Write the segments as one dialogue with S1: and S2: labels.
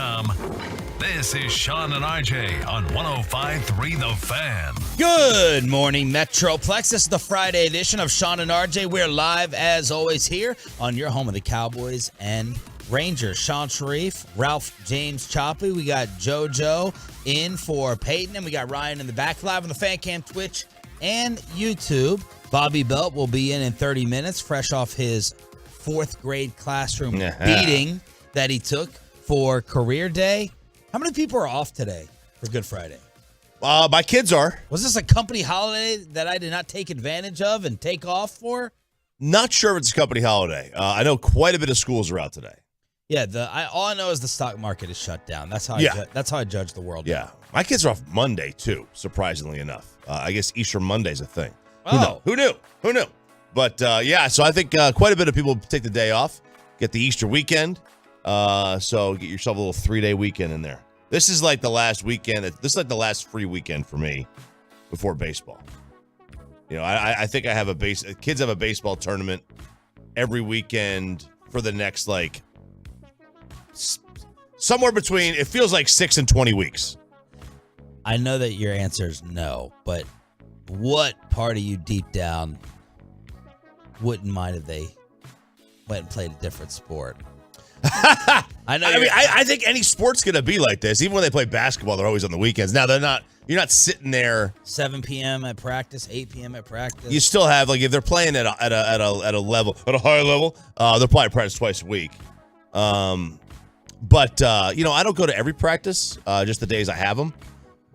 S1: sportsgrid.com. This is Sean and RJ on 105.3 The Fan.
S2: Good morning, Metroplex. This is the Friday edition of Sean and RJ. We're live, as always, here on your home of the Cowboys and Rangers. Sean Sharif, Ralph James Choppy. We got JoJo in for Peyton, and we got Ryan in the back, live on the Fan Cam, Twitch, and YouTube. Bobby Belt will be in 30 minutes, fresh off his fourth grade classroom beating that he took for career day. How many people are off today for Good Friday?
S3: My kids are.
S2: Was this a company holiday that I did not take advantage of and take off for?
S3: Not sure if it's a company holiday. I know quite a bit of schools are out today.
S2: Yeah, all I know is the stock market is shut down. That's how I judge the world.
S3: Yeah, my kids are off Monday too. Surprisingly enough, I guess Easter Monday's a thing.
S2: Oh,
S3: Who knew? But yeah, so I think quite a bit of people take the day off, get the Easter weekend. So get yourself a little 3-day weekend in there. This is like the last weekend. This is like the last free weekend for me before baseball. You know, I think I have kids have a baseball tournament every weekend for the next somewhere between, it feels like 6 and 20 weeks.
S2: I know that your answer is no, but what part of you deep down wouldn't mind if they went and played a different sport?
S3: I think any sport's going to be like this. Even when they play basketball, they're always on the weekends. Now, you're not sitting there
S2: 7 p.m. at practice, 8 p.m. at practice.
S3: You still have, if they're playing at a high level, they'll probably practice twice a week. But I don't go to every practice, just the days I have them.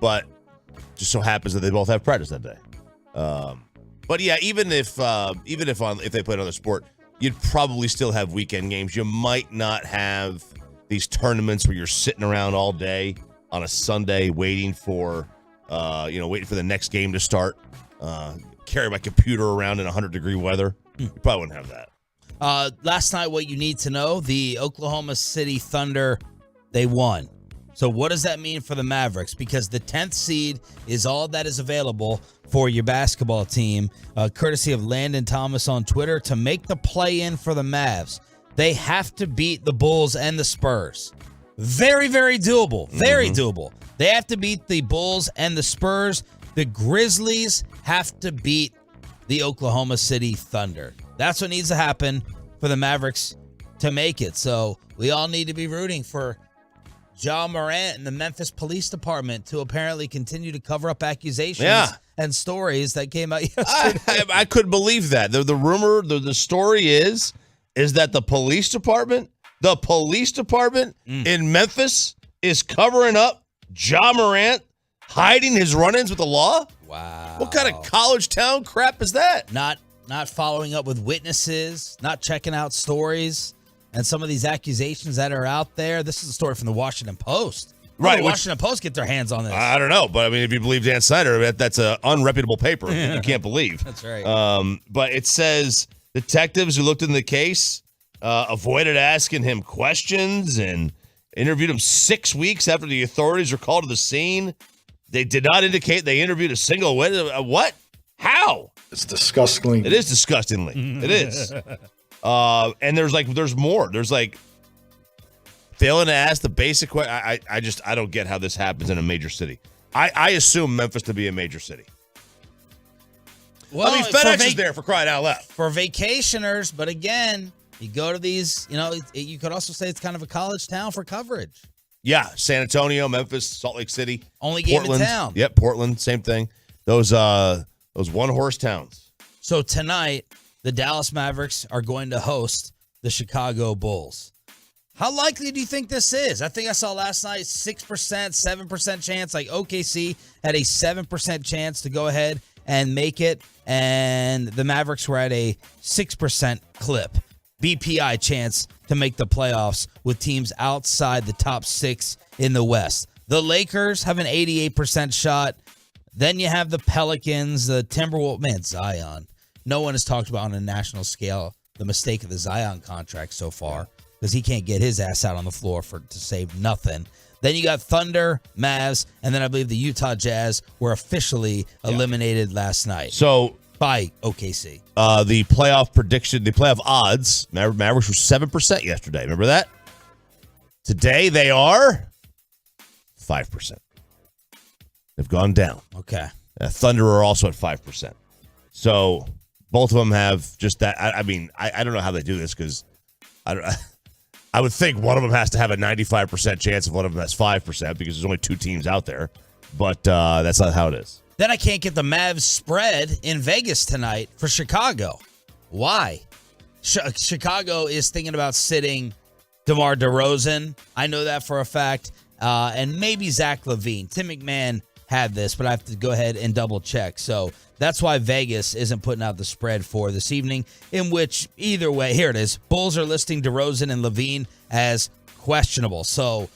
S3: But just so happens that they both have practice that day. But yeah, even if they play another sport, you'd probably still have weekend games. You might not have these tournaments where you're sitting around all day on a Sunday waiting for the next game to start. Carry my computer around in 100-degree weather. You probably wouldn't have that.
S2: Last night, what you need to know, the Oklahoma City Thunder, they won. So what does that mean for the Mavericks? Because the 10th seed is all that is available for your basketball team, courtesy of Landon Thomas on Twitter, to make the play-in for the Mavs. They have to beat the Bulls and the Spurs. Very, very doable. Very doable. They have to beat the Bulls and the Spurs. The Grizzlies have to beat the Oklahoma City Thunder. That's what needs to happen for the Mavericks to make it. So we all need to be rooting for Ja Morant and the Memphis Police Department to apparently continue to cover up accusations and stories that came out yesterday.
S3: I couldn't believe that. The rumor, the story is that the police department in Memphis is covering up Ja Morant hiding his run-ins with the law?
S2: Wow.
S3: What kind of college town crap is that?
S2: Not following up with witnesses, not checking out stories. And some of these accusations that are out there, this is a story from the Washington Post.
S3: Right.
S2: The Washington Post get their hands on this.
S3: I don't know, but I mean, if you believe Dan Snyder, that's an unreputable paper. You can't believe.
S2: That's right.
S3: But it says detectives who looked into the case avoided asking him questions and interviewed him 6 weeks after the authorities were called to the scene. They did not indicate they interviewed a single witness. What? How?
S4: It's disgustingly.
S3: It is disgustingly. It is. And there's more. There's failing to ask the basic question. I don't get how this happens in a major city. I assume Memphis to be a major city.
S2: Well,
S3: FedEx is there for crying out loud.
S2: For vacationers, but again, you go to these, you could also say it's kind of a college town for coverage.
S3: Yeah, San Antonio, Memphis, Salt Lake City.
S2: Only game in town.
S3: Yep, Portland, same thing. Those one-horse towns.
S2: So tonight, the Dallas Mavericks are going to host the Chicago Bulls. How likely do you think this is? I think I saw last night 6%, 7% chance. Like OKC had a 7% chance to go ahead and make it, and the Mavericks were at a 6% clip. BPI chance to make the playoffs with teams outside the top 6 in the West. The Lakers have an 88% shot. Then you have the Pelicans, the Timberwolves. Man, Zion. No one has talked about on a national scale the mistake of the Zion contract so far, because he can't get his ass out on the floor to save nothing. Then you got Thunder, Mavs, and then I believe the Utah Jazz were officially eliminated last night.
S3: So
S2: by OKC.
S3: The playoff prediction, the playoff odds, Mavericks were 7% yesterday. Remember that? Today they are 5%. They've gone down.
S2: Okay.
S3: Thunder are also at 5%. So both of them have just that. I mean, I don't know how they do this because I would think one of them has to have a 95% chance if one of them has 5% because there's only two teams out there. But that's not how it is.
S2: Then I can't get the Mavs spread in Vegas tonight for Chicago. Why? Chicago is thinking about sitting DeMar DeRozan. I know that for a fact. And maybe Zach LaVine. Tim McMahon had this, but I have to go ahead and double check. So that's why Vegas isn't putting out the spread for this evening, in which either way, here it is. Bulls are listing DeRozan and LaVine as questionable. So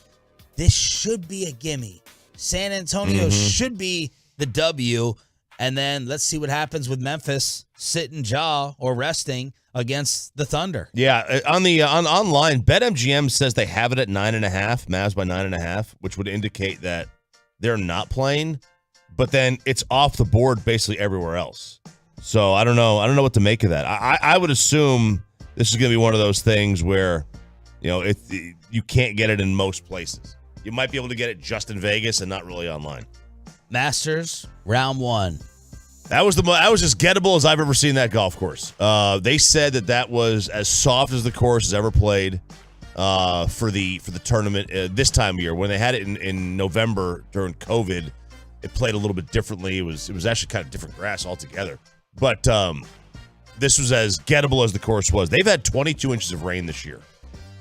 S2: this should be a gimme. San Antonio should be the W, and then let's see what happens with Memphis sitting jaw or resting against the Thunder.
S3: Yeah, on online, BetMGM says they have it at 9.5, Mavs by 9.5, which would indicate that they're not playing, but then it's off the board basically everywhere else. So I don't know what to make of that. I would assume this is going to be one of those things where, you can't get it in most places. You might be able to get it just in Vegas and not really online.
S2: Masters, round 1.
S3: That was as gettable as I've ever seen that golf course. They said that was as soft as the course has ever played for the tournament this time of year. When they had it in November during COVID, it played a little bit differently. It was actually kind of different grass altogether. But this was as gettable as the course was. They've had 22 inches of rain this year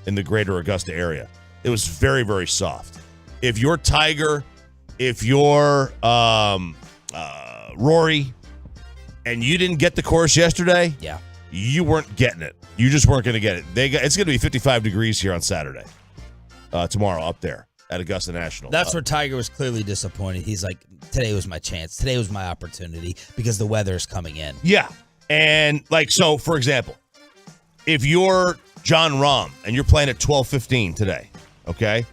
S3: in the greater Augusta area. It was very, very soft. If you're Tiger, if you're Rory, and you didn't get the course yesterday, you weren't getting it. You just weren't going to get it. It's going to be 55 degrees here on Saturday, tomorrow up there at Augusta National.
S2: That's where Tiger was clearly disappointed. He's like, today was my chance. Today was my opportunity because the weather is coming in.
S3: Yeah. And so for example, if you're John Rahm and you're playing at 12:15 today, okay,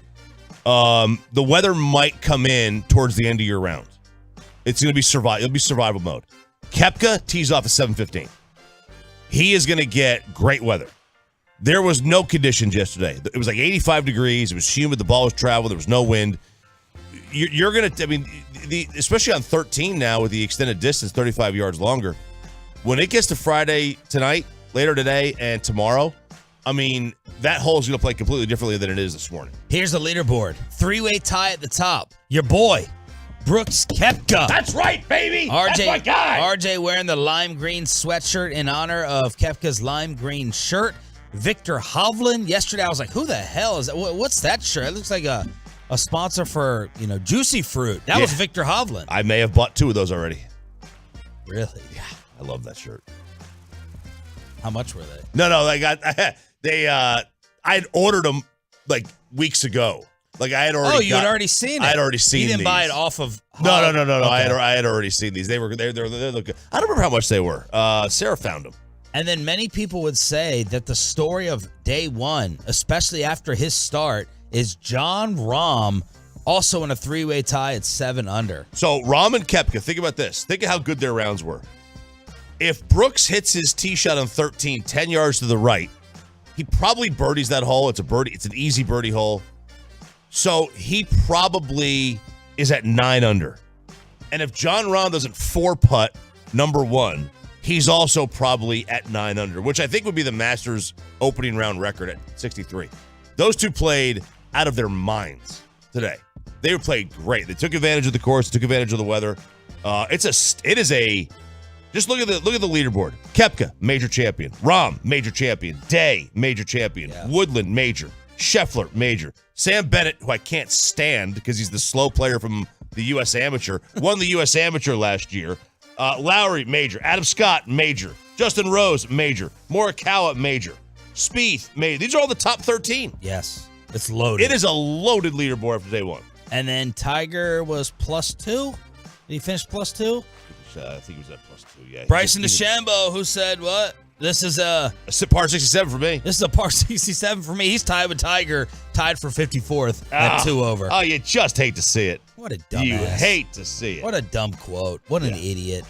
S3: the weather might come in towards the end of your round. It's going to be it'll be survival mode. Koepka tees off at 7:15. He is going to get great weather. There was no conditions yesterday. It was like 85 degrees. It was humid. The ball was travel. There was no wind. You're going to, especially on 13 now with the extended distance, 35 yards longer. When it gets to Friday tonight, later today, and tomorrow, that hole is going to play completely differently than it is this morning.
S2: Here's the leaderboard. 3-way tie at the top. Your boy, Brooks Koepka.
S3: That's right, baby. That's my guy.
S2: RJ wearing the lime green sweatshirt in honor of Koepka's lime green shirt. Victor Hovland. Yesterday, I was like, who the hell is that? What's that shirt? It looks like a sponsor for, Juicy Fruit. That was Victor Hovland.
S3: I may have bought 2 of those already.
S2: Really?
S3: Yeah, I love that shirt.
S2: How much were they?
S3: No, I'd ordered them like weeks ago. Like I had already.
S2: Oh, you had already seen it.
S3: I had already seen.
S2: You didn't
S3: these.
S2: buy it off of.
S3: No.
S2: Okay.
S3: I had already seen these. They're good. I don't remember how much they were. Sarah found them.
S2: And then many people would say that the story of day one, especially after his start, is Jon Rahm also in a 3-way tie at 7 under.
S3: So Rahm and Koepka, think about this. Think of how good their rounds were. If Brooks hits his tee shot on 13, 10 yards to the right, he probably birdies that hole. It's a birdie. It's an easy birdie hole. So he probably is at 9 under. And if Jon Rahm doesn't 4-putt number 1, he's also probably at 9 under, which I think would be the Masters opening round record at 63. Those two played out of their minds today. They played great. They took advantage of the course, took advantage of the weather. Just look at the leaderboard. Koepka, major champion. Rahm, major champion. Day, major champion. Yeah. Woodland, major. Scheffler, major. Sam Bennett, who I can't stand because he's the slow player from the U.S. Amateur, won the U.S. Amateur last year. Lowry, major. Adam Scott, major. Justin Rose, major. Morikawa, major. Spieth, major. These are all the top 13.
S2: Yes, it's loaded.
S3: It is a loaded leaderboard after day one.
S2: And then Tiger was +2. Did he finish +2?
S3: I think he was at +2, yeah.
S2: Bryson DeChambeau, who said what? This is a
S3: par 67 for me.
S2: This is a par 67 for me. He's tied with Tiger, tied for 54th at 2 over.
S3: Oh, you just hate to see it.
S2: What a dumbass.
S3: You hate to see it.
S2: What a dumb quote. What an idiot.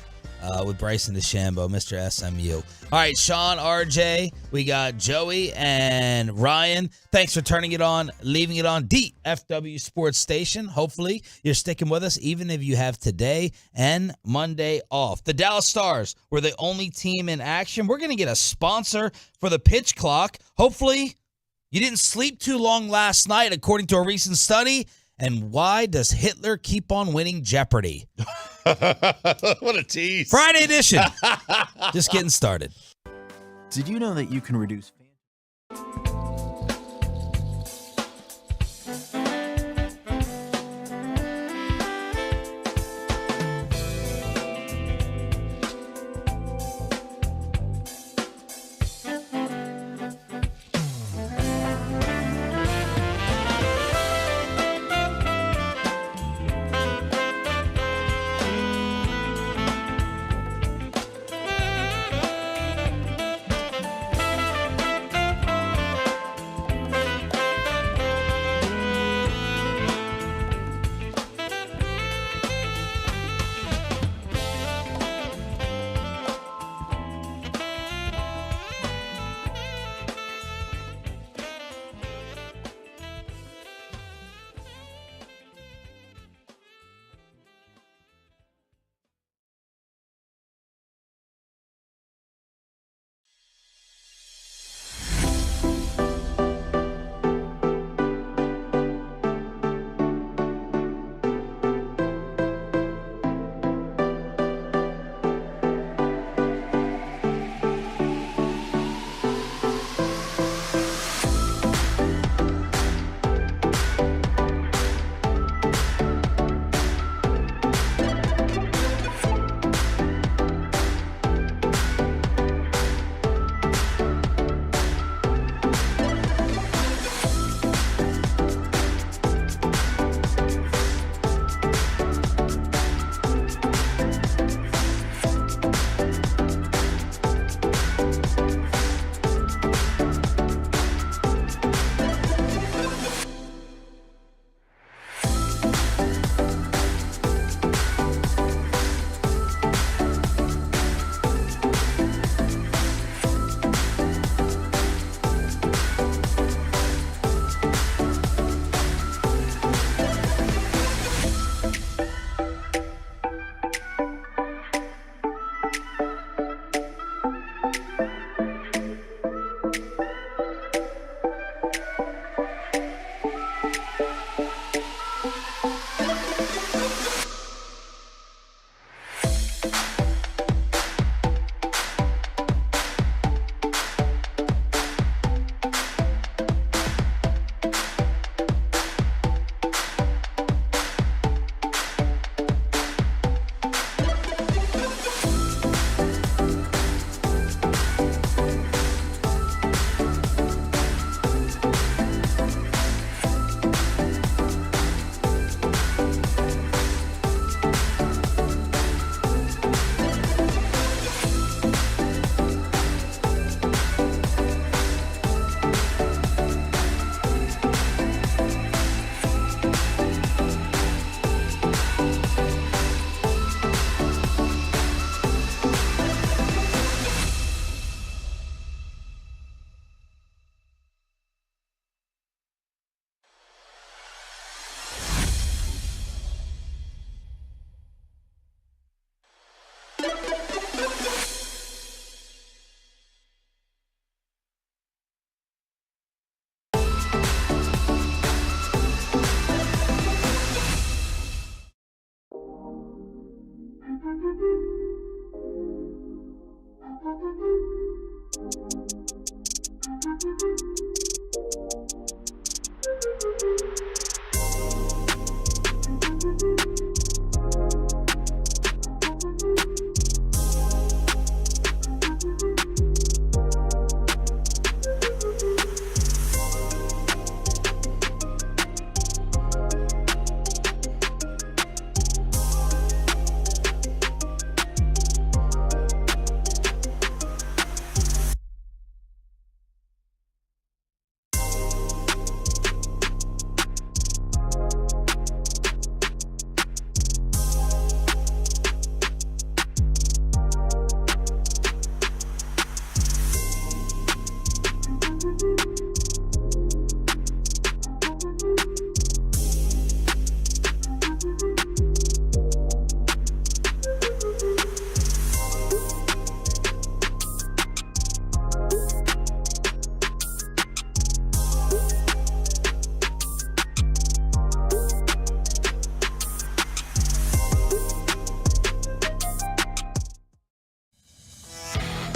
S2: with Bryson DeChambeau, Mr. SMU. All right, Sean, RJ, we got Joey and Ryan. Thanks for turning it on, leaving it on DFW Sports Station. Hopefully, you're sticking with us even if you have today and Monday off. The Dallas Stars were the only team in action. We're going to get a sponsor for the pitch clock. Hopefully, you didn't sleep too long last night, according to a recent study. And why does Hitler keep on winning Jeopardy?
S3: What a tease.
S2: Friday edition. Just getting started.
S4: Did you know that you can reduce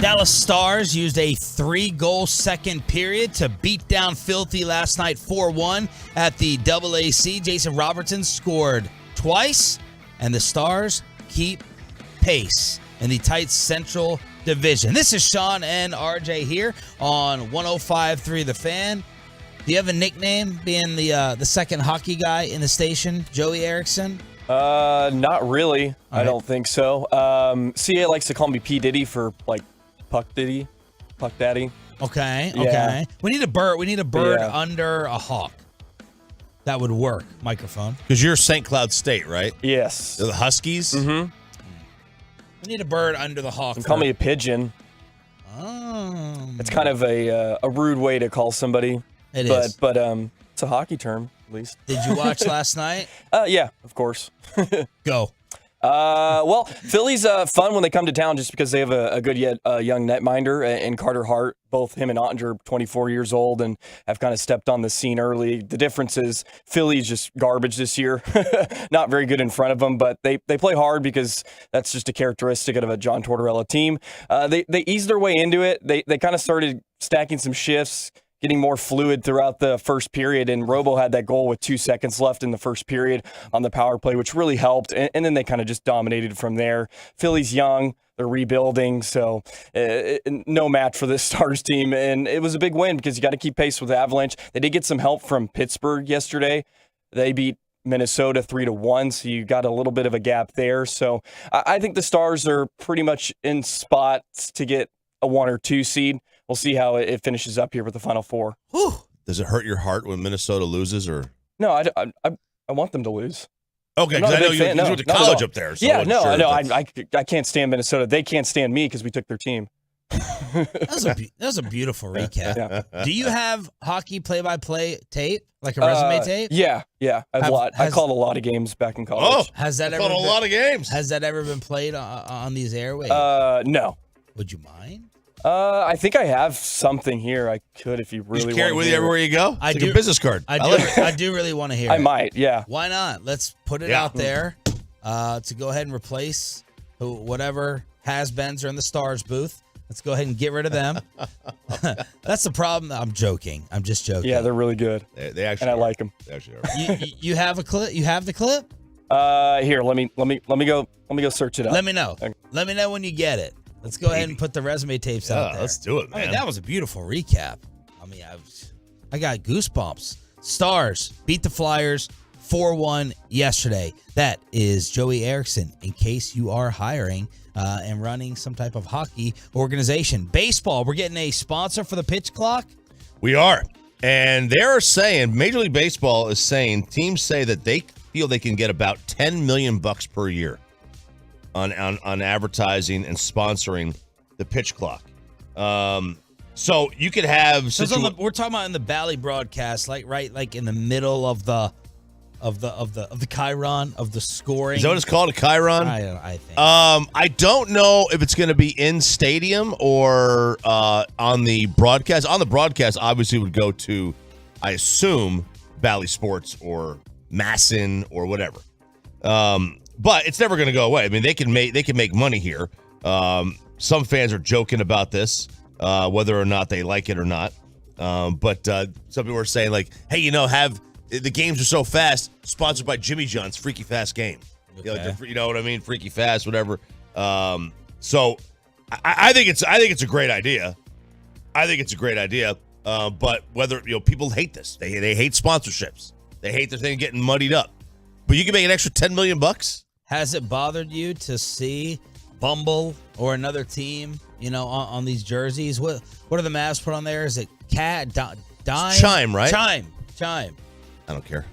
S2: Dallas Stars used a 3-goal second period to beat down Filthy last night 4-1 at the AAC. Jason Robertson scored twice, and the Stars keep pace in the tight Central Division. This is Sean and RJ here on 105.3 The Fan. Do you have a nickname, being the second hockey guy in the station, Joey Erickson?
S5: Not really.
S2: All
S5: I
S2: right.
S5: don't think so. CA likes to call me P. Diddy for like Puck Diddy, Puck Daddy.
S2: Okay.
S5: Yeah.
S2: We need a bird.
S5: Yeah.
S2: Under a hawk. That would work. Microphone.
S3: Because you're St. Cloud State, right?
S5: Yes.
S3: They're the Huskies?
S5: Mm-hmm.
S2: We need a bird under the hawk.
S5: Call me a pigeon.
S2: Oh.
S5: It's kind of a rude way to call somebody.
S2: It is.
S5: But it's a hockey term, at least.
S2: Did you watch last night?
S5: Yeah, of course.
S2: Go.
S5: Well, Philly's fun when they come to town just because they have a good yet young netminder and Carter Hart. Both him and Ottinger, 24 years old, and have kind of stepped on the scene early. The difference is Philly's just garbage this year. Not very good in front of them, but they play hard because that's just a characteristic of a John Tortorella team. They eased their way into it. They kind of started stacking some shifts, getting more fluid throughout the first period, and Robo had that goal with 2 seconds left in the first period on the power play, which really helped, and then they kind of just dominated from there. Philly's young, they're rebuilding, so no match for this Stars team, and it was a big win because you got to keep pace with the Avalanche. They did get some help from Pittsburgh yesterday. They beat Minnesota 3-1, so you got a little bit of a gap there. So I think the Stars are pretty much in spots to get a 1 or 2 seed. We'll see how it finishes up here with the Final Four.
S2: Whew.
S3: Does it hurt your heart when Minnesota loses? Or
S5: No, I want them to lose.
S3: okay,
S5: I'm not
S3: because I
S5: a
S3: know
S5: big
S3: you
S5: fan. No,
S3: went to
S5: not at
S3: college
S5: all.
S3: up there. So
S5: Yeah,
S3: I'm
S5: no,
S3: sure
S5: I know.
S3: that's-
S5: I can't stand Minnesota. They can't stand me because we took their team.
S2: That was a beautiful recap.
S5: Yeah.
S2: Do you have hockey play-by-play tape, like a resume tape?
S5: Yeah. I
S2: Has-
S5: called a lot of games back in
S3: Oh,
S5: college.
S2: Has that
S3: I
S2: ever
S3: caught a
S2: been,
S3: lot of games.
S2: Has that ever been played on these airways?
S5: No.
S2: Would you mind?
S5: I think I have something here. I could if you
S3: You
S5: really
S3: just carry it
S5: want
S3: with
S5: to
S3: you
S5: hear it.
S3: everywhere you go?
S2: I
S3: It's
S2: do-
S3: like a business card.
S2: I
S3: like it.
S2: do. I do really want to hear
S5: I
S2: it.
S5: might, yeah.
S2: Why not? Let's put it
S3: Yeah.
S2: out there to go ahead and replace whatever has-beens are in the Stars booth. Let's go ahead and get rid of them. That's the problem. I'm joking. I'm just joking.
S5: Yeah, they're really good.
S3: They actually
S5: And I
S3: are.
S5: like 'em.
S3: They actually are.
S2: You have a clip? You have the clip?
S5: Here, let me go search it up.
S2: Let me know.
S5: Okay.
S2: Let me know when you get it. Let's go ahead and put the resume tapes out
S3: Yeah,
S2: there.
S3: let's do it,
S2: I mean,
S3: man.
S2: that was a beautiful recap. I mean, I got goosebumps. Stars beat the Flyers 4-1 yesterday. That is Joey Erickson, in case you are hiring and running some type of hockey organization. Baseball, we're getting a sponsor for the pitch clock.
S3: We are. And they're saying, Major League Baseball is saying, teams say that they feel they can get about $10 million per year on advertising and sponsoring the pitch clock. So you could have
S2: We're talking about in the Bally broadcast, like in the middle of the chyron of the scoring.
S3: Is that what it's called, a chyron?
S2: I think.
S3: I don't know if it's going to be in stadium or on the broadcast. On the broadcast, obviously, would go to, I assume, Bally Sports or Masson or whatever. But it's never going to go away. I mean, they can make money here. Some fans are joking about this, whether or not they like it or not. But some people are saying, like, hey, have the games are so fast, sponsored by Jimmy John's Freaky Fast Game.
S2: Okay.
S3: You know what I mean? Freaky Fast, whatever. So I think it's a great idea. But whether people hate this, they hate sponsorships. They hate the thing getting muddied up. But you can make an extra $10 million.
S2: Has it bothered you to see Bumble or another team, on these jerseys? What are the Mavs put on there? Is it Cat Dime?
S3: Chime, right?
S2: Chime.
S3: I don't care.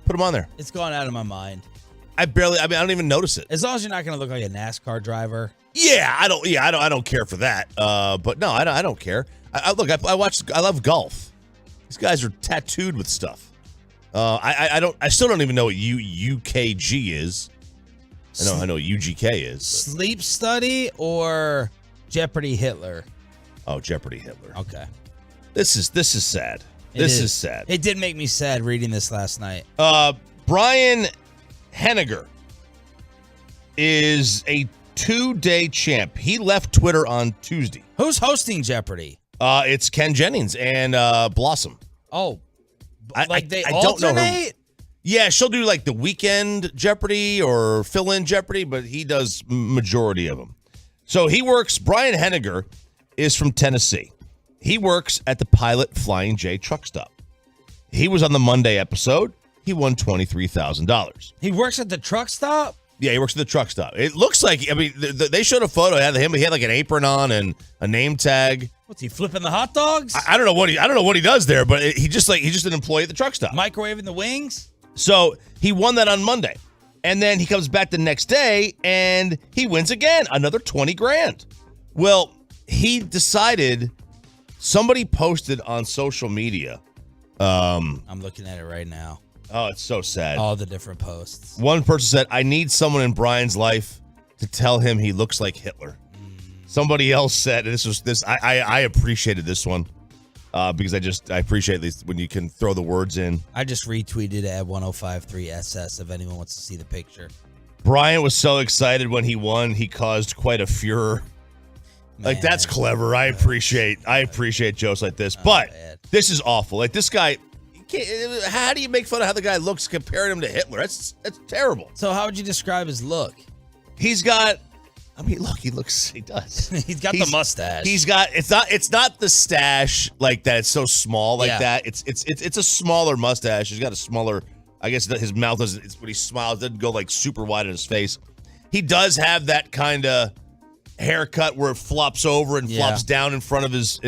S3: Put them on there.
S2: It's gone out of my mind.
S3: I don't even notice it.
S2: As long as you're not going to look like a NASCAR driver.
S3: Yeah, I don't care for that. But no, I don't care. I love golf. These guys are tattooed with stuff. I still don't even know what UKG is. I know what UGK is.
S2: Sleep Study or Jeopardy Hitler?
S3: Oh, Jeopardy Hitler.
S2: Okay.
S3: This is sad. This is sad.
S2: It did make me sad reading this last night.
S3: Brian Henniger is a 2-day champ. He left Twitter on Tuesday.
S2: Who's hosting Jeopardy?
S3: It's Ken Jennings and Blossom.
S2: Oh, like they
S3: I don't know her.
S2: alternate?
S3: Yeah, she'll do like the weekend Jeopardy or fill-in Jeopardy, but he does majority of them. So he works, Brian Henniger is from Tennessee. He works at the Pilot Flying J truck stop. He was on the Monday episode. He won $23,000.
S2: He works at the truck stop?
S3: Yeah, he works at the truck stop. It looks like, I mean, they showed a photo of him. He had like an apron on and a name tag.
S2: What's he flipping the hot dogs?
S3: I don't know what he does there, but he's just an employee at the truck stop.
S2: Microwaving the wings?
S3: So he won that on Monday. And then he comes back the next day and he wins again, another $20,000. Well, he decided, somebody posted on social media.
S2: I'm looking at it right now.
S3: Oh, it's so sad.
S2: All the different posts.
S3: One person said, I need someone in Brian's life to tell him he looks like Hitler. Somebody else said, and I appreciated this one because I appreciate this when you can throw the words in.
S2: I just retweeted at 1053SS if anyone wants to see the picture.
S3: Brian was so excited when he won, he caused quite a furor. Like, that's clever. I appreciate jokes like this. But this is awful. Like, this guy, how do you make fun of how the guy looks comparing him to Hitler? That's terrible.
S2: So how would you describe his look?
S3: He does.
S2: He's got the mustache.
S3: It's not the stash like that. It's so small like that. It's a smaller mustache. He's got a smaller, I guess his mouth doesn't, when he smiles, doesn't go like super wide in his face. He does have that kind of haircut where it flops over and flops down in front of his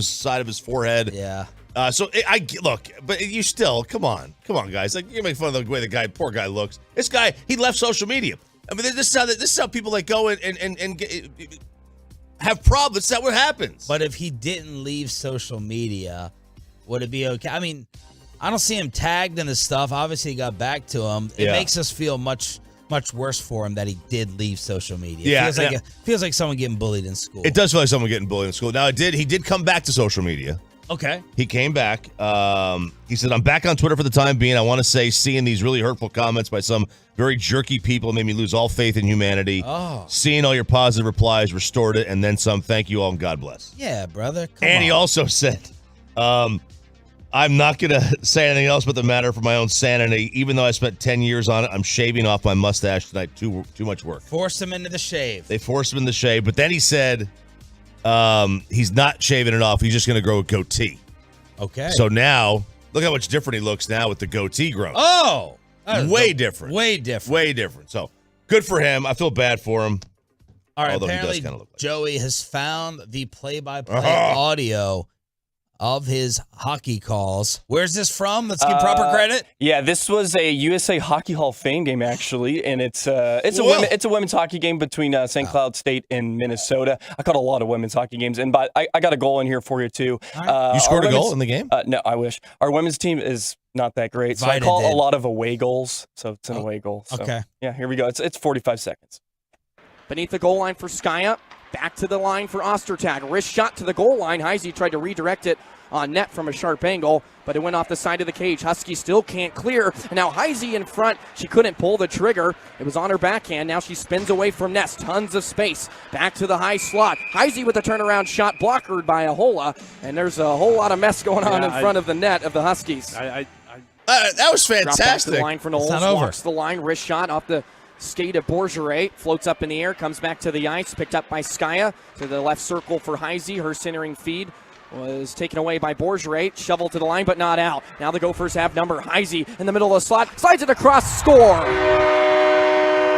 S3: side of his forehead.
S2: Yeah.
S3: So I look, but you still, come on, guys. Like, you make fun of the way the poor guy looks. This guy, he left social media. I mean, this is how people like go and get, have problems. That's what happens.
S2: But if he didn't leave social media, would it be okay? I mean, I don't see him tagged in the stuff. Obviously, he got back to him. It makes us feel much worse for him that he did leave social media. It feels like someone getting bullied in school.
S3: It does feel like someone getting bullied in school. Now, he did come back to social media.
S2: Okay.
S3: He came back. He said, I'm back on Twitter for the time being. I want to say seeing these really hurtful comments by some very jerky people made me lose all faith in humanity.
S2: Oh.
S3: Seeing all your positive replies restored it, and then some. Thank you all, and God bless.
S2: Yeah, brother.
S3: And he also said, I'm not going to say anything else but the matter for my own sanity. Even though I spent 10 years on it, I'm shaving off my mustache tonight. Too much work.
S2: Forced him into the shave.
S3: They forced him in the shave, but then he said he's not shaving it off. He's just going to grow a goatee.
S2: Okay.
S3: So now, look how much different he looks now with the goatee growing.
S2: Oh!
S3: Way different.
S2: Way different.
S3: Way different. So, good for him. I feel bad for him.
S2: All right,
S3: Although
S2: apparently
S3: he does kind of look like
S2: Joey has found the play-by-play audio of his hockey calls. Where's this from? Let's give proper credit.
S5: Yeah, this was a USA Hockey Hall of Fame game, actually, and it's a women's hockey game between St. Cloud State and Minnesota. I caught a lot of women's hockey games, and I got a goal in here for you too.
S3: You scored a goal in the game?
S5: No, I wish. Our women's team is not that great, so I call a lot of away goals. So it's an away goal. So,
S2: okay.
S5: Yeah, here we go. It's 45 seconds.
S6: Beneath the goal line for Skya. Back to the line for Ostertag. Wrist shot to the goal line. Heisey tried to redirect it on net from a sharp angle, but it went off the side of the cage. Husky still can't clear. And now Heisey in front. She couldn't pull the trigger. It was on her backhand. Now she spins away from Ness. Tons of space. Back to the high slot. Heisey with a turnaround shot blockered by Ahola. And there's a whole lot of mess going on in front of the net of the Huskies.
S3: That was fantastic.
S6: Drop back to the line for Knowles.
S2: It's not over.
S6: Walks the line. Wrist shot off the skate of Bourgeois, floats up in the air, comes back to the ice, picked up by Skya to the left circle for Heisey. Her centering feed was taken away by Bourgeois, shoveled to the line but not out. Now the Gophers have number. Heisey in the middle of the slot, slides it across, score!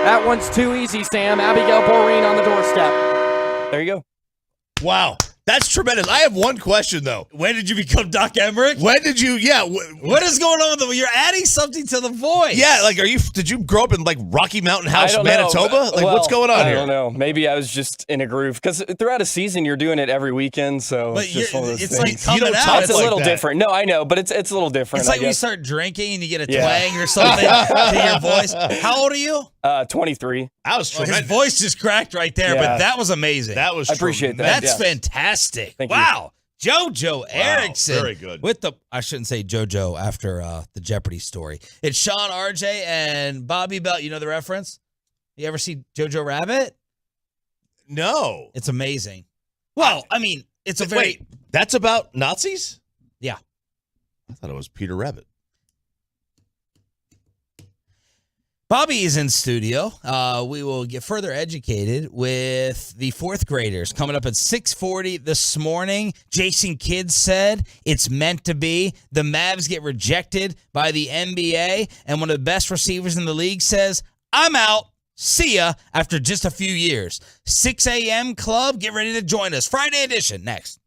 S6: That one's too easy, Sam. Abigail Boreen on the doorstep.
S5: There you go.
S3: Wow. That's tremendous. I have one question, though.
S2: When did you become Doc Emmerich?
S3: When did you,
S2: What is going on with them? You're adding something to the voice.
S3: Yeah, like, did you grow up in, like, Rocky Mountain House, Manitoba? Like, what's going on here?
S5: I don't know. Maybe I was just in a groove. Because throughout a season, you're doing it every weekend, so
S2: But
S5: it's just one of those
S2: it's
S5: things.
S2: like coming out.
S5: It's a little different. No, I know, but it's a little different.
S2: It's like when you start drinking and you get a twang or something to your voice. How old are you?
S5: 23.
S3: That was
S2: Well,
S3: tremendous.
S2: his voice just cracked right there, but that was amazing.
S3: That was
S5: I appreciate that.
S2: That's fantastic.
S5: Thank you.
S2: Wow. JoJo Erickson.
S3: Very good.
S2: I shouldn't say JoJo after the Jeopardy story. It's Sean, RJ, and Bobby Belt. You know the reference? You ever see Jojo Rabbit?
S3: No.
S2: It's amazing. Well, I mean, it's a very
S3: Wait, that's about Nazis?
S2: yeah.
S3: I thought it was Peter Rabbit.
S2: Bobby is in studio. We will get further educated with the fourth graders coming up at 6:40 this morning. Jason Kidd said it's meant to be. The Mavs get rejected by the NBA, and one of the best receivers in the league says, I'm out. See ya after just a few years. 6 a.m. Club, get ready to join us. Friday edition next.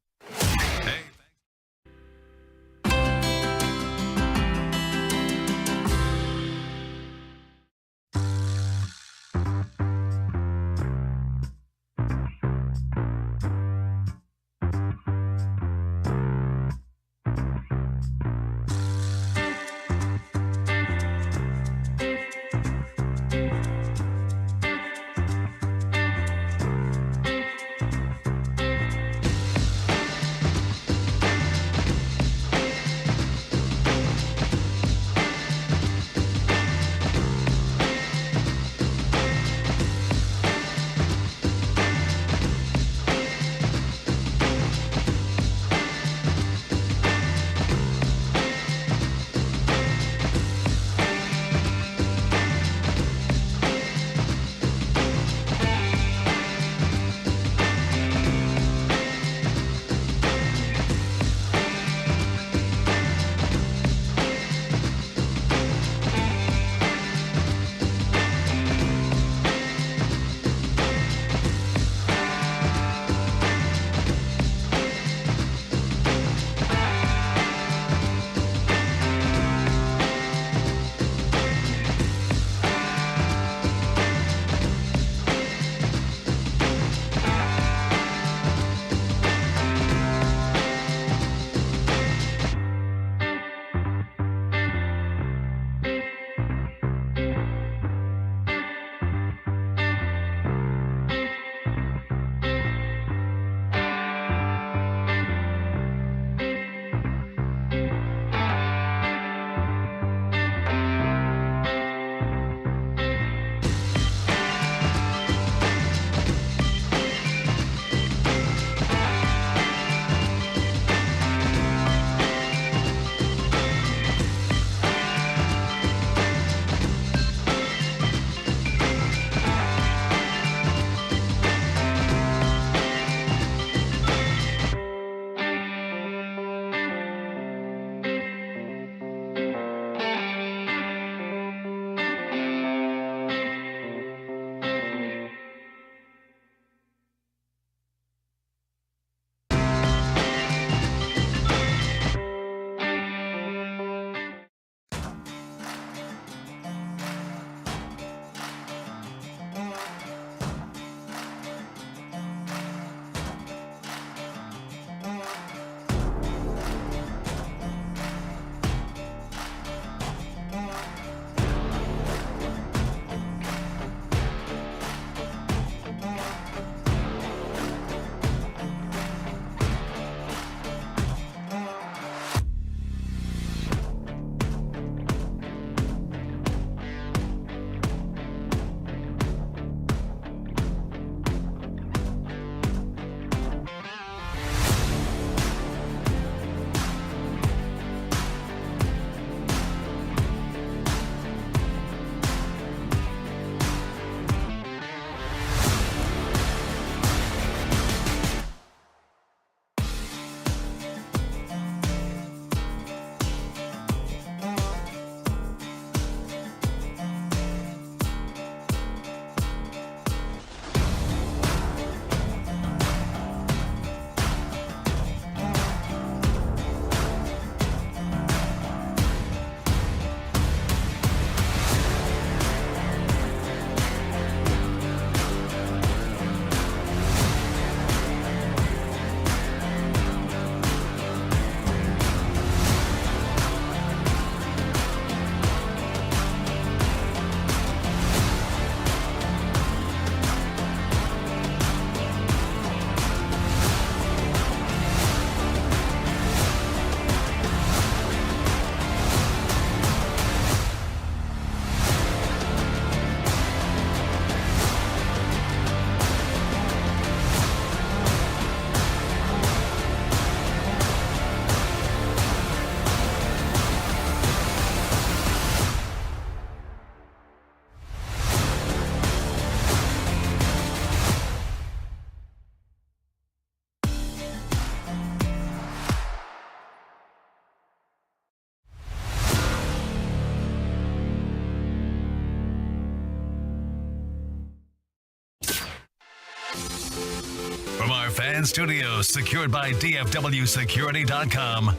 S1: From our fan studios secured by DFWsecurity.com,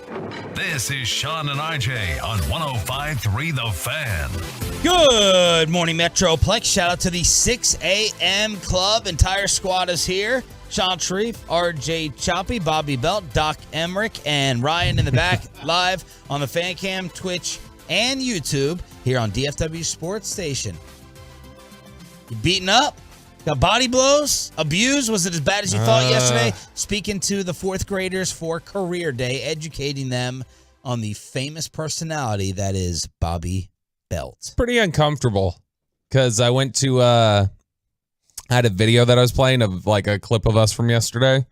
S1: this is Sean and RJ on 105.3 The Fan.
S2: Good morning, Metroplex. Shout out to the 6 a.m. club. Entire squad is here. Sean Sharif, RJ Choppy, Bobby Belt, Doc Emmerich, and Ryan in the back live on the Fan Cam, Twitch, and YouTube here on DFW Sports Station. You beaten up? Got body blows? Abused? Was it as bad as you thought yesterday? Speaking to the fourth graders for Career Day, educating them on the famous personality that is Bobby Belt.
S7: Pretty uncomfortable because I went to I had a video that I was playing of like a clip of us from yesterday,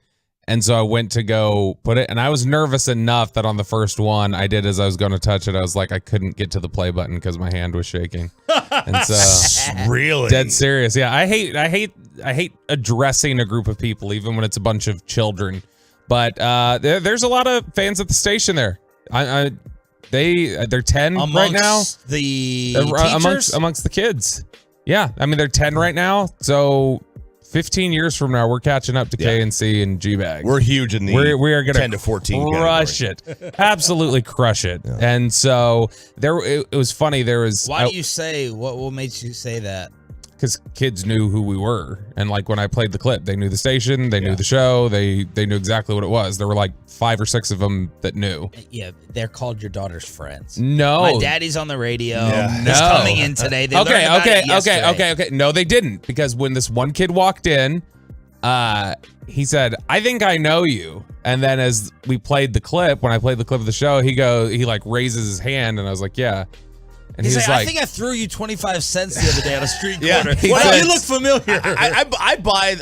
S7: and so I went to go put it, and I was nervous enough that on the first one I did as I was going to touch it, I was like, I couldn't get to the play button because my hand was shaking. And so
S3: Really?
S7: dead serious. Yeah, I hate addressing a group of people even when it's a bunch of children, but there's a lot of fans at the station there. They're 10 right now.
S2: The teachers?
S7: Amongst the kids. Yeah, I mean they're 10 right now, so 15 years from now we're catching up to KNC and G-Bag.
S3: We're huge in the
S7: we are gonna
S3: 10 to 14
S7: crush
S3: category.
S7: it, absolutely crush it. Yeah. And so it was funny. There was
S2: Why do you say what made you say that?
S7: Because kids knew who we were, and like when I played the clip, they knew the station, they knew the show, they knew exactly what it was. There were like 5 or 6 of them that knew.
S2: Yeah, they're called your daughter's friends.
S7: No,
S2: my daddy's on the radio.
S7: Yeah.
S2: He's coming in today. They learned about it yesterday.
S7: Okay. No, they didn't, because when this one kid walked in, he said, "I think I know you." And then as we played the clip, when I played the clip of the show, he like raises his hand, and I was like, "Yeah." And
S2: he's
S7: like,
S2: I think I threw you 25 cents the other day on a street corner.
S3: Well,
S2: you look familiar.
S3: I buy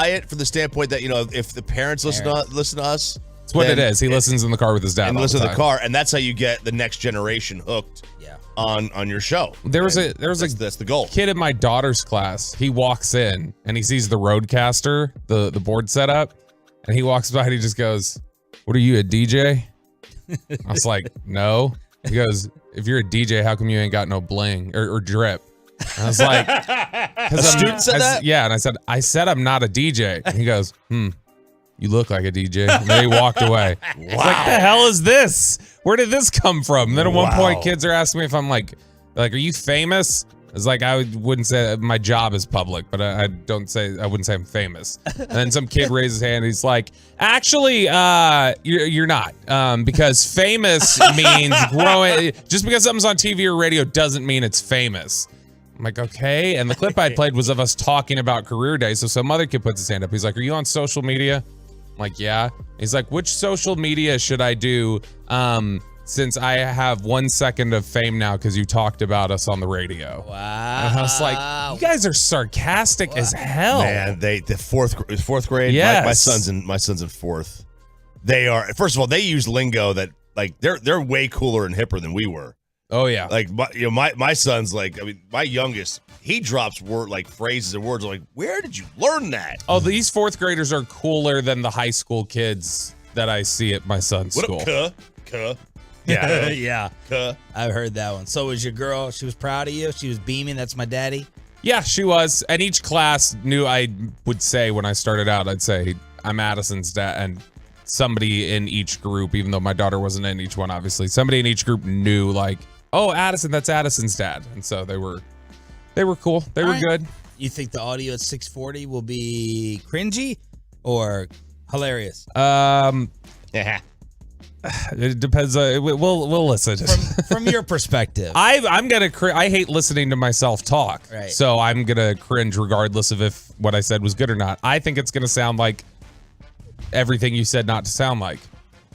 S3: it from the standpoint that, you know, if the parents listen to us,
S7: that's what it is. He listens in the car with his dad.
S3: And
S7: all
S3: listen
S7: the
S3: to the car, and that's how you get the next generation hooked. On your show.
S7: That's the goal. Kid in my daughter's class. He walks in and he sees the Roadcaster, the board set up, and he walks by and he just goes, "What are you, a DJ?" I was like, "No." He goes, "If you're a DJ, how come you ain't got no bling or drip?" And I was like,
S3: a student said that?
S7: Yeah, and I said I'm not a DJ. And he goes, "You look like a DJ." And then he walked away. Wow. It's like, the hell is this? Where did this come from? And then at one point, kids are asking me if I'm like, are you famous? It's like, I wouldn't say my job is public, but I wouldn't say I'm famous. And then some kid raises his hand. He's like, actually, you're not, because famous means growing. Just because something's on TV or radio doesn't mean it's famous. I'm like, okay. And the clip I played was of us talking about Career Day. So some other kid puts his hand up. He's like, "Are you on social media?" I'm like, "Yeah." He's like, "Which social media should I do? Since I have 1 second of fame now because you talked about us on the radio."
S2: Wow.
S7: And I was like, you guys are sarcastic as hell.
S3: Man, the fourth grade.
S7: Yes.
S3: My son's in fourth. They are, first of all, they use lingo that, like, they're way cooler and hipper than we were.
S7: Oh yeah.
S3: Like, my son's like, I mean, my youngest, he drops phrases and words. I'm like, where did you learn that?
S7: Oh, these fourth graders are cooler than the high school kids that I see at my son's school.
S2: Yeah. Yeah. I've heard that one. So was your girl, she was proud of you? She was beaming, "That's my daddy"?
S7: Yeah, she was. And each class knew I would say when I started out, I'd say, "I'm Addison's dad." And somebody in each group, even though my daughter wasn't in each one, obviously, somebody in each group knew, like, "Oh, Addison, that's Addison's dad." And so they were cool. They were good.
S2: You think the audio at 640 will be cringy or hilarious?
S3: Yeah.
S7: It depends. We'll listen.
S2: From your perspective,
S7: I'm gonna. I hate listening to myself talk.
S2: Right.
S7: So I'm gonna cringe regardless of if what I said was good or not. I think it's gonna sound like everything you said not to sound like,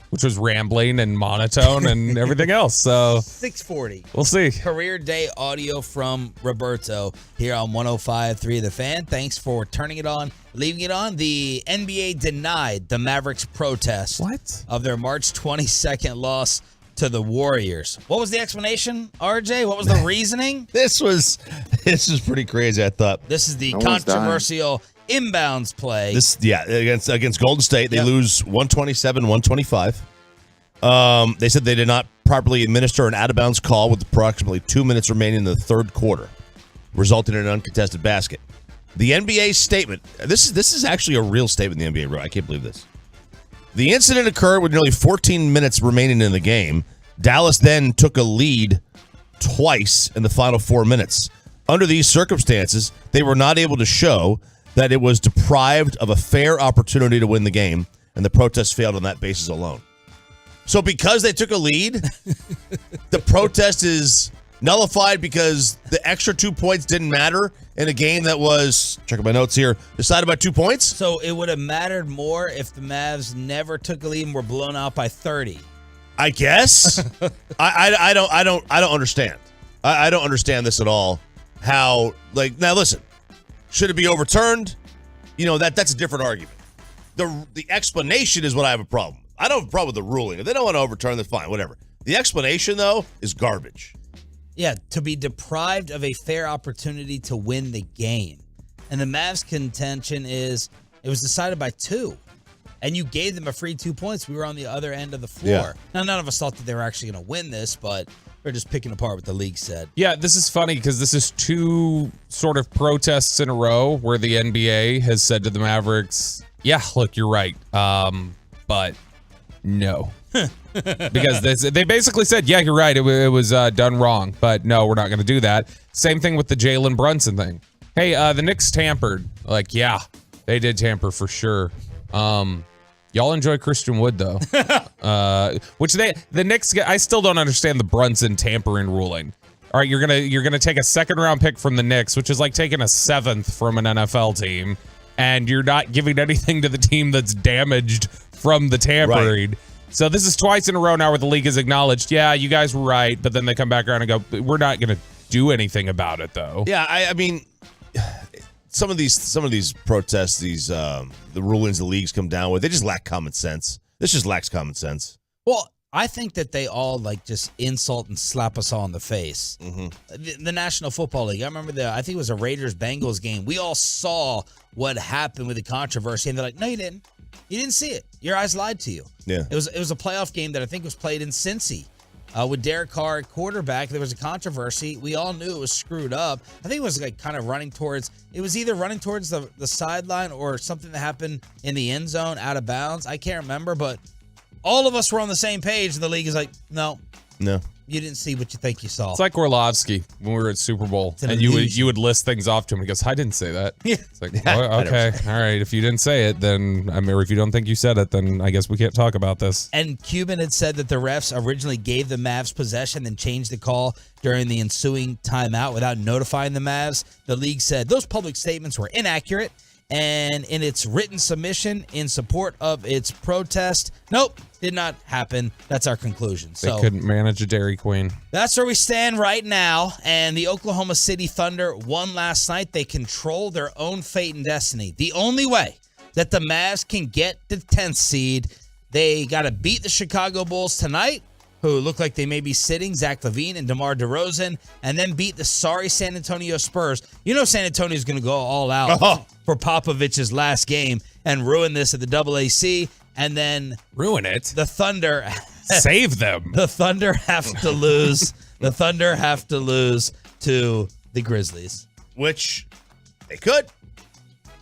S7: which was rambling and monotone and everything else. So
S2: 640.
S7: We'll see.
S2: Career Day audio from Roberto here on 105.3 The Fan. Thanks for turning it on, leaving it on. The NBA denied the Mavericks' protest of their March 22nd loss to the Warriors. What was the explanation, RJ? What was the reasoning?
S3: This is pretty crazy, I thought.
S2: This is the controversial inbounds play.
S3: Against Golden State, they lose 127-125. They said they did not properly administer an out-of-bounds call with approximately 2 minutes remaining in the third quarter, resulting in an uncontested basket. The NBA statement. This is actually a real statement the NBA wrote. I can't believe this. The incident occurred with nearly 14 minutes remaining in the game. Dallas then took a lead twice in the final 4 minutes. Under these circumstances, they were not able to show that it was deprived of a fair opportunity to win the game, and the protest failed on that basis alone. So because they took a lead, the protest is nullified because the extra 2 points didn't matter in a game that was, checking my notes here, decided by 2 points?
S2: So it would have mattered more if the Mavs never took a lead and were blown out by 30.
S3: I guess. I don't understand. I don't understand this at all. How, now listen, should it be overturned? That's a different argument. The explanation is what I have a problem. I don't have a problem with the ruling. If they don't want to overturn, that's fine, whatever. The explanation, though, is garbage.
S2: Yeah, to be deprived of a fair opportunity to win the game. And the Mavs' contention is it was decided by 2. And you gave them a free 2 points. We were on the other end of the floor.
S3: Yeah.
S2: Now, none of us thought that they were actually going to win this, but we're just picking apart what the league said.
S7: Yeah, this is funny because this is 2 sort of protests in a row where the NBA has said to the Mavericks, yeah, look, you're right. But no. Because they basically said, yeah, you're right. It was done wrong. But no, we're not going to do that. Same thing with the Jalen Brunson thing. Hey, the Knicks tampered. Yeah, they did tamper for sure. Y'all enjoy Christian Wood, though. Which the Knicks, I still don't understand the Brunson tampering ruling. All right, you're gonna take a 2nd round pick from the Knicks, which is like taking a 7th from an NFL team, and you're not giving anything to the team that's damaged from the tampering. Right. So this is twice in a row now where the league has acknowledged, yeah, you guys were right, but then they come back around and go, we're not gonna do anything about it, though.
S3: Yeah, I mean, some of these protests, the rulings the leagues come down with, they just lack common sense. This just lacks common sense.
S2: Well, I think that they all just insult and slap us all in the face.
S3: Mm-hmm.
S2: The National Football League. I remember I think it was a Raiders-Bengals game. We all saw what happened with the controversy, and they're like, no, you didn't. You didn't see it. Your eyes lied to you.
S3: Yeah.
S2: It was a playoff game that I think was played in Cincy. With Derek Carr at quarterback, there was a controversy. We all knew it was screwed up. I think it was kind of running towards the sideline or something that happened in the end zone out of bounds. I can't remember, but all of us were on the same page. And the league is like, no, you didn't see what you think you saw.
S7: It's like Orlovsky when we were at Super Bowl, and you would list things off to him. He goes, I didn't say that. Yeah. It's like, okay, all right. If you didn't say it, then or if you don't think you said it, then I guess we can't talk about this.
S2: And Cuban had said that the refs originally gave the Mavs possession, then changed the call during the ensuing timeout without notifying the Mavs. The league said those public statements were inaccurate, and in its written submission in support of its protest, nope, did not happen. That's our conclusion.
S7: They couldn't manage a Dairy Queen.
S2: That's where we stand right now. And the Oklahoma City Thunder won last night. They control their own fate and destiny. The only way that the Mavs can get the 10th seed, they got to beat the Chicago Bulls tonight, who look like they may be sitting, Zach LaVine and DeMar DeRozan, and then beat the sorry San Antonio Spurs. You know San Antonio's going to go all out for Popovich's last game and ruin this at the AAC, and then
S7: ruin it.
S2: The Thunder
S7: save them.
S2: The Thunder have to lose. The Thunder have to lose to the Grizzlies,
S3: which they could.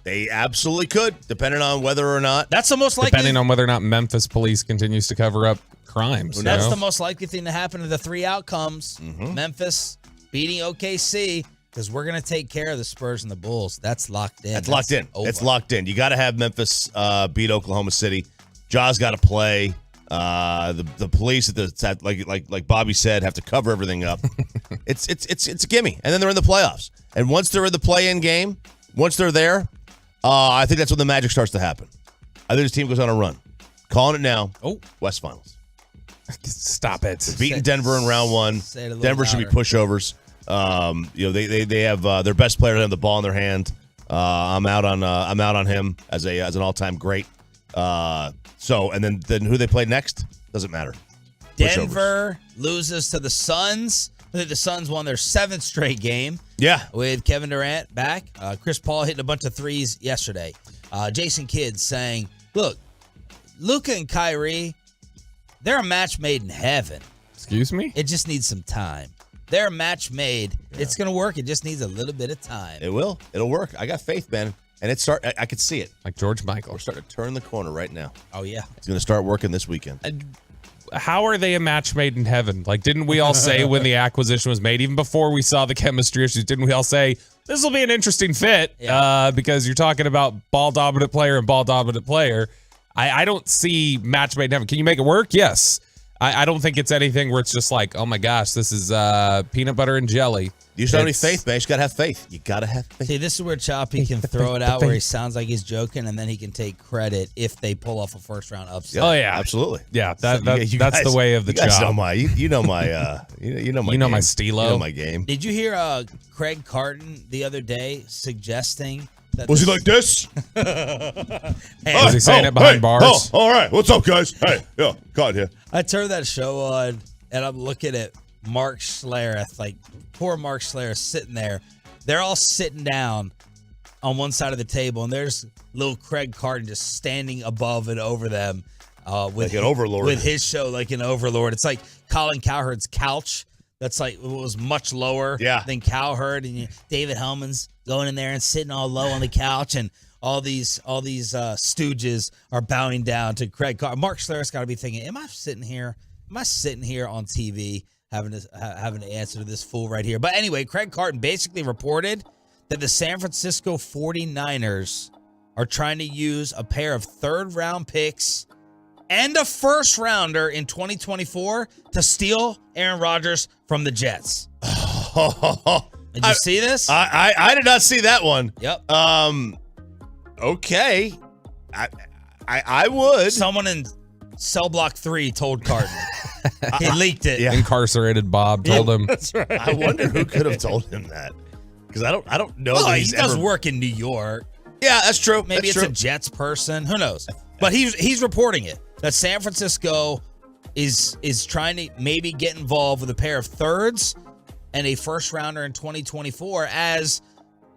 S3: They absolutely could, depending on whether or not.
S2: That's the most likely.
S7: Depending on whether or not Memphis police continues to cover up crimes.
S2: That's the most likely thing to happen to the 3 outcomes. Mm-hmm. Memphis beating OKC, because we're going to take care of the Spurs and the Bulls. That's locked in.
S3: That's locked in. Over. It's locked in. You got to have Memphis beat Oklahoma City. Ja's got to play. The police like Bobby said have to cover everything up. It's a gimme. And then they're in the playoffs. And once they're in the play-in game, once they're there, I think that's when the magic starts to happen. I think this team goes on a run. Calling it now.
S2: Oh,
S3: West Finals.
S7: Stop it.
S3: They're beating Denver in round 1. Denver should be pushovers. They have their best player to have the ball in their hand. I'm out on him as an all-time great. And then who they play next doesn't matter.
S2: Denver loses to the Suns. I think the Suns won their 7th straight game.
S3: Yeah.
S2: With Kevin Durant back. Chris Paul hitting a bunch of threes yesterday. Jason Kidd saying, look, Luka and Kyrie, they're a match made in heaven.
S7: Excuse me?
S2: It just needs some time. They're a match made. Yeah. It's going to work. It just needs a little bit of time.
S3: It will. It'll work. I got faith, man. And I could see it.
S7: Like George Michael.
S3: We're starting to turn the corner right now.
S2: Oh, yeah.
S3: It's going to start working this weekend.
S7: How are they a match made in heaven? Like, didn't we all say when the acquisition was made, even before we saw the chemistry issues, didn't we all say, this will be an interesting fit? Yeah. Because you're talking about ball-dominant player and ball-dominant player. I don't see match made in heaven. Can you make it work? Yes. I don't think it's anything where it's just like, oh, my gosh, this is peanut butter and jelly.
S3: You just don't need faith, man. You just got to have faith. You got to have faith.
S2: See, this is where Choppy can throw it out where he sounds like he's joking, and then he can take credit if they pull off a first-round upset.
S7: Oh, yeah.
S3: Absolutely.
S7: Yeah, that's the way of the
S3: Chop. You know my
S7: stilo.
S3: You know my game.
S2: Did you hear Craig Carton the other day suggesting that
S3: was he like this?
S7: Was he saying it behind bars?
S3: Oh, all right. What's up, guys? Hey, yeah, Cotton here.
S2: I turned that show on, and I'm looking at Mark Schlereth, like poor Mark Schlereth sitting there. They're all sitting down on one side of the table, and there's little Craig Carton just standing above and over them. With
S3: like an overlord.
S2: With his show like an overlord. It's like Colin Cowherd's couch. That's like, it was much lower than Cowherd. And David Hellman's going in there and sitting all low on the couch, and all these stooges are bowing down to Craig Carton. Mark Schlereth's got to be thinking, am I sitting here on TV having to answer to this fool right here? But anyway, Craig Carton basically reported that the San Francisco 49ers are trying to use a pair of third-round picks and a first-rounder in 2024 to steal Aaron Rodgers from the Jets. Did you see this?
S3: I did not see that one.
S2: Yep.
S3: Okay. I would.
S2: Someone in Cell Block 3 told Carton. He leaked it.
S7: Yeah. Incarcerated Bob told him.
S3: That's right. I wonder who could have told him that. Because I don't know.
S2: Well,
S3: that
S2: he does work in New York.
S3: Yeah, that's true.
S2: Maybe it's a Jets person. Who knows? But he's reporting it, that San Francisco is trying to maybe get involved with a pair of thirds and a first rounder in 2024, as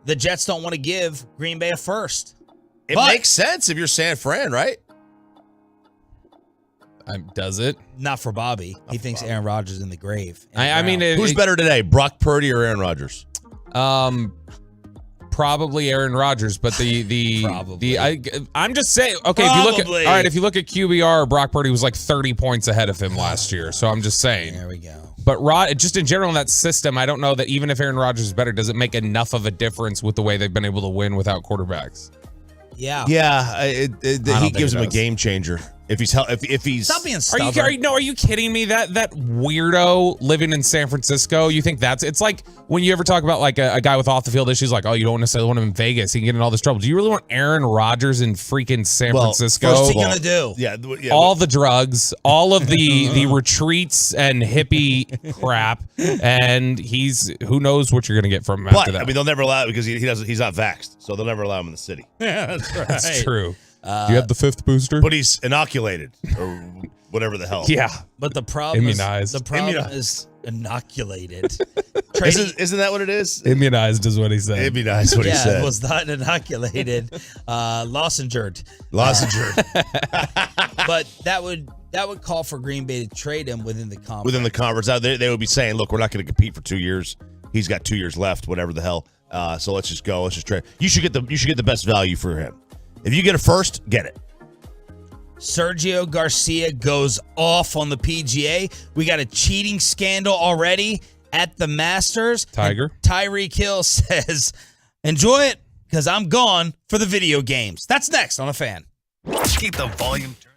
S2: the Jets don't want to give Green Bay a first.
S3: It makes sense if you're San Fran, right?
S7: Does it?
S2: Not for Bobby. He thinks Aaron Rodgers is in the grave.
S7: I mean,
S3: who's better today, Brock Purdy or Aaron Rodgers?
S7: Probably Aaron Rodgers, but I'm just saying. Okay, if you look at QBR, Brock Purdy was like 30 points ahead of him last year. So I'm just saying.
S2: There we go.
S7: But just in general in that system, I don't know that even if Aaron Rodgers is better, does it make enough of a difference with the way they've been able to win without quarterbacks?
S2: Yeah.
S3: Yeah, he gives him a game changer. If he's
S2: stop being stubborn.
S7: Are you kidding me? That weirdo living in San Francisco, you think it's like when you ever talk about like a guy with off the field issues, like, oh, you don't necessarily want him in Vegas, he can get in all this trouble. Do you really want Aaron Rodgers in freaking San Francisco?
S2: What's he gonna do?
S3: Yeah,
S7: all the drugs, all of the retreats and hippie crap, and who knows what you're gonna get from him after that.
S3: I mean, they'll never allow it because he's not vaxxed, so they'll never allow him in the city.
S2: Yeah, that's right.
S7: That's true. Do you have the 5th booster?
S3: But he's inoculated or whatever the hell.
S7: Yeah.
S2: But the problem
S7: immunized.
S2: Is inoculated.
S3: Isn't that what it is?
S7: Immunized is what he said.
S3: Immunized, what he said.
S2: It was not inoculated. Lozengered. But that would call for Green Bay to trade him within the conference.
S3: Within the conference, they would be saying, "Look, we're not going to compete for 2 years. He's got 2 years left. Whatever the hell. So let's just go. Let's just trade. You should get the best value for him. If you get a first, get it."
S2: Sergio Garcia goes off on the PGA. We got a cheating scandal already at the Masters.
S7: Tiger.
S2: And Tyreek Hill says, enjoy it because I'm gone for the video games. That's next on A Fan.
S1: Keep the volume turned.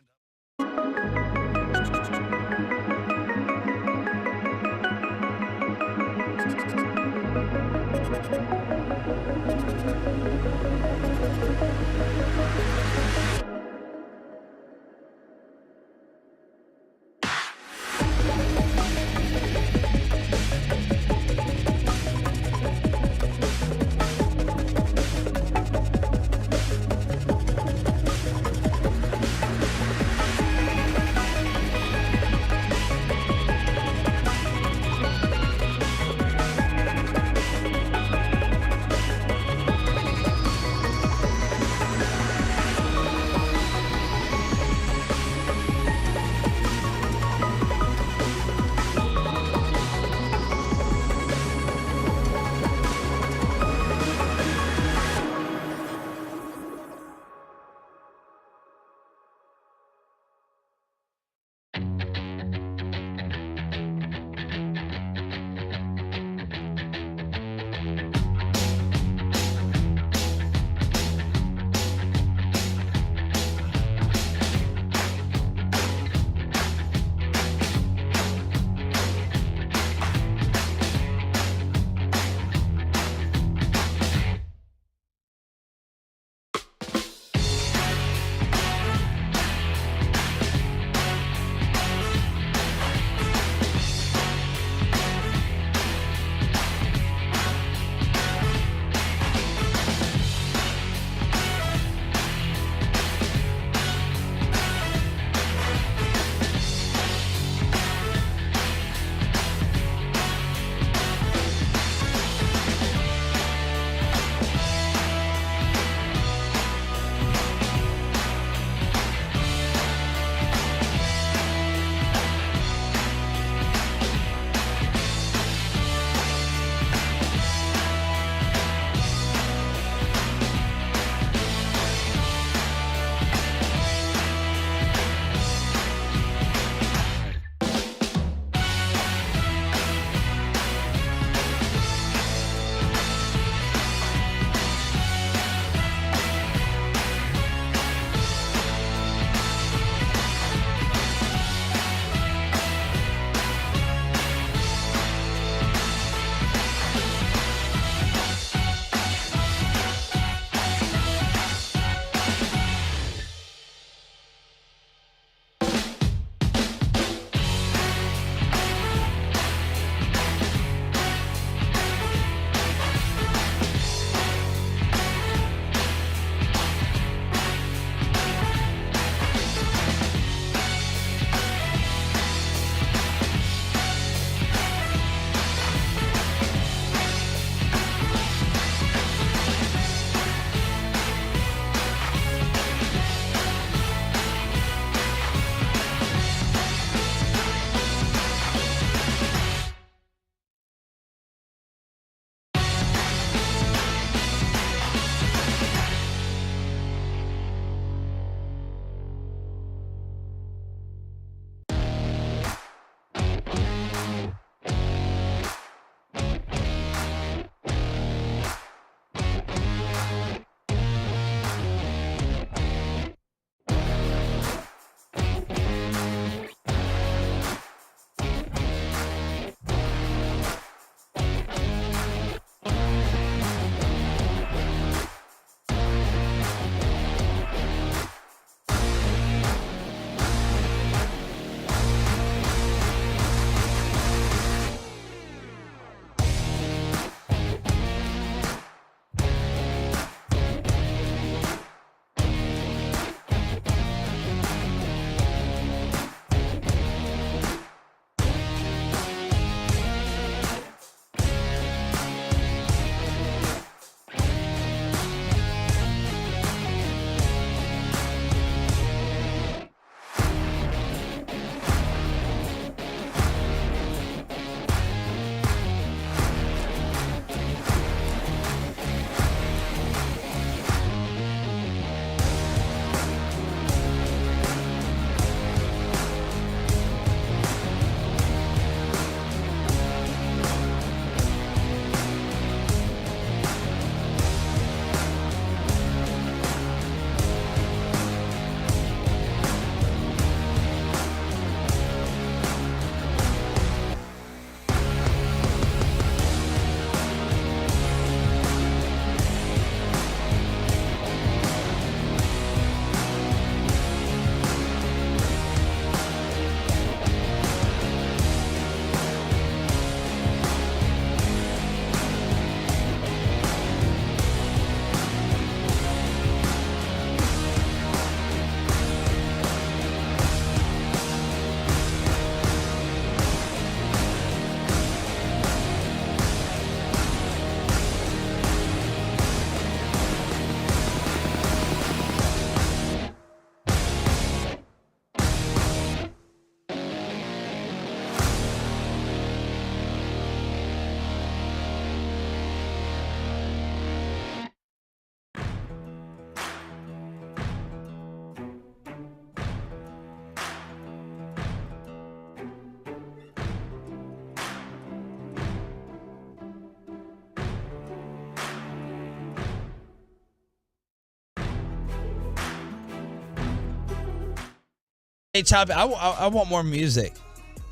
S2: Hey, Choppy, I want more music.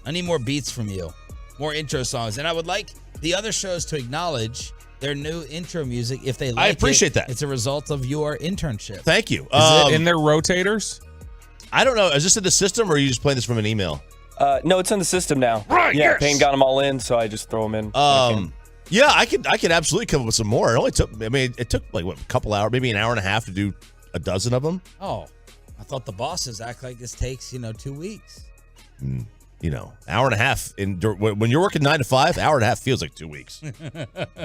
S2: I need more beats from you, more intro songs, and I would like the other shows to acknowledge their new intro music if they like it.
S3: I appreciate that.
S2: It's a result of your internship.
S3: Thank you.
S7: Is it in their rotators?
S3: I don't know. Is this in the system, or are you just playing this from an email?
S5: No, it's in the system now.
S3: Right,
S5: Yeah,
S3: yes.
S5: Payne got them all in, so I just throw them in.
S3: Yeah, I could absolutely come up with some more. It only took, it took like a couple hours, maybe an hour and a half to do a dozen of them.
S2: Oh, I thought the bosses act like this takes 2 weeks.
S3: Hour and a half when you're working 9 to 5, hour and a half feels like 2 weeks.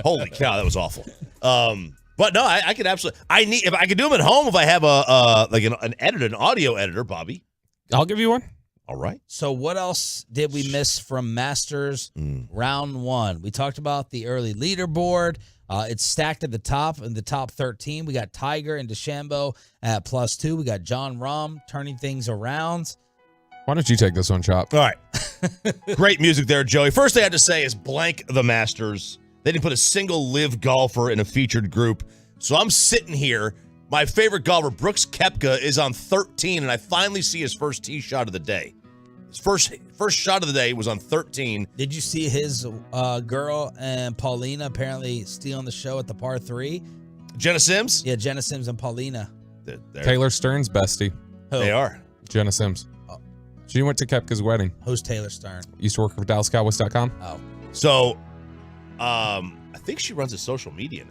S3: Holy cow, that was awful. But no, I could absolutely. If I could do them at home, if I have an audio editor, Bobby.
S7: I'll give you one.
S3: All right.
S2: So what else did we miss from Masters round 1? We talked about the early leaderboard. It's stacked at the top in the top 13. We got Tiger and DeChambeau at +2. We got John Rahm turning things around.
S7: Why don't you take this one, Chop?
S3: All right. Great music there, Joey. First thing I have to say is blank the Masters. They didn't put a single live golfer in a featured group. So I'm sitting here. My favorite golfer, Brooks Koepka, is on 13, and I finally see his first tee shot of the day. His first shot of the day was on 13.
S2: Did you see his girl and Paulina apparently stealing the show at the par 3?
S3: Jenna Sims?
S2: Yeah, Jenna Sims and Paulina.
S7: Taylor Stern's bestie.
S2: Who?
S3: They are.
S7: Jenna Sims. She went to Koepka's wedding.
S2: Who's Taylor Stern?
S7: Used to work for DallasCowboys.com.
S2: Oh.
S3: So, I think she runs a social media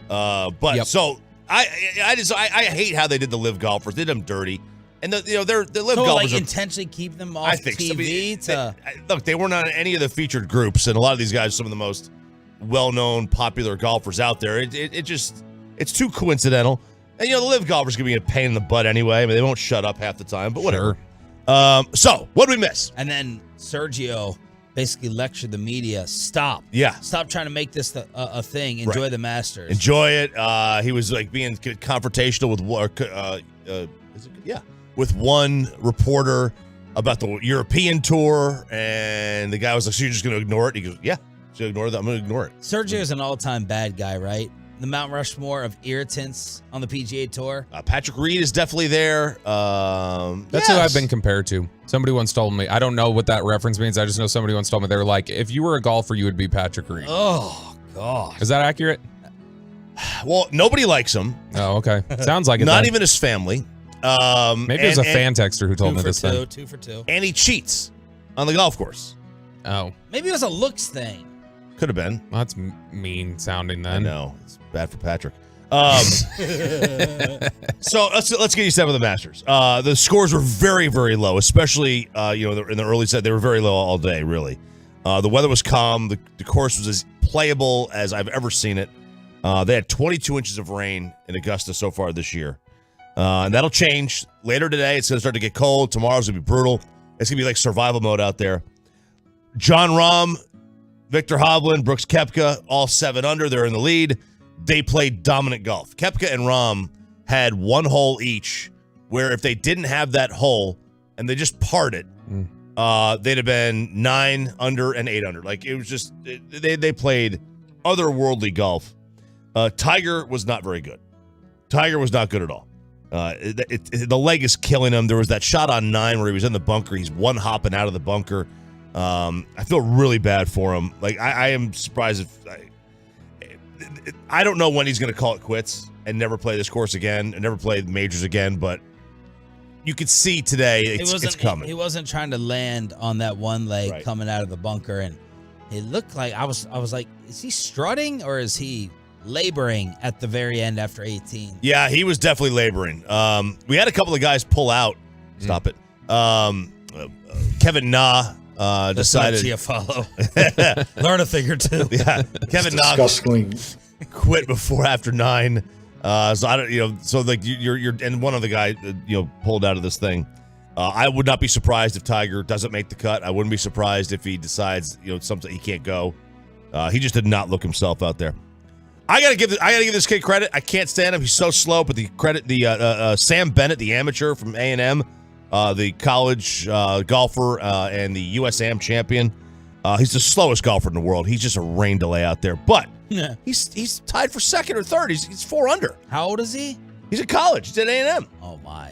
S3: now. So I hate how they did the live golfers. They did them dirty. And the live golfers
S2: intentionally keep them off TV
S3: look, they weren't on any of the featured groups, and a lot of these guys are some of the most well-known, popular golfers out there. It's too coincidental. And the live golfers can be a pain in the butt anyway. I mean, they won't shut up half the time, but whatever.
S7: Sure.
S3: So what did we miss?
S2: And then Sergio basically lectured the media. Stop trying to make this a thing. Enjoy the Masters.
S3: Enjoy it. He was like being confrontational with one reporter about the European tour, and the guy was like, "So you're just going to ignore it?" He goes, "Yeah, so ignore that. I'm going to ignore it."
S2: Sergio is an all-time bad guy, right? The Mount Rushmore of irritants on the PGA Tour.
S3: Patrick Reed is definitely there.
S7: That's who I've been compared to. Somebody once told me, I don't know what that reference means. I just know somebody once told me, they were like, if you were a golfer, you would be Patrick Reed.
S2: Oh, God.
S7: Is that accurate?
S3: Well, nobody likes him.
S7: Oh, okay. Sounds like it.
S3: Not
S7: then.
S3: even his family.
S7: Maybe it was a fan texter who told me this thing.
S2: 2 for 2.
S3: And he cheats on the golf course.
S7: Oh.
S2: Maybe it was a looks thing.
S3: Could have been.
S7: Well, that's mean sounding then.
S3: I know. It's bad for Patrick. So let's get you set with the Masters. The scores were very, very low, especially in the early set. They were very low all day, really. The weather was calm. The course was as playable as I've ever seen it. They had 22 inches of rain in Augusta so far this year. And that'll change later today. It's going to start to get cold. Tomorrow's going to be brutal. It's going to be like survival mode out there. John Rahm, Victor Hovland, Brooks Koepka, all 7 under. They're in the lead. They played dominant golf. Koepka and Rahm had one hole each, where if they didn't have that hole and they just parred it, they'd have been 9 under and 8 under. Like, it was just, they played otherworldly golf. Tiger was not very good. Tiger was not good at all. The leg is killing him. There was that shot on 9 where he was in the bunker. He's one hopping out of the bunker. I feel really bad for him. Like, I am surprised I don't know when he's going to call it quits and never play this course again and never play the majors again, but you could see today it's coming.
S2: He wasn't trying to land on that one leg coming out of the bunker, and it looked like I was like, is he strutting or is he laboring at the very end after 18?
S3: Yeah, he was definitely laboring. We had a couple of guys pull out. Stop it. Kevin Na decided
S2: to follow. Learn a thing or two.
S3: Yeah, Kevin Na quit after 9. So I don't, so like you're and one of the guys pulled out of this thing. I would not be surprised if Tiger doesn't make the cut. I wouldn't be surprised if he decides something he can't go. He just did not look himself out there. I gotta give this kid credit. I can't stand him. He's so slow. But the Sam Bennett, the amateur from A&M, the college golfer and the U.S. Am champion. He's the slowest golfer in the world. He's just a rain delay out there. But he's tied for second or third. He's 4 under.
S2: How old is he?
S3: He's at college. He's at A&M.
S2: Oh my!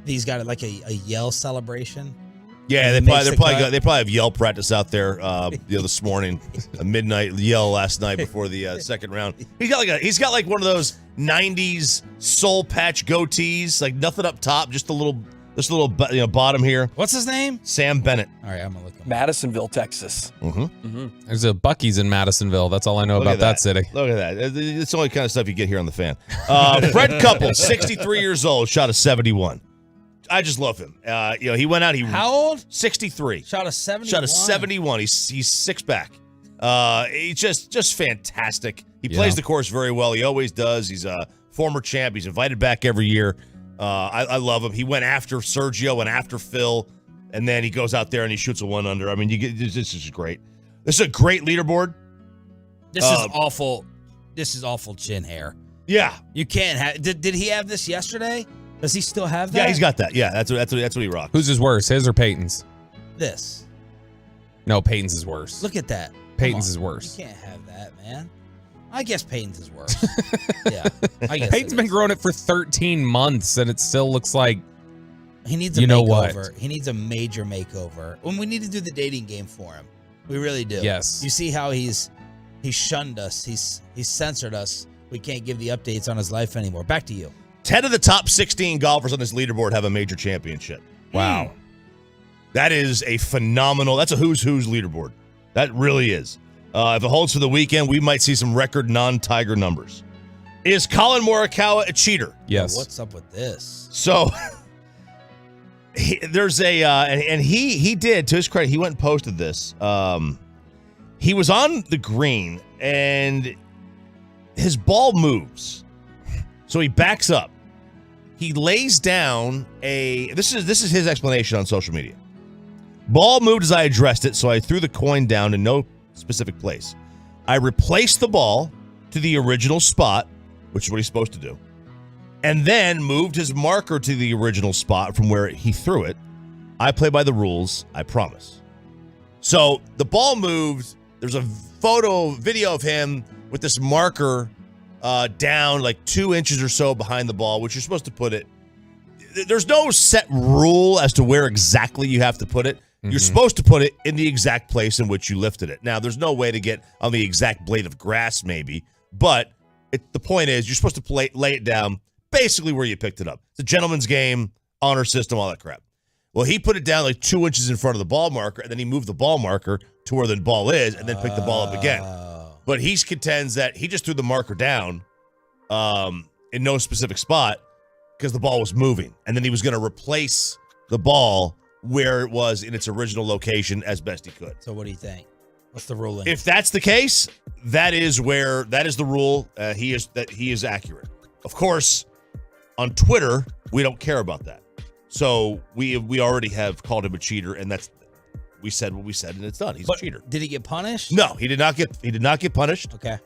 S2: He's got like a yell celebration.
S3: Yeah,
S2: And
S3: they
S2: he makes
S3: probably
S2: the cut.
S3: have yell practice out there. This morning, a midnight yell last night before the second round. He's got like one of those '90s soul patch goatees, like nothing up top, just a little bottom here.
S2: What's his name?
S3: Sam Bennett.
S2: All right, I'm gonna look him up.
S5: Madisonville, Texas.
S7: There's a Buc-ee's in Madisonville. That's all I know
S3: Look
S7: about
S3: at
S7: that city.
S3: Look at that. It's the only kind of stuff you get here on the Fan. Fred Couple, 63 years old, shot a 71. I just love him. He went out.
S2: How old?
S3: 63.
S2: Shot a 71.
S3: Shot a 71. He's six back. He's just fantastic. He plays the course very well. He always does. He's a former champ. He's invited back every year. I love him. He went after Sergio and after Phil, and then he goes out there and he shoots a 1 under. I mean, this is great. This is a great leaderboard.
S2: This is awful. This is awful chin hair.
S3: Yeah.
S2: You can't have. Did he have this yesterday? Does he still have that?
S3: Yeah, he's got that. Yeah, that's what he rocks.
S7: Whose is worse, his or Peyton's?
S2: this.
S7: No, Peyton's is worse.
S2: Look at that.
S7: Peyton's is worse.
S2: You can't have that, man. I guess Peyton's is worse. Yeah, I guess
S7: Peyton's been growing it for 13 months, and it still looks like
S2: he needs a
S7: you know
S2: makeover.
S7: what?
S2: He needs a major makeover. When we need to do the dating game for him, we really do.
S7: Yes.
S2: You see how he's shunned us. He's censored us. We can't give the updates on his life anymore. Back to you.
S3: 10 of the top 16 golfers on this leaderboard have a major championship. Wow. That is a phenomenal, that's a who's leaderboard. That really is. If it holds for the weekend, we might see some record non-Tiger numbers. Is Colin Morikawa a cheater?
S7: yes.
S2: What's up with this?
S3: So there's a, and he did, to his credit, he went and posted this. He was on the green and his ball moves. So he backs up. He lays down this is his explanation on social media. Ball moved as I addressed it, so I threw the coin down in no specific place. I replaced the ball to the original spot, which is what he's supposed to do, and then moved his marker to the original spot from where he threw it. I play by the rules, I promise. So the ball moved. There's a video of him with this marker down like 2 inches or so behind the ball, which you're supposed to put it. There's no set rule as to where exactly you have to put it. You're supposed to put it in the exact place in which you lifted it. Now, there's no way to get on the exact blade of grass, maybe, but the point is you're supposed to lay it down basically where you picked it up. It's a gentleman's game, honor system, all that crap. Well, he put it down like 2 inches in front of the ball marker, and then he moved the ball marker to where the ball is, and then picked the ball up again. But he contends that he just threw the marker down in no specific spot because the ball was moving. And then he was going to replace the ball where it was in its original location as best he could.
S2: So what do you think? What's the ruling?
S3: If that's the case, that is the rule. He is accurate. Of course, on Twitter, we don't care about that. So we already have called him a cheater, and we said what we said, and it's done. He's a cheater.
S2: Did he get punished?
S3: No, he did not get punished.
S2: Okay.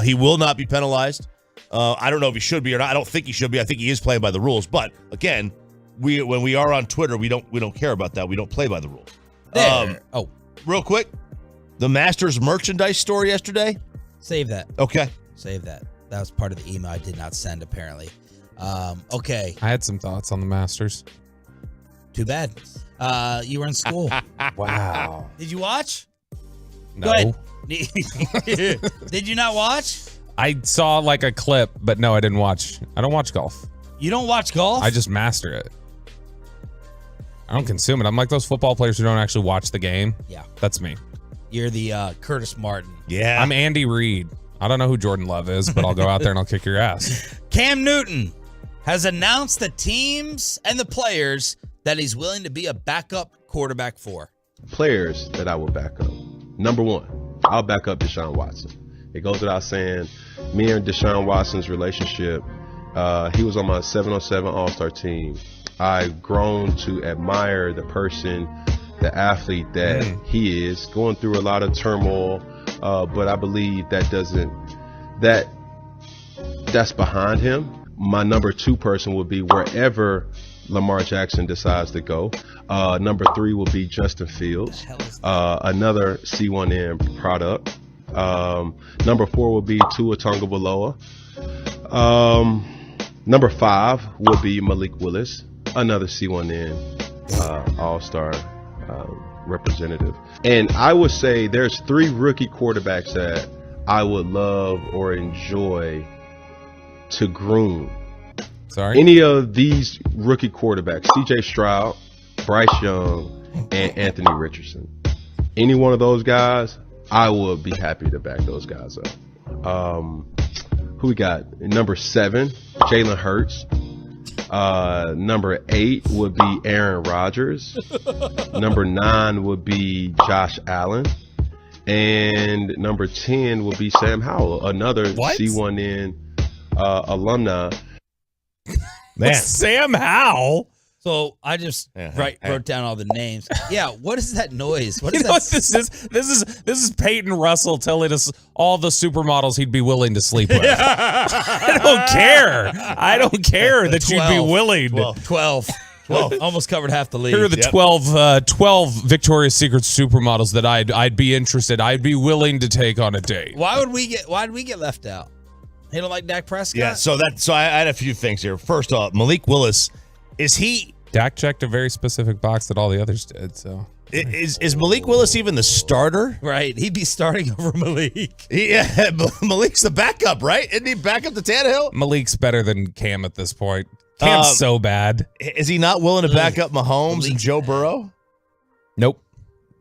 S3: He will not be penalized. I don't know if he should be or not. I don't think he should be. I think he is playing by the rules. But again, when we are on Twitter, we don't care about that. We don't play by the rules.
S2: There.
S3: Real quick, the Masters merchandise store yesterday.
S2: Save that.
S3: Okay.
S2: Save that. That was part of the email I did not send, apparently. Okay.
S7: I had some thoughts on the Masters.
S2: Too bad. You were in school.
S7: Wow.
S2: Did you watch?
S7: No.
S2: Go ahead. Did you not watch?
S7: I saw like a clip, but no, I didn't watch. I don't watch golf.
S2: You don't watch golf?
S7: I just master it. I don't consume it. I'm like those football players who don't actually watch the game.
S2: Yeah.
S7: That's me.
S2: You're the Curtis Martin.
S3: Yeah.
S7: I'm Andy Reid. I don't know who Jordan Love is, but I'll go out there and I'll kick your ass.
S2: Cam Newton has announced the teams and the players that he's willing to be a backup quarterback for.
S8: Players that I would back up. Number one, I'll back up Deshaun Watson. It goes without saying, me and Deshaun Watson's relationship, he was on my 707 All-Star team. I've grown to admire the person, the athlete that he is, going through a lot of turmoil, but I believe that's behind him. My number two person would be wherever Lamar Jackson decides to go. Number three will be Justin Fields, another C1N product. Number four will be Tua Tagovailoa. Number five will be Malik Willis. another C1N All-Star representative. And I would say there's 3 rookie quarterbacks that I would love or enjoy to groom.
S7: Sorry.
S8: Any of these rookie quarterbacks, C.J. Stroud, Bryce Young, and Anthony Richardson. Any one of those guys, I would be happy to back those guys up. Who we got? Number 7, Jalen Hurts. Number 8 would be Aaron Rodgers. Number 9 would be Josh Allen. And number 10 would be Sam Howell, another C1N alumni.
S3: Man.
S7: Sam Howell.
S2: So I just wrote down all the names. Yeah, what is that noise? What
S7: You
S2: is
S7: know
S2: that?
S7: what this is? This is Peyton Russell telling us all the supermodels he'd be willing to sleep with. I don't care. I don't care that you'd be willing.
S2: 12. Almost covered half the league.
S7: Here are the 12 Victoria's Secret supermodels that I'd be interested. I'd be willing to take on a date.
S2: Why did we get left out? He don't like Dak Prescott?
S3: Yeah, so I had a few things here. First off, Malik Willis, is he
S7: Dak checked a very specific box that all the others did. So
S3: is Malik Willis even the starter?
S2: Right, he'd be starting over Malik.
S3: Yeah, Malik's the backup, right? Isn't he backup to Tannehill?
S7: Malik's better than Cam at this point. Cam's so bad.
S3: Is he not willing to back up Mahomes and Joe Burrow?
S7: Nope.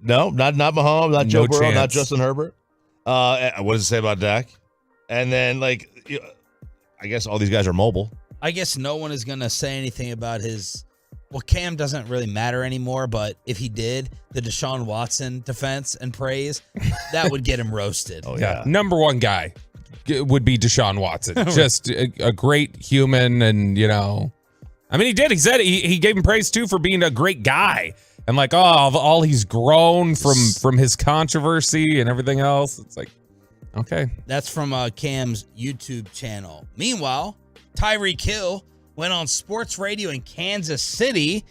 S3: No, not Mahomes, not Joe Burrow,
S7: chance.
S3: not Justin Herbert. What does it say about Dak? And then, I guess all these guys are mobile.
S2: I guess no one is going to say anything about his. Well, Cam doesn't really matter anymore, but if he did, the Deshaun Watson defense and praise, that would get him roasted.
S3: Oh,
S7: Yeah. Number one guy would be Deshaun Watson. Just a great human, and I mean, he did. He said he gave him praise too for being a great guy, and all he's grown from his controversy and everything else. It's like, okay,
S2: That's from Cam's YouTube channel. Meanwhile, Tyreek Hill went on sports radio in Kansas City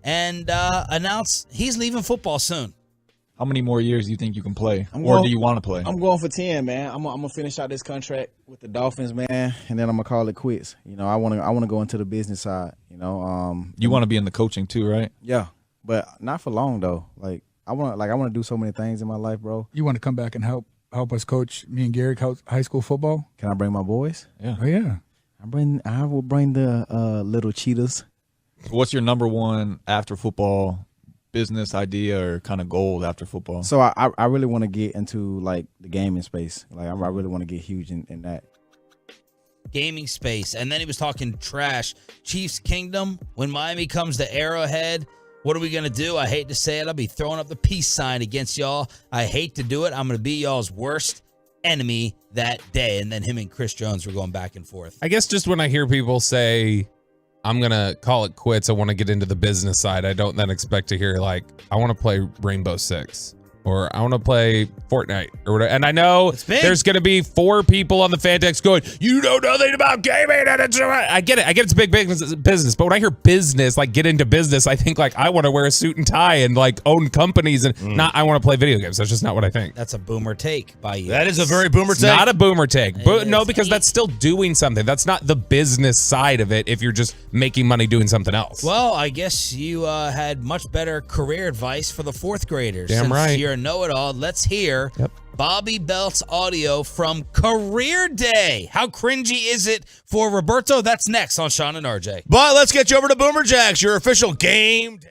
S2: and announced he's leaving football soon.
S9: How many more years do you think you can play?
S10: Do
S9: you want to play?
S10: I'm going for 10, man. I'm gonna finish out this contract with the Dolphins, man, and then I'm gonna call it quits. I want to go into the business side.
S9: You want to be in the coaching too, right?
S10: Yeah, but not for long though. I want to do so many things in my life, bro.
S11: You want to come back and help us coach me and Gary high school football?
S10: Can I bring my boys?
S9: Yeah.
S11: Oh yeah.
S10: I will bring the little cheetahs.
S9: What's your number one after football business idea or kind of goal after football?
S10: So I really want to get into the gaming space. I really want to get huge in that.
S2: Gaming space. And then he was talking trash. Chiefs Kingdom, when Miami comes to Arrowhead, what are we going to do? I hate to say it. I'll be throwing up the peace sign against y'all. I hate to do it. I'm going to be y'all's worst enemy that day. And then him and Chris Jones were going back and forth.
S7: I guess just when I hear people say, I'm going to call it quits, I want to get into the business side, I don't then expect to hear I want to play Rainbow Six or I want to play Fortnite or whatever. And I know there's going to be 4 people on the fan text going, you know nothing about gaming. And I get it. I get it's big business. But when I hear business, get into business, I think I want to wear a suit and tie and own companies and not I want to play video games. That's just not what I think.
S2: That's a boomer take by you.
S3: That is a very boomer take.
S7: Not a boomer take. No, because that's still doing something. That's not the business side of it if you're just making money doing something else.
S2: Well, I guess you had much better career advice for the 4th graders.
S7: Damn
S2: Since
S7: right.
S2: You're a know-it-all. Let's hear Bobby Belt's audio from Career Day. How cringy is it for Roberto? That's next on Sean and RJ.
S3: But let's get you over to Boomer Jacks, your official game day.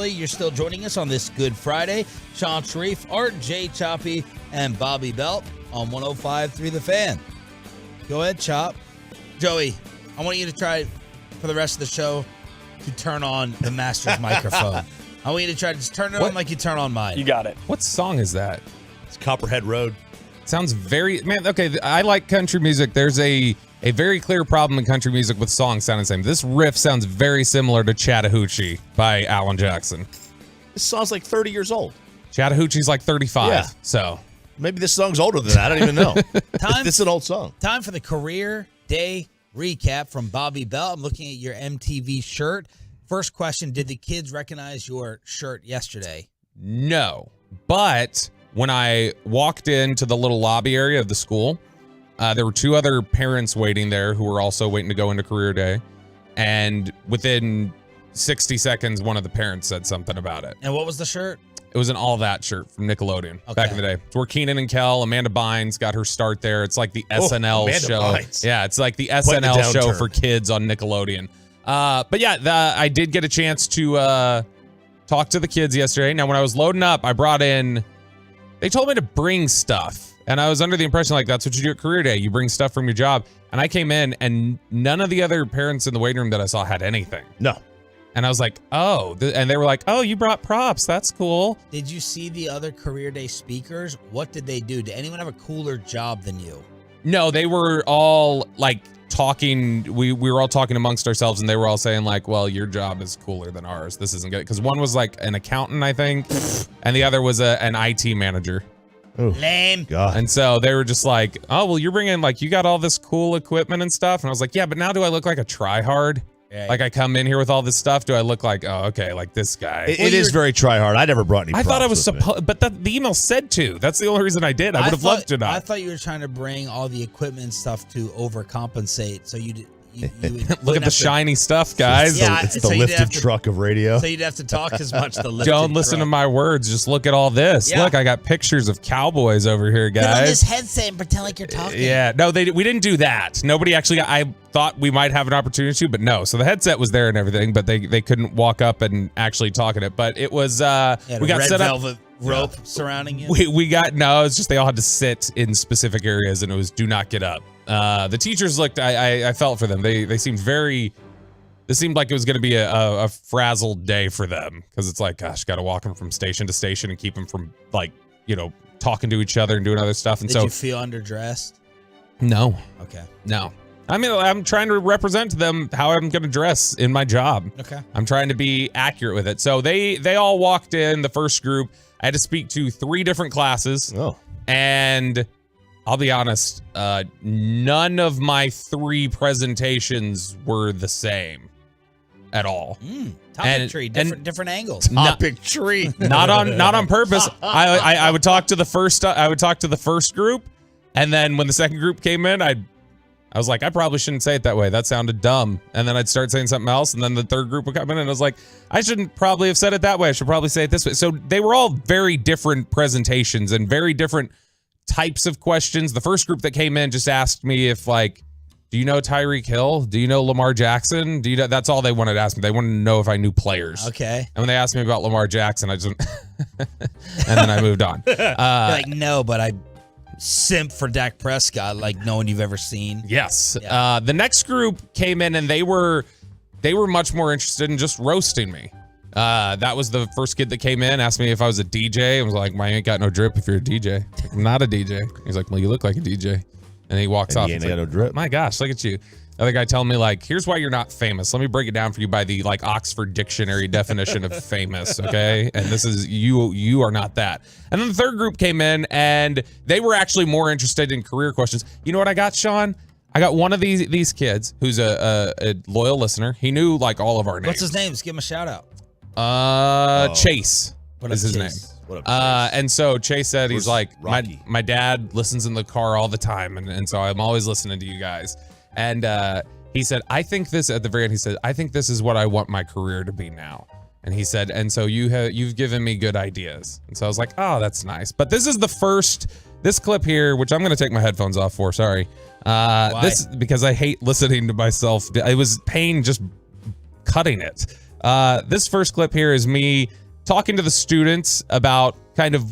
S2: You're still joining us on this Good Friday. Sean Sharif, Art J. Choppy, and Bobby Belt on 105.3 The Fan. Go ahead, Chop. Joey, I want you to try for the rest of the show to turn on the master's microphone. I want you to try to just turn it on like you turn on mine.
S5: You got it.
S7: What song is that?
S3: It's Copperhead Road.
S7: Sounds very... Man, okay, I like country music. There's a very clear problem in country music with songs sounding the same. This riff sounds very similar to Chattahoochee by Alan Jackson.
S3: This song's like 30 years old.
S7: Chattahoochee's like 35,
S3: yeah.
S7: So...
S3: Maybe this song's older than that. I don't even know. This is an old song.
S2: Time for the career day recap from Bobby Bell. I'm looking at your MTV shirt. First question, did the kids recognize your shirt yesterday?
S7: No, but when I walked into the little lobby area of the school, there were two other parents waiting there who were also waiting to go into career day. And within 60 seconds, one of the parents said something about it.
S2: And what was the shirt?
S7: It was an All That shirt from Nickelodeon back in the day. It's where Keenan and Kel, Amanda Bynes got her start there. It's like the SNL
S3: Amanda
S7: show.
S3: Bynes.
S7: Yeah, it's like the SNL show for kids on Nickelodeon. But yeah, I did get a chance to talk to the kids yesterday. Now, when I was loading up, I brought in, they told me to bring stuff. And I was under the impression like that's what you do at career day. You bring stuff from your job. And I came in and none of the other parents in the waiting room that I saw had anything.
S3: No.
S7: And I was like, oh, and they were like, oh, you brought props. That's cool.
S2: Did you see the other career day speakers? What did they do? Did anyone have a cooler job than you?
S7: No, they were all like talking. We were all talking amongst ourselves and they were all saying like, well, your job is cooler than ours. This isn't good. Because one was like an accountant, I think. And the other was an IT manager.
S2: Lame.
S3: God.
S7: And so they were just like, oh, well, you're bringing, like, you got all this cool equipment and stuff. And I was like, yeah, but now do I look like a tryhard?
S2: Yeah.
S7: Like, I come in here with all this stuff. Do I look like, oh, okay, like this guy?
S3: It is very try hard. I never brought any
S7: I thought I was
S3: props with me.
S7: supposed, but the email said to. That's the only reason I did. I would have loved to not.
S2: I thought you were trying to bring all the equipment and stuff to overcompensate, so you
S7: Look at the shiny stuff, guys.
S2: Yeah,
S3: It's
S2: so
S3: the
S2: you didn't
S3: lifted
S2: have to-
S3: truck of radio.
S2: So you'd have to talk as much. The lifted
S7: Don't listen to
S2: truck.
S7: my words. Just look at all this.
S2: Yeah.
S7: Look, I got pictures of Cowboys over here,
S2: Get on this
S7: guys.
S2: headset and pretend like you're talking.
S7: Yeah, no, we didn't do that. Nobody actually. I thought we might have an opportunity to, but no. So the headset was there and everything, but they couldn't walk up and actually talk in it. But it was we got
S2: red
S7: set up.
S2: velvet rope surrounding you.
S7: We got it's just they all had to sit in specific areas, and it was do not get up. The teachers looked. I felt for them. They seemed very. This seemed like it was going to be a frazzled day for them because it's like, gosh, got to walk them from station to station and keep them from talking to each other and doing other stuff. And
S2: Did
S7: so
S2: you feel underdressed?
S7: no,
S2: Okay.
S7: no. I mean, I'm trying to represent to them how I'm going to dress in my job.
S2: Okay.
S7: I'm trying to be accurate with it. So they all walked in the first group. I had to speak to 3 different classes.
S3: Oh.
S7: And I'll be honest, none of my 3 presentations were the same at all.
S2: Topic tree, different angles.
S3: Topic tree.
S7: Not on purpose. I would talk to the first group, and then when the second group came in, I was like, I probably shouldn't say it that way. That sounded dumb. And then I'd start saying something else, and then the third group would come in, and I was like, I shouldn't probably have said it that way. I should probably say it this way. So they were all very different presentations and very different types of questions. The first group that came in just asked me if, like, do you know Tyreek Hill? Do you know Lamar Jackson? Do you know? That's all they wanted to ask me. They wanted to know if I knew players.
S2: Okay.
S7: And when they asked me about Lamar Jackson, I just and then I moved on.
S2: You're like, no, but I simp for Dak Prescott like no one you've ever seen.
S7: Yes.
S2: Yeah.
S7: The next group came in and they were much more interested in just roasting me. That was the first kid that came in, asked me if I was a DJ. I was like, I ain't got no drip if you're a DJ. Like, I'm not a DJ. He's like, well, you look like a DJ. And he walks off.
S3: You ain't
S7: It's
S3: got
S7: like,
S3: no drip.
S7: My gosh, look at you. The other guy telling me, like, here's why you're not famous. Let me break it down for you by the, like, Oxford Dictionary definition of famous, okay? And this is, you are not that. And then the third group came in, and they were actually more interested in career questions. You know what I got, Sean? I got one of these kids who's a loyal listener. He knew, like, all of our names.
S2: What's his name? Just give him a shout out.
S7: Chase
S2: What
S7: is
S2: up,
S7: his
S2: Chase?
S7: name.
S3: What up, Chase?
S7: And so Chase said, he's
S3: Where's
S7: like,
S3: Rocky?
S7: my dad listens in the car all the time. And so I'm always listening to you guys. And he said, I think this at the very end, he said, I think this is what I want my career to be now. And he said, and so you've given me good ideas. And so I was like, oh, that's nice. But this is this clip here, which I'm going to take my headphones off for. Sorry.
S2: Why?
S7: This because I hate listening to myself. It was pain just cutting it. This first clip here is me talking to the students about kind of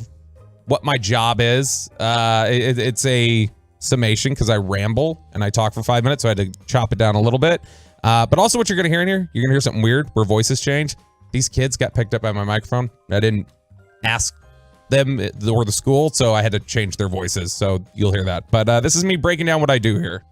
S7: what my job is. It's a summation because I ramble and I talk for 5 minutes, so I had to chop it down a little bit. But also what you're going to hear in here, you're going to hear something weird where voices change. These kids got picked up by my microphone. I didn't ask them or the school, so I had to change their voices. So you'll hear that. But this is me breaking down what I do here.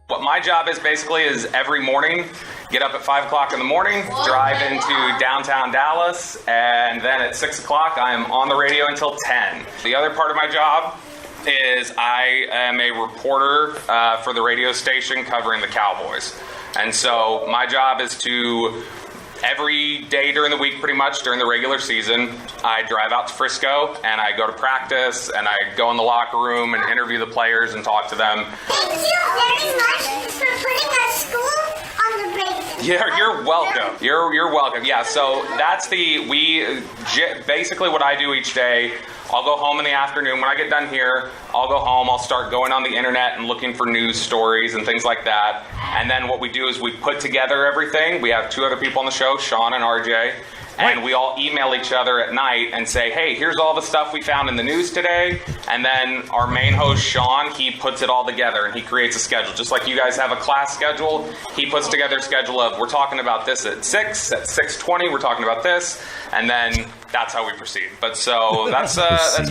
S12: What my job is basically is every morning, get up at 5 o'clock in the morning, drive into downtown Dallas, and then at 6 o'clock I am on the radio until 10. The other part of my job is I am a reporter for the radio station covering the Cowboys. And so my job is to, every day during the week, pretty much during the regular season, I drive out to Frisco and I go to practice and I go in the locker room and interview the players and talk to them.
S13: Thank you very much for putting our school on the radio.
S12: Yeah, you're welcome. You're welcome. Yeah, so that's basically what I do each day. I'll go home in the afternoon. When I get done here, I'll go home. I'll start going on the internet and looking for news stories and things like that. And then what we do is we put together everything. We have 2 other people on the show, Sean and RJ. And we all email each other at night and say, hey, here's all the stuff we found in the news today. And then our main host, Sean, he puts it all together and he creates a schedule. Just like you guys have a class schedule, he puts together a schedule of, we're talking about this at 6, at 6:20, we're talking about this. And then that's how we proceed. But so that's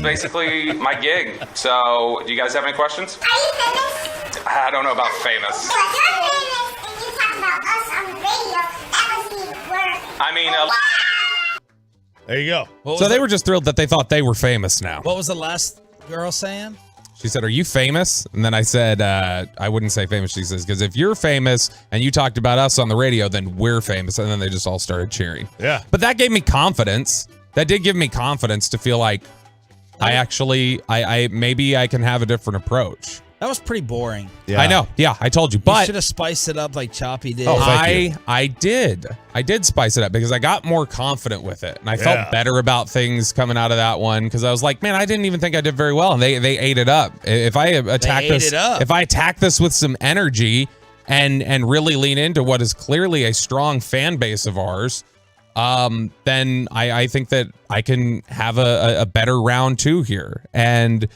S12: basically my gig. So do you guys have any questions?
S13: Are you famous?
S12: I don't know about famous.
S13: Well, you're famous and you talk about us on the radio. That must be worth.
S12: I mean,
S3: There you go.
S7: So they were just thrilled that they thought they were famous now.
S2: What was the last girl saying?
S7: She said, "Are you famous?" And then I said, "I wouldn't say famous." She says, "Because if you're famous and you talked about us on the radio, then we're famous." And then they just all started cheering.
S3: Yeah.
S7: But that gave me confidence. That did give me confidence to feel like I maybe I can have a different approach.
S2: That was pretty boring.
S3: Yeah.
S7: I know. Yeah, I told you.
S2: You
S7: But
S2: should have spiced it up like Choppy did.
S3: Oh, thank you.
S7: I did spice it up because I got more confident with it, and I felt better about things coming out of that one because I was like, man, I didn't even think I did very well, and they ate it up. If I attack this with some energy and really lean into what is clearly a strong fan base of ours, then I think that I can have a better round 2 here. And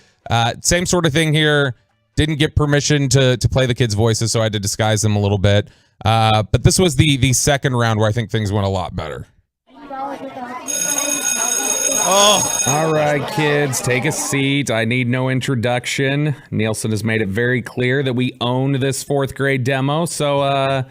S7: same sort of thing here. Didn't get permission to play the kids' voices, so I had to disguise them a little bit. But this was the second round where I think things went a lot better.
S3: Oh.
S14: All right, kids, take a seat. I need no introduction. Nielsen has made it very clear that we own this 4th grade demo. So,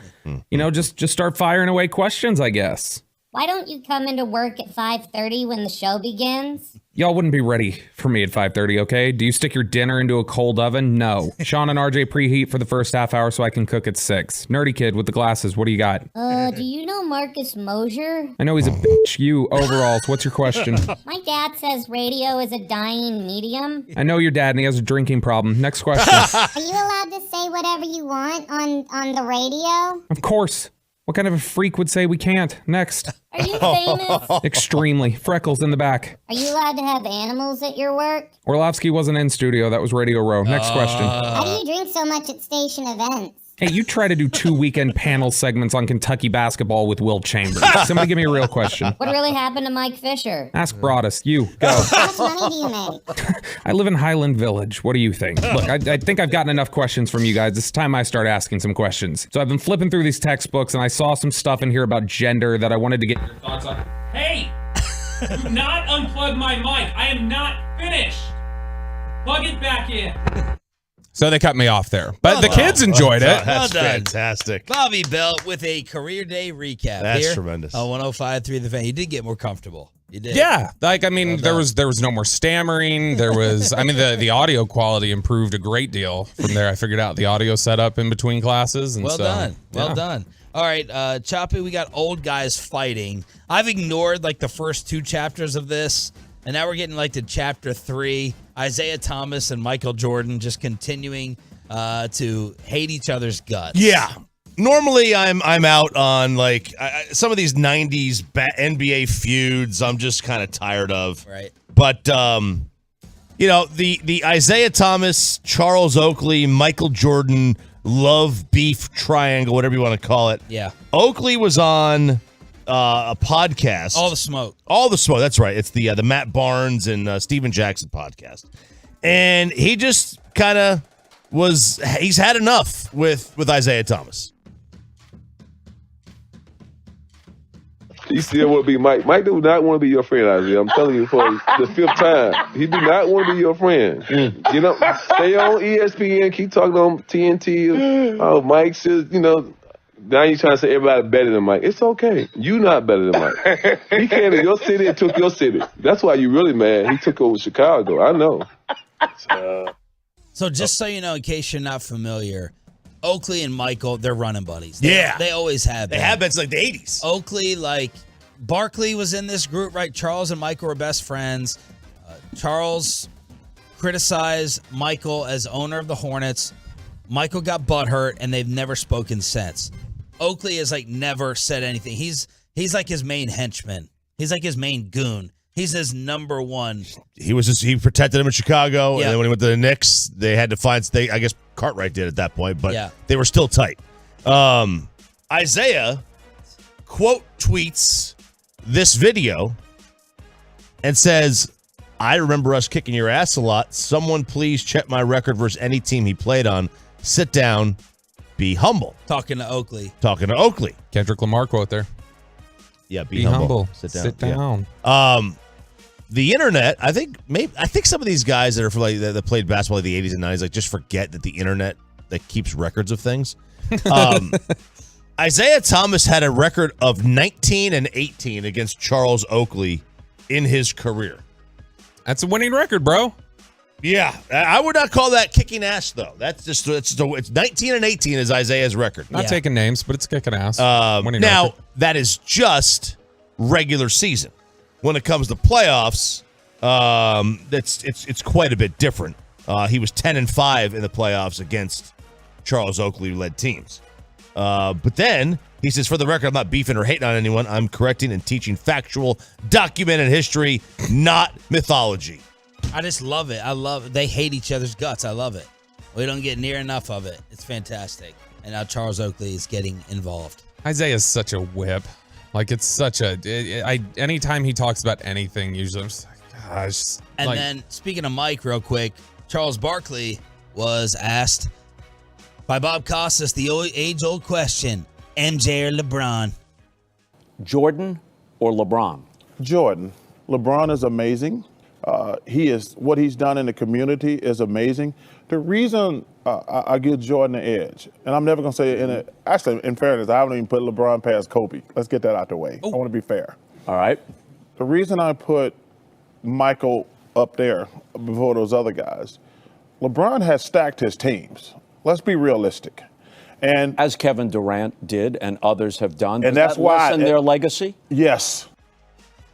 S14: just start firing away questions, I guess.
S13: Why don't you come into work at 5:30 when the show begins?
S14: Y'all wouldn't be ready for me at 5:30, okay? Do you stick your dinner into a cold oven? No. Sean and RJ preheat for the first half hour so I can cook at 6. Nerdy kid with the glasses, what do you got?
S13: Do you know Marcus Mosier?
S14: I know he's a bitch. You, overalls, what's your question?
S13: My dad says radio is a dying medium.
S14: I know your dad and he has a drinking problem. Next question.
S13: Are you allowed to say whatever you want on the radio?
S14: Of course. What kind of a freak would say we can't? Next.
S13: Are you famous?
S14: Extremely. Freckles in the back.
S13: Are you allowed to have animals at your work?
S14: Orlovsky wasn't in studio. That was Radio Row. Next question.
S13: How do you drink so much at station events?
S14: Hey, you try to do 2 weekend panel segments on Kentucky basketball with Will Chambers. Somebody give me a real question.
S13: What really happened to Mike Fisher?
S14: Ask Broadus. You, go.
S13: How much money do you make?
S14: I live in Highland Village. What do you think? Look, I think I've gotten enough questions from you guys. It's time I start asking some questions. So I've been flipping through these textbooks, and I saw some stuff in here about gender that I wanted to get your thoughts on. Hey! Do not unplug my mic. I am not finished. Plug it back in.
S7: So they cut me off there. But the kids enjoyed it.
S3: That's
S2: Well done.
S3: fantastic.
S2: Bobby Belt with a career day recap.
S3: That's
S2: here
S3: tremendous.
S2: On 105.3 The Fan. You did get more comfortable. You did.
S7: Yeah, there was no more stammering. There was, the audio quality improved a great deal from there. I figured out the audio setup in between classes. And
S2: Well done. Well
S7: yeah.
S2: done. All right, Choppy, we got old guys fighting. I've ignored the first 2 chapters of this, and now we're getting to chapter 3. Isaiah Thomas and Michael Jordan just continuing to hate each other's guts.
S3: Yeah. Normally, I'm out on some of these '90s NBA feuds. I'm just kind of tired of.
S2: Right.
S3: But the Isaiah Thomas, Charles Oakley, Michael Jordan love beef triangle, whatever you want to call it.
S2: Yeah.
S3: Oakley was on a podcast.
S2: All the smoke.
S3: All the smoke. That's right. It's the Matt Barnes and Steven Jackson podcast, and he just kind of he's had enough with Isaiah Thomas.
S15: He still want to be Mike. Mike do not want to be your friend, Isaiah. I'm telling you for the 5th time. He do not want to be your friend. You know, stay on ESPN, keep talking on TNT. Oh, Mike says, now you're trying to say everybody better than Mike. It's okay. You not better than Mike. He came to your city and took your city. That's why you really mad. He took over Chicago. I know.
S2: So just so you know, in case you're not familiar, Oakley and Michael, they're running buddies.
S3: Yeah.
S2: They always have been.
S3: They have been since the 80s.
S2: Oakley, Barkley was in this group, right? Charles and Michael were best friends. Charles criticized Michael as owner of the Hornets. Michael got butthurt, and they've never spoken since. Oakley has never said anything. He's his main henchman. He's his main goon. He's his number one.
S3: He protected him in Chicago,
S2: Yeah.
S3: and then when he went to the Knicks, they had to find. I guess Cartwright did at that point, but
S2: Yeah.
S3: they were still tight. Isaiah quote tweets this video and says, "I remember us kicking your ass a lot. Someone please check my record versus any team he played on. Sit down, be humble."
S2: Talking to Oakley.
S7: Kendrick Lamar quote there.
S3: Yeah, be humble.
S7: Sit down.
S3: Yeah. The internet, I think some of these guys that are that played basketball in the 80s and 90s just forget that the internet keeps records of things. Isaiah Thomas had a record of 19-18 against Charles Oakley in his career.
S7: That's a winning record, bro.
S3: Yeah, I would not call that kicking ass though. That's just it's 19 and 18 is Isaiah's record.
S7: Not taking names, but it's kicking ass.
S3: Now that is just regular season. When it comes to playoffs, it's quite a bit different. He was 10-5 in the playoffs against Charles Oakley-led teams. But then he says, for the record, I'm not beefing or hating on anyone. I'm correcting and teaching factual, documented history, not mythology.
S2: I just love it. I love it. They hate each other's guts. I love it. We don't get near enough of it. It's fantastic. And now Charles Oakley is getting involved.
S7: Isaiah's such a whip. Like, it's such a... anytime he talks about anything, usually I'm just like, gosh.
S2: And then, speaking of Mike, real quick, Charles Barkley was asked by Bob Costas the age-old question, MJ or LeBron?
S16: Jordan or LeBron?
S17: Jordan. LeBron is amazing. What he's done in the community is amazing. The reason I give Jordan the edge, and I'm never going to say it in fairness, I haven't even put LeBron past Kobe. Let's get that out the way. I want to be fair.
S16: All right.
S17: The reason I put Michael up there before those other guys, LeBron has stacked his teams. Let's be realistic. And
S16: as Kevin Durant did and others have done.
S17: And that's why
S16: lessen their legacy?
S17: Yes.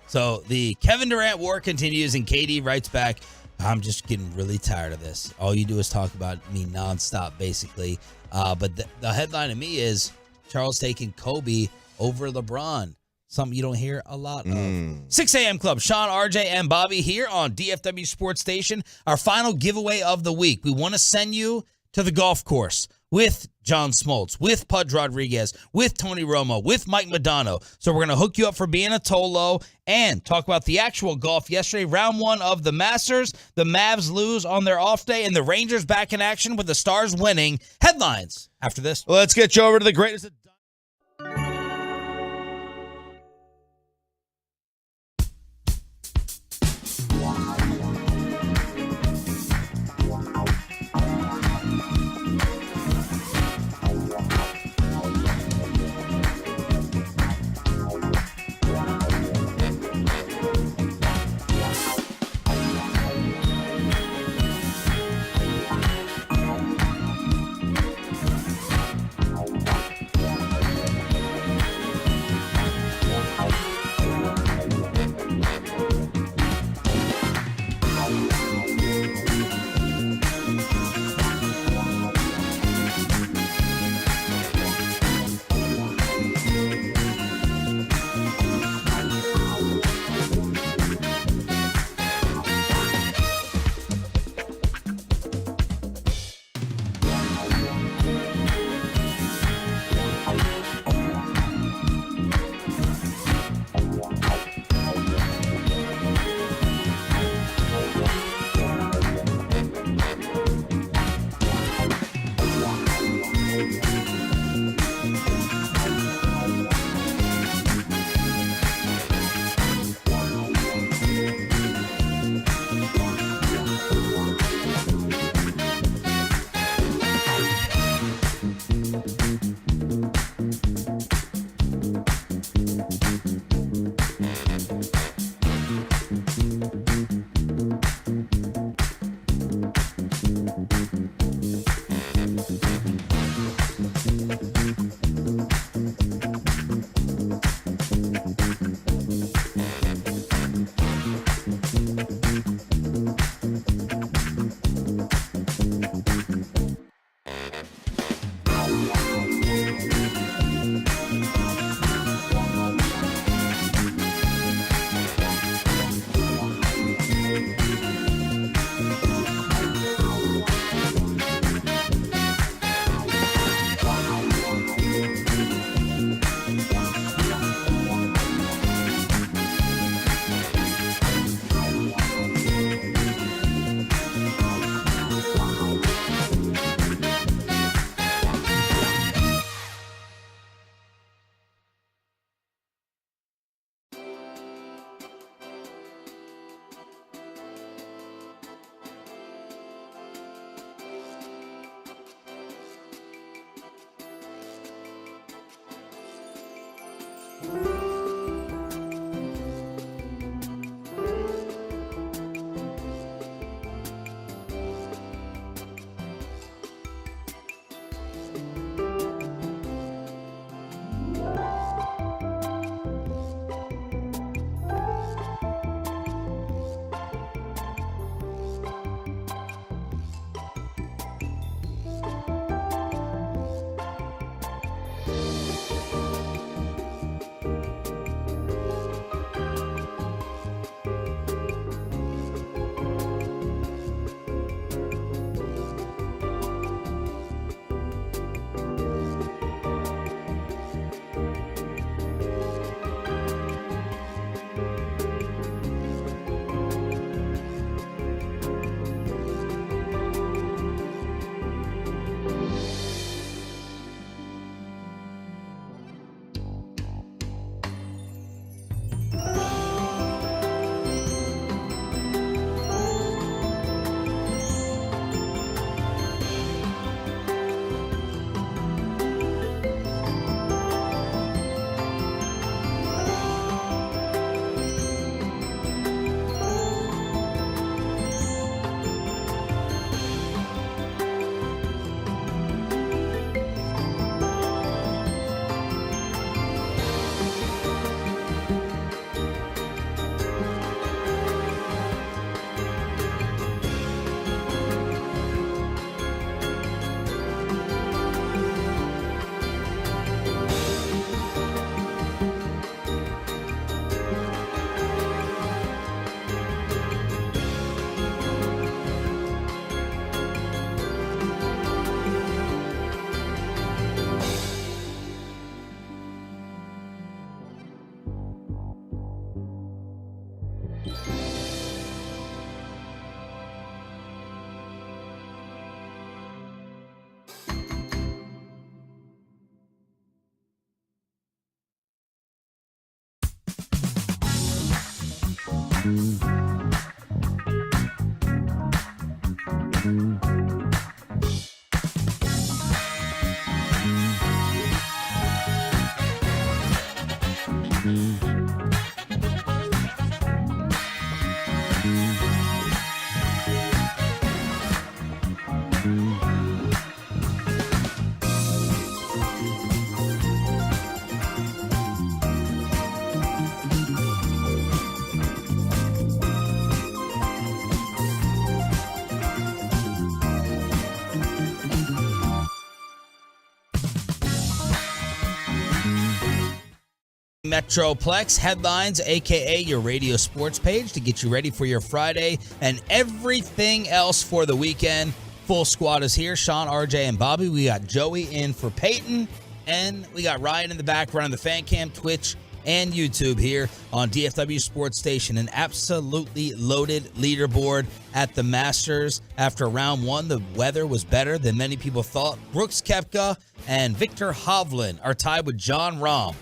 S2: So the Kevin Durant war continues, and KD writes back, I'm just getting really tired of this. All you do is talk about me nonstop, basically. But the headline to me is Charles taking Kobe over LeBron. Something you don't hear a lot of. 6 a.m. Club, Sean, RJ, and Bobby here on DFW Sports Station. Our final giveaway of the week. We want to send you to the golf course with John Smoltz, with Pudge Rodriguez, with Tony Romo, with Mike Madonna. So we're going to hook you up for being a Tolo and talk about the actual golf yesterday. Round 1 of the Masters. The Mavs lose on their off day, and the Rangers back in action with the Stars winning. Headlines after this.
S3: Well, let's get you over to the greatest.
S2: Metroplex headlines, aka your radio sports page, to get you ready for your Friday and everything else for the weekend. Full squad is here. Sean, RJ, and Bobby. We got Joey in for Peyton, and we got Ryan in the back running the fan cam, Twitch, and YouTube here on DFW Sports Station. An absolutely loaded leaderboard at the Masters. After round one, the weather was better than many people thought. Brooks Koepka and Victor Hovland are tied with John Rahm.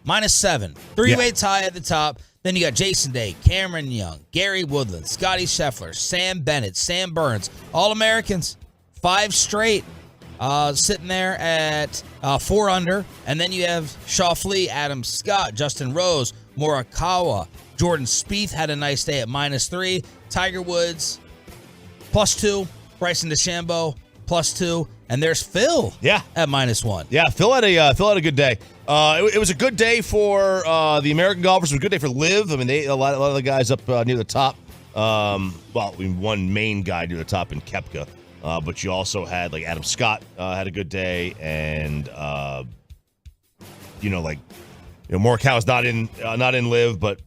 S2: -7. Three-way tie at the top. Then you got Jason Day, Cameron Young, Gary Woodland, Scotty Scheffler, Sam Bennett, Sam Burns. All-Americans. 5 straight. Sitting there at 4 under. And then you have Schauffele, Adam Scott, Justin Rose, Morikawa. Jordan Spieth had a nice day at -3. Tiger Woods, +2. Bryson DeChambeau, +2. And there's Phil at -1.
S3: Yeah, Phil had a good day. It was a good day for the American golfers. It was a good day for LIV. I mean, a lot of the guys up near the top. One main guy near the top in Koepka. But you also had like Adam Scott had a good day, and Morikawa's not in LIV, but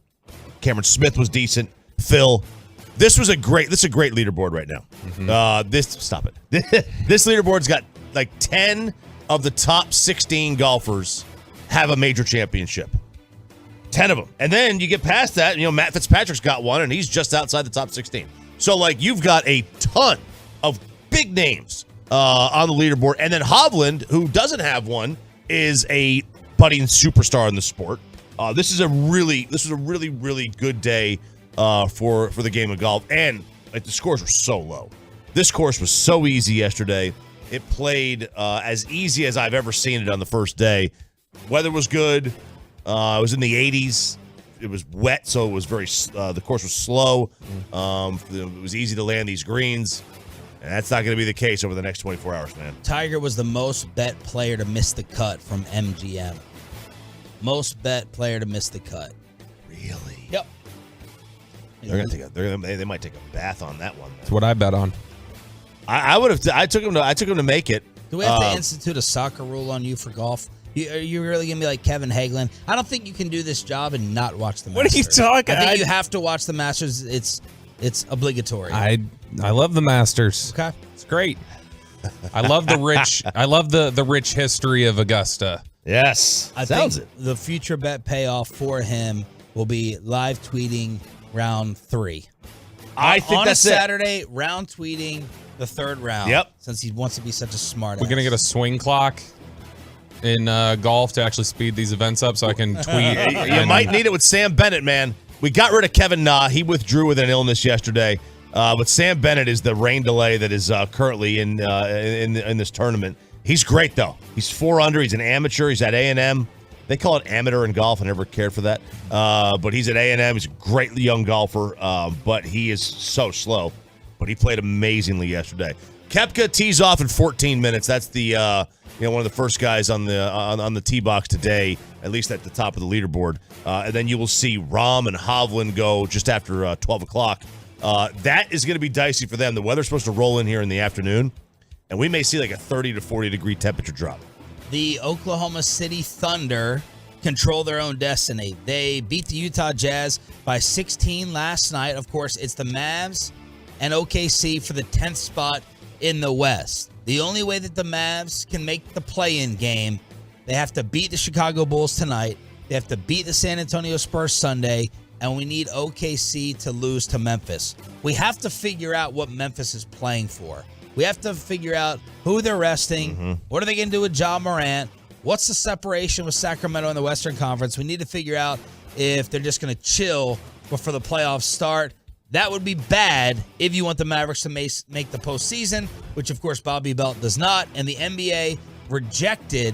S3: Cameron Smith was decent. Phil. This is a great leaderboard right now. Stop it. This leaderboard's got like 10 of the top 16 golfers have a major championship. 10 of them. And then you get past that, Matt Fitzpatrick's got one, and he's just outside the top 16. So, like, you've got a ton of big names on the leaderboard. And then Hovland, who doesn't have one, is a budding superstar in the sport. This is a really, really good day for the game of golf. And like, the scores were so low. This course was so easy yesterday. It played as easy as I've ever seen it on the first day. Weather was good. It was in the 80s. It was wet, so it was the course was slow. It was easy to land these greens. And that's not going to be the case over the next 24 hours, man.
S2: Tiger was the most bet player to miss the cut from MGM. Most bet player to miss the cut.
S3: Really?
S2: Yep.
S3: They might take a bath on that one.
S7: That's what I bet on.
S3: I took him to make it.
S2: Do we have to institute a soccer rule on you for golf? Are you really going to be like Kevin Hagelin? I don't think you can do this job and not watch the Masters.
S7: What are you talking?
S2: I think you have to watch the Masters. It's obligatory.
S7: I love the Masters.
S2: Okay.
S7: It's great. I love the rich. I love the rich history of Augusta.
S3: Yes.
S2: I think the future bet payoff for him will be live tweeting round 3.
S3: I think that's
S2: Saturday, round tweeting the 3rd round.
S3: Yep.
S2: Since he wants to be such a smart
S7: We're going to get a swing clock in golf to actually speed these events up so I can tweet.
S3: You might need it with Sam Bennett, man. We got rid of Kevin Na. He withdrew with an illness yesterday. But Sam Bennett is the rain delay that is currently in this tournament. He's great, though. He's 4 under. He's an amateur. He's at A&M. They call it amateur in golf. I never cared for that. But he's at A&M. He's a great young golfer, but he is so slow. But he played amazingly yesterday. Koepka tees off in 14 minutes. That's the one of the first guys on the tee box today, at least at the top of the leaderboard. And then you will see Rahm and Hovland go just after 12 o'clock. That is going to be dicey for them. The weather's supposed to roll in here in the afternoon, and we may see like a 30 to 40 degree temperature drop.
S2: The Oklahoma City Thunder control their own destiny. They beat the Utah Jazz by 16 last night. Of course, it's the Mavs and OKC for the 10th spot in the West. The only way that the Mavs can make the play-in game, they have to beat the Chicago Bulls tonight. They have to beat the San Antonio Spurs Sunday, and we need OKC to lose to Memphis. We have to figure out what Memphis is playing for. We have to figure out who they're resting. Mm-hmm. What are they going to do with Ja Morant? What's the separation with Sacramento in the Western Conference? We need to figure out if they're just going to chill before the playoffs start. That would be bad if you want the Mavericks to make the postseason, which, of course, Bobby Belt does not. And the NBA rejected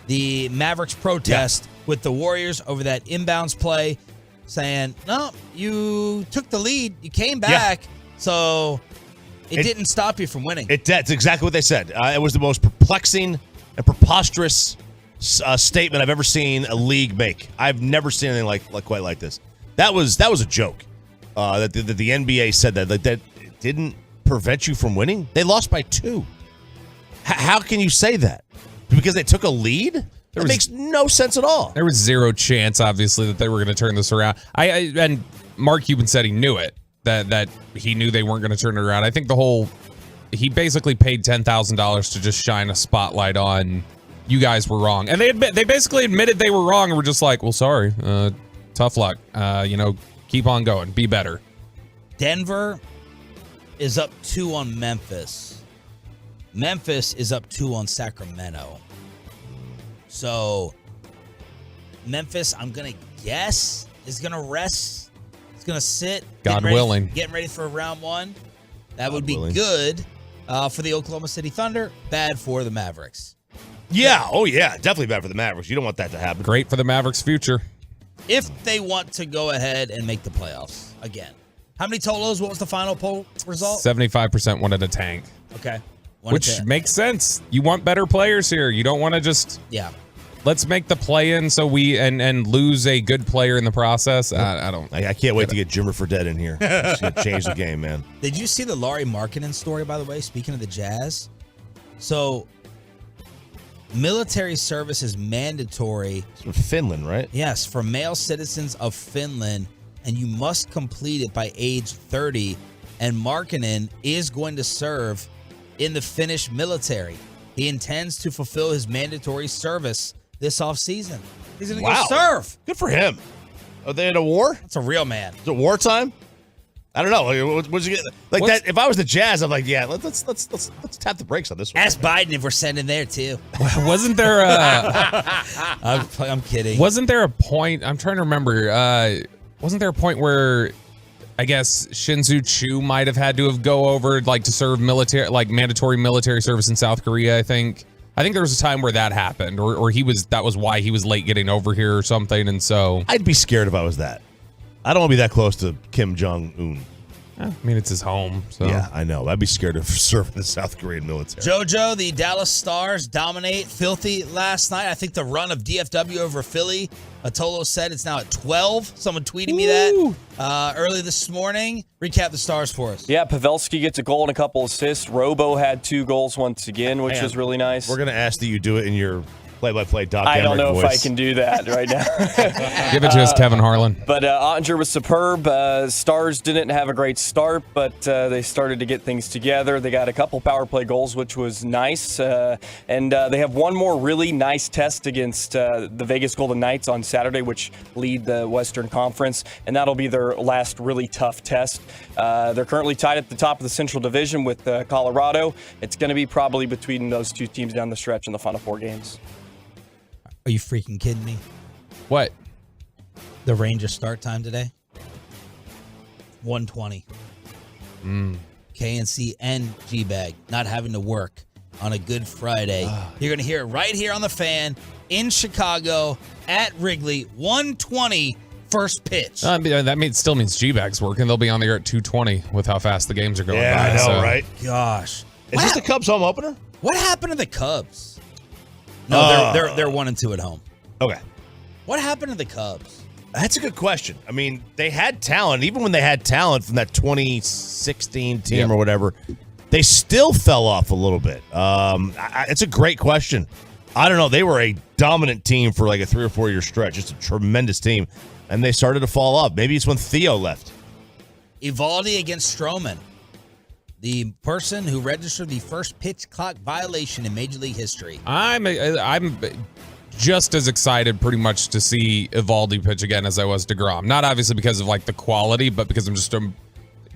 S2: the Mavericks protest with the Warriors over that inbounds play, saying, no, you took the lead. You came back. So it didn't stop you from winning.
S3: That's exactly what they said. It was the most perplexing and preposterous statement I've ever seen a league make. I've never seen anything quite like this. That was a joke. That the NBA said that didn't prevent you from winning. They lost by 2. How can you say that? Because they took a lead? That makes no sense at all.
S7: There was zero chance, obviously, that they were going to turn this around. And Mark Cuban said he knew it, that he knew they weren't going to turn it around. I think he basically paid $10,000 to just shine a spotlight on you guys were wrong. And they basically admitted they were wrong and were just like, well, sorry, tough luck. Keep on going. Be better.
S2: Denver is up 2 on Memphis. Memphis is up 2 on Sacramento. So Memphis, I'm going to guess, is going to rest. It's going to sit.
S7: God willing.
S2: Getting ready for round 1. That would be good for the Oklahoma City Thunder. Bad for the Mavericks.
S3: Yeah. Oh, yeah. Definitely bad for the Mavericks. You don't want that to happen.
S7: Great for the Mavericks' future.
S2: If they want to go ahead and make the playoffs again. How many Tolos? What was the final poll result?
S7: 75% wanted a tank.
S2: Okay.
S7: Which makes sense. You want better players here. You don't want to just let's make the play-in so we and lose a good player in the process. I
S3: can't wait to get Jimmer Fredette in here. It's going to change the game, man.
S2: Did you see the Lauri Markkanen story, by the way, speaking of the Jazz? So military service is mandatory.
S3: It's from Finland, right?
S2: Yes, for male citizens of Finland, and you must complete it by age 30. And Markkanen is going to serve in the Finnish military. He intends to fulfill his mandatory service this offseason. He's going to go serve.
S3: Good for him. Are they in a war?
S2: That's a real man.
S3: Is it wartime? I don't know. What's you get? That? If I was the Jazz, I'm like, yeah, let's tap the brakes on this one.
S2: Ask Biden if we're sending there too.
S7: Wasn't there
S2: I'm kidding.
S7: Wasn't there a point? I'm trying to remember. Wasn't there a point where I guess Shinzu Chu might have had to have go over to serve mandatory military service in South Korea? I think there was a time where that happened, or that was why he was late getting over here or something, and so
S3: I'd be scared if I was that. I don't want to be that close to Kim Jong-un.
S7: I mean, it's his home. So.
S3: Yeah, I know. I'd be scared of serving the South Korean military.
S2: JoJo, the Dallas Stars dominate filthy last night. I think the run of DFW over Philly, Atolo said it's now at 12. Someone tweeted me that early this morning. Recap the Stars for us.
S5: Yeah, Pavelski gets a goal and a couple assists. Robo had 2 goals once again, which was really nice.
S3: We're going to ask that you do it in your play-by-play Doc
S5: I don't know
S3: voice.
S5: if I can do that right now.
S7: Give it to us, Kevin Harlan.
S5: But Ottinger was superb. Stars didn't have a great start, but they started to get things together. They got a couple power play goals, which was nice. And they have one more really nice test against the Vegas Golden Knights on Saturday, which lead the Western Conference. And that'll be their last really tough test. They're currently tied at the top of the Central Division with Colorado. It's going to be probably between those 2 teams down the stretch in the final 4 games.
S2: Are you freaking kidding me?
S7: What?
S2: The Rangers start time today? 1:20. KNC and G-Bag not having to work on a Good Friday. You're going to hear it right here on the Fan in Chicago at Wrigley. 1:20 first pitch.
S7: That still means G-Bag's working. They'll be on the air at 2:20 with how fast the games are going.
S3: Yeah,
S7: by,
S3: I know,
S7: so.
S3: right?
S2: Gosh.
S3: Is this the Cubs home opener?
S2: What happened to the Cubs? No, they're 1-2 at home.
S3: Okay.
S2: What happened to the Cubs?
S3: That's a good question. I mean, they had talent. Even when they had talent from that 2016 team or whatever, they still fell off a little bit. It's a great question. I don't know. They were a dominant team for like a 3 or 4 year stretch. Just a tremendous team. And they started to fall off. Maybe it's when Theo left.
S2: Evaldi against Stroman. The person who registered the first pitch clock violation in Major League history.
S7: I'm just as excited pretty much to see Evaldi pitch again as I was DeGrom. Not obviously because of the quality, but because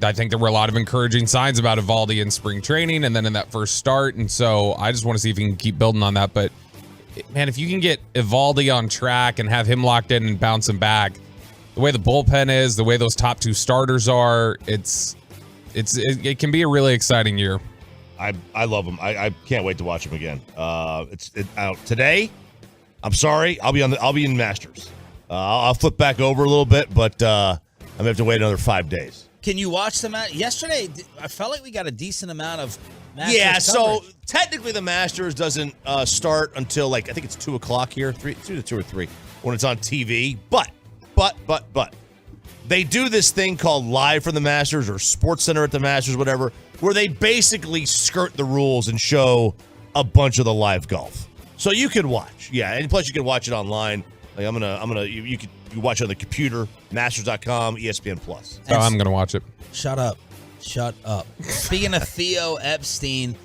S7: I think there were a lot of encouraging signs about Evaldi in spring training and then in that first start. And so I just want to see if he can keep building on that. But man, if you can get Evaldi on track and have him locked in and bouncing back, the way the bullpen is, the way those top 2 starters are, it can be a really exciting year.
S3: I love them. I can't wait to watch them again. It's out today. I'm sorry. I'll be in Masters. I'll flip back over a little bit, but I'm gonna have to wait another 5 days.
S2: Can you watch them? Yesterday, I felt like we got a decent amount of Masters
S3: so
S2: coverage.
S3: technically the Masters doesn't start until I think it's 2 o'clock here, 2 to 2 or 3 when it's on TV. But they do this thing called Live from the Masters or Sports Center at the Masters, whatever, where they basically skirt the rules and show a bunch of the live golf. So you could watch, and plus you can watch it online. Like you watch it on the computer, Masters.com, ESPN Plus.
S7: So I'm gonna watch it.
S2: Shut up. Speaking of Theo Epstein,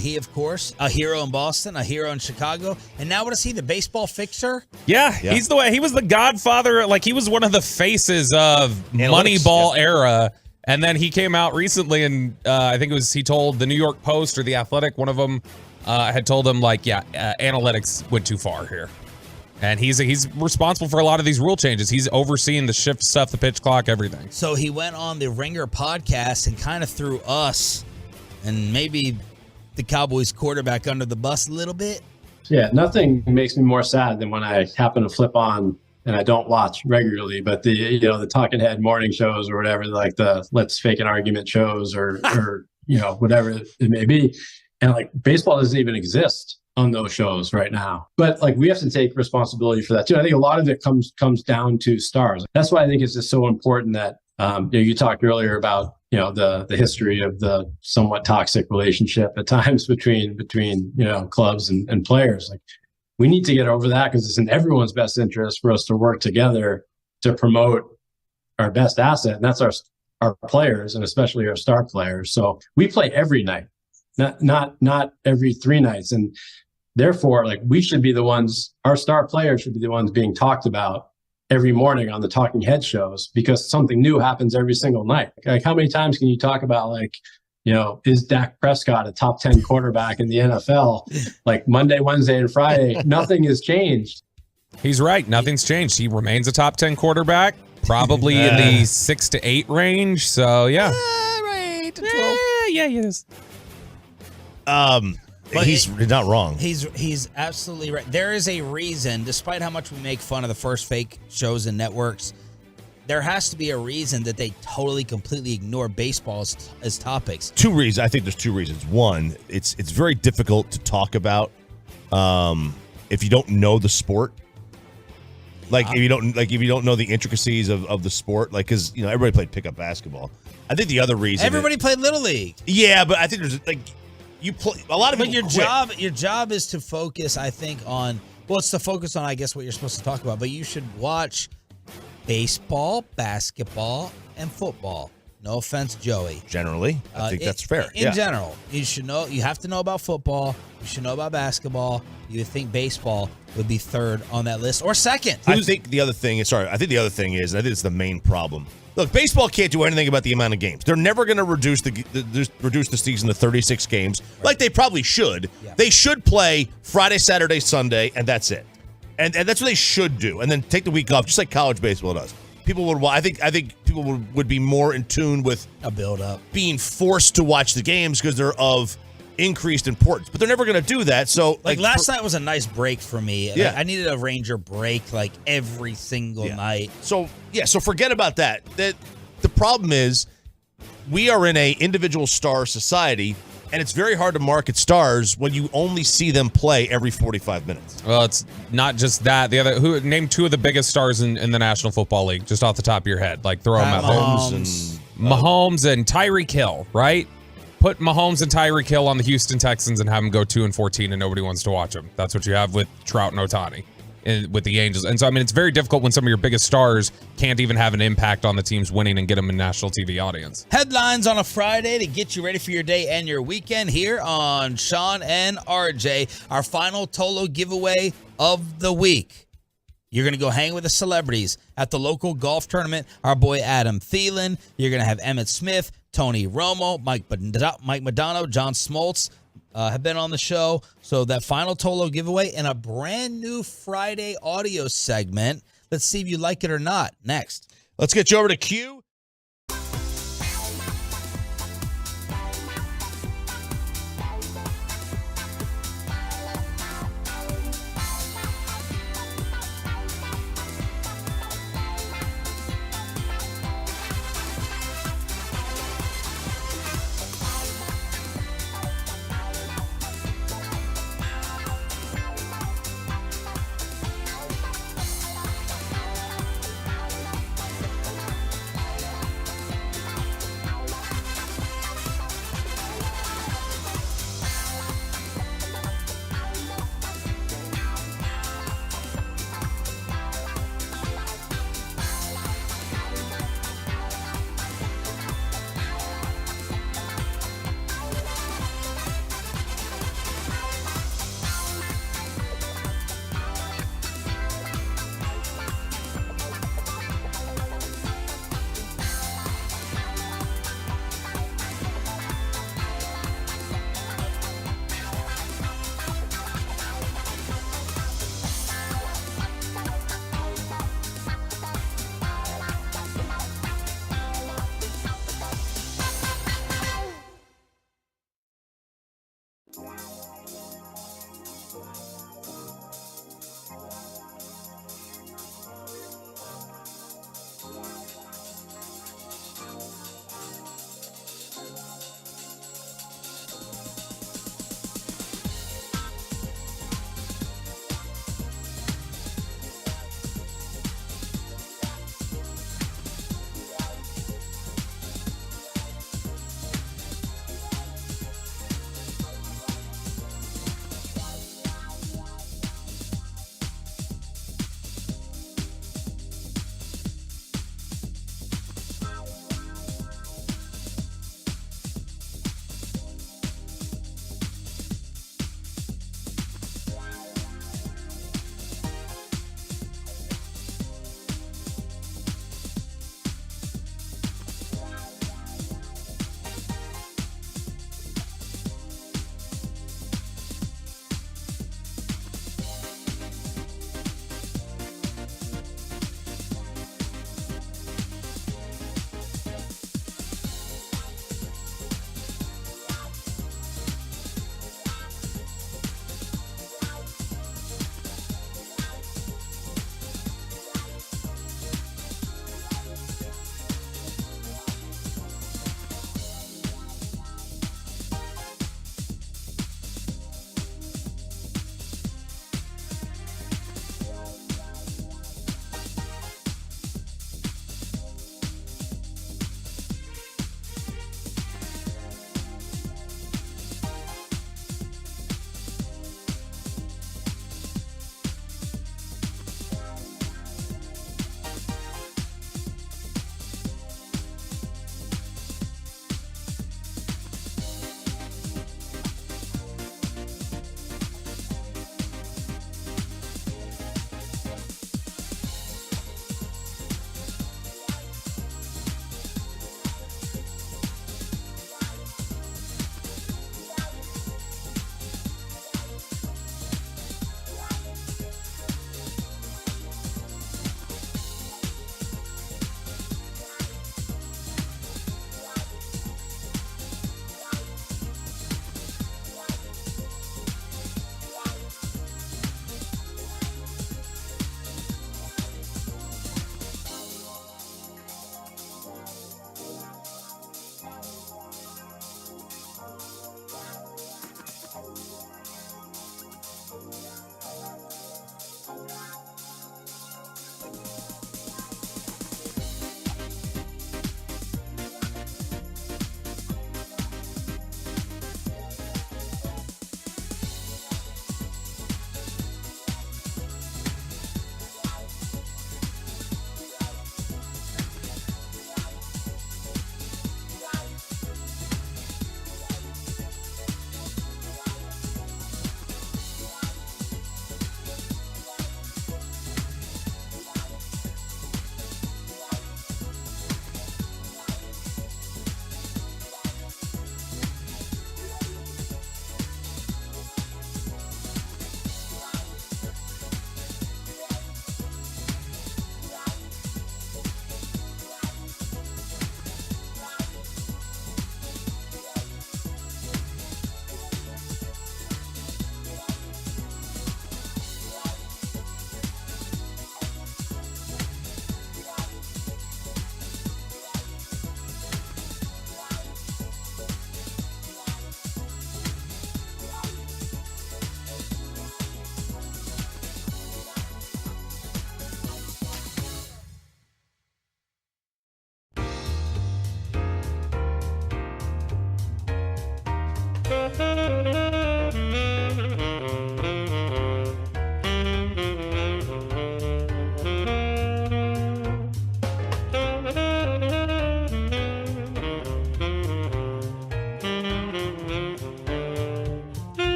S2: he of course a hero in Boston, a hero in Chicago, and now what is he? The baseball fixer?
S7: Yeah, he's he was the godfather. Like he was one of the faces of Moneyball era. And then he came out recently, and I think he told the New York Post or the Athletic, one of them had told him analytics went too far here. And he's responsible for a lot of these rule changes. He's overseeing the shift stuff, the pitch clock, everything.
S2: So he went on the Ringer podcast and kind of threw us and maybe the Cowboys quarterback under the bus a little bit.
S18: Yeah, nothing makes me more sad than when I happen to flip on, and I don't watch regularly, but the talking head morning shows or whatever, like the let's fake an argument shows or whatever it may be. And baseball doesn't even exist on those shows right now. But we have to take responsibility for that too. I think a lot of it comes down to stars. That's why I think it's just so important that you talked earlier about the history of the somewhat toxic relationship at times between clubs and players. We need to get over that because it's in everyone's best interest for us to work together to promote our best asset, and that's our players, and especially our star players. So we play every night, not every 3 nights, and therefore, we should be the ones. Our star players should be the ones being talked about every morning on the talking head shows because something new happens every single night. How many times can you talk about is Dak Prescott a top 10 quarterback in the NFL? Monday, Wednesday, and Friday, nothing has changed.
S7: He's right. Nothing's changed. He remains a top 10 quarterback, probably in the 6 to 8 range. So, yeah.
S2: Right. 12.
S7: Yeah, he is.
S3: But he's not wrong.
S2: He's absolutely right. There is a reason, despite how much we make fun of the first fake shows and networks, there has to be a reason that they totally, completely ignore baseball as topics.
S3: 2 reasons. I think there's 2 reasons. One, it's very difficult to talk about if you don't know the sport. If you don't know the intricacies of the sport, because everybody played pickup basketball. I think the other reason
S2: everybody played Little League.
S3: Yeah, but I think there's you play a lot of people.
S2: But your job is to focus, I think, on it's to focus on, I guess, what you're supposed to talk about. But you should watch baseball, basketball, and football. No offense, Joey.
S3: Generally, I think that's fair.
S2: In general, you should know. You have to know about football. You should know about basketball. You would think baseball would be third on that list or second.
S3: I think the other thing is, and I think it's the main problem. Look, baseball can't do anything about the amount of games. They're never going to reduce the season to 36 games, like they probably should. Yeah. They should play Friday, Saturday, Sunday, and that's it. And that's what they should do. And then take the week off, just like college baseball does. People would. I think people would be more in tune with
S2: a build-up,
S3: being forced to watch the games because they're of increased importance. But they're never going to do that. So,
S2: last night was a nice break for me.
S3: Yeah.
S2: I needed a Ranger break every single night.
S3: So forget about that. The problem is we are in a individual star society, and it's very hard to market stars when you only see them play every 45 minutes.
S7: Well, it's not just that. The other, name 2 of the biggest stars in the National Football League, just off the top of your head. Throw them out. Mahomes and Tyreek Hill, right? Put Mahomes and Tyreek Hill on the Houston Texans and have them go 2-14, and nobody wants to watch them. That's what you have with Trout and Ohtani. With the Angels. And so, it's very difficult when some of your biggest stars can't even have an impact on the teams winning and get them a national TV audience.
S2: Headlines on a Friday to get you ready for your day and your weekend here on Sean and RJ, our final Tolo giveaway of the week. You're going to go hang with the celebrities at the local golf tournament. Our boy Adam Thielen. You're going to have Emmitt Smith, Tony Romo, Mike Madonna, John Smoltz, have been on the show. So that final Tolo giveaway and a brand new Friday audio segment. Let's see if you like it or not. Next.
S3: Let's get you over to Q.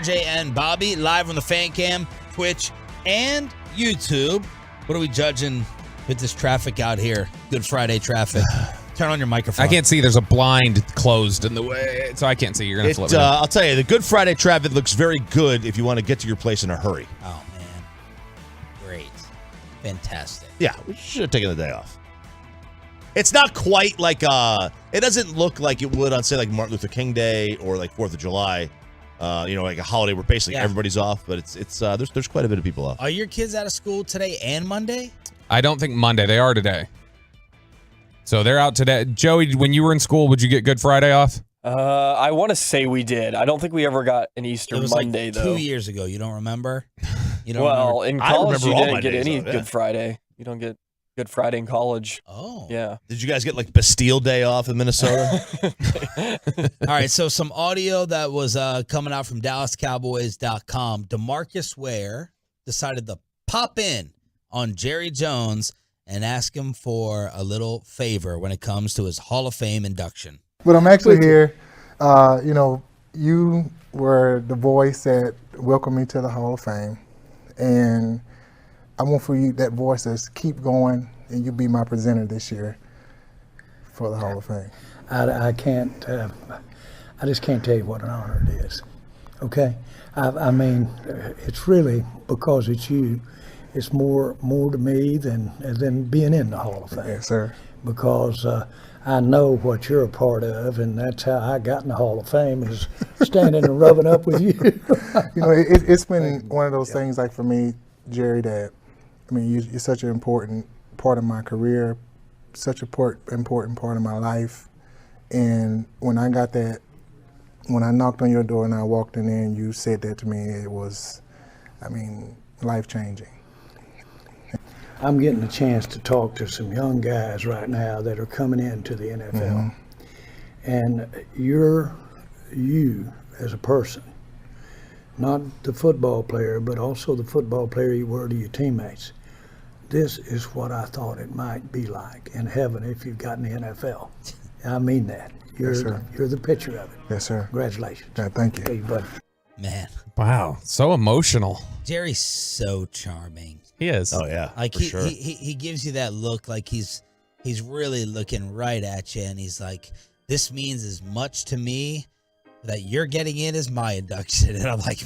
S2: Jay and Bobby live on the Fan Cam, Twitch, and YouTube. What are we judging with this traffic out here? Good Friday traffic. Turn on your microphone.
S7: I can't see. There's a blind closed in the way, so I can't see. You're going to flip it.
S3: I'll tell you, the Good Friday traffic looks very good if you want to get to your place in a hurry.
S2: Oh, man. Great. Fantastic.
S3: Yeah, we should have taken the day off. It's not quite like, it doesn't look like it would on, say, like Martin Luther King Day or like 4th of July. Like a holiday where basically everybody's off, but it's there's quite a bit of people off.
S2: Are your kids out of school today and Monday?
S7: I don't think Monday. They are today. So they're out today. Joey, when you were in school, would you get Good Friday off?
S5: I want to say we did. I don't think we ever got an Easter Monday,
S2: like
S5: though.
S2: 2 years ago. You don't remember? You don't
S5: well,
S2: remember?
S5: in college, you didn't get any Good Friday. You don't get Good Friday in college.
S2: Oh.
S5: Yeah.
S3: Did you guys get like Bastille Day off in Minnesota?
S2: All right, so some audio that was coming out from DallasCowboys.com. DeMarcus Ware decided to pop in on Jerry Jones and ask him for a little favor when it comes to his Hall of Fame induction.
S19: But I'm actually here. You were the voice that welcomed me to the Hall of Fame. And I want for you, that voice, to keep going, and you be my presenter this year for the Hall of Fame.
S20: I can't, I just can't tell you what an honor it is. Okay? I mean, it's really because it's you. It's more to me than being in the Hall of Fame.
S19: Yes, sir.
S20: Because I know what you're a part of, and that's how I got in the Hall of Fame, is standing and rubbing up with you.
S19: It's been one of those things, like for me, Jerry, that, I mean, you're such an important part of my career, such an important part of my life. And when I got that, when I knocked on your door and I walked in there and you said that to me, it was, I mean, life-changing.
S20: I'm getting a chance to talk to some young guys right now that are coming into the NFL.
S19: Mm-hmm.
S20: And you as a person, not the football player, but also the football player you were to your teammates. This is what I thought it might be like in heaven if you got in the NFL. I mean that. You're the picture of it.
S19: Yes, sir.
S20: Congratulations.
S19: Yeah, thank you.
S20: Hey, buddy.
S2: Man.
S7: Wow, so emotional.
S2: Jerry's so charming.
S7: He is.
S3: Oh yeah,
S2: like
S3: for sure.
S2: he gives you that look, like he's really looking right at you, and he's like, this means as much to me that you're getting in as my induction. And I'm like,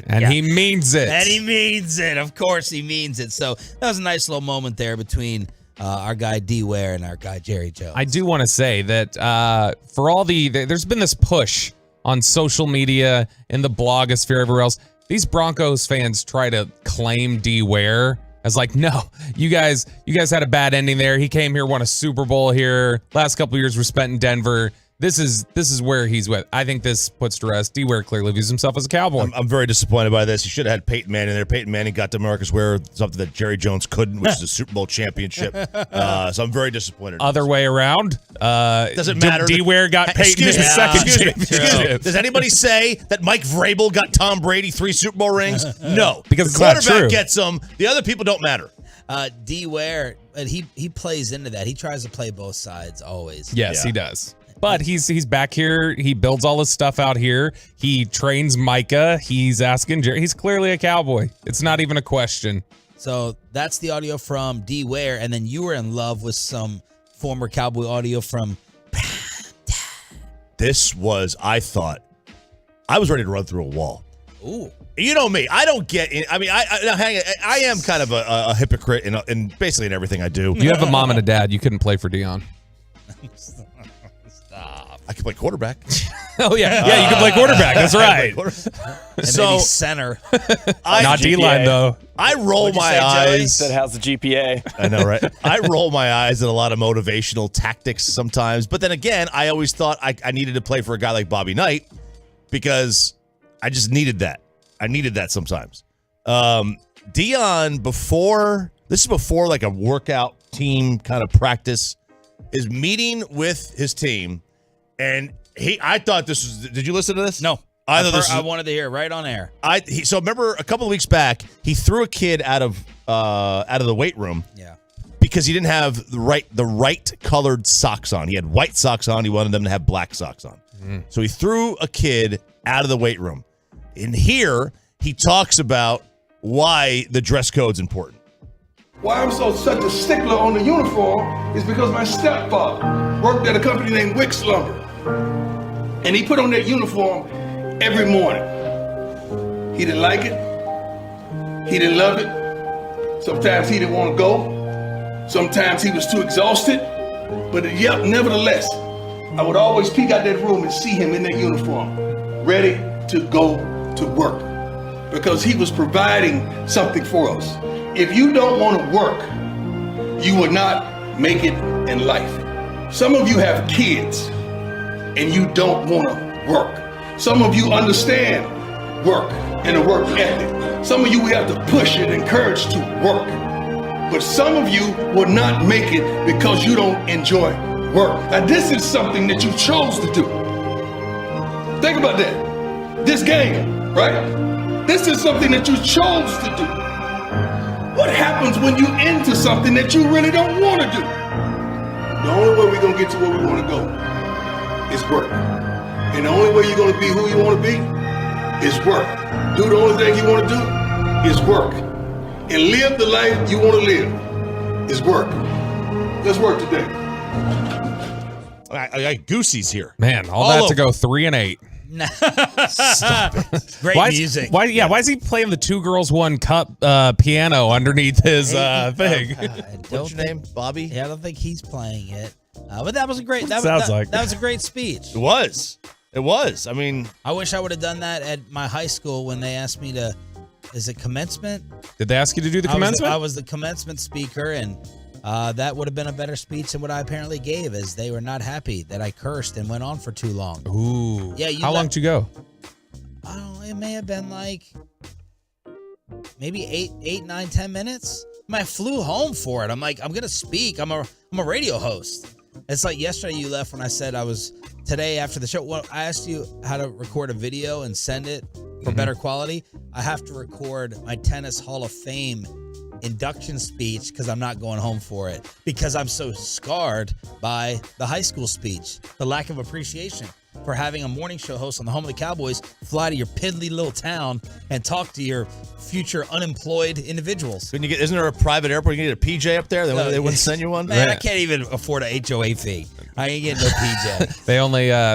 S7: and he means it.
S2: And he means it. Of course he means it. So that was a nice little moment there between our guy D Ware and our guy Jerry Jones.
S7: I do want to say that for all there's been this push on social media, in the blogosphere, everywhere else. These Broncos fans try to claim D Ware as like, no, you guys had a bad ending there. He came here, won a Super Bowl here. Last couple of years were spent in Denver. This is where he's with. I think this puts to rest. D Ware clearly views himself as a Cowboy.
S3: I'm very disappointed by this. He should have had Peyton Manning there. Peyton Manning got DeMarcus Ware, something that Jerry Jones couldn't, which is a Super Bowl championship. So I'm very disappointed.
S7: Other way around.
S3: Doesn't matter.
S7: D Ware got Peyton in his second championship.
S3: Does anybody say that Mike Vrabel got Tom Brady 3 Super Bowl rings? No,
S7: because
S3: the
S7: it's not
S3: quarterback
S7: true.
S3: gets them. The other people don't matter.
S2: D Ware, he plays into that. He tries to play both sides always.
S7: Yes, he does. But he's back here. He builds all his stuff out here. He trains Micah. He's asking Jerry. He's clearly a Cowboy. It's not even a question.
S2: So that's the audio from D Ware, and then you were in love with some former Cowboy audio from.
S3: This was, I thought, I was ready to run through a wall.
S2: Ooh.
S3: You know me. I don't get in. I mean, I am kind of a hypocrite in basically in everything I do.
S7: You have a mom and a dad. You couldn't play for Deion.
S3: I can play quarterback.
S7: Oh, yeah. Yeah, you can play quarterback. That's right.
S2: And maybe center.
S7: Not D-line, though.
S3: I roll my eyes.
S5: That has the GPA.
S3: I know, right? I roll my eyes at a lot of motivational tactics sometimes. But then again, I always thought I needed to play for a guy like Bobby Knight because I just needed that. I needed that sometimes. Deion, this is before like a workout team kind of practice, is meeting with his team. And I thought this was. Did you listen to this?
S2: No. I wanted to hear it right on air.
S3: So remember a couple of weeks back, he threw a kid out of the weight room.
S2: Yeah.
S3: Because he didn't have the right colored socks on. He had white socks on. He wanted them to have black socks on. So he threw a kid out of the weight room. And here he talks about why the dress code's important.
S21: Why I'm such a stickler on the uniform is because my stepfather worked at a company named Wicks Lumber. And he put on that uniform every morning. He didn't like it. He didn't love it. Sometimes he didn't want to go. Sometimes he was too exhausted. But nevertheless, I would always peek out that room and see him in that uniform, ready to go to work. Because he was providing something for us. If you don't want to work, you will not make it in life. Some of you have kids and you don't want to work. Some of you understand work and the work ethic. Some of you we have to push and encourage to work. But some of you will not make it because you don't enjoy work. Now this is something that you chose to do. Think about that. This game, right? This is something that you chose to do. What happens when you into something that you really don't want to do? The only way we're going to get to where we want to go is work. And the only way you're going to be who you want to be is work. Do the only thing you want to do is work. And live the life you want to live is work. Let's work today.
S3: I got Goosey's here.
S7: Man, all that to go 3 and 8.
S3: Stop it.
S2: Great music.
S7: Why is he playing the 2 Girls 1 Cup piano underneath his thing?
S3: What's your name, Bobby?
S2: Yeah, I don't think he's playing it. But that was a great. That was a great speech.
S3: It was. It was. I mean,
S2: I wish I would have done that at my high school when they asked me to. Is it commencement?
S7: Did they ask you to do the commencement?
S2: I was the commencement speaker, and that would have been a better speech than what I apparently gave, as they were not happy that I cursed and went on for too long.
S7: Ooh.
S2: Yeah.
S7: How long did you go?
S2: I don't know. It may have been like maybe 8, 9, 10 minutes. I mean, I flew home for it. I'm like, I'm gonna speak. I'm a radio host. It's like yesterday you left when I said I was today after the show. Well, I asked you how to record a video and send it for better quality. I have to record my Tennis Hall of Fame induction speech because I'm not going home for it because I'm so scarred by the high school speech, the lack of appreciation for having a morning show host on the home of the Cowboys fly to your piddly little town and talk to your future unemployed individuals.
S3: Isn't there a private airport? You can get a PJ up there? They wouldn't send you one?
S2: Man, I can't even afford a HOA fee. I ain't getting no PJ.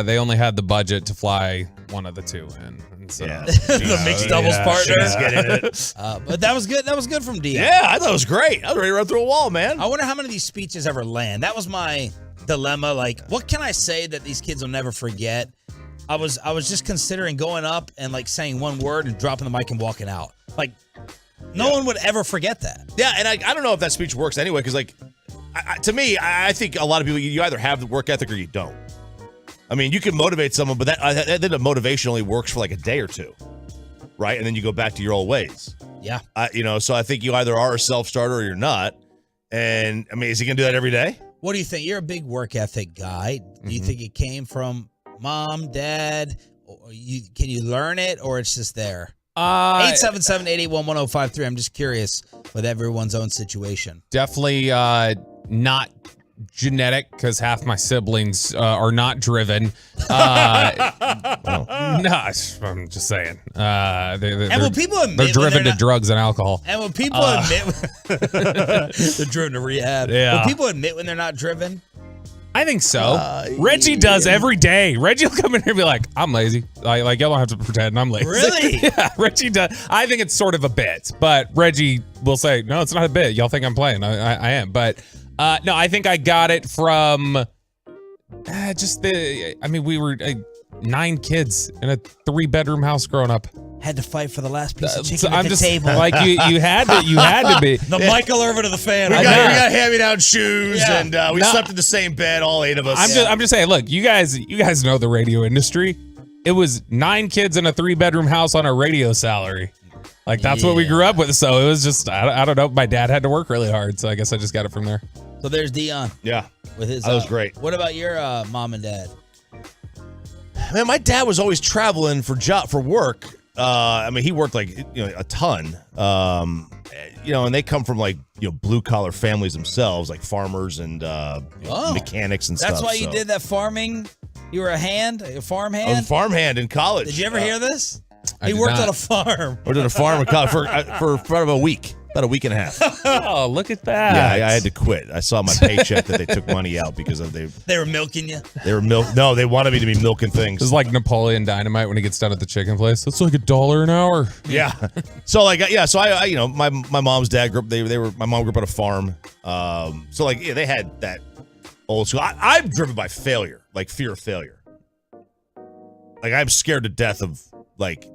S7: They only had the budget to fly one of the 2 in. So,
S2: the mixed doubles partner.
S3: She's getting it.
S2: But that was good. That was good from Deion.
S3: Yeah, I thought it was great. I was ready to run through a wall, man.
S2: I wonder how many of these speeches ever land. That was my dilemma. Like, what can I say that these kids will never forget? I was just considering going up and like saying one word and dropping the mic and walking out. Like, no one would ever forget that.
S3: Yeah, and I don't know if that speech works anyway, because like, to me, I think a lot of people, you either have the work ethic or you don't. I mean, you can motivate someone, but that the motivation only works for like a day or 2, right? And then you go back to your old ways.
S2: Yeah.
S3: So I think you either are a self-starter or you're not. And, I mean, is he going to do that every day?
S2: What do you think? You're a big work ethic guy. Do you think it came from mom, dad? Can you learn it, or it's just there? 877-881-1053. I'm just curious with everyone's own situation.
S7: Definitely not genetic, because half my siblings are not driven. No, I'm just saying. They're driven to drugs and alcohol.
S2: And when people admit they're driven to rehab,
S7: yeah.
S2: When people admit when they're not driven,
S7: I think so. Reggie does every day. Reggie will come in here and be like, I'm lazy. Like y'all don't have to pretend I'm lazy.
S2: Really?
S7: Yeah, Reggie does. I think it's sort of a bit, but Reggie will say, no, it's not a bit. Y'all think I'm playing. I am. But no, I think I got it from we were 9 kids in a 3-bedroom house growing up.
S2: had to fight for the last piece of chicken
S7: So
S2: at
S7: I'm
S2: the
S7: just
S2: table.
S7: like you had to be
S2: The Michael Irvin of the fan.
S3: We got hand-me-down shoes,
S2: Yeah.
S3: and we slept in the same bed, all 8 of us.
S7: I'm just saying, look, you guys know the radio industry. It was 9 kids in a 3-bedroom house on a radio salary. Like, that's what we grew up with. So it was just, I don't know. My dad had to work really hard. So I guess I just got it from there.
S2: So there's Deion.
S3: Yeah.
S2: With his,
S3: that was great.
S2: What about your mom and dad?
S3: Man, my dad was always traveling for work. I mean, he worked a ton. And they come from blue collar families themselves, like farmers and mechanics and stuff.
S2: That's why you did that farming. You were a farm hand.
S3: I was a farm hand in college.
S2: Did you ever hear this? He worked on a farm.
S3: Worked on a farm for about a week. About a week and a half.
S7: Oh, look at that.
S3: Yeah, I had to quit. I saw my paycheck that they took money out because of
S2: They were milking you?
S3: No, they wanted me to be milking things.
S7: This is like Napoleon Dynamite when he gets done at the chicken place. That's like $1 an hour.
S3: Yeah. So I you know, my mom's dad grew up, my mom grew up on a farm. So like, yeah, they had that old school. I'm driven by failure, like fear of failure. Like I'm scared to death of like,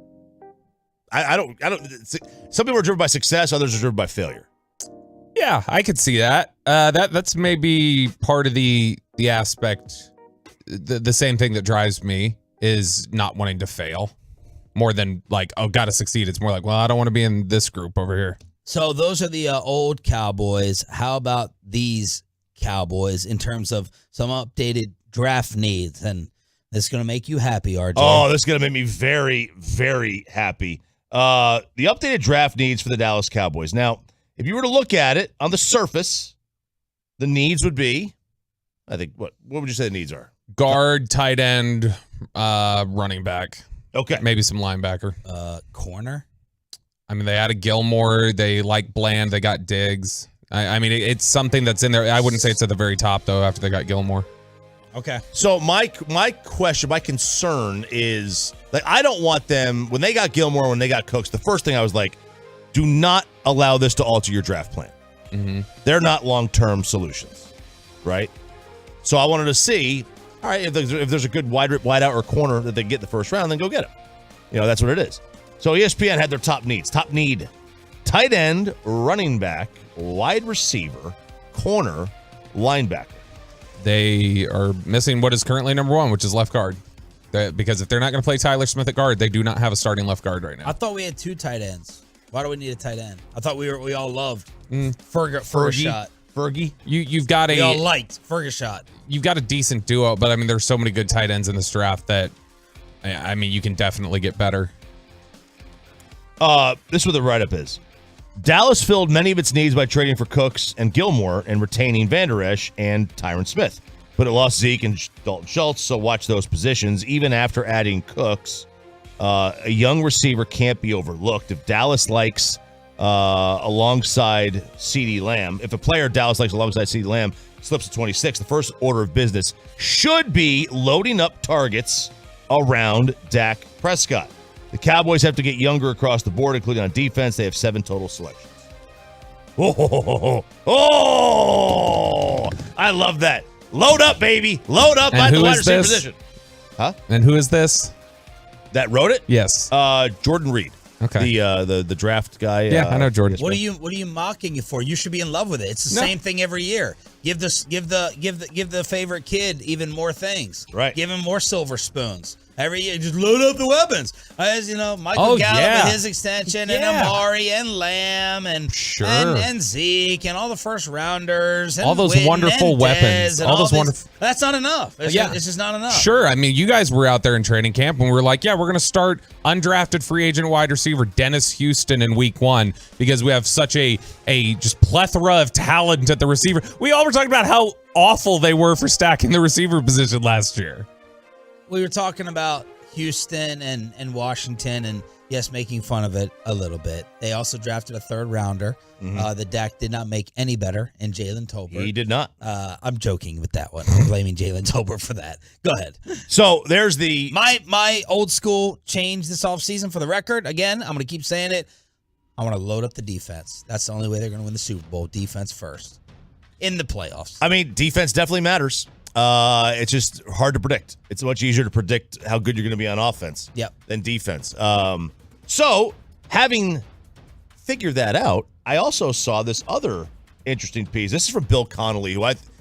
S3: I don't. Some people are driven by success, others are driven by failure.
S7: Yeah, I could see that. That's maybe part of the aspect. The same thing that drives me is not wanting to fail, more than like, oh, gotta succeed. It's more like, well, I don't want to be in this group over here.
S2: So those are the old Cowboys. How about these Cowboys in terms of some updated draft needs? And this is going to make you happy, RJ.
S3: Oh, this is going to make me very, very happy. The updated draft needs for the Dallas Cowboys. Now, if you were to look at it on the surface, the needs would be, I think, what would you say the needs are?
S7: Guard, tight end, running back.
S3: Okay.
S7: Maybe some linebacker.
S2: Corner?
S7: I mean, they added Gilmore. They like Bland. They got Diggs. I mean, it's something that's in there. I wouldn't say it's at the very top, though, after they got Gilmore.
S2: Okay.
S3: So my question, my concern is, like, I don't want them, when they got Gilmore, when they got Cooks, the first thing I was like, do not allow this to alter your draft plan.
S7: Mm-hmm.
S3: They're not long-term solutions, right? So I wanted to see, all right, if there's a good wide out or corner that they get in the first round, then go get it. You know, that's what it is. So ESPN had their top needs. Top need, tight end, running back, wide receiver, corner, linebacker.
S7: They are missing what is currently number one, which is left guard. Because if they're not going to play Tyler Smith at guard, they do not have a starting left guard right now.
S2: I thought we had 2 tight ends. Why do we need a tight end? I thought we all loved Fergie.
S3: Fergie.
S7: You've got
S2: we all liked Fergie.
S7: You've got a decent duo, but I mean, there's so many good tight ends in this draft that, I mean, you can definitely get better.
S3: This is what the write-up is. Dallas filled many of its needs by trading for Cooks and Gilmore and retaining Van Der Esch and Tyron Smith. But it lost Zeke and Dalton Schultz, so watch those positions. Even after adding Cooks, a young receiver can't be overlooked. If Dallas likes alongside CeeDee Lamb, if a player Dallas likes alongside CeeDee Lamb slips to 26, the first order of business should be loading up targets around Dak Prescott. The Cowboys have to get younger across the board, including on defense. They have 7 total selections. Oh, I love that. Load up, baby. Load up at the wide receiver position. Huh?
S7: And who is this?
S3: That wrote it?
S7: Yes.
S3: Jordan Reed.
S7: Okay.
S3: The draft guy.
S7: Yeah, I know Jordan.
S2: What are you mocking it for? You should be in love with it. It's the same thing every year. Give the favorite kid even more things.
S3: Right.
S2: Give him more silver spoons. Every year, just load up the weapons. As you know, Michael Gallup and his extension, and Amari and Lamb and Zeke and all the first rounders, and
S7: all those
S2: Witten
S7: wonderful
S2: and
S7: weapons,
S2: Dez
S7: all those wonderful.
S2: That's not enough. It's just not enough.
S7: Sure, I mean, you guys were out there in training camp, and we were like, yeah, we're going to start undrafted free agent wide receiver Dennis Houston in week 1 because we have such a just plethora of talent at the receiver. We all were talking about how awful they were for stacking the receiver position last year.
S2: We were talking about Houston and Washington and, yes, making fun of it a little bit. They also drafted a 3rd rounder. The Dak did not make any better in Jalen Tolbert.
S3: He did not.
S2: I'm joking with that one. I'm blaming Jalen Tolbert for that. Go ahead.
S3: So there's the...
S2: My old school change this offseason for the record. Again, I'm going to keep saying it. I want to load up the defense. That's the only way they're going to win the Super Bowl. Defense first. In the playoffs.
S3: I mean, defense definitely matters. It's just hard to predict. It's much easier to predict how good you're going to be on offense than defense. So, having figured that out, I also saw this other interesting piece. This is from Bill Connolly,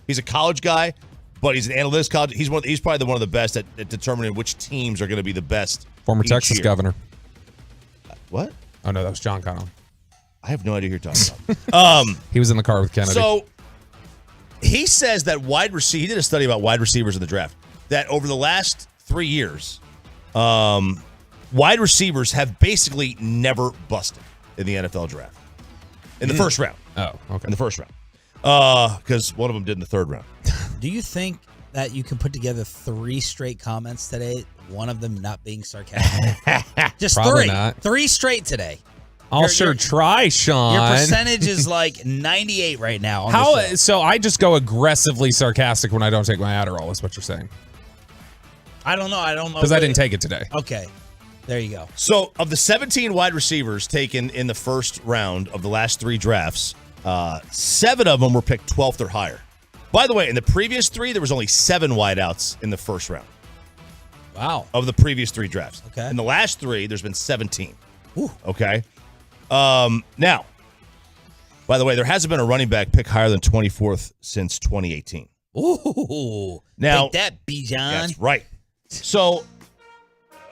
S3: he's a college guy, but he's an analyst. He's probably one of the best at determining which teams are going to be the best.
S7: Former Texas governor.
S3: What?
S7: Oh no, that was John Connolly.
S3: I have no idea who you're talking about.
S7: He was in the car with Kennedy.
S3: So he says that he did a study about wide receivers in the draft, that over the last 3 years, wide receivers have basically never busted in the NFL draft. In the first round.
S7: Oh, okay.
S3: In the first round. Because one of them did in the 3rd round.
S2: Do you think that you can put together 3 straight comments today one of them not being sarcastic? Just
S7: Probably
S2: three.
S7: not.
S2: 3 straight today.
S7: I'll sure try, Sean.
S2: Your percentage is like 98 right now. On the show.
S7: So I just go aggressively sarcastic when I don't take my Adderall, is what you're saying.
S2: I don't know.
S7: Because I didn't take it today.
S2: Okay. There you go.
S3: So, of the 17 wide receivers taken in the first round of the last 3 drafts, 7 of them were picked 12th or higher. By the way, in the previous 3, there was only 7 wideouts in the first round.
S2: Wow.
S3: Of the previous 3 drafts.
S2: Okay.
S3: In the last 3, there's been 17. Ooh. Okay. Now, by the way, there hasn't been a running back pick higher than 24th since 2018.
S2: Ooh.
S3: Now,
S2: take that, Bijan.
S3: That's right. So,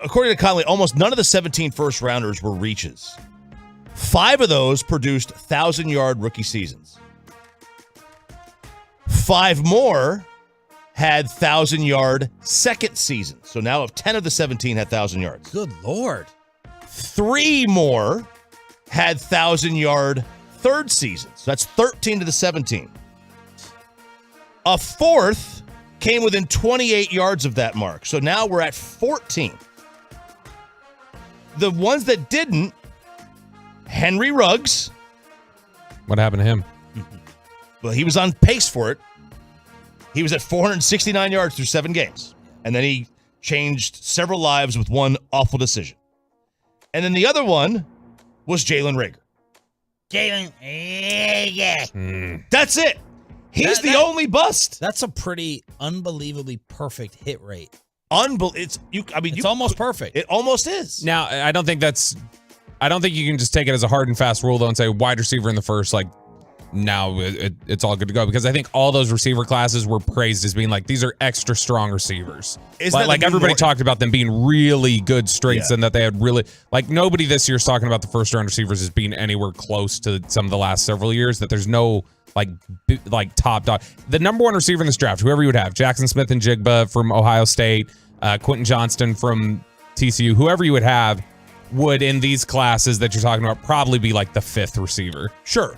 S3: according to Conley, almost none of the 17 first rounders were reaches. 5 of those produced 1,000-yard rookie seasons. 5 more had 1,000-yard second season. So now of 10 of the 17 had 1,000 yards.
S2: Good Lord.
S3: 3 more had 1,000-yard third season. So that's 13 to the 17. A fourth came within 28 yards of that mark. So now we're at 14. The ones that didn't, Henry Ruggs.
S7: What happened to him?
S3: Well, he was on pace for it. He was at 469 yards through 7 games. And then he changed several lives with one awful decision. And then the other one was Jalen Reagor. That's it. He's the only bust.
S2: That's a pretty unbelievably perfect hit rate.
S3: It's
S2: almost perfect.
S3: It almost is.
S7: Now, I don't think you can just take it as a hard and fast rule, though, and say wide receiver in the first, like, now it's all good to go. Because I think all those receiver classes were praised as being like, these are extra strong receivers. Like everybody talked about them being really good strengths and that they had really, like, nobody this year is talking about the first round receivers as being anywhere close to some of the last several years, that there's no like top dog. The number 1 receiver in this draft, whoever you would have, Jackson Smith and Jigba from Ohio State, Quentin Johnston from TCU, whoever you would have, would in these classes that you're talking about probably be like the 5th receiver.
S3: Sure.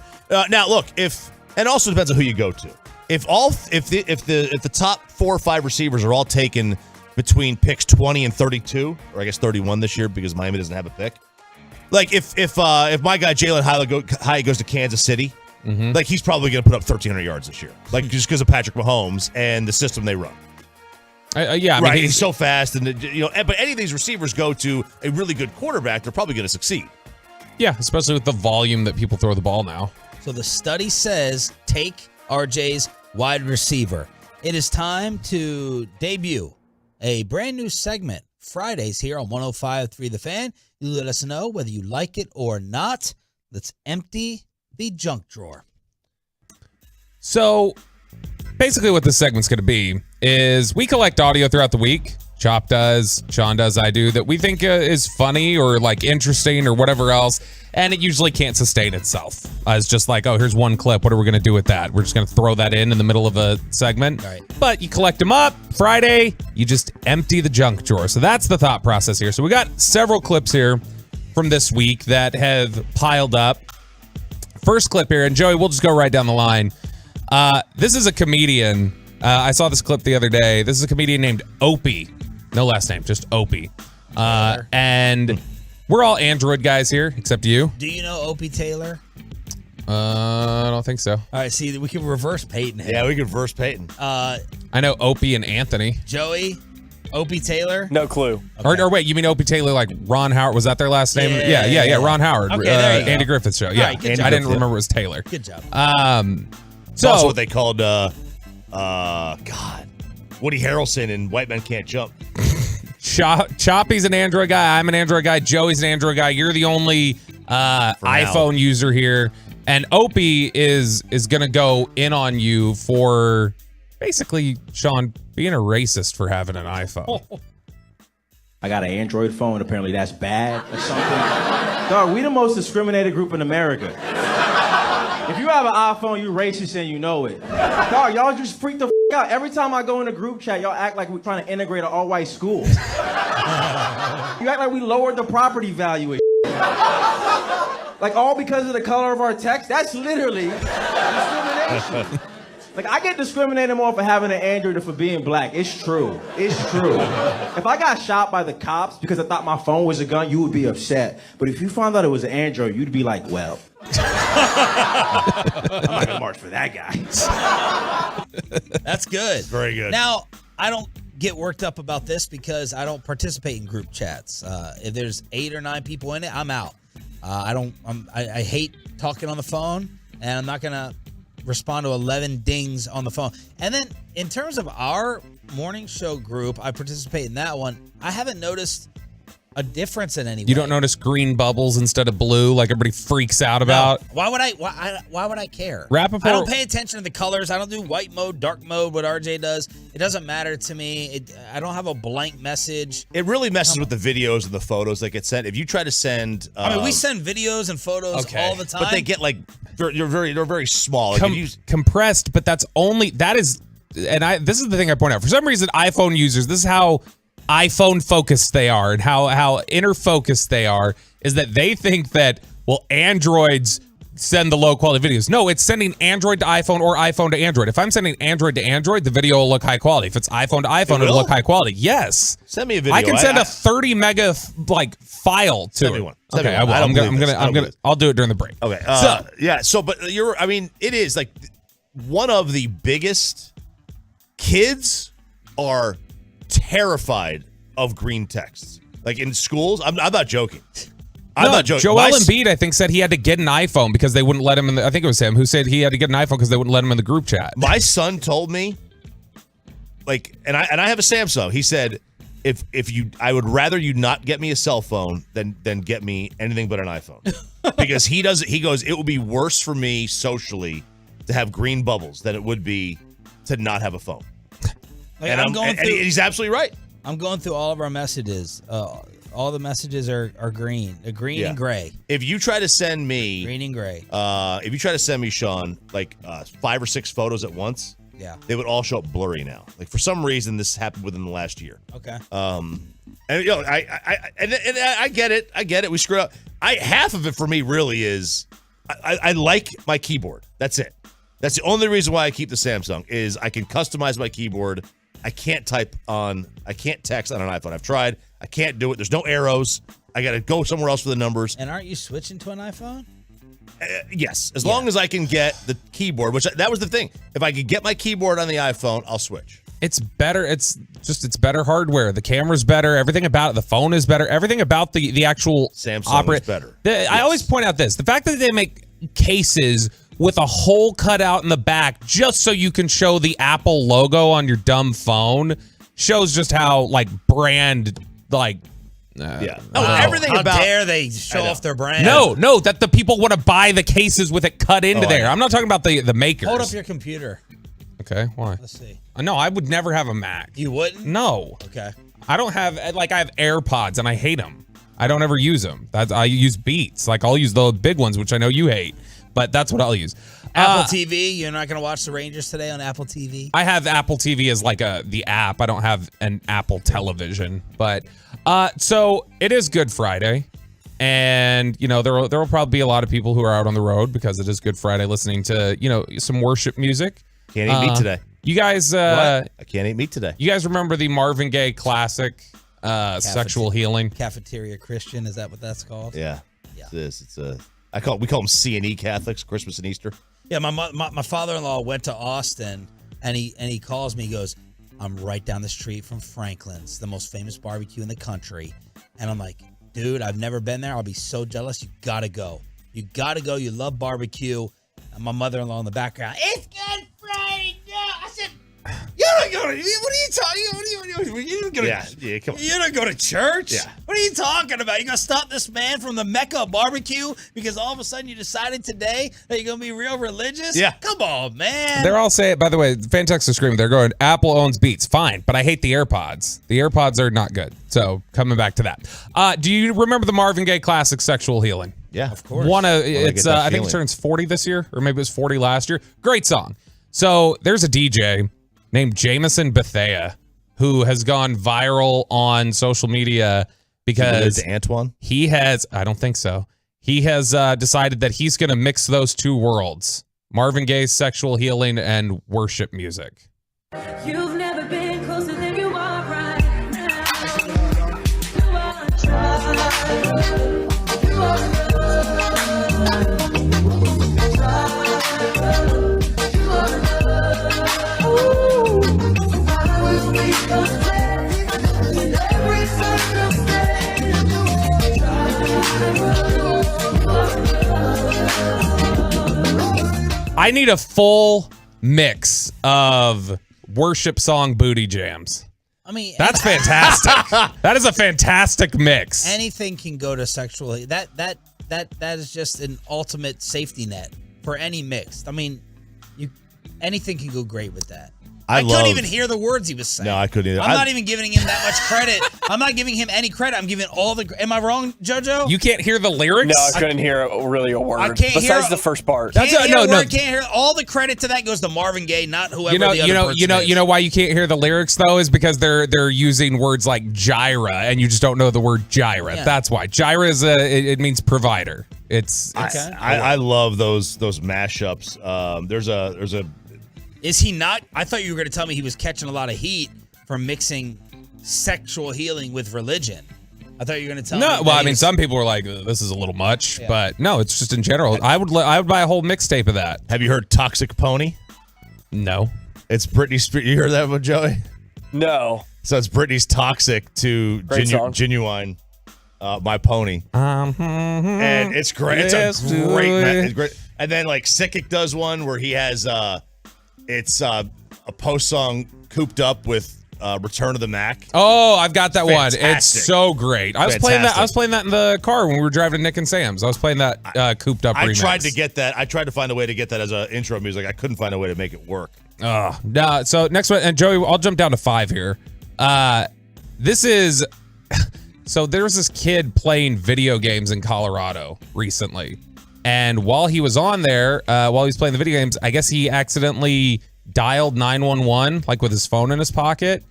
S3: Now look, and also depends on who you go to. If the top 4 or 5 receivers are all taken between picks 20 and 32, or I guess 31 this year because Miami doesn't have a pick. Like if my guy Jalen Hyatt goes to Kansas City, like he's probably going to put up 1,300 yards this year, like just because of Patrick Mahomes and the system they run.
S7: Yeah, I
S3: mean,
S7: mean,
S3: he's so fast, and but any of these receivers go to a really good quarterback, they're probably going to succeed.
S7: Yeah, especially with the volume that people throw the ball now.
S2: So the study says take RJ's wide receiver. It is time to debut a brand new segment Fridays here on 105.3 The Fan. You let us know whether you like it or not. Let's empty the junk drawer.
S7: So basically what this segment's going to be is we collect audio throughout the week. Chop does, Sean does, I do, that we think is funny or like interesting or whatever else, and it usually can't sustain itself. It's just like, oh, here's one clip. What are we going to do with that? We're just going to throw that in the middle of a segment.
S2: Right.
S7: But you collect them up. Friday, you just empty the junk drawer. So that's the thought process here. So we got several clips here from this week that have piled up. First clip here, and Joey, we'll just go right down the line. This is a comedian. I saw this clip the other day. This is a comedian named Opie. No last name, just Opie. And we're all Android guys here, except you.
S2: Do you know Opie Taylor?
S7: I don't think so. All
S2: right, see, we can reverse Peyton him.
S3: Yeah, we can reverse Peyton.
S7: I know Opie and Anthony.
S2: Joey, Opie Taylor?
S5: No clue.
S7: Okay. Or wait, you mean Opie Taylor like Ron Howard? Was that their last name? Yeah, Ron Howard.
S2: Okay, there you go.
S7: Andy Griffith's show. Yeah,
S2: right,
S7: I didn't remember it was Taylor.
S2: Good job.
S3: It's also what they called, Woody Harrelson in White Men Can't Jump.
S7: Choppy's an Android guy. I'm an Android guy. Joey's an Android guy. You're the only iPhone user here. And Opie is going to go in on you for basically, Sean, being a racist for having an iPhone.
S4: I got an Android phone. Apparently that's bad or something. Dog, we the most discriminated group in America. If you have an iPhone, you racist and you know it. Dog, y'all just freak the out. Every time I go in a group chat, y'all act like we're trying to integrate an all-white school. You act like we lowered the property value and like all because of the color of our text. That's literally discrimination. Like, I get discriminated more for having an Android than for being black. It's true. It's true. If I got shot by the cops because I thought my phone was a gun, you would be upset. But if you found out it was an Android, you'd be like, well, I'm not gonna march for that guy.
S2: That's good.
S3: Very good.
S2: Now, I don't get worked up about this because I don't participate in group chats. If there's 8 or 9 people in it, I'm out. I hate talking on the phone, and I'm not gonna respond to 11 dings on the phone. And then in terms of our morning show group, I participate in that one. I haven't noticed a difference in any way.
S7: You don't notice green bubbles instead of blue like everybody freaks out about?
S2: No. Why would I care?
S7: Rappaport,
S2: I don't pay attention to the colors. I don't do white mode, dark mode, what RJ does. It doesn't matter to me. I don't have a blank message.
S3: It really messes with the videos and the photos that get sent. If you try to send,
S2: I mean, we send videos and photos all the time,
S3: but they get like they're very small.
S7: Compressed, but this is the thing I point out. For some reason, iPhone users, this is how iPhone focused they are and how inner focused they are, is that they think that, well, Androids send the low quality videos. No, it's sending Android to iPhone or iPhone to Android. If I'm sending Android to Android, the video will look high quality. If it's iPhone to iPhone, it'll look high quality. Yes.
S3: Send me a video.
S7: I can send a 30 mega file to
S3: send me
S7: it.
S3: one.
S7: Okay, I will. I'll do it during the break.
S3: Okay. But it is like one of the biggest. Kids are terrified of green texts. Like in schools, I'm not joking. I'm not joking.
S7: Joel Embiid, I think, said he had to get an iPhone because they wouldn't let him in I think it was him who said he had to get an iPhone because they wouldn't let him in the group chat.
S3: My son told me, like, and I have a Samsung. He said, I would rather you not get me a cell phone than get me anything but an iPhone. Because he goes, it would be worse for me socially to have green bubbles than it would be to not have a phone.
S2: Like,
S3: and he's absolutely right.
S2: I'm going through all of our messages. All the messages are green. Green and gray.
S3: If you try to send me
S2: green and gray,
S3: if you try to send me, Sean, like 5 or 6 photos at once, they would all show up blurry now. Like for some reason, this happened within the last year.
S2: Okay.
S3: And I get it. I get it. We screw up. Half of it for me really is I like my keyboard. That's it. That's the only reason why I keep the Samsung is I can customize my keyboard. I can't text on an iPhone. I've tried. I can't do it. There's no arrows. I got to go somewhere else for the numbers.
S2: And aren't you switching to an iPhone?
S3: Yes, as long as I can get the keyboard, that was the thing. If I could get my keyboard on the iPhone, I'll switch.
S7: It's better. It's better hardware. The camera's better. Everything about it. The phone is better. Everything about the actual
S3: Samsung is better.
S7: I always point out this. The fact that they make cases with a hole cut out in the back just so you can show the Apple logo on your dumb phone shows just how brand
S2: everything how about dare they show off their brand?
S7: No, that the people want to buy the cases with it cut into there. I'm not talking about the makers.
S2: Hold up your computer.
S7: Okay, why?
S2: Let's see.
S7: No, I would never have a Mac.
S2: You wouldn't?
S7: No.
S2: Okay.
S7: I don't have I have AirPods and I hate them. I don't ever use them. I use Beats. I'll use the big ones, which I know you hate. But that's what I'll use.
S2: Apple TV. You're not going to watch the Rangers today on Apple TV?
S7: I have Apple TV as the app. I don't have an Apple television. But so it is Good Friday. And, there will probably be a lot of people who are out on the road because it is Good Friday listening to, some worship music.
S3: Can't eat meat today.
S7: You guys.
S3: I can't eat meat today.
S7: You guys remember the Marvin Gaye classic Sexual Healing?
S2: Cafeteria Christian. Is that what that's called?
S3: Yeah. We call them C&E Catholics, Christmas and Easter.
S2: Yeah, my father-in-law went to Austin, and he calls me. He goes, "I'm right down the street from Franklin's, the most famous barbecue in the country." And I'm like, "Dude, I've never been there. I'll be so jealous. You gotta go. You gotta go. You love barbecue." And my mother-in-law in the background, "It's Good Friday." No, I said, "You don't go to. What are you talking? You don't go to.
S3: Come on.
S2: You don't go to church.
S3: Yeah.
S2: What are you talking about? You're gonna stop this man from the Mecca of barbecue because all of a sudden you decided today that you're gonna be real religious?
S7: Yeah.
S2: Come on, man."
S7: They're all saying, by the way, Fantex are screaming. They're going, Apple owns Beats. Fine, but I hate the AirPods. The AirPods are not good. So coming back to that. Do you remember the Marvin Gaye classic Sexual Healing?
S3: Yeah,
S2: of course.
S7: I think it turns 40 this year, or maybe it was 40 last year. Great song. So there's a DJ named Jameson Bethea who has gone viral on social media because
S3: Antoine?
S7: He has, I don't think so. He has decided that he's going to mix those two worlds. Marvin Gaye's Sexual Healing and Worship Music.
S6: You've never been closer than you are right now. You are tried. You are
S7: I need a full mix of worship song booty jams.
S2: I mean,
S7: that's fantastic. That is a fantastic mix.
S2: Anything can go to sexual. That is just an ultimate safety net for any mix. I mean, anything can go great with that. I couldn't even hear the words he was saying.
S3: No, I couldn't either.
S2: I'm not even giving him that much credit. I'm not giving him any credit. I'm giving all the. Am I wrong, JoJo?
S7: You can't hear the lyrics?
S5: No, I couldn't hear really a word.
S2: I can't
S5: besides
S2: hear
S5: the first part.
S2: Can't hear all the credit to that goes to Marvin Gaye, not whoever the other person is.
S7: You know why you can't hear the lyrics though is because they're using words like gyra and you just don't know the word gyra.
S2: Yeah.
S7: That's why gyra is it means provider. It's
S3: I love those mashups. There's a.
S2: Is he not? I thought you were going to tell me he was catching a lot of heat for mixing sexual healing with religion. I thought you were going to tell me.
S7: No, well, I mean, some people were like, "This is a little much,"
S2: Yeah.
S7: but no, it's just in general. I would buy a whole mixtape of that.
S3: Have you heard "Toxic Pony"?
S7: No,
S3: it's Britney Spears. You heard that one, Joey?
S5: No.
S3: So it's Britney's "Toxic" to Genuine, "My Pony," and it's great. It's a great. It's great. And then like Sickick does one where he has it's a post song cooped up with Return of the Mac.
S7: Oh, I've got that one. It's
S3: Fantastic.
S7: so great. I was playing that in the car when we were driving to Nick and Sam's. I was playing that cooped up remix.
S3: I tried to get that. I tried to find a way to get that as an intro music. I couldn't find a way to make it work.
S7: No. So next one, and Joey, I'll jump down to 5 here. This is so there's this kid playing video games in Colorado recently. And while he was on there, while he was playing the video games, I guess he accidentally dialed 911, like with his phone in his pocket.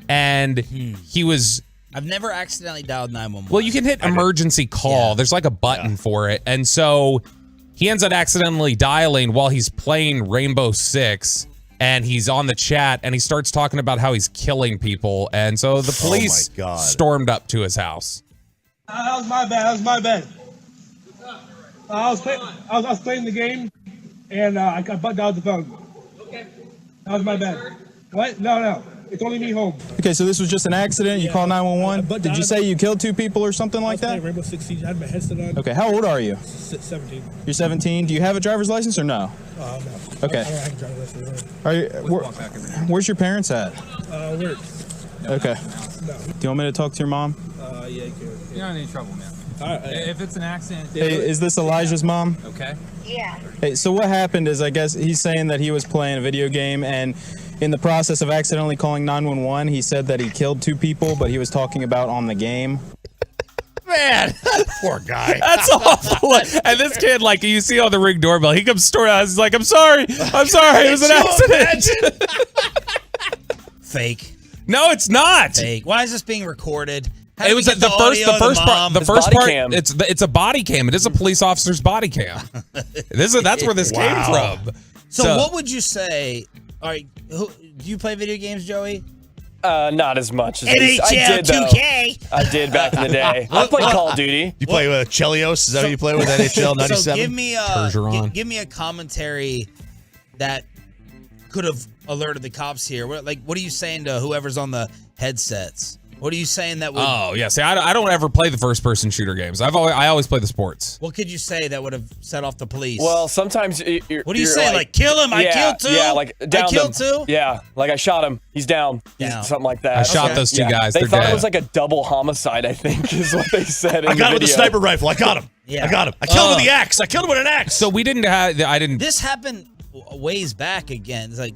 S7: And he was...
S2: I've never accidentally dialed 911.
S7: Well, you can hit emergency call. There's like a button for it. And so he ends up accidentally dialing while he's playing Rainbow Six. And he's on the chat, and he starts talking about how he's killing people. And so the police stormed up to his house.
S22: That was my bad. That was my bad. I was playing the game, and I butt dialed the phone. Okay. That was my bad. What? No. It's only me home.
S23: Okay, so this was just an accident. You called 911. Did you say you killed 2 people or something like that?
S22: Rainbow Six Siege. I had my headset on.
S23: Okay, how old are you?
S22: 17.
S23: You're 17. Do you have a driver's license or no?
S22: No.
S23: Okay.
S22: I don't have a driver's license.
S23: Are you, where's your parents at?
S22: Work.
S23: Okay.
S22: No.
S23: Do you want me to talk to your mom?
S22: Yeah, you can.
S24: You're not in any trouble, man. If it's an accident.
S23: Hey, is this Elijah's mom?
S24: Okay.
S13: Yeah.
S23: Hey, so what happened is I guess he's saying that he was playing a video game and in the process of accidentally calling 911, he said that he killed 2 people, but he was talking about on the game.
S3: Man, poor guy.
S7: That's awful. And this kid, like you see on the Ring doorbell, he comes storming out. He's like, I'm sorry. It was an accident.
S2: Fake.
S7: No, it's not.
S2: Fake. Why is this being recorded?
S7: It was the first part. The first part. It's a body cam. It is a police officer's body cam. That's where this came from.
S2: So what would you say? All right, do you play video games, Joey?
S5: Not as much as
S2: NHL
S5: I did,
S2: 2K.
S5: I did back in the day. I played Call of Duty.
S3: You play with Chelios? Is that what you play with NHL 97?
S2: So give me a commentary that could have alerted the cops here. What are you saying to whoever's on the headsets? What are you saying that would...
S7: Oh, yeah. See, I don't ever play the first-person shooter games. I always play the sports.
S2: What could you say that would have set off the police?
S5: Well, sometimes...
S2: What do you say? Like, kill him? I killed 2?
S5: Yeah, like, downed
S2: I killed
S5: him.
S2: 2?
S5: Yeah, like I shot him. He's down. Something like that.
S7: I shot those 2 guys.
S5: They
S7: They're
S5: thought
S7: dead.
S5: it was like a double homicide, I think, is what they said in
S3: I got him
S5: the
S3: with a
S5: video.
S3: sniper rifle. I got him.
S2: Yeah.
S3: I got him. I killed him with the axe. I killed him with an axe.
S7: So we didn't have... I didn't...
S2: This happened ways back again. It's like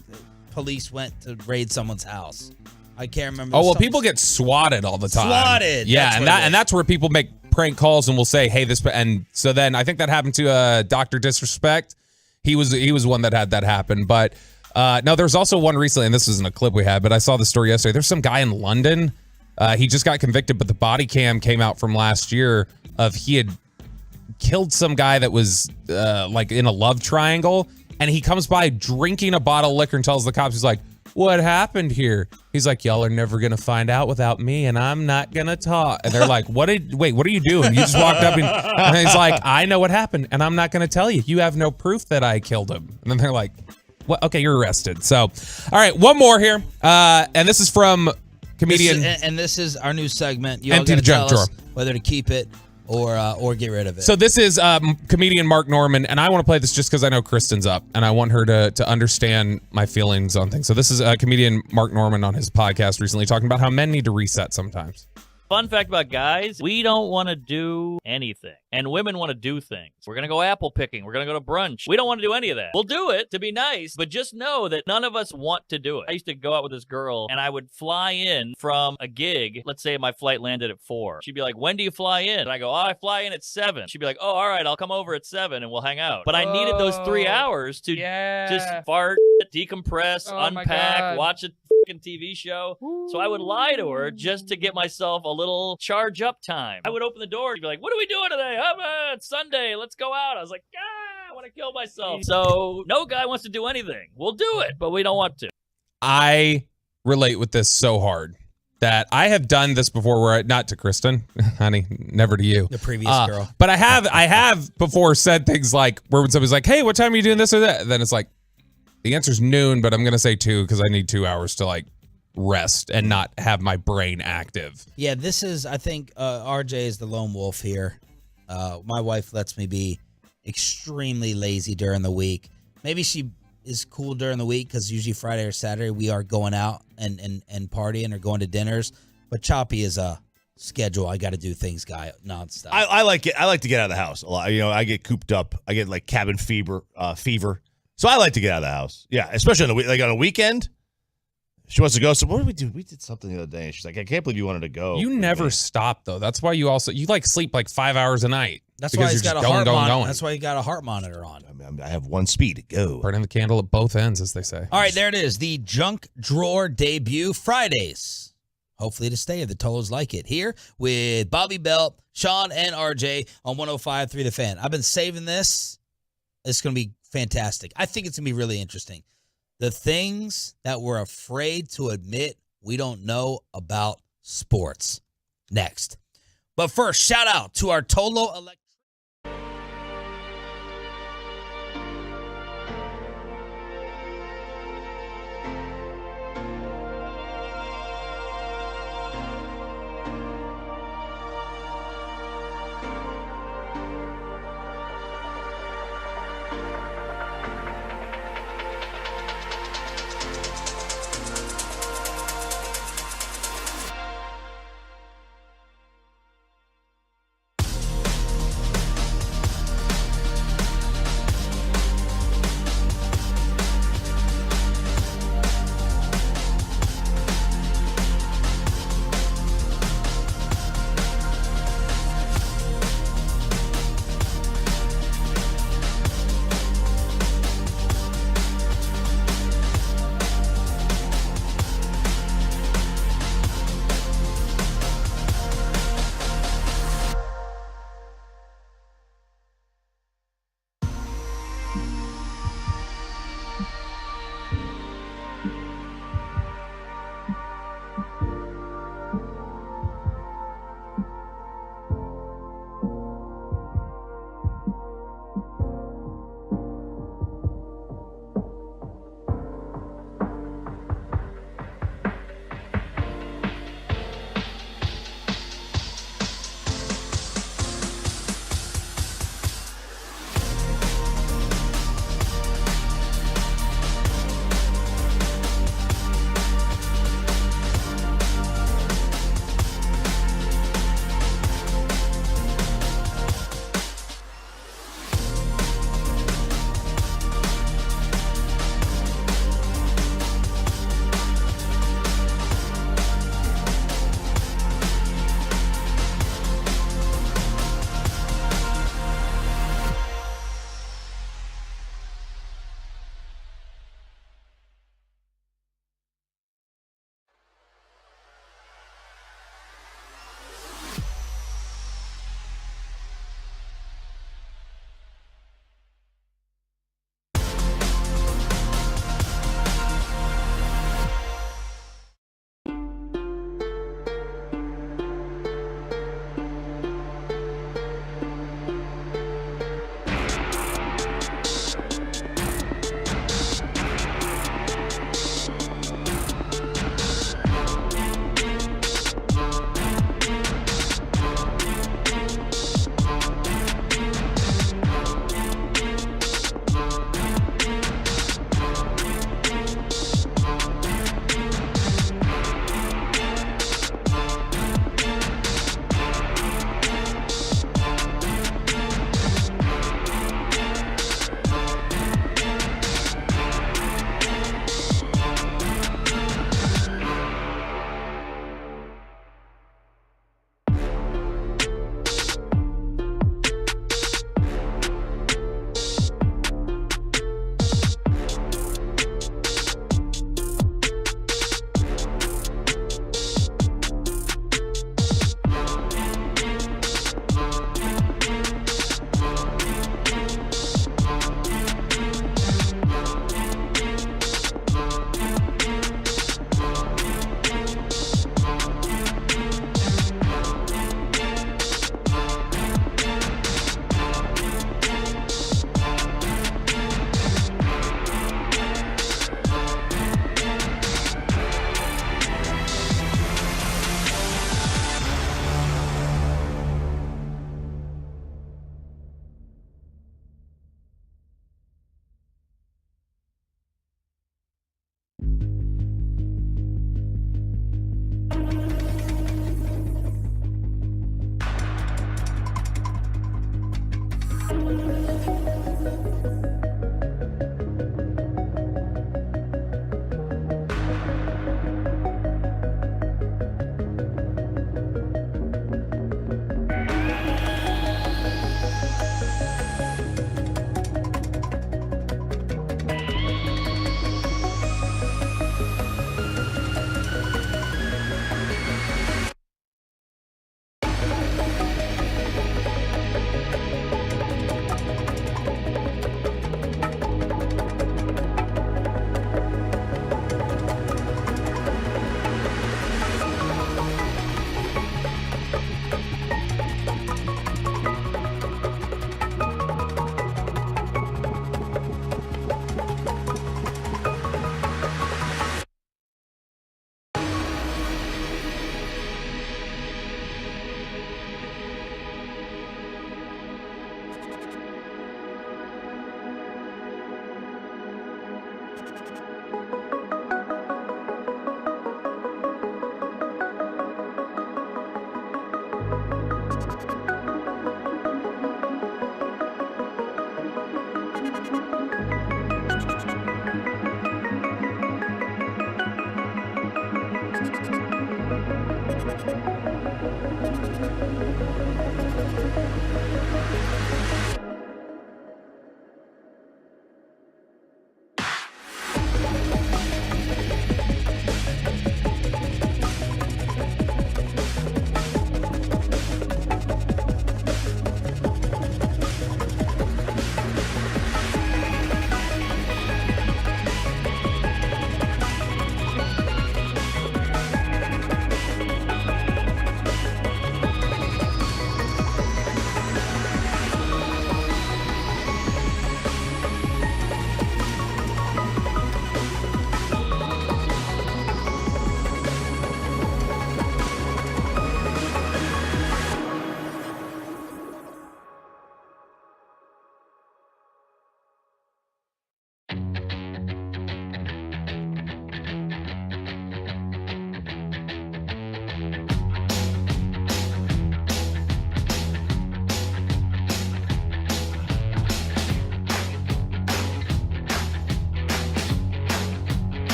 S2: police went to raid someone's house. I can't remember.
S7: Oh, well, people get swatted all the time.
S2: Swatted.
S7: Yeah, and that's where people make prank calls and will say, hey, this... And so then I think that happened to Dr. Disrespect. He was one that had that happen. But no, there's also one recently, and this isn't a clip we had, but I saw the story yesterday. There's some guy in London. He just got convicted, but the body cam came out from last year of he had killed some guy that was like in a love triangle. And he comes by drinking a bottle of liquor and tells the cops, he's like, what happened here? He's like, y'all are never going to find out without me, and I'm not going to talk. And they're like, what are you doing? You just walked up and he's like, I know what happened, and I'm not going to tell you. You have no proof that I killed him. And then they're like, what? Okay, you're arrested. So, all right, one more here. And this is from comedian.
S2: This is our new segment. You all
S7: Empty
S2: got
S7: the
S2: to tell
S7: junk
S2: us
S7: drawer.
S2: whether to keep it or get rid of it.
S7: So this is comedian Mark Norman, and I want to play this just because I know Kristen's up, and I want her to understand my feelings on things. So this is comedian Mark Norman on his podcast recently talking about how men need to reset sometimes.
S1: Fun fact about guys, we don't want to do anything. And women want to do things. We're going to go apple picking. We're going to go to brunch. We don't want to do any of that. We'll do it to be nice, but just know that none of us want to do it. I used to go out with this girl, and I would fly in from a gig. Let's say my flight landed at 4. She'd be like, when do you fly in? And I go, I fly in at 7. She'd be like, oh, all right, I'll come over at 7 and we'll hang out. But I needed those 3 hours to just fart, decompress, unpack, watch a TV show. So I would lie to her just to get myself a little charge up time. I would open the door and be like, what are we doing today? It's Sunday. Let's go out. I was like, I want to kill myself. So no guy wants to do anything. We'll do it, but we don't want to.
S7: I relate with this so hard that I have done this before where not to Kristen, honey, never to you.
S2: The previous girl.
S7: But I have before said things like where when somebody's like, hey, what time are you doing this or that? And then it's like, the answer's noon, but I'm going to say 2 because I need 2 hours to like rest and not have my brain active.
S2: Yeah, this is, I think RJ is the lone wolf here. My wife lets me be extremely lazy during the week. Maybe she is cool during the week because usually Friday or Saturday we are going out and partying or going to dinners. But Choppy is a schedule. I got to do things guy nonstop.
S3: I like it. I like to get out of the house a lot. You know, I get cooped up. I get like cabin fever. So I like to get out of the house. Yeah, especially on a weekend. She wants to go. So what did we do? We did something the other day. And she's like, I can't believe you wanted to go.
S7: You never stop though. That's why you like sleep like 5 hours a night.
S2: That's why he's got a heart monitor. That's why you got a heart monitor on.
S3: I have one speed. Go.
S7: Burning the candle at both ends, as they say.
S2: All right, there it is. The Junk Drawer debut Fridays. Hopefully to stay if the Tolos like it. Here with Bobby Belt, Sean, and RJ on 105.3 The Fan. I've been saving this. It's going to be fantastic. I think it's going to be really interesting. The things that we're afraid to admit we don't know about sports. Next. But first, shout out to our Tolo Electric.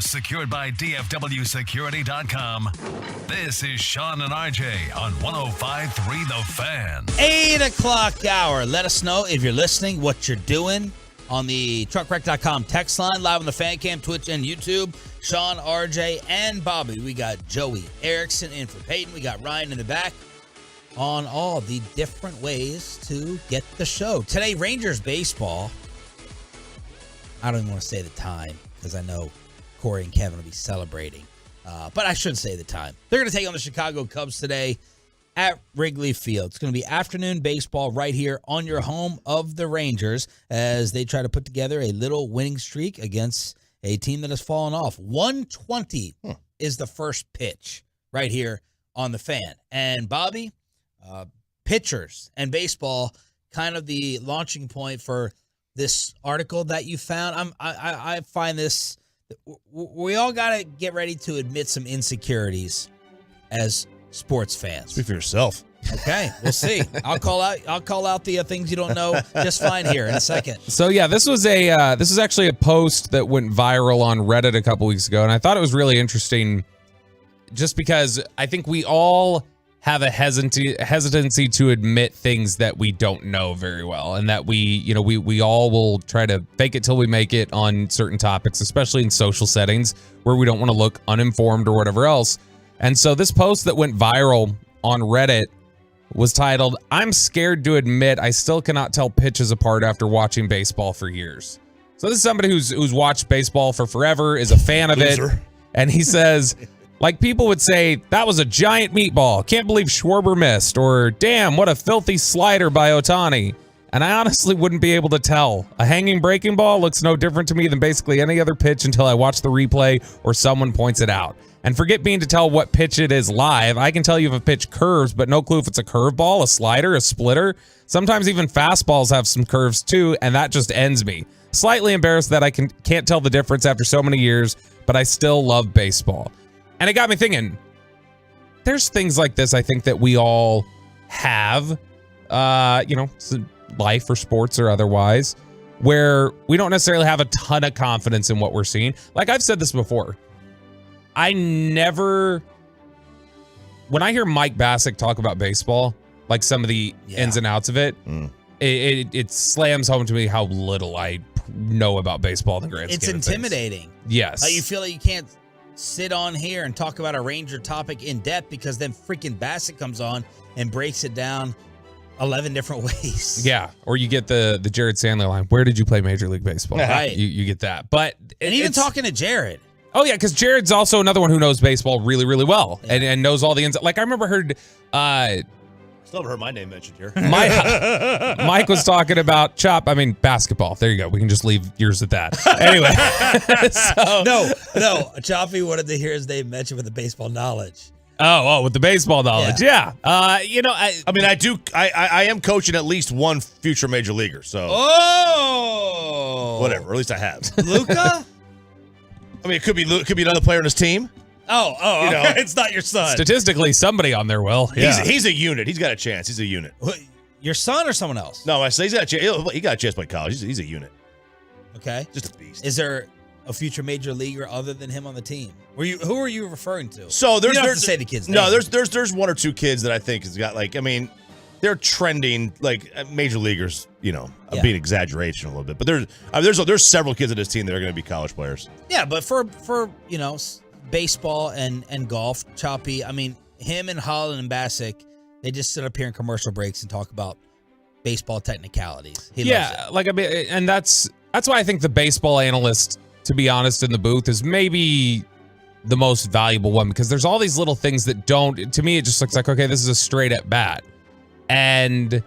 S8: Secured by DFWSecurity.com. This is Sean and RJ on 105.3 The Fan.
S2: 8 o'clock hour. Let us know if you're listening, what you're doing on the truckwreck.com text line, live on the fan cam, Twitch, and YouTube. Sean, RJ, and Bobby. We got Joey Erickson in for Peyton. We got Ryan in the back on all the different ways to get the show. Today, Rangers baseball. I don't even want to say the time because I know Corey and Kevin will be celebrating. But I should say the time. They're going to take on the Chicago Cubs today at Wrigley Field. It's going to be afternoon baseball right here on your home of the Rangers as they try to put together a little winning streak against a team that has fallen off. 120 is the first pitch right here on the Fan. And Bobby, pitchers and baseball, kind of the launching point for this article that you found. I find this... We all got to get ready to admit some insecurities as sports fans.
S3: Speak for yourself.
S2: Okay, we'll see. I'll call out the things you don't know just fine here in a second.
S7: So yeah, this was actually a post that went viral on Reddit a couple weeks ago, and I thought it was really interesting just because I think we all have a hesitancy to admit things that we don't know very well, and that we all will try to fake it till we make it on certain topics, especially in social settings where we don't want to look uninformed or whatever else. And so this post that went viral on Reddit was titled, "I'm scared to admit I still cannot tell pitches apart after watching baseball for years." So this is somebody who's watched baseball for forever, is a fan of it, and he says, like people would say, that was a giant meatball. Can't believe Schwarber missed. Or, damn, what a filthy slider by Ohtani. And I honestly wouldn't be able to tell. A hanging breaking ball looks no different to me than basically any other pitch until I watch the replay or someone points it out. And forget being to tell what pitch it is live. I can tell you if a pitch curves, but no clue if it's a curveball, a slider, a splitter. Sometimes even fastballs have some curves too, and that just ends me. Slightly embarrassed that I can't tell the difference after so many years, but I still love baseball. And it got me thinking, there's things like this I think that we all have, life or sports or otherwise, where we don't necessarily have a ton of confidence in what we're seeing. Like I've said this before, when I hear Mike Bassick talk about baseball, like some of the ins and outs of it, it slams home to me how little I know about baseball in the grand scheme of things.
S2: It's intimidating.
S7: Yes.
S2: Like you feel like you can't sit on here and talk about a Ranger topic in depth because then freaking Bassick comes on and breaks it down 11 different ways.
S7: Yeah, or you get the Jared Sandler line, where did you play Major League Baseball?
S2: Right.
S7: You get that. But
S2: and even talking to Jared.
S7: Oh, yeah, because Jared's also another one who knows baseball really, really well and knows all the ins. Like, I remember
S3: still haven't heard my name mentioned here.
S7: Mike was talking about basketball. There you go. We can just leave yours at that. Anyway.
S2: No. Choppy wanted to hear his name mentioned with the baseball knowledge.
S7: with the baseball knowledge. Yeah. I
S3: mean, I am coaching at least one future major leaguer. So whatever. Or at least I have.
S2: Luka?
S3: I mean, it could be another player on his team.
S2: Okay. It's not your son.
S7: Statistically, somebody on there will. Yeah.
S3: He's a unit. He's got a chance. He's a unit.
S2: Your son or someone else?
S3: No, I say he's got a chance. He got a chance to play college. He's a unit.
S2: Okay.
S3: Just a beast.
S2: Is there a future major leaguer other than him on the team? Who are you referring to?
S3: So
S2: you don't have to say the kid's name.
S3: No, there's one or two kids that I think has got they're trending like major leaguers. I'm being exaggeration a little bit, but there's several kids on this team that are going to be college players.
S2: Yeah, but for baseball and golf, Choppy. I mean, him and Holland and Bassick, they just sit up here in commercial breaks and talk about baseball technicalities. He loves it.
S7: and that's why I think the baseball analyst, to be honest, in the booth is maybe the most valuable one, because there's all these little things that don't, to me, it just looks like, okay, this is a straight at bat. And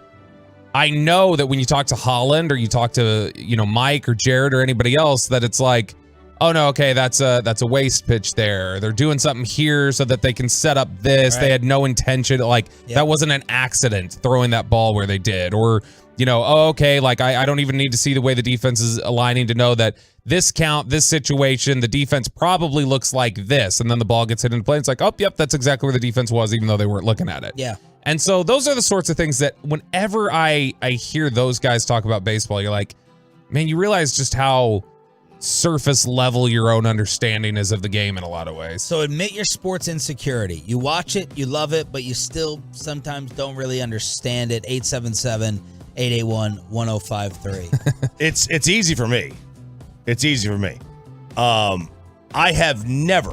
S7: I know that when you talk to Holland or you talk to, Mike or Jared or anybody else, that it's like, oh no, okay, that's a waste pitch there. They're doing something here so that they can set up this. Right. They had no intention. That wasn't an accident throwing that ball where they did. Or, okay, I don't even need to see the way the defense is aligning to know that this situation, the defense probably looks like this. And then the ball gets hit into play. It's like, oh, yep, that's exactly where the defense was, even though they weren't looking at it.
S2: Yeah.
S7: And so those are the sorts of things that whenever I hear those guys talk about baseball, you're like, man, you realize just how surface level your own understanding is of the game in a lot of ways.
S2: So admit your sports insecurity. You watch it, you love it, but you still sometimes don't really understand it. 877-881-1053.
S3: It's easy for me. It's easy for me. I have never.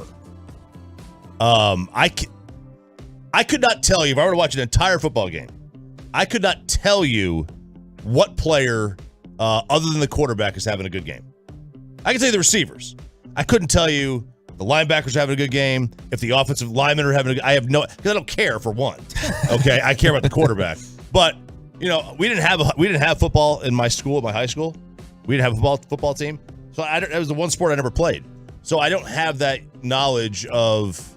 S3: I could not tell you if I were to watch an entire football game. I could not tell you what player, other than the quarterback, is having a good game. I can tell you the receivers. I couldn't tell you the linebackers are having a good game. If the offensive linemen are having a good, I have no, because I don't care for one. Okay, I care about the quarterback. But we didn't have football in my school, my high school. We didn't have a football team. So that was the one sport I never played. So I don't have that knowledge of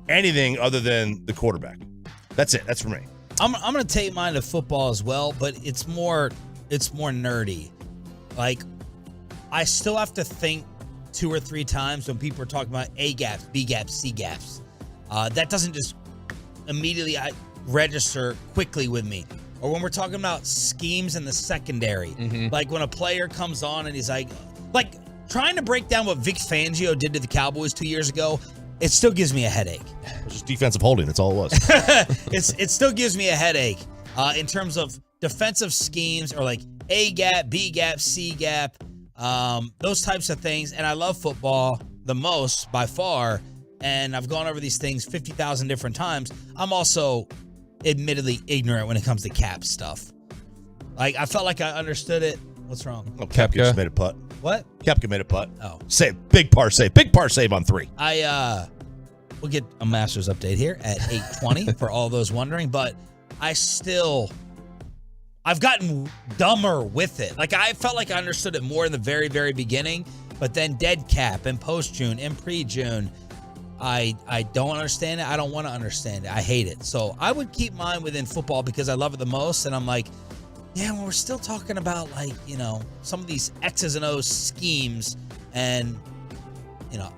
S3: anything other than the quarterback. That's it. That's for me.
S2: I'm going to take mine to football as well, but it's more nerdy. I still have to think 2 or 3 times when people are talking about A gaps, B gaps, C gaps. That doesn't just immediately register quickly with me. Or when we're talking about schemes in the secondary, like when a player comes on and he's like trying to break down what Vic Fangio did to the Cowboys 2 years ago, it still gives me a headache.
S3: It was just defensive holding. That's all it was.
S2: It still gives me a headache in terms of defensive schemes or like A gap, B gap, C gap. Those types of things. And I love football the most by far. And I've gone over these things 50,000 different times. I'm also admittedly ignorant when it comes to cap stuff. I felt like I understood it. What's wrong?
S3: Oh, Kepka just made a putt.
S2: What?
S3: Kepka made a putt.
S2: Oh.
S3: Big par save on 3.
S2: We'll get a Masters update here at 8:20 for all those wondering, but I've gotten dumber with it. I felt like I understood it more in the very, very beginning, but then dead cap and post-June and pre-June, I don't understand it. I don't want to understand it. I hate it. So I would keep mine within football because I love it the most. And I'm like, yeah, when we're still talking about some of these X's and O's schemes and,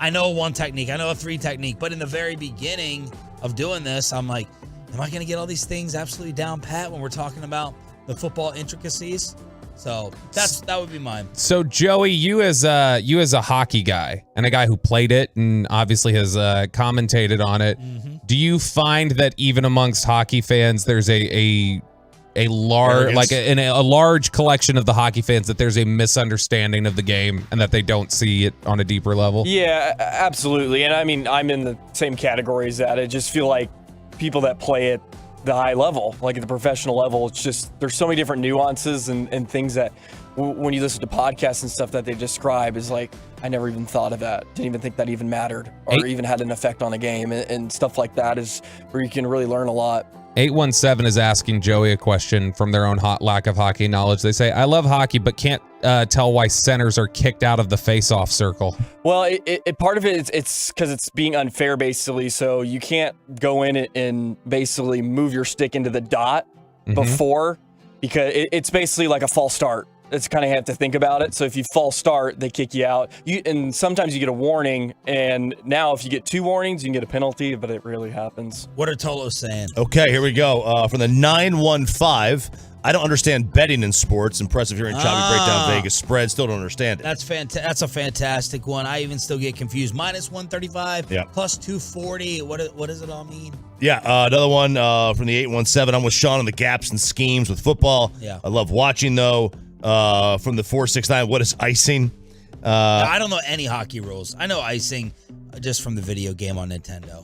S2: I know one technique, I know a 3 technique, but in the very beginning of doing this, I'm like, am I going to get all these things absolutely down pat when we're talking about the football intricacies? So that would be mine.
S7: So Joey, you as a hockey guy and a guy who played it and obviously has commentated on it, do you find that even amongst hockey fans, there's a large collection of the hockey fans that there's a misunderstanding of the game and that they don't see it on a deeper level?
S5: Yeah, absolutely. And I mean, I'm in the same category as that. I just feel like people that play at the high level, like at the professional level, it's just, there's so many different nuances and things that when you listen to podcasts and stuff that they describe is like, I never even thought of that. Didn't even think that even mattered or even had an effect on a game and stuff like that is where you can really learn a lot.
S7: 817 is asking Joey a question from their own lack of hockey knowledge. They say, I love hockey, but can't tell why centers are kicked out of the face-off circle.
S5: Well, part of it it's because it's being unfair, basically. So you can't go in and basically move your stick into the dot before, because it's basically like a false start. It's kind of have to think about it. So if you false start, they kick you out. And sometimes you get a warning. And now if you get 2 warnings, you can get a penalty, but it rarely happens.
S2: What are Tolos saying?
S3: Okay, here we go. From the 915, I don't understand betting in sports. Impressive hearing Choppy break down Vegas spread. Still don't understand it.
S2: That's a fantastic one. I even still get confused. Minus 135, plus 240. What does it all mean?
S3: Yeah, another one from the 817. I'm with Sean on the gaps and schemes with football.
S2: Yeah.
S3: I love watching, though. From the 469, what is icing?
S2: I don't know any hockey rules. I know icing just from the video game on Nintendo.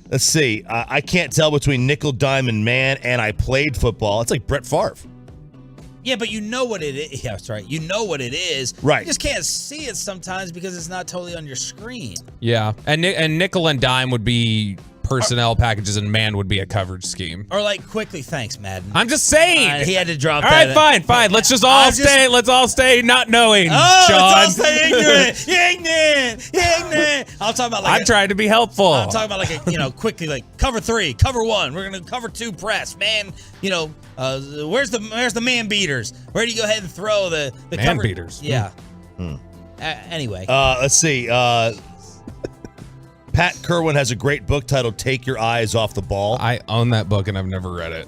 S3: Let's see. I can't tell between nickel, dime, and man, and I played football. It's like Brett Favre.
S2: Yeah, but you know what it is. Yeah, that's right. You know what it is.
S3: Right.
S2: You just can't see it sometimes because it's not totally on your screen.
S7: Yeah, and nickel and dime would be personnel packages, and man would be a coverage scheme.
S2: Or like quickly, thanks, Madden.
S7: I'm just saying.
S2: He had to drop
S7: all
S2: that.
S7: right, fine. Let's just all stay. Let's all stay not knowing.
S2: Oh,
S7: Sean.
S2: let's all stay ignorant. Ignorant. I'm talking about like
S7: I'm trying to be helpful.
S2: I'm talking about like a quickly like cover 3, cover 1. We're gonna cover 2 press. Man, where's the man beaters? Where do you go ahead and throw the
S7: man
S2: cover
S7: beaters?
S2: Yeah. Anyway.
S3: Let's see. Pat Kerwin has a great book titled "Take Your Eyes Off the Ball."
S7: I own that book and I've never read it.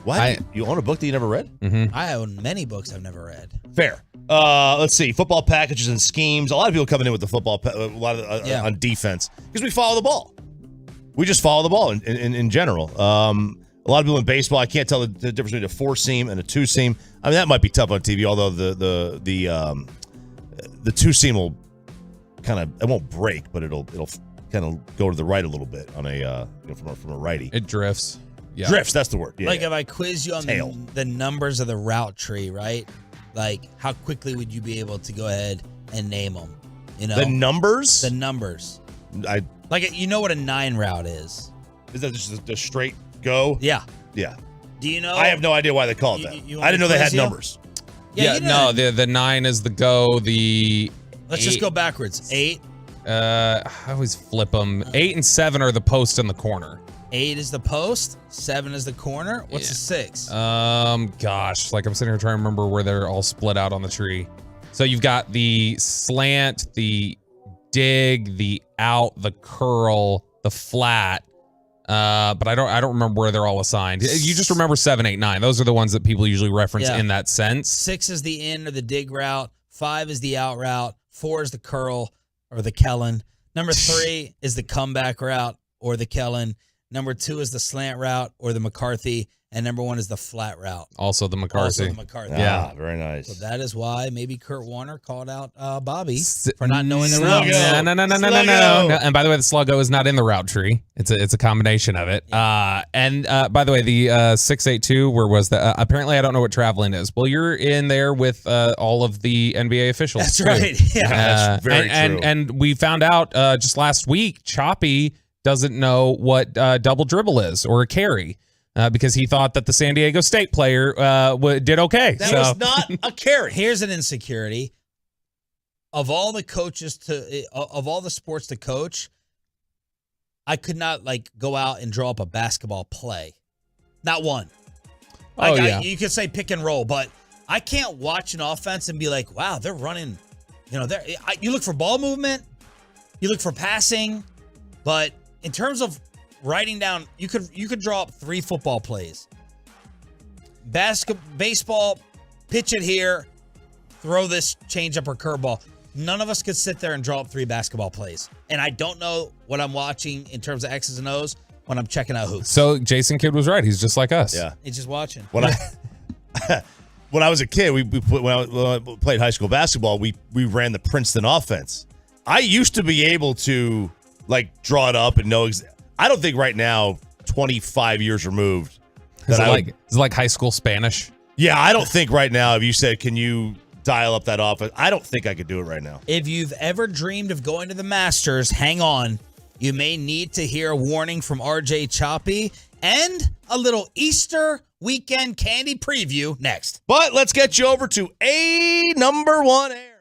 S3: What? You own a book that you never read?
S7: Mm-hmm.
S2: I own many books I've never read.
S3: Fair. Let's see. Football packages and schemes. A lot of people coming in with the football, a lot of on defense because we follow the ball. We just follow the ball in general. A lot of people in baseball, I can't tell the difference between a 4-seam and a 2-seam. I mean, that might be tough on TV. Although the 2-seam will it won't break, but it'll kind of go to the right a little bit on from a righty.
S7: It drifts. Yeah.
S3: Drifts, that's the word. Yeah,
S2: if I quiz you on the numbers of the route tree, right? Like, how quickly would you be able to go ahead and name them?
S3: The numbers?
S2: The numbers. You know what a 9 route is?
S3: Is that just the straight go?
S2: Yeah.
S3: Yeah.
S2: Do you know?
S3: I have no idea why they call it that. I didn't know they had numbers.
S2: Yeah,
S7: no, the 9 is the go,
S2: Let's just go backwards. 8.
S7: I always flip them. 8 and 7 are the post and the corner.
S2: 8 is the post. 7 is the corner. What's the 6?
S7: Gosh, I'm sitting here trying to remember where they're all split out on the tree. So you've got the slant, the dig, the out, the curl, the flat. But I don't remember where they're all assigned. You just remember 7, 8, 9. Those are the ones that people usually reference in that sense.
S2: 6 is the in or the dig route. 5 is the out route. 4 is the curl or the Kellen. Number 3 is the comeback route or the Kellen. Number 2 is the slant route or the McCarthy. And number 1 is the flat route.
S7: Also the McCarthy.
S3: Yeah, very nice.
S2: So that is why maybe Kurt Warner called out Bobby for not knowing the route.
S7: No. And by the way, the sluggo is not in the route tree. It's a combination of it. And by the way, the 682, where was that? Apparently, I don't know what traveling is. Well, you're in there with all of the NBA officials.
S2: That's
S7: too.
S2: right. Yeah,
S3: that's very true.
S7: And we found out just last week, Choppy doesn't know what double dribble is or a carry. Because he thought that the San Diego State player did okay.
S2: That was not a carry. Here's an insecurity. Of all the coaches of all the sports to coach, I could not go out and draw up a basketball play. Not one. You could say pick and roll, but I can't watch an offense and be like, wow, they're running. You look for ball movement, you look for passing, but in terms of writing down, you could draw up 3 football plays. Baseball, pitch it here, throw this changeup or curveball. None of us could sit there and draw up 3 basketball plays. And I don't know what I'm watching in terms of X's and O's when I'm checking out hoops.
S7: So Jason Kidd was right. He's just like us.
S3: Yeah.
S2: He's just watching.
S3: When I was a kid, when I played high school basketball, we ran the Princeton offense. I used to be able to draw it up and know I don't think right now, 25 years removed.
S7: Is it like high school Spanish?
S3: Yeah, I don't think right now, if you said, can you dial up that offense? I don't think I could do it right now.
S2: If you've ever dreamed of going to the Masters, hang on. You may need to hear a warning from RJ Choppy and a little Easter weekend candy preview next.
S3: But let's get you over to a number one air.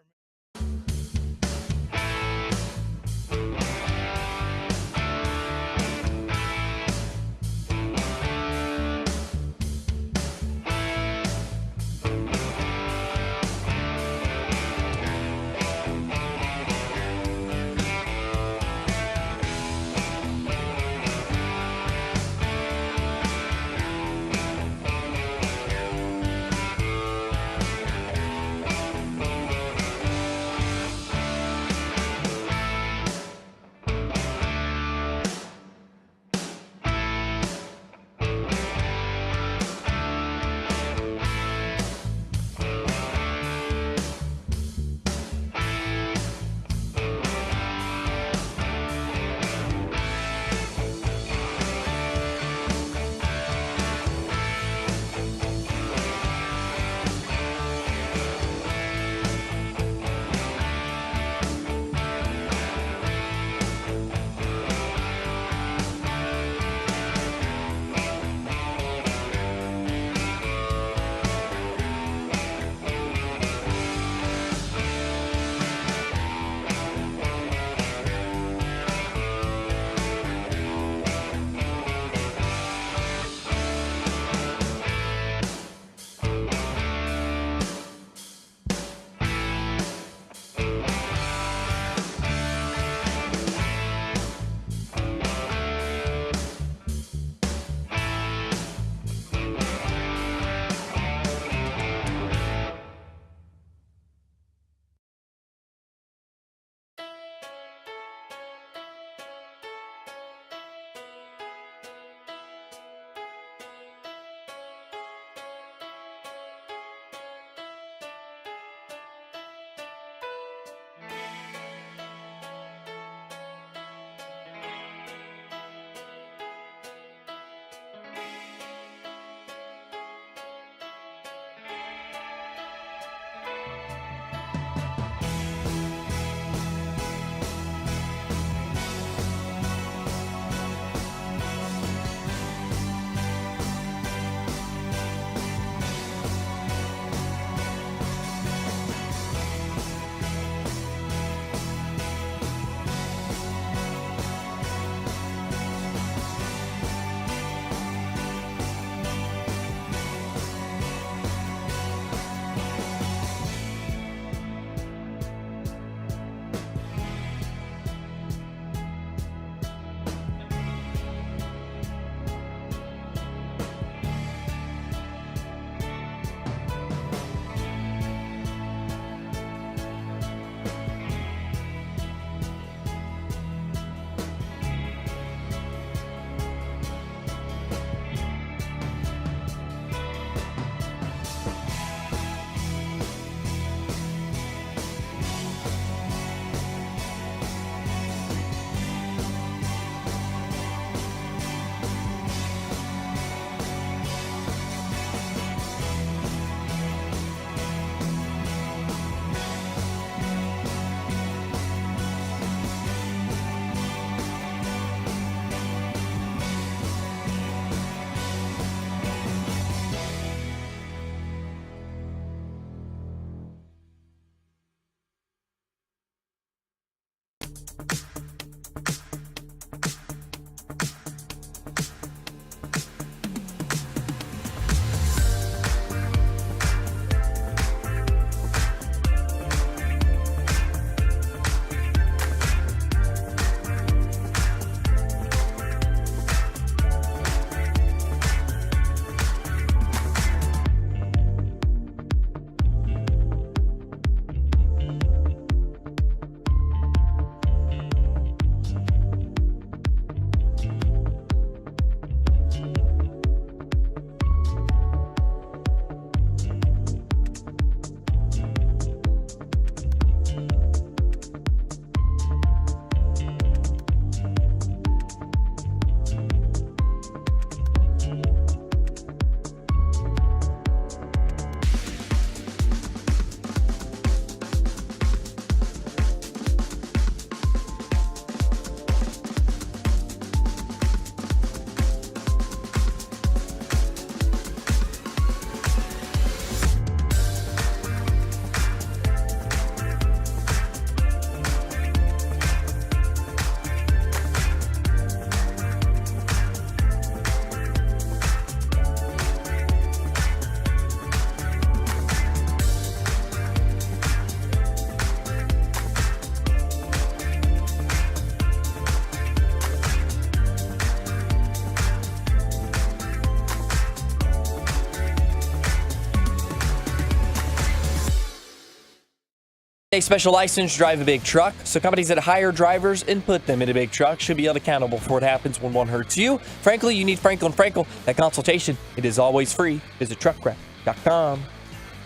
S5: A special license to drive a big truck, so companies that hire drivers and put them in a big truck should be held accountable for what happens when one hurts you. Frankly, you need Frankel & Frankel. That consultation, it is always free. Visit truckwreck.com.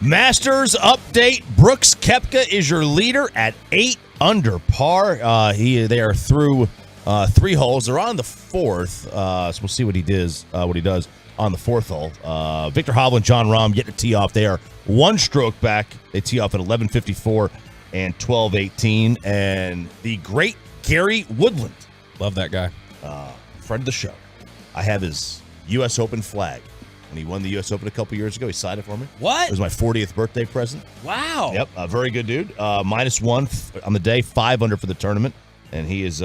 S3: Masters update. Brooks Koepka is your leader at 8 under par. They are through 3 holes. They're on the 4th, so we'll see what he does on the 4th hole. Victor Hovland, John Rahm yet to tee off. They are 1 stroke back. They tee off at 11:54 and 12:18. And the great Gary Woodland.
S7: Love that guy.
S3: Friend of the show. I have his U.S. Open flag. When he won the U.S. Open a couple years ago, he signed it for me.
S2: What?
S3: It was my 40th birthday present.
S2: Wow.
S3: Yep, a very good dude. -1 on the day, 5 under for the tournament, and he's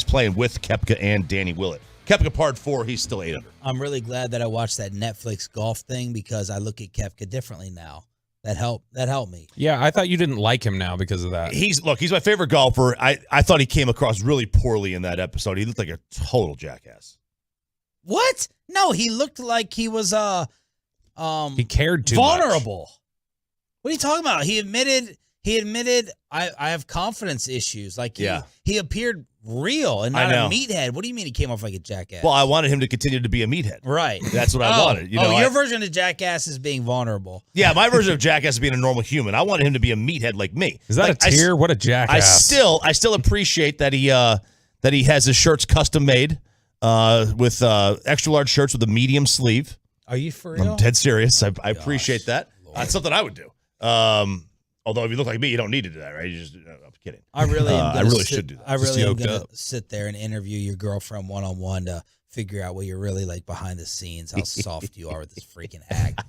S3: playing with Koepka and Danny Willett. Koepka par 4, he's still 8 under.
S2: I'm really glad that I watched that Netflix golf thing because I look at Koepka differently now. That helped me.
S7: Yeah, I thought you didn't like him now because of that.
S3: He's my favorite golfer. I thought he came across really poorly in that episode. He looked like a total jackass.
S2: What? No, he looked like he was
S7: he cared too
S2: vulnerable. Much. What are you talking about? He admitted I have confidence issues. Like he appeared real and not a meathead. What do you mean he came off like a jackass?
S3: Well, I wanted him to continue to be a meathead.
S2: Right.
S3: That's what I wanted.
S2: Your version of jackass is being vulnerable.
S3: Yeah, my version of jackass is being a normal human. I wanted him to be a meathead like me.
S7: Is that a tier? What a jackass.
S3: I still appreciate that he has his shirts custom made with extra large shirts with a medium sleeve.
S2: Are you for real?
S3: I'm dead serious. I appreciate that. That's something I would do. Although if you look like me, you don't need to do that, right? You just I'm kidding.
S2: I really
S3: should do that.
S2: I really am going to sit there and interview your girlfriend one-on-one to figure out what you're really like behind the scenes, how soft you are with this freaking act.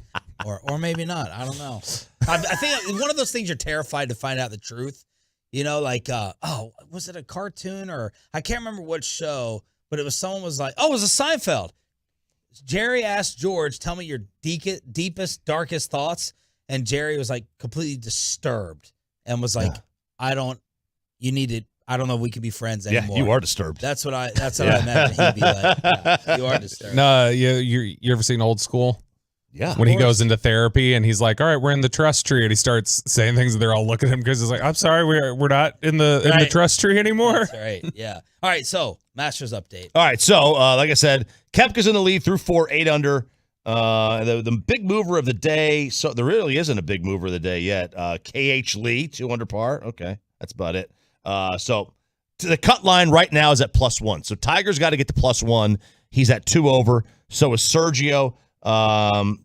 S2: Or maybe not. I don't know. I think one of those things you're terrified to find out the truth. You know, like, was it a cartoon or I can't remember what show, but it was someone was like, it was a Seinfeld. Jerry asked George, tell me your deepest, darkest thoughts. And Jerry was like completely disturbed and was like, I don't know if we could be friends anymore.
S3: Yeah, you are disturbed.
S2: That's what I imagine he'd be like. Yeah, you are disturbed.
S7: No, you ever seen Old School?
S3: Yeah.
S7: When he goes into therapy and he's like, all right, we're in the trust tree. And he starts saying things and they're all looking at him because he's like, I'm sorry, we're not in the trust tree anymore.
S2: That's right. Yeah. All right. So Masters update.
S3: All right. So like I said, Koepka's in the lead through 4, 8 under. The big mover of the day. So there really isn't a big mover of the day yet. KH Lee, 2 under par. Okay. That's about it. So the cut line right now is at +1. So Tiger's got to get to +1. He's at 2 over. So is Sergio.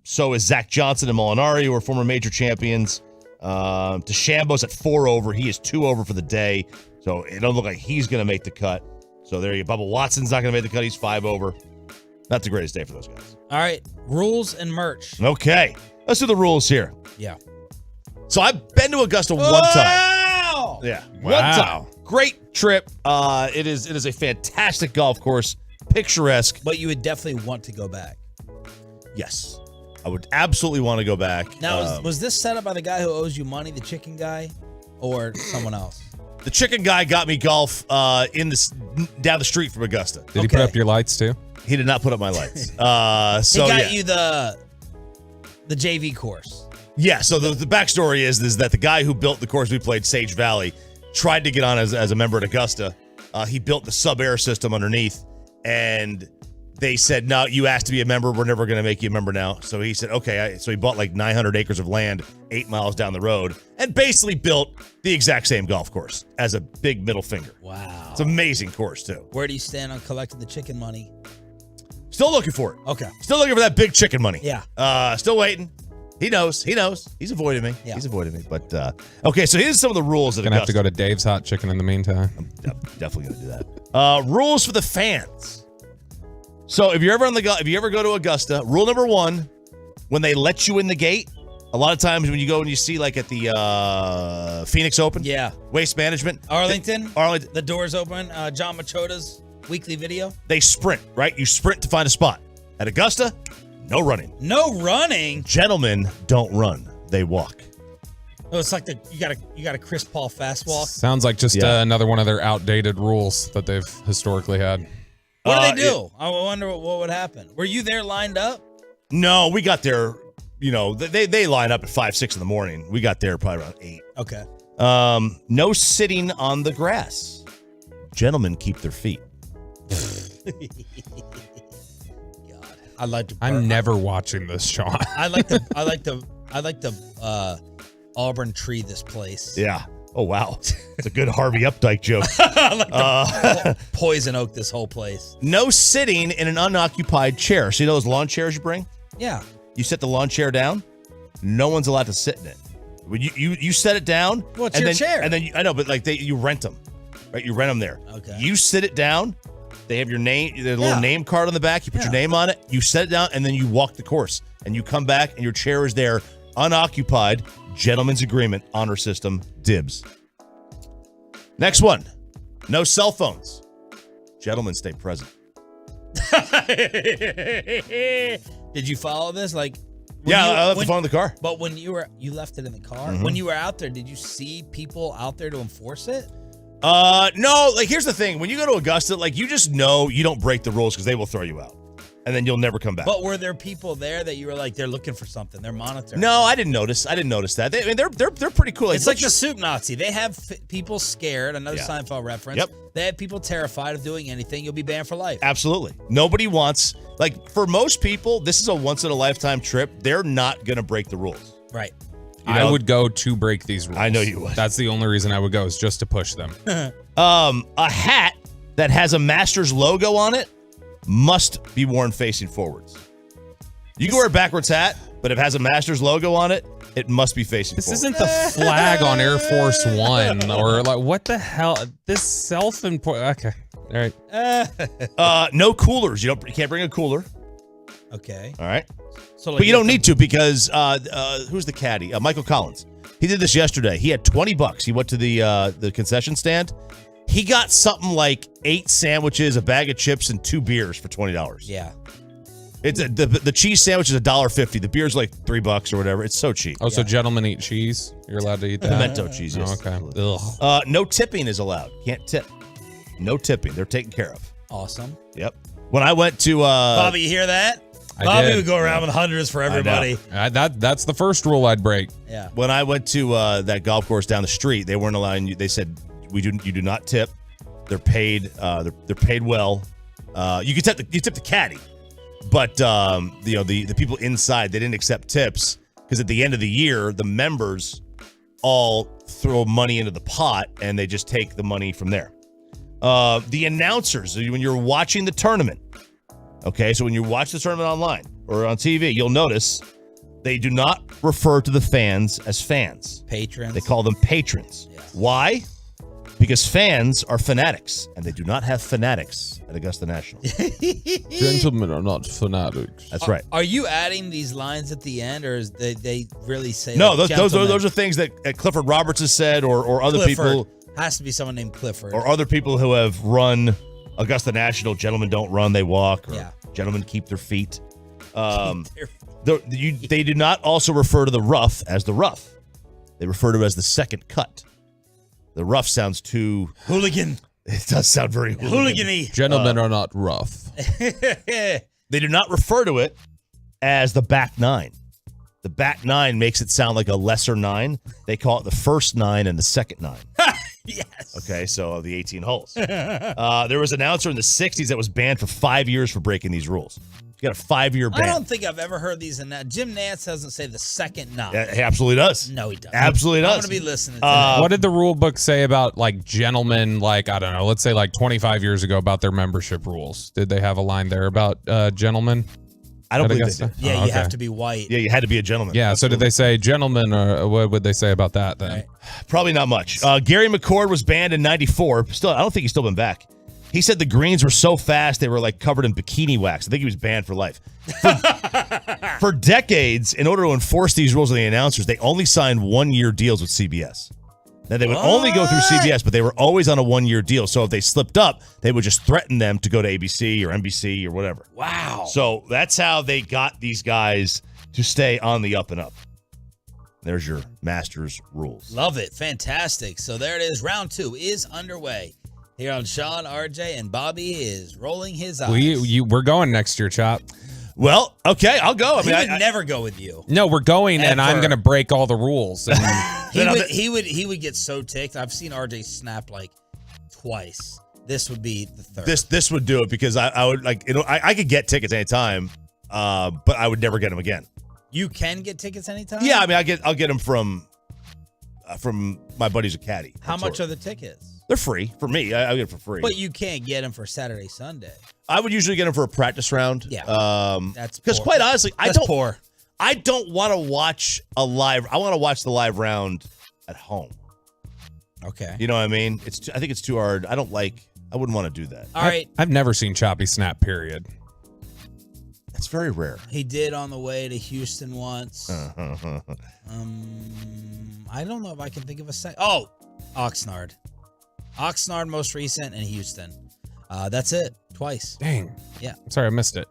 S3: So is Zach Johnson and Molinari, who are former major champions. DeChambeau's at 4 over. He is 2 over for the day. So it doesn't look like he's going to make the cut. So there you go. Bubba Watson's not going to make the cut. He's 5 over. Not the greatest day for those guys.
S2: All right. Rules and merch.
S3: Okay. Let's do the rules here.
S2: Yeah.
S3: So I've been to Augusta one time. Yeah. One time. Great trip. It is a fantastic golf course. Picturesque.
S2: But you would definitely want to go back.
S3: Yes. I would absolutely want to go back.
S2: Now, was this set up by the guy who owes you money, the chicken guy, or someone else?
S3: The chicken guy got me golf down the street from Augusta.
S7: Did he put up your lights too?
S3: He did not put up my lights.
S2: So he got you the JV course.
S3: Yeah. So the backstory is that the guy who built the course we played, Sage Valley, tried to get on as a member at Augusta. He built the sub-air system underneath, and they said, no, you asked to be a member. We're never going to make you a member now. So he said, okay. So he bought like 900 acres of land 8 miles down the road and basically built the exact same golf course as a big middle finger.
S2: Wow.
S3: It's an amazing course, too.
S2: Where do you stand on collecting the chicken money?
S3: Still looking for it.
S2: Okay.
S3: Still looking for that big chicken money.
S2: Yeah.
S3: Still waiting. He knows. He's avoiding me.
S2: Yeah.
S3: He's avoiding me. But, okay, so here's some of the rules.
S7: Gonna have to go to Dave's Hot Chicken in the meantime.
S3: I'm definitely going to do that. Rules for the fans. So if you ever go to Augusta, rule number 1, when they let you in the gate, a lot of times when you go and you see like at the Phoenix Open, Waste Management,
S2: Arlington, the doors open. John Machoda's weekly video.
S3: They sprint, right? You sprint to find a spot. At Augusta, no running.
S2: No running.
S3: Gentlemen don't run; they walk.
S2: Oh, it's like you got a Chris Paul fast walk.
S7: Sounds like just another one of their outdated rules that they've historically had.
S2: What do they do? I wonder what would happen. Were you there lined up?
S3: No, we got there. You know, they line up at 5, 6 in the morning. We got there probably around 8.
S2: Okay.
S3: No sitting on the grass. Gentlemen keep their feet.
S2: I like to.
S7: I'm never watching this, Sean.
S2: I like the Auburn tree this place.
S3: Yeah. Oh, wow. It's a good Harvey Updike joke.
S2: I like the poison oak this whole place.
S3: No sitting in an unoccupied chair. See those lawn chairs you bring?
S2: Yeah.
S3: You set the lawn chair down. No one's allowed to sit in it. When you set it down.
S2: Well, it's
S3: and
S2: your
S3: then,
S2: chair.
S3: And then I know, but like you rent them, right? You rent them there.
S2: Okay.
S3: You sit it down. They have your name, their little name card on the back. You put your name on it. You set it down, and then you walk the course. And you come back, and your chair is there, unoccupied. Gentleman's agreement, honor system, dibs. Next one. No cell phones. Gentlemen, stay present.
S2: Did you follow this? Like,
S3: I left the phone in the car.
S2: But when you left it in the car.
S3: Mhm.
S2: When you were out there, did you see people out there to enforce it?
S3: No. Like, here's the thing: when you go to Augusta, like, you just know you don't break the rules because they will throw you out, and then you'll never come back.
S2: But were there people there that you were like, they're looking for something, they're monitoring?
S3: No, I didn't notice. that. They're pretty cool.
S2: It's like the soup Nazi. They have people scared. Another
S3: Yeah.
S2: Seinfeld reference.
S3: Yep.
S2: They have people terrified of doing anything. You'll be banned for life.
S3: Absolutely. Nobody wants, like, for most people, this is a once in a lifetime trip. They're not going to break the rules.
S2: Right.
S7: I would go to break these rules.
S3: I know you would.
S7: That's the only reason I would go is just to push them.
S3: A hat that has a Masters logo on it must be worn facing forwards. You can wear a backwards hat, but if it has a Masters logo on it, it must be facing
S7: This
S3: forward.
S7: isn't the flag on Air Force One or like what the hell? This self-important. Okay, all right.
S3: No coolers. You can't bring a cooler.
S2: Okay.
S3: All right.
S2: So, like,
S3: but you don't need to because who's the caddy? Michael Collins. He did this yesterday. He had $20. He went to the concession stand. He got something like 8 sandwiches, a bag of chips, and 2 beers for $20.
S2: Yeah.
S3: It's the cheese sandwich is $1.50. The beer's like $3 or whatever. It's so cheap.
S7: Oh, so gentlemen eat cheese? You're allowed to eat that?
S3: Pimento cheese. Yes.
S7: Oh, okay.
S3: No tipping is allowed. Can't tip. No tipping. They're taken care of.
S2: Awesome.
S3: Yep. When I went to
S2: Bobby, you hear that?
S7: I
S2: Bobby
S7: did.
S2: would go around with hundreds for everybody.
S7: That's the first rule I'd break.
S2: Yeah.
S3: When I went to that golf course down the street, they weren't allowing you. They said you do not tip. They're paid. They're paid well. You can tip the caddy, but the people inside, they didn't accept tips because at the end of the year the members all throw money into the pot and they just take the money from there. The announcers, when you're watching the tournament. Okay, so when you watch the tournament online or on TV, you'll notice they do not refer to the fans as fans.
S2: Patrons.
S3: They call them patrons.
S2: Yes.
S3: Why? Because fans are fanatics, and they do not have fanatics at Augusta National.
S7: Gentlemen are not fanatics.
S3: That's right.
S2: Are you adding these lines at the end, or is they really say?
S3: No,
S2: like,
S3: those are things that Clifford Roberts has said, or other people.
S2: Has to be someone named Clifford.
S3: Or other people who have run Augusta National. Gentlemen don't run, they walk. Or
S2: Yeah.
S3: Gentlemen keep their feet. They do not also refer to the rough as the rough. They refer to it as the second cut. The rough sounds too
S2: hooligan.
S3: It does sound very
S2: hooligan-y.
S7: Gentlemen are not rough.
S3: They do not refer to it as the back nine. The back nine makes it sound like a lesser nine. They call it the first 9 and the second 9.
S2: Yes.
S3: Okay, so of the 18 holes. There was an announcer in the 60s that was banned for 5 years for breaking these rules. You got a 5-year ban.
S2: I don't think I've ever heard these. Jim Nantz doesn't say the second 9.
S3: He absolutely does.
S2: No, he doesn't.
S3: Absolutely does.
S2: I'm going to be listening to
S7: What did the rule book say about like gentlemen, like, I don't know, let's say like 25 years ago about their membership rules? Did they have a line there about gentlemen?
S3: I don't
S7: At
S3: believe
S7: Augusta?
S3: they did.
S2: Yeah,
S7: Oh,
S2: you have
S7: okay.
S2: to be white.
S3: Yeah, you had to be a gentleman.
S7: Yeah, so did they say gentlemen, or what would they say about that then?
S3: Probably not much. Gary McCord was banned in 94. Still, I don't think he's still been back. He said the greens were so fast they were like covered in bikini wax. I think he was banned for life. For decades, in order to enforce these rules on the announcers, they only signed 1-year deals with CBS. Now, they would only go through CBS, but they were always on a 1-year deal. So if they slipped up, they would just threaten them to go to ABC or NBC or whatever.
S2: Wow.
S3: So that's how they got these guys to stay on the up and up. There's your Masters rules.
S2: Love it. Fantastic. So there it is. Round 2 is underway. Here on Sean, RJ, and Bobby is rolling his eyes.
S7: We're going next year, Chop.
S3: Well, okay, I'll go. I
S2: He
S3: mean,
S2: would never go with you.
S7: No, we're going, and I'm
S2: Ever.
S7: going to break all the rules. And
S2: He would get so ticked. I've seen RJ snap like twice. This would be the third.
S3: this would do it because I would like I could get tickets anytime, but I would never get them again.
S2: You can get tickets anytime?
S3: Yeah, I mean, I'll get them from my buddies at Caddy.
S2: How much are the tickets?
S3: They're free for me. I get them for free.
S2: But you can't get them for Saturday, Sunday.
S3: I would usually get them for a practice round.
S2: Yeah,
S3: that's because quite honestly, I don't want to watch a live. I want to watch the live round at home.
S2: Okay,
S3: you know what I mean? I think it's too hard. I wouldn't want to do that.
S2: All right.
S7: I've never seen Choppy snap. Period.
S3: That's very rare.
S2: He did on the way to Houston once. I don't know if I can think of a second. Oh, Oxnard. Oxnard, most recent, and Houston. That's it. Twice.
S7: Dang.
S2: Yeah.
S7: Sorry, I missed it.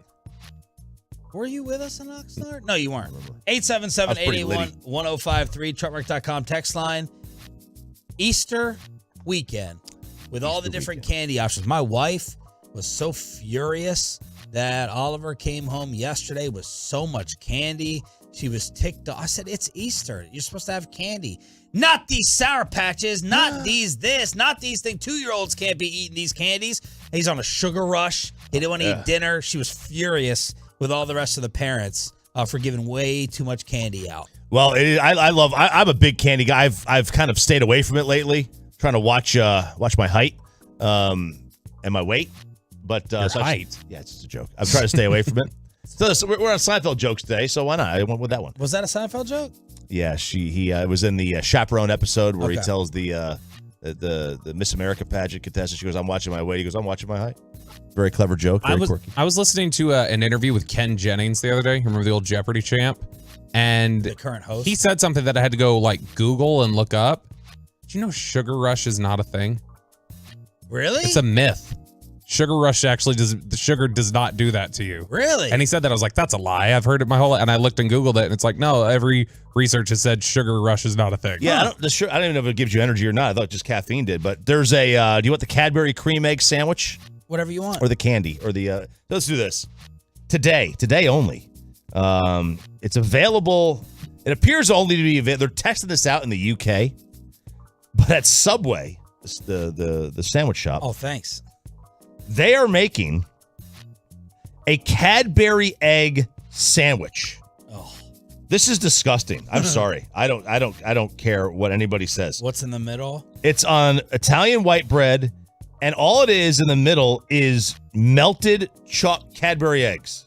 S2: Were you with us in Oxnard? No, you weren't. 877-881-1053, truckmark.com text line. Easter weekend with all the different candy options. My wife was so furious that Oliver came home yesterday with so much candy. She was ticked off. I said, it's Easter. You're supposed to have candy. Not these Sour Patches, not these not these things. 2-year-olds can't be eating these candies. He's on a sugar rush. He didn't want to eat dinner. She was furious with all the rest of the parents for giving way too much candy out.
S3: Well, I'm a big candy guy. I've kind of stayed away from it lately, trying to watch my height and my weight. But
S7: height?
S3: Yeah, it's just a joke. I'm trying to stay away from it. So we're on Seinfeld jokes today, so why not? I went with that one.
S2: Was that a Seinfeld joke?
S3: Yeah, he was in the Chaperone episode where he tells the Miss America pageant contestant, she goes, "I'm watching my weight." He goes, "I'm watching my height." Very clever joke. Very quirky.
S7: I was listening to an interview with Ken Jennings the other day. Remember the old Jeopardy champ? And
S2: the current host.
S7: He said something that I had to go Google and look up. Do you know Sugar Rush is not a thing?
S2: Really?
S7: It's a myth. Sugar Rush the sugar does not do that to you.
S2: Really?
S7: And he said that. I was like, that's a lie. I've heard it my whole life. And I looked and Googled it, and it's like, no, every research has said Sugar Rush is not a thing.
S3: Yeah, I don't even know if it gives you energy or not. I thought just caffeine did. But there's do you want the Cadbury cream egg sandwich?
S2: Whatever you want.
S3: Or the candy, or the, let's do this. Today only. It's available. It appears only to be available. They're testing this out in the UK. But at Subway, the sandwich shop.
S2: Oh, thanks.
S3: They are making a Cadbury egg sandwich.
S2: Oh.
S3: This is disgusting. I'm sorry. I don't care what anybody says.
S2: What's in the middle?
S3: It's on Italian white bread, and all it is in the middle is melted Cadbury eggs.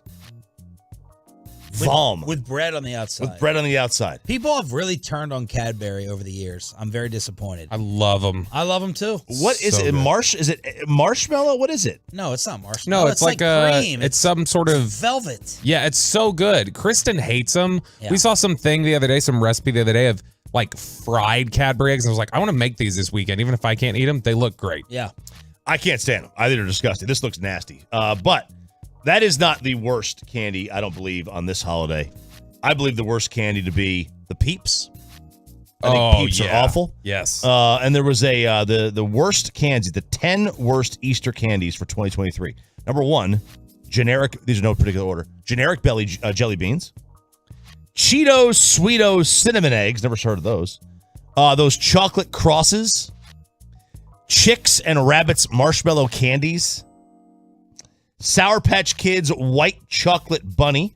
S3: Vom.
S2: With bread on the outside.
S3: With bread on the outside.
S2: People have really turned on Cadbury over the years. I'm very disappointed.
S7: I love them.
S2: I love them too.
S3: What is it? Is it marshmallow? What is it?
S2: No, it's not marshmallow.
S7: No, it's like
S2: cream.
S7: It's some sort of
S2: velvet.
S7: Yeah, it's so good. Kristen hates them.
S2: Yeah.
S7: We saw some recipe the other day of fried Cadbury eggs. And I was like, I want to make these this weekend, even if I can't eat them. They look great.
S2: Yeah.
S3: I can't stand them. I think they're disgusting. This looks nasty. But that is not the worst candy, I don't believe, on this holiday. I believe the worst candy to be the Peeps. I think Peeps are awful.
S7: Yes.
S3: And there was the worst candies, the 10 worst Easter candies for 2023. Number 1, generic. These are no particular order. Generic jelly beans. Cheetos, Sweetos, cinnamon eggs. Never heard of those. Those chocolate crosses. Chicks and Rabbits marshmallow candies. Sour Patch Kids white chocolate bunny.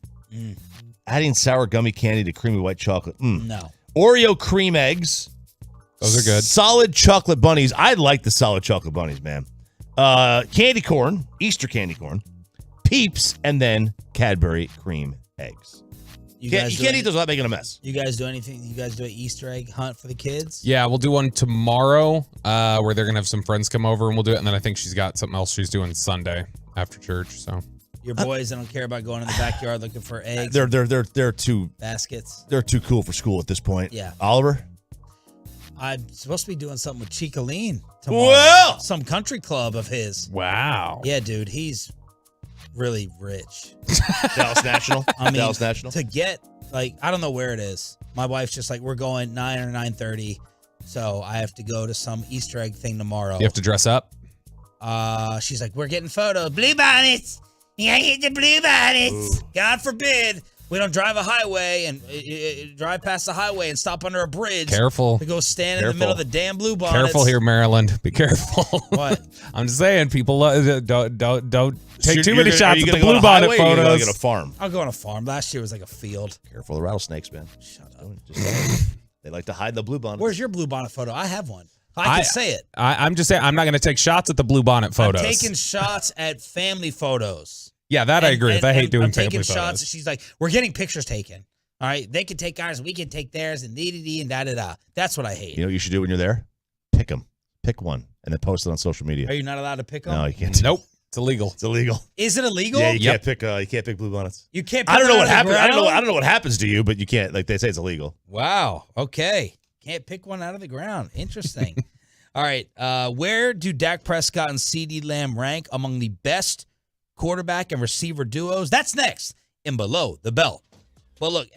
S3: Adding sour gummy candy to creamy white chocolate.
S2: No.
S3: Oreo cream eggs.
S7: Those are good.
S3: Solid chocolate bunnies. I like the solid chocolate bunnies, man. Candy corn, Easter candy corn, Peeps, and then Cadbury cream eggs. You can't eat those without making a mess.
S2: You guys do anything? You guys do an Easter egg hunt for the kids?
S7: Yeah, we'll do one tomorrow where they're going to have some friends come over and we'll do it. And then I think she's got something else she's doing Sunday after church. So
S2: Your boys don't care about going in the backyard looking for eggs.
S3: They're too
S2: baskets.
S3: They're too cool for school at this point.
S2: Yeah.
S3: Oliver?
S2: I'm supposed to be doing something with Chicoline tomorrow.
S3: Well,
S2: some country club of his.
S7: Wow.
S2: Yeah, dude, he's really rich.
S3: Dallas National.
S2: I mean,
S3: Dallas National.
S2: To get I don't know where it is. My wife's just like, we're going 9 or 9:30, so I have to go to some Easter egg thing tomorrow.
S7: You have to dress up?
S2: She's like, we're getting photos. Blue bonnets. Yeah, hit the blue bonnets. God forbid we don't drive a highway and drive past the highway and stop under a bridge.
S7: Careful.
S2: We go stand in the middle of the damn blue bonnets.
S7: Careful here, Maryland. Be careful.
S2: What?
S7: I'm just saying, people don't take too many shots at the
S3: Are you
S7: blue
S3: gonna
S7: bonnet
S3: go on a highway or are you
S7: photos.
S3: gonna go to a farm?
S2: I'll go on a farm. Last year was like a field.
S3: Careful of the rattlesnakes, man.
S2: Shut up.
S3: They like to hide the blue bonnets.
S2: Where's your blue bonnet photo? I have one. I can say it.
S7: I'm just saying, I'm not going to take shots at the blue bonnet photos.
S2: I'm taking shots at family photos.
S7: Yeah, that I agree with. I hate doing
S2: I'm
S7: family
S2: taking
S7: photos.
S2: shots. She's like, we're getting pictures taken. All right, they can take ours, we can take theirs, and dee and da da da. That's what I hate.
S3: You know what you should do when you're there? Pick them. Pick one and then post it on social media.
S2: Are you not allowed to pick them?
S3: No, you can't.
S7: Nope, it's illegal.
S3: It's illegal.
S2: Is it illegal?
S3: Yeah, you can't pick blue bonnets.
S2: You can't.
S3: I don't know
S2: pick
S3: what
S2: them out of the
S3: happens. I
S2: ground?
S3: don't know what happens to you, but you can't. Like they say, it's illegal.
S2: Wow. Okay. Can't pick one out of the ground. Interesting. All right. Where do Dak Prescott and CeeDee Lamb rank among the best quarterback and receiver duos? That's next in Below the Belt. Well, look,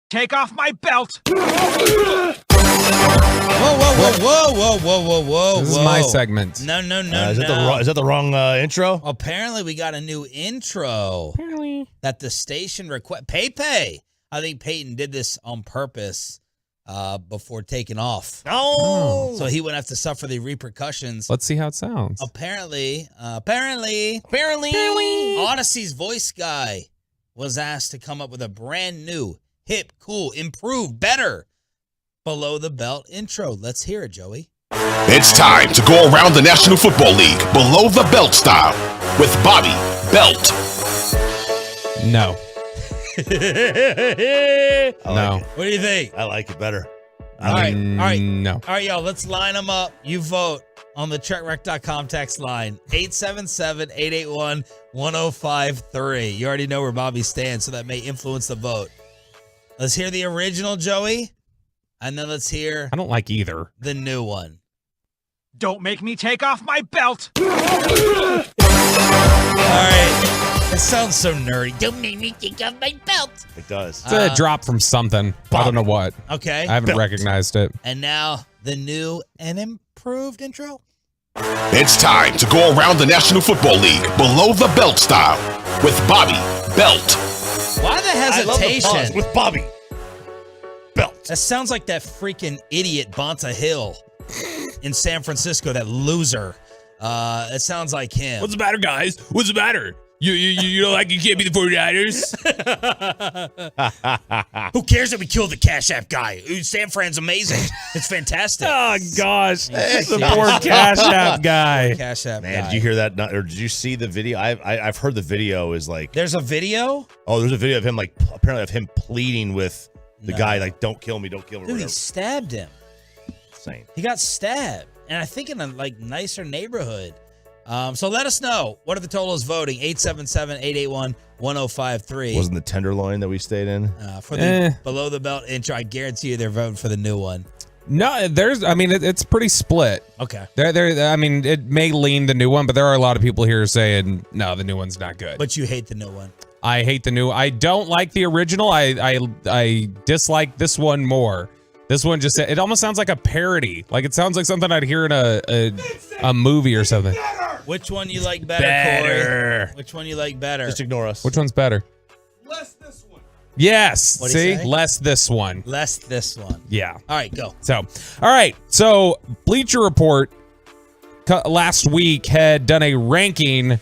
S9: Take off my belt.
S2: Whoa, whoa.
S7: This is my segment.
S2: No.
S3: Is that the wrong intro?
S2: Apparently, we got a new intro. Apparently. That the station request. Pay. I think Peyton did this on purpose before taking off.
S3: Oh.
S2: So he wouldn't have to suffer the repercussions.
S7: Let's see how it sounds.
S2: Apparently, Odyssey's voice guy was asked to come up with a brand new, hip, cool, improved, better below the belt intro. Let's hear it, Joey.
S10: It's time to go around the National Football League below the belt style with Bobby Belt.
S7: No.
S3: No.
S2: What do you think?
S3: I like it better.
S2: All right.
S7: No.
S2: All right, y'all, let's line them up. You vote on the TrekRec.com text line, 877-881-1053. You already know where Bobby stands, so that may influence the vote. Let's hear the original, Joey, and then let's hear
S7: I don't like either.
S2: the new one.
S9: Don't make me take off my belt.
S2: All right. That sounds so nerdy. Don't make me take off my belt.
S3: It does.
S7: It's a drop from something. I don't know what.
S2: Okay.
S7: I haven't recognized it.
S2: And now the new and improved intro.
S10: It's time to go around the National Football League below the belt style with Bobby Belt.
S2: Why the hesitation?
S3: I love the pause with Bobby Belt.
S2: That sounds like that freaking idiot Bonta Hill in San Francisco, that loser. It sounds like him.
S7: What's the matter, guys? What's the matter? You don't like you can't be the 49ers?
S2: Who cares that we killed the Cash App guy? San Fran's amazing. It's fantastic.
S7: Oh, gosh. The poor Cash App guy.
S2: Cash App
S3: Man,
S2: guy.
S3: did you hear that? Or did you see the video? I've heard the video is like.
S2: There's a video?
S3: Oh, there's a video of him apparently of him pleading with the guy like, don't kill me. Or
S2: Dude,
S3: whatever.
S2: he stabbed him.
S3: Insane.
S2: He got stabbed. And I think in a nicer neighborhood. So let us know. What are the totals voting? 877-881-1053.
S3: Wasn't the Tenderloin that we stayed in?
S2: For the below the belt intro, I guarantee you they're voting for the new one.
S7: No, it's pretty split.
S2: Okay.
S7: It may lean the new one, but there are a lot of people here saying, no, the new one's not good.
S2: But you hate the new one.
S7: I hate the new. I don't like the original. I dislike this one more. This one just, it almost sounds like a parody. Like it sounds like something I'd hear in a movie or something.
S2: Which one you like better, Corey? Which one you like better?
S3: Just ignore us.
S7: Which one's better?
S9: Less this one.
S7: Yes.
S2: What'd he
S7: See?
S2: say?
S7: Less this one.
S2: Less this one.
S7: Yeah.
S2: All right, go.
S7: So, all right. So, Bleacher Report last week had done a ranking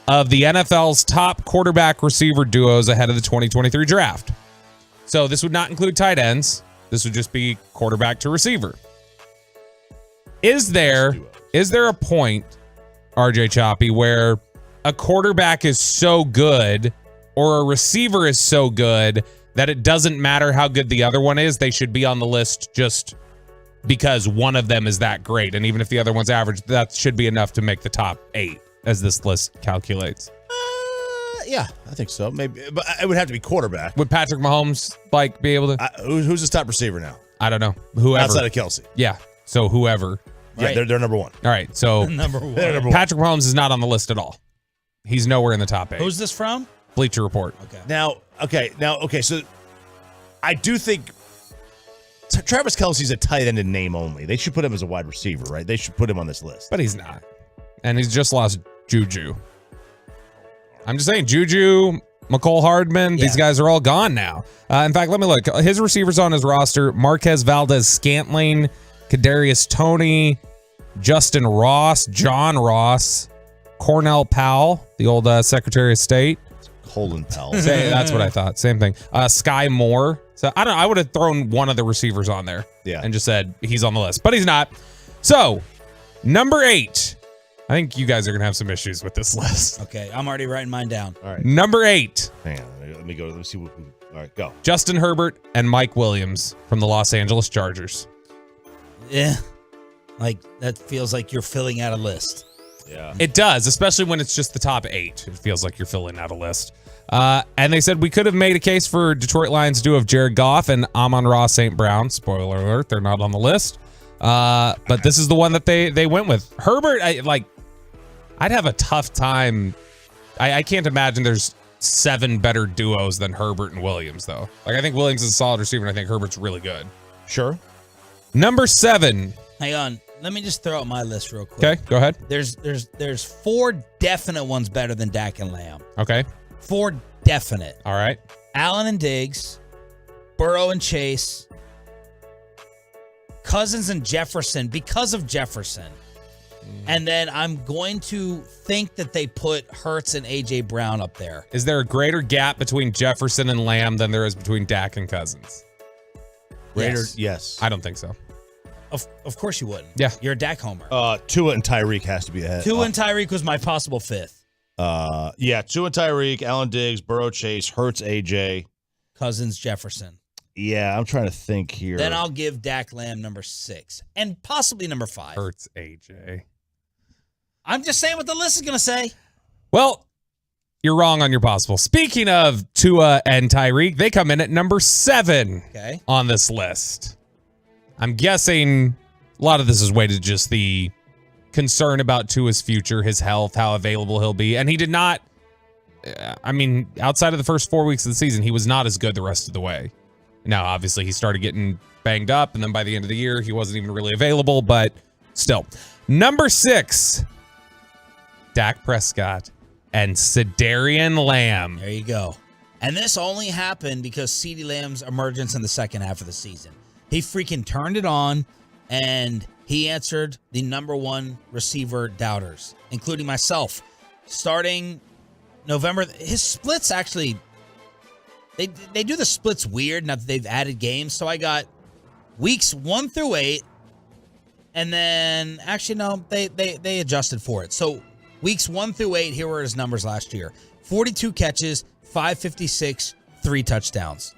S7: of the NFL's top quarterback receiver duos ahead of the 2023 draft. So, this would not include tight ends. This would just be quarterback to receiver. Is there a point, RJ Choppy, where a quarterback is so good or a receiver is so good that it doesn't matter how good the other one is? They should be on the list just because one of them is that great. And even if the other one's average, that should be enough to make the top 8 as this list calculates.
S3: Yeah, I think so. Maybe, but it would have to be quarterback.
S7: Would Patrick Mahomes be able to?
S3: Who's his top receiver now?
S7: I don't know. Whoever.
S3: Outside of Kelsey.
S7: Yeah. So whoever.
S3: Yeah,
S2: Right.
S3: they're number one.
S7: All right. So
S2: Number one.
S3: They're number one.
S7: Patrick Mahomes is not on the list at all. He's nowhere in the top 8.
S2: Who's this from?
S7: Bleacher Report.
S2: Okay.
S3: Now, so I do think Travis Kelce's a tight end in name only. They should put him as a wide receiver, right? They should put him on this list.
S7: But he's not. And he's just lost Juju. I'm just saying, Juju, McCole Hardman, these guys are all gone now. In fact, let me look. His receivers on his roster: Marquez Valdez-Scantling, Kadarius Toney, Justin Ross, John Ross, Cornell Powell, the old Secretary of State.
S3: Colin Powell.
S7: That's what I thought. Same thing. Sky Moore. So I don't know. I would have thrown one of the receivers on there.
S3: Yeah.
S7: And just said he's on the list, but he's not. So number 8. I think you guys are going to have some issues with this list.
S2: Okay, I'm already writing mine down.
S3: All right.
S7: Number 8.
S3: Hang on. Let me go. Let me see. All right, go.
S7: Justin Herbert and Mike Williams from the Los Angeles Chargers.
S2: Yeah. Like, that feels like you're filling out a list.
S3: Yeah.
S7: It does, especially when it's just the top 8. It feels like you're filling out a list. And they said we could have made a case for Detroit Lions duo of Jared Goff and Amon-Ra St. Brown. Spoiler alert, they're not on the list. But this is the one that they went with. Herbert, I'd have a tough time. I can't imagine there's 7 better duos than Herbert and Williams, though. Like, I think Williams is a solid receiver, and I think Herbert's really good.
S3: Sure.
S7: Number 7.
S2: Hang on. Let me just throw out my list real quick.
S7: Okay, go ahead.
S2: There's 4 definite ones better than Dak and Lamb.
S7: Okay.
S2: 4 definite.
S7: All right.
S2: Allen and Diggs, Burrow and Chase, Cousins and Jefferson because of Jefferson. And then I'm going to think that they put Hurts and A.J. Brown up there.
S7: Is there a greater gap between Jefferson and Lamb than there is between Dak and Cousins?
S3: Yes.
S7: I don't think so.
S2: Of course you wouldn't.
S7: Yeah.
S2: You're a Dak homer.
S3: Tua and Tyreek has to be ahead.
S2: Tua and Tyreek was my possible 5th.
S3: Yeah, Tua and Tyreek, Allen Diggs, Burrow, Chase, Hurts, AJ,
S2: Cousins, Jefferson.
S3: Yeah, I'm trying to think here.
S2: Then I'll give Dak Lamb number 6 and possibly number 5.
S7: Hurts, AJ.
S2: I'm just saying what the list is going to say.
S7: Well, you're wrong on your possible. Speaking of Tua and Tyreek, they come in at number 7 on this list. I'm guessing a lot of this is weighted just the concern about Tua's future, his health, how available he'll be. And he did not, outside of the first 4 weeks of the season, he was not as good the rest of the way. Now, obviously, he started getting banged up, and then by the end of the year, he wasn't even really available, but still. Number 6, Dak Prescott and Sedarian Lamb.
S2: There you go. And this only happened because CeeDee Lamb's emergence in the second half of the season. He freaking turned it on, and he answered the number 1 receiver doubters, including myself. Starting November, his splits actually, they do the splits weird, now that they've added games. So I got weeks 1 through 8, and then, actually, no, they adjusted for it. So weeks 1 through 8, here were his numbers last year. 42 catches, 556, 3 touchdowns.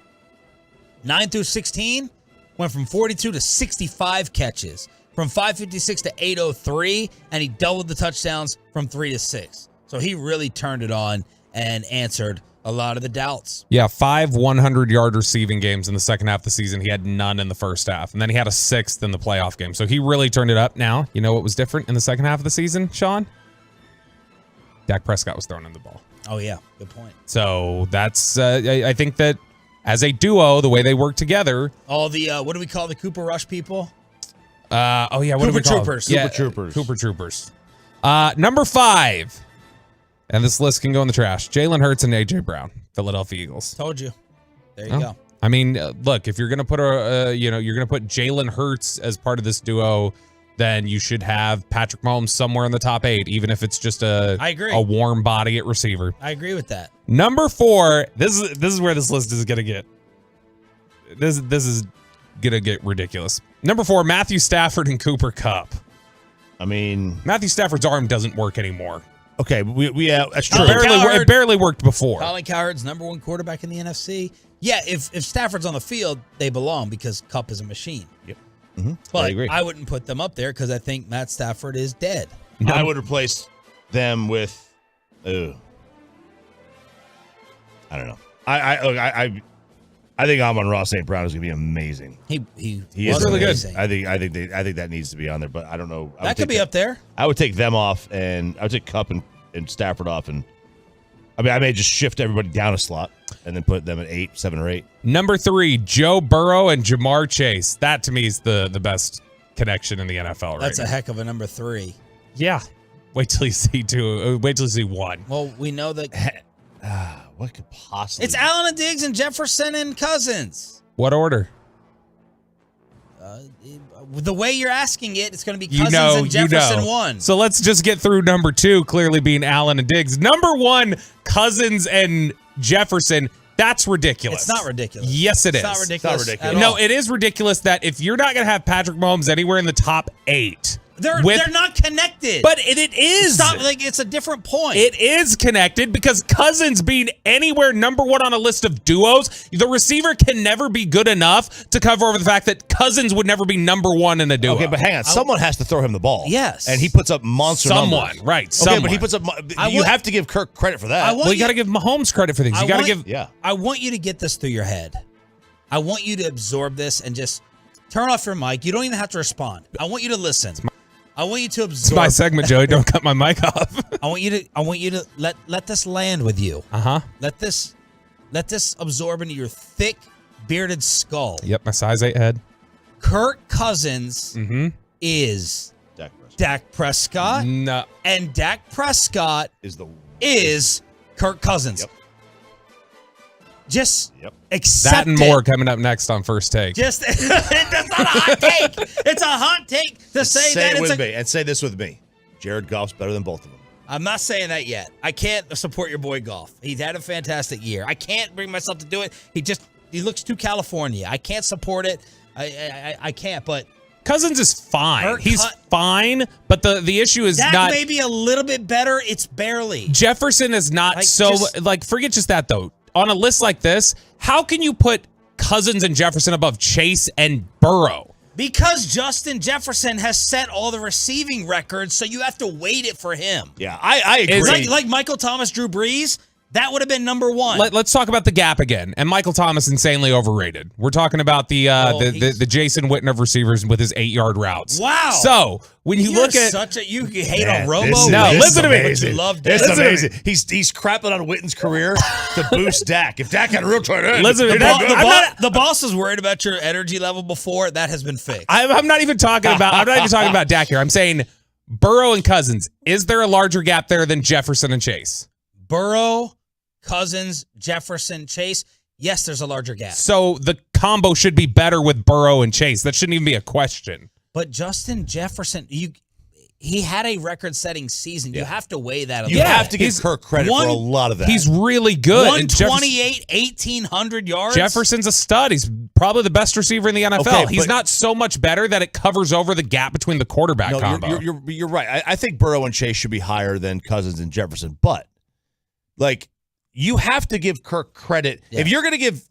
S2: 9 through 16, went from 42 to 65 catches, from 556 to 803, and he doubled the touchdowns from 3 to 6. So he really turned it on and answered a lot of the doubts.
S7: Yeah, 5 100-yard receiving games in the second half of the season. He had none in the first half, and then he had a 6th in the playoff game. So he really turned it up. Now, you know what was different in the second half of the season, Sean? Dak Prescott was throwing in the ball.
S2: Oh, yeah. Good point.
S7: So that's, I think that as a duo, the way they work together.
S2: All the, what do we call the Cooper Rush people?
S7: What do we call them?
S2: Troopers.
S7: Yeah, Cooper Troopers. Number 5. And this list can go in the trash. Jalen Hurts and A.J. Brown, Philadelphia Eagles.
S2: Told you. There you go.
S7: I mean, look, if you're going to put you're going to put Jalen Hurts as part of this duo, then you should have Patrick Mahomes somewhere in the top 8, even if it's just
S2: I agree.
S7: a warm body at receiver.
S2: I agree with that.
S7: Number 4, this is where this list is going to get. This is going to get ridiculous. Number 4, Matthew Stafford and Cooper Kupp.
S3: I mean,
S7: Matthew Stafford's arm doesn't work anymore.
S3: Okay, that's true.
S7: It barely worked before.
S2: Colin Cowherd's number 1 quarterback in the NFC. Yeah, if Stafford's on the field, they belong because Kupp is a machine.
S3: Yep.
S2: But
S3: I agree.
S2: I wouldn't put them up there because I think Matt Stafford is dead.
S3: I would replace them with, I don't know. I think Amon-Ra St. Brown is going to be amazing.
S2: He
S3: is
S2: really
S3: good.
S2: good.
S3: I think that needs to be on there, but I don't know.
S2: That could be up there.
S3: I would take them off, and I would take Kupp and Stafford off, and I may just shift everybody down a slot and then put them at 8, 7, or 8.
S7: Number 3, Joe Burrow and Jamar Chase. That to me is the best connection in the NFL.
S2: That's
S7: right
S2: a heck of a number 3.
S7: Yeah. Wait till you see 2. Wait till you see 1.
S2: Well, we know that.
S3: What could possibly?
S2: It's Allen and Diggs and Jefferson and Cousins.
S7: What order?
S2: The way you're asking it, it's going to be Cousins and Jefferson 1.
S7: So let's just get through number 2, clearly being Allen and Diggs. Number 1, Cousins and Jefferson. That's ridiculous.
S2: It's not ridiculous.
S7: Yes, it is.
S2: It's not ridiculous.
S7: No, it is ridiculous that if you're not going to have Patrick Mahomes anywhere in the top 8,
S2: They're not connected.
S7: But it is.
S2: Stop, it's a different point.
S7: It is connected because Cousins being anywhere number one on a list of duos, the receiver can never be good enough to cover over the fact that Cousins would never be number one in a duo.
S3: Okay, but hang on. Someone has to throw him the ball.
S2: Yes.
S3: And he puts up monster numbers.
S7: Right.
S3: Okay,
S7: Someone.
S3: but he puts up. You have to give Kirk credit for that.
S7: You got to give Mahomes credit for things. You got to give.
S3: Yeah.
S2: I want you to get this through your head. I want you to absorb this and just turn off your mic. You don't even have to respond. I want you to listen. I want you to absorb.
S7: It's my segment, Joey. Don't cut my mic off.
S2: I want you to let this land with you. Let this absorb into your thick bearded skull.
S7: Yep, my size 8 head.
S2: Kirk Cousins is Dak Prescott.
S7: No.
S2: And Dak Prescott
S3: is
S2: Kirk Cousins.
S3: Yep.
S2: Just accept
S7: that and more coming up next on First Take.
S2: Just it's not a hot take. It's a hot take to say that
S3: it
S2: it's
S3: with me and say this with me. Jared Goff's better than both of them.
S2: I'm not saying that yet. I can't support your boy Goff. He's had a fantastic year. I can't bring myself to do it. He looks too California. I can't support it. I can't. But
S7: Cousins is fine. He's fine, but the issue is
S2: Dak
S7: not.
S2: may be a little bit better. It's barely.
S7: Jefferson is not forget just that though. On a list like this, how can you put Cousins and Jefferson above Chase and Burrow?
S2: Because Justin Jefferson has set all the receiving records, so you have to weight it for him.
S3: Yeah, I agree.
S2: Like Michael Thomas, Drew Brees, that would have been number one.
S7: Let's talk about the gap again. And Michael Thomas, insanely overrated. We're talking about the Jason Witten of receivers with his 8-yard routes.
S2: Wow.
S7: So when you look at
S2: you hate on Romo.
S7: Listen to me.
S2: But you love Dak.
S3: It's amazing. He's crapping on Witten's career to boost Dak. If Dak had a real tight end,
S2: the boss was worried about your energy level before. That has been fixed.
S7: I'm not even talking about Dak here. I'm saying Burrow and Cousins. Is there a larger gap there than Jefferson and Chase?
S2: Burrow, Cousins, Jefferson, Chase. Yes, there's a larger gap.
S7: So the combo should be better with Burrow and Chase. That shouldn't even be a question.
S2: But Justin Jefferson, he had a record-setting season. You have to weigh that.
S3: You have to give Kirk credit for a lot of that.
S7: He's really good.
S2: 128, 1,800 yards.
S7: Jefferson's a stud. He's probably the best receiver in the NFL.
S3: Okay,
S7: he's not so much better that it covers over the gap between the quarterback combo.
S3: You're right. I think Burrow and Chase should be higher than Cousins and Jefferson. But, you have to give Kirk credit. Yeah. If you're going to give,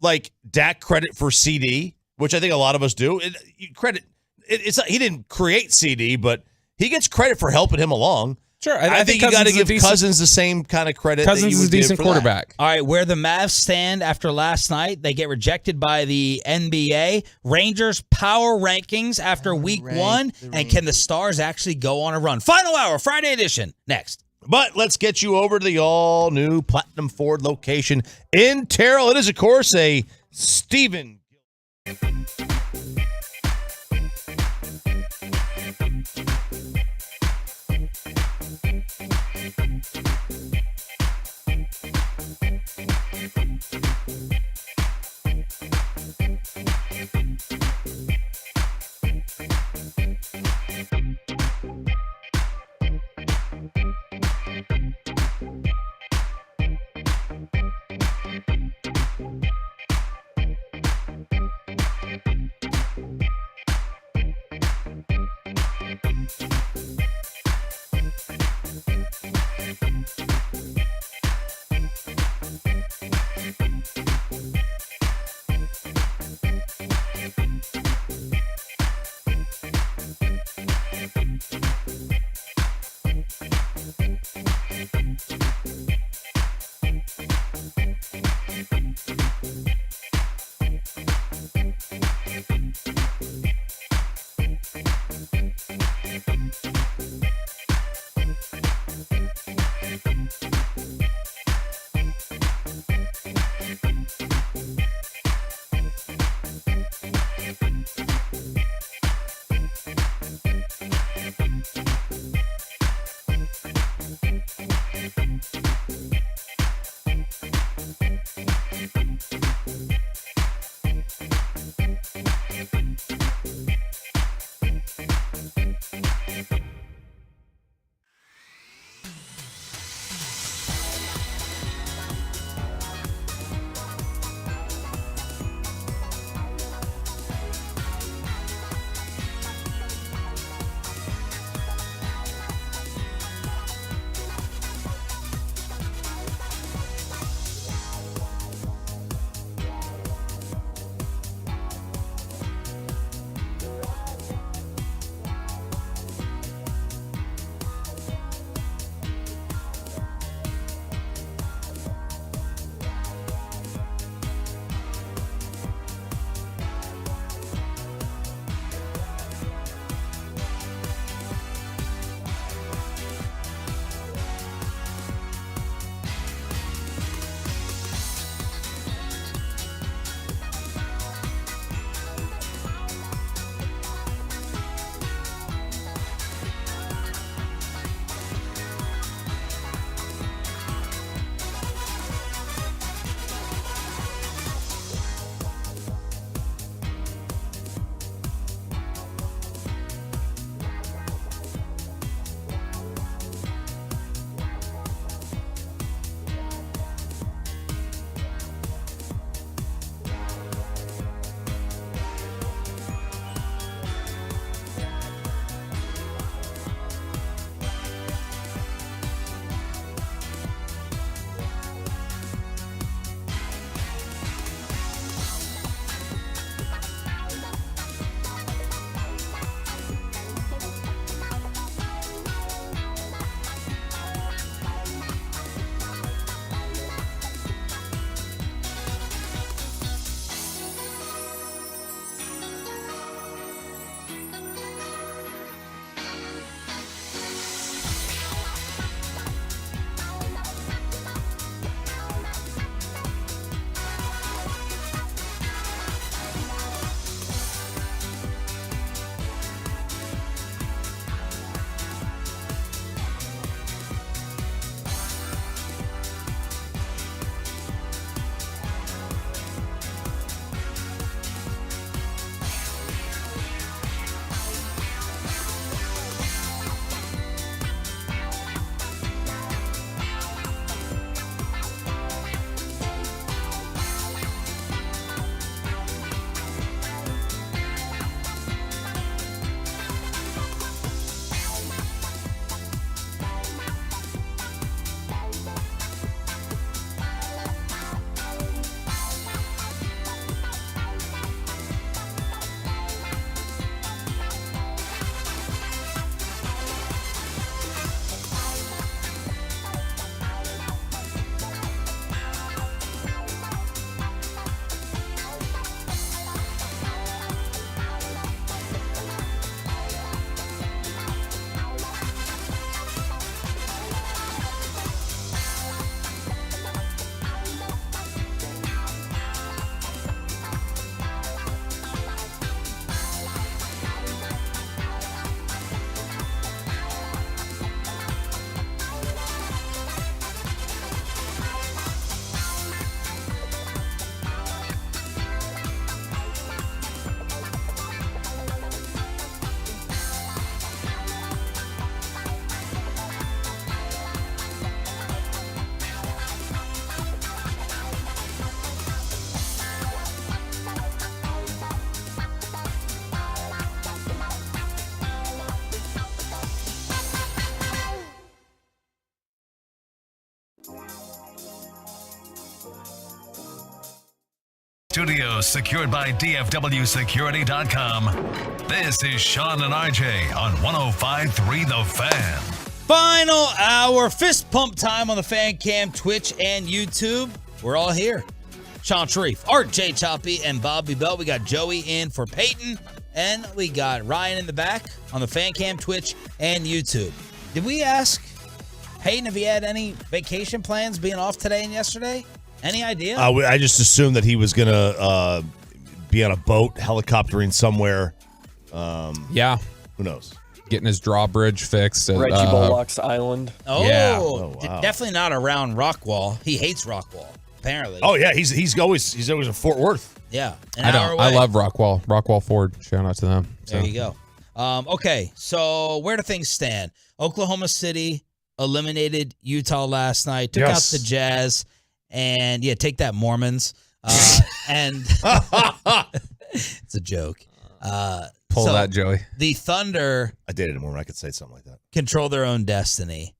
S3: Dak credit for CD, which I think a lot of us do, he didn't create CD, but he gets credit for helping him along.
S7: Sure.
S3: I think you got to give Cousins the same kind of credit.
S7: Cousins is a decent quarterback.
S2: All right, where the Mavs stand after last night, they get rejected by the NBA. Rangers power rankings after week 1. And can the Stars actually go on a run? Final hour, Friday edition, next.
S3: But let's get you over to the all-new Platinum Ford location in Terrell. It is, of course, a Stephen.
S8: Studios secured by DFWsecurity.com. This is Sean and RJ on 105.3 The Fan.
S2: Final hour, fist pump time on the Fan Cam, Twitch, and YouTube. We're all here. Sean Sharif, RJ Choppy, and Bobby Bell. We got Joey in for Peyton, and we got Ryan in the back on the Fan Cam, Twitch, and YouTube. Did we ask Peyton if he had any vacation plans being off today and yesterday? Any idea?
S3: I just assumed that he was going to be on a boat, helicoptering somewhere.
S7: Yeah.
S3: Who knows?
S7: Getting his drawbridge fixed. At,
S5: Reggie Bullock's Island.
S2: Oh,
S7: yeah.
S3: Wow.
S2: Definitely not around Rockwall. He hates Rockwall, apparently.
S3: Oh, yeah. He's always in Fort Worth.
S2: Yeah.
S7: I love Rockwall. Rockwall Ford. Shout out to them. So.
S2: There you go. Okay, so where do things stand? Oklahoma City eliminated Utah last night, took out the Jazz, and take that, Mormons. And it's a joke.
S7: Pull that, Joey.
S2: The Thunder,
S3: I dated a Mormon. I could say something like that.
S2: Control their own destiny.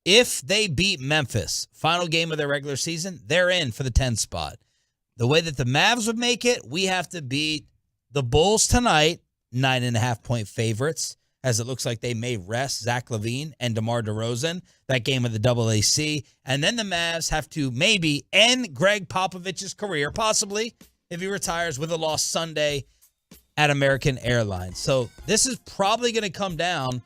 S2: If they beat Memphis, final game of their regular season, they're in for the 10 spot. The way that the Mavs would make it, we have to beat the Bulls tonight, 9.5-point favorites, as it looks like they may rest Zach LaVine and DeMar DeRozan, that game of the AAC. And then the Mavs have to maybe end Greg Popovich's career, possibly, if he retires with a loss Sunday at American Airlines. So this is probably going to come down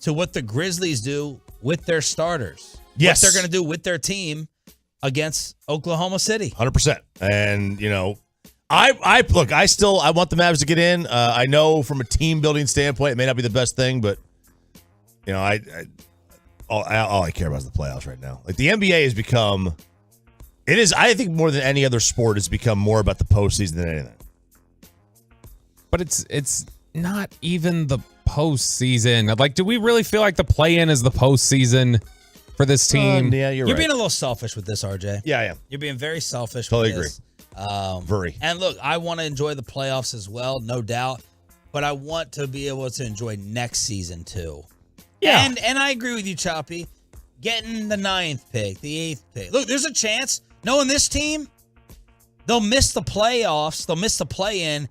S2: to what the Grizzlies do with their starters.
S3: Yes.
S2: What they're going to do with their team against Oklahoma City.
S3: 100%. And, I want the Mavs to get in. I know from a team building standpoint, it may not be the best thing, but all I care about is the playoffs right now. Like the NBA has become, I think more than any other sport, it's become more about the postseason than anything.
S7: But it's not even the postseason. Like, do we really feel like the play-in is the postseason for this team?
S3: Yeah, you're right.
S2: You're being a little selfish with this, RJ.
S3: Yeah, I am.
S2: You're being very selfish
S3: Totally
S2: with this.
S3: Very.
S2: And look, I want to enjoy the playoffs as well, no doubt. But I want to be able to enjoy next season too.
S7: Yeah.
S2: And I agree with you, Choppy. Getting the 9th pick, the 8th pick. Look, there's a chance, knowing this team, they'll miss the playoffs, they'll miss the play-in,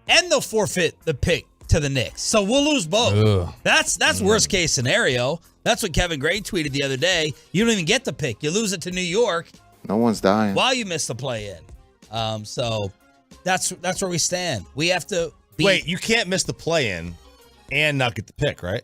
S2: and they'll forfeit the pick to the Knicks. So we'll lose both.
S7: Ugh.
S2: That's worst case scenario. That's what Kevin Gray tweeted the other day. You don't even get the pick. You lose it to New York.
S11: No one's dying.
S2: While you miss the play-in. So that's where we stand. We have to beat.
S3: Wait, you can't miss the play-in and not get the pick, right?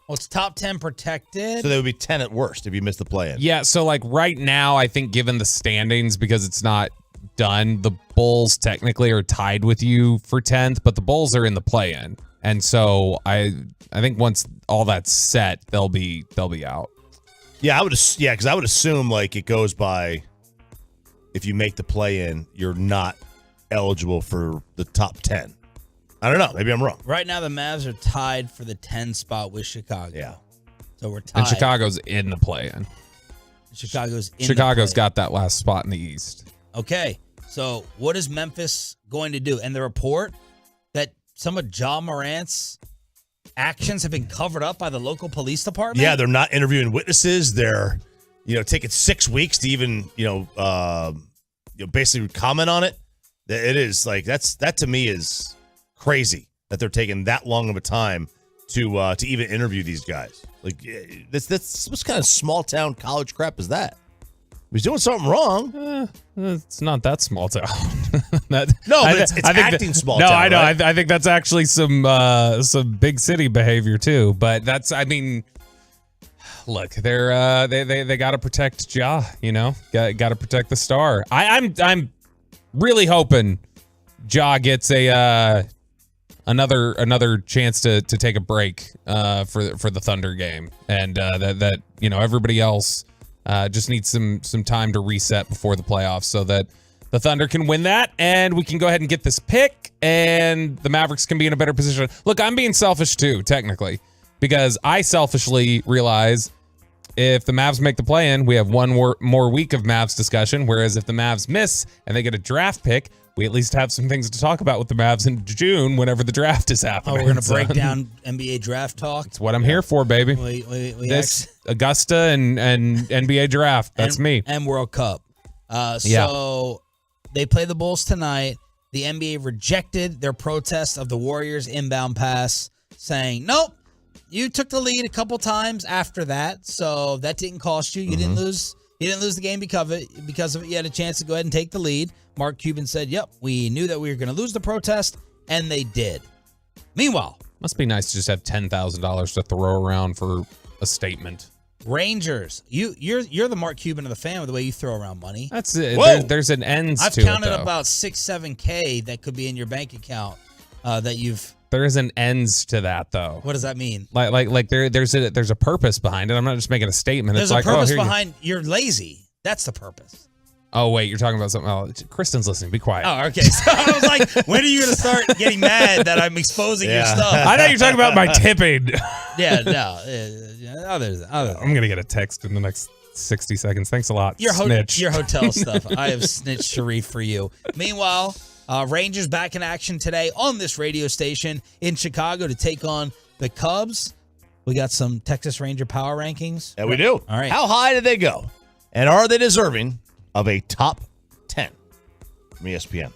S2: Well, it's top 10 protected.
S3: So they would be 10 at worst if you miss the play-in.
S7: Yeah, so like right now, I think given the standings, because it's not done, the Bulls technically are tied with you for 10th, but the Bulls are in the play-in. And so I think once all that's set, they'll be out.
S3: Yeah, because I would assume like it goes by, if you make the play-in, you're not eligible for the top 10. I don't know. Maybe I'm wrong.
S2: Right now, the Mavs are tied for the 10 spot with Chicago.
S3: Yeah.
S2: So we're tied.
S7: And Chicago's in the play-in. Chicago's got that last spot in the East.
S2: Okay, so what is Memphis going to do? And the report that some of Ja Morant's actions have been covered up by the local police department?
S3: Yeah, they're not interviewing witnesses. They're, taking 6 weeks to even, basically comment on it. It is like that to me is crazy that they're taking that long of a time to even interview these guys. Like that's what kind of small town college crap is that? He's doing something wrong.
S7: It's not that small town.
S3: But it's acting small town.
S7: No, I know.
S3: Right?
S7: I think that's actually some big city behavior too. But look, they got to protect Ja. Got to protect the star. I'm really hoping Ja gets another chance to take a break for the Thunder game, and that everybody else just needs some time to reset before the playoffs so that the Thunder can win that, and we can go ahead and get this pick, and the Mavericks can be in a better position. Look, I'm being selfish too, technically, because I selfishly realize if the Mavs make the play-in, we have one more week of Mavs discussion, whereas if the Mavs miss and they get a draft pick, we at least have some things to talk about with the Mavs in June whenever the draft is happening.
S2: Oh, we're going to break down NBA draft talk?
S7: That's what I'm here for, baby. Augusta and NBA draft. That's me.
S2: And World Cup. So they play the Bulls tonight. The NBA rejected their protest of the Warriors' inbound pass, saying, nope, you took the lead a couple times after that, so that didn't cost you. You didn't lose. You didn't lose the game because of it. You had a chance to go ahead and take the lead. Mark Cuban said, yep, we knew that we were going to lose the protest, and they did. Meanwhile,
S7: must be nice to just have $10,000 to throw around for a statement.
S2: Rangers, you're the Mark Cuban of the fan with the way you throw around money.
S7: That's it. There's an ends
S2: I've
S7: to it.
S2: counted
S7: though.
S2: about 6-7K that could be in your bank account that you've.
S7: There is an ends to that though.
S2: What does that mean?
S7: Like there's a purpose behind it. I'm not just making a statement.
S2: There's
S7: it's
S2: a
S7: like,
S2: purpose
S7: here you go.
S2: behind you're lazy. That's the purpose.
S7: Oh wait, you're talking about something else. Kristen's listening. Be quiet.
S2: Oh, okay. So I was like, when are you going to start getting mad that I'm exposing your stuff?
S7: I thought you were talking about my tipping.
S2: Others.
S7: I'm gonna get a text in the next 60 seconds. Thanks a lot.
S2: Your
S7: Snitch.
S2: hotel stuff. I have snitched Sharif for you. Meanwhile, Rangers back in action today on this radio station in Chicago to take on the Cubs. We got some Texas Ranger power rankings.
S3: Yeah, we do.
S2: All right.
S3: How high did they go? And are they deserving of a top 10 from ESPN?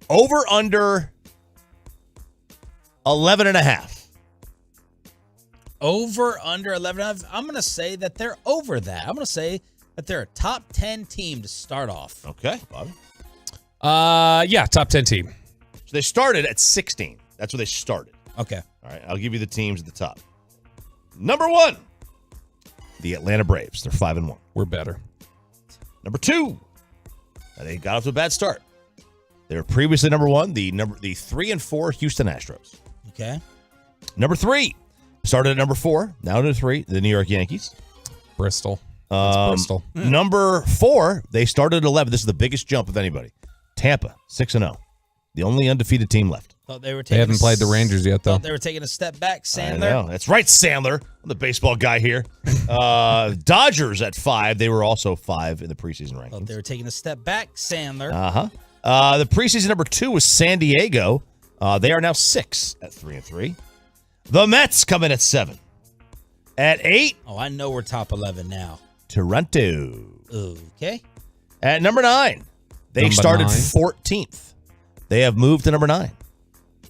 S3: Over under 11.5.
S2: Over, under 11. I'm going to say that they're over that. I'm going to say that they're a top 10 team to start off.
S3: Okay, Bobby.
S7: Yeah, top 10 team.
S3: So they started at 16. That's where they started.
S2: Okay.
S3: All right, I'll give you the teams at the top. Number 1, the Atlanta Braves. They're 5-1.
S7: We're better.
S3: Number 2, they got off to a bad start. They were previously number 1, the 3-4 Houston Astros.
S2: Okay.
S3: Number 3, started at number 4, now to 3, the New York Yankees.
S7: Bristol. Bristol.
S3: Number 4, they started at 11. This is the biggest jump of anybody. Tampa, 6-0. The only undefeated team left.
S2: Thought they were
S7: They haven't played the Rangers yet, though.
S2: Thought they were taking a step back. Sandler.
S3: I know. That's right, Sandler. I'm the baseball guy here. Dodgers at 5. They were also 5 in the preseason rankings.
S2: Thought they were taking a step back. Sandler.
S3: The preseason number 2 was San Diego. They are now 6 at 3-3. The Mets come in at 7. At 8.
S2: Oh, I know we're top 11 now.
S3: Toronto.
S2: Okay.
S3: At number 9. They
S7: Number
S3: started
S7: 9.
S3: 14th. They have moved to number 9.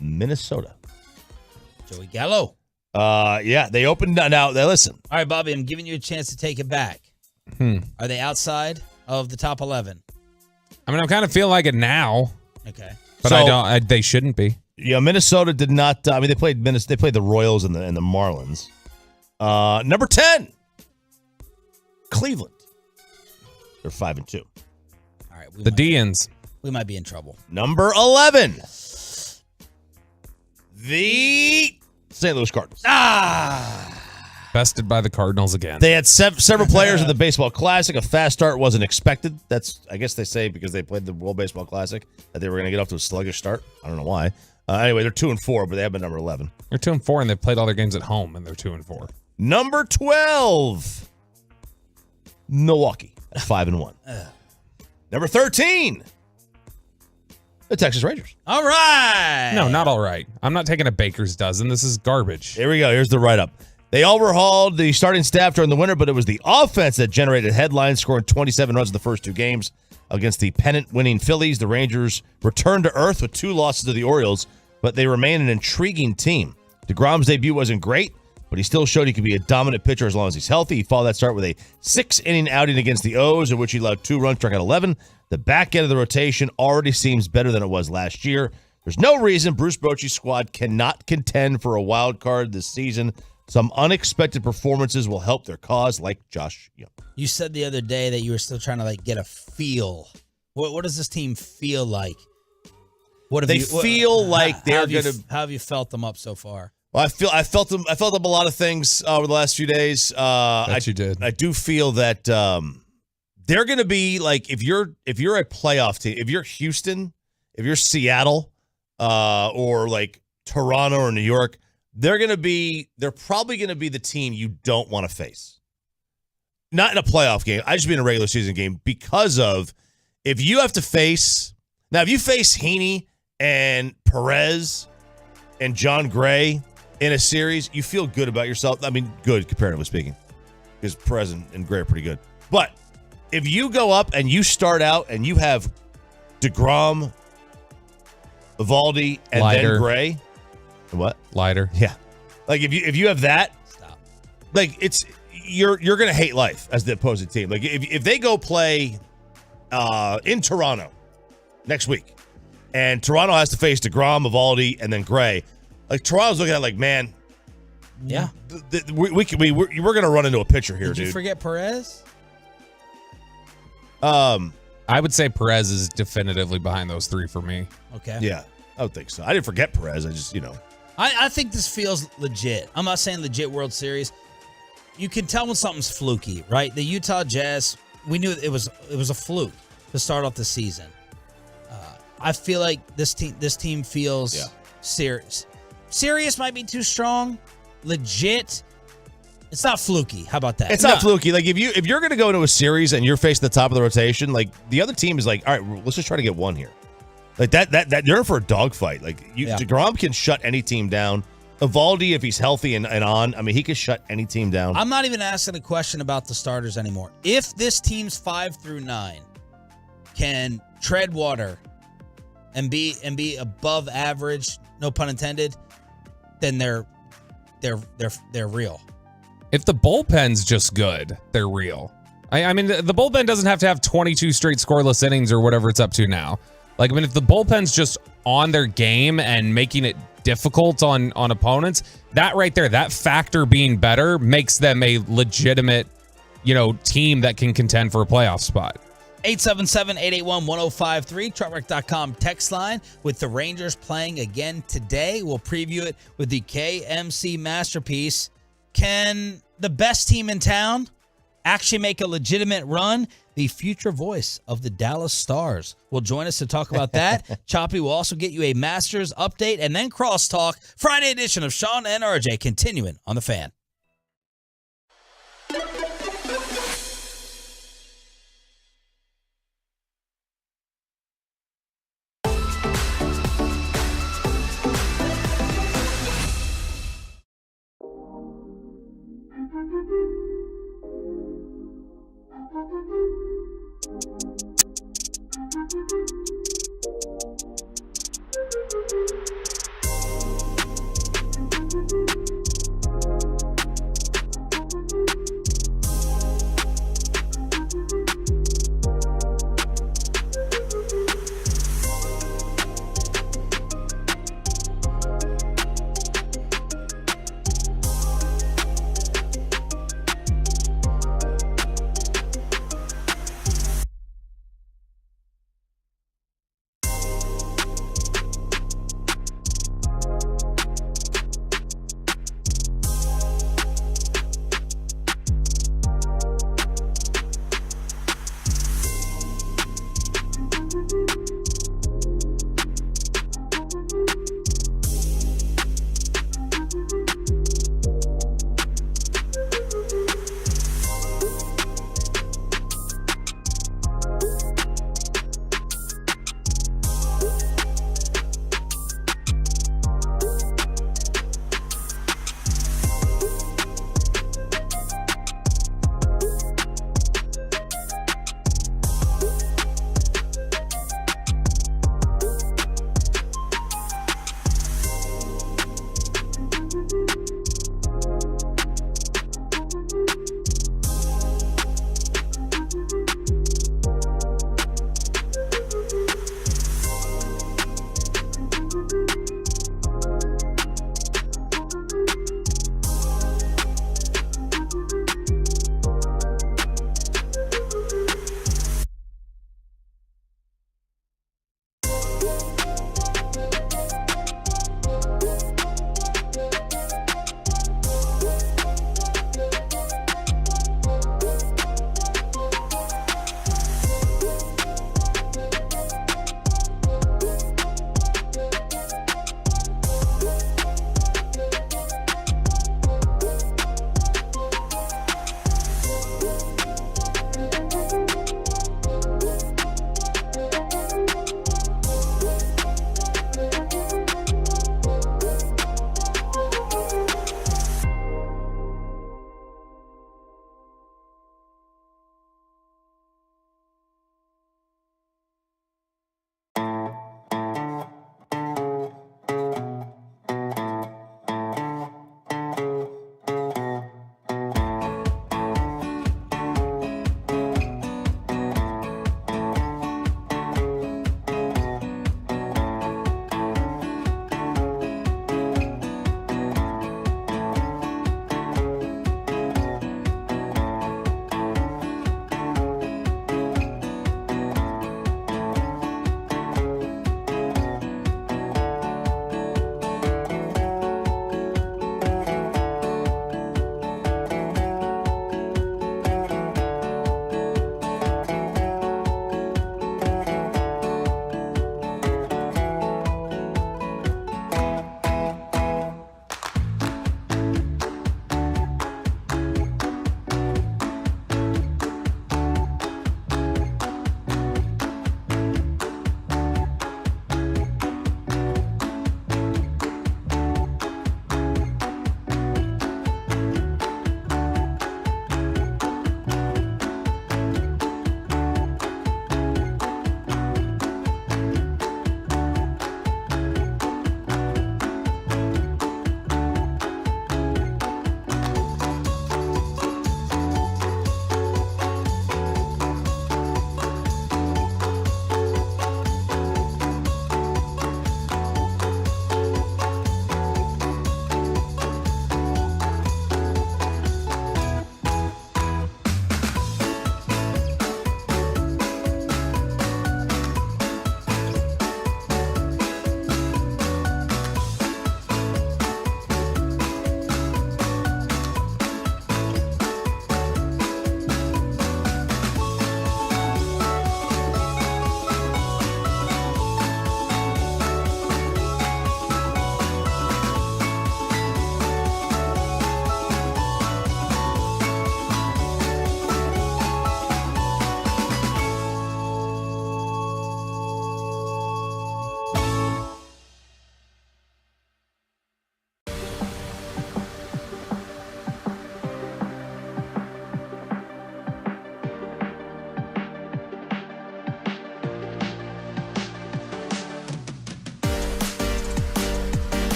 S3: Minnesota.
S2: Joey Gallo.
S3: Yeah, they opened. Now, listen.
S2: All right, Bobby, I'm giving you a chance to take it back. Are they outside of the top 11?
S7: I mean, I'm kind of feeling like it now.
S2: Okay.
S7: But
S3: So-
S7: I don't. They shouldn't be.
S3: Yeah, Minnesota did not. I mean, they played the Royals and the Marlins. Number 10, Cleveland. They're 5-2.
S2: All right.
S7: The Deans.
S2: We might be in trouble.
S3: Number 11, the St. Louis Cardinals.
S7: Bested by the Cardinals again.
S3: They had several players in the Baseball Classic. A fast start wasn't expected. That's, I guess they say, because they played the World Baseball Classic, that they were going to get off to a sluggish start. I don't know why. Anyway, they're 2-4, but they have been number 11.
S7: They're 2-4, and they've played all their games at home, and they're 2-4.
S3: Number 12, Milwaukee at 5-1. Number 13, the Texas Rangers.
S2: All right.
S7: No, not all right. I'm not taking a baker's dozen. This is garbage.
S3: Here we go. Here's the write-up. They overhauled the starting staff during the winter, but it was the offense that generated headlines, scoring 27 runs in the first 2 games against the pennant-winning Phillies. The Rangers returned to earth with 2 losses to the Orioles, but they remain an intriguing team. DeGrom's debut wasn't great, but he still showed he could be a dominant pitcher as long as he's healthy. He followed that start with a 6-inning outing against the O's, in which he allowed 2 runs, struck out 11. The back end of the rotation already seems better than it was last year. There's no reason Bruce Bochy's squad cannot contend for a wild card this season. Some unexpected performances will help their cause, like Josh Young.
S2: You said the other day that you were still trying to get a feel. What does this team feel like? What have
S3: They
S2: you,
S3: feel like they're
S2: going
S3: going
S2: to. How have you felt them up so far?
S3: Well, I felt them a lot of things over the last few days.
S7: You did.
S3: I do feel that they're going to be like, if you're a playoff team, if you're Houston, if you're Seattle, or like Toronto or New York, they're probably going to be the team you don't want to face. Not in a playoff game. I just mean a regular season game, because of if you have to face if you face Heaney and Perez and John Gray in a series, you feel good about yourself. I mean, good comparatively speaking, because Perez and Gray are pretty good. But if you go up and you start out and you have DeGrom, Evaldi, and
S7: Lighter.
S3: then Gray, what?
S7: Lighter.
S3: Yeah. Like if you have that, like you're gonna hate life as the opposing team. Like if they go play in Toronto next week, and Toronto has to face DeGrom, Evaldi, and then Gray, like Toronto's looking at it like, man,
S2: Yeah.
S3: we're gonna run into a pitcher here,
S2: Did
S3: dude.
S2: you forget Perez?
S7: I would say Perez is definitively behind those three for me.
S2: Okay.
S3: Yeah, I would think so. I didn't forget Perez. I just,
S2: I think this feels legit. I'm not saying legit World Series. You can tell when something's fluky, right? The Utah Jazz, we knew it was a fluke to start off the season. I feel like this team feels serious. Serious might be too strong. Legit, it's not fluky. How about that?
S3: It's not fluky. Like if you're gonna go into a series and you're facing the top of the rotation, like the other team is like, all right, let's just try to get one here. Like that you're in for a dogfight. Like DeGrom can shut any team down. Evaldi, if he's healthy and on, I mean, he can shut any team down.
S2: I'm not even asking a question about the starters anymore. If this team's 5 through 9 can tread water and be above average, no pun intended, then they're real.
S7: If the bullpen's just good, they're real. I mean, the bullpen doesn't have to have 22 straight scoreless innings or whatever it's up to now. Like, I mean, if the bullpen's just on their game and making it difficult on opponents, that right there, that factor being better makes them a legitimate, team that can contend for a playoff spot.
S2: 877-881-1053, truckwreck.com text line. With the Rangers playing again today, we'll preview it with the KMC Masterpiece. Can the best team in town actually make a legitimate run? The future voice of the Dallas Stars will join us to talk about that. Choppy will also get you a Masters update and then crosstalk. Friday edition of Sean and RJ continuing on The Fan.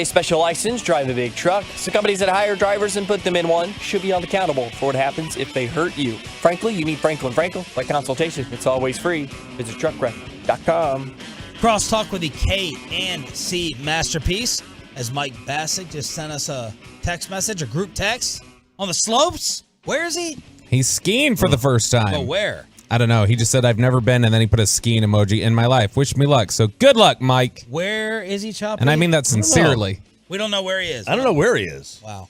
S5: A special license, drive a big truck. So companies that hire drivers and put them in one should be held accountable for what happens if they hurt you. Frankly, you need Franklin Frankel. By consultation, it's always free. Visit truckwreck.com.
S2: Crosstalk with the K&C masterpiece, as Mike Bassett just sent us a text message, a group text on the slopes. Where is he?
S7: He's skiing for the first time.
S2: But where?
S7: I don't know. He just said, I've never been, and then he put a skiing emoji in my life. Wish me luck. So good luck, Mike.
S2: Where is he, Choppy?
S7: And I mean that sincerely.
S2: We don't know where he is.
S3: I don't know where he is.
S2: Wow.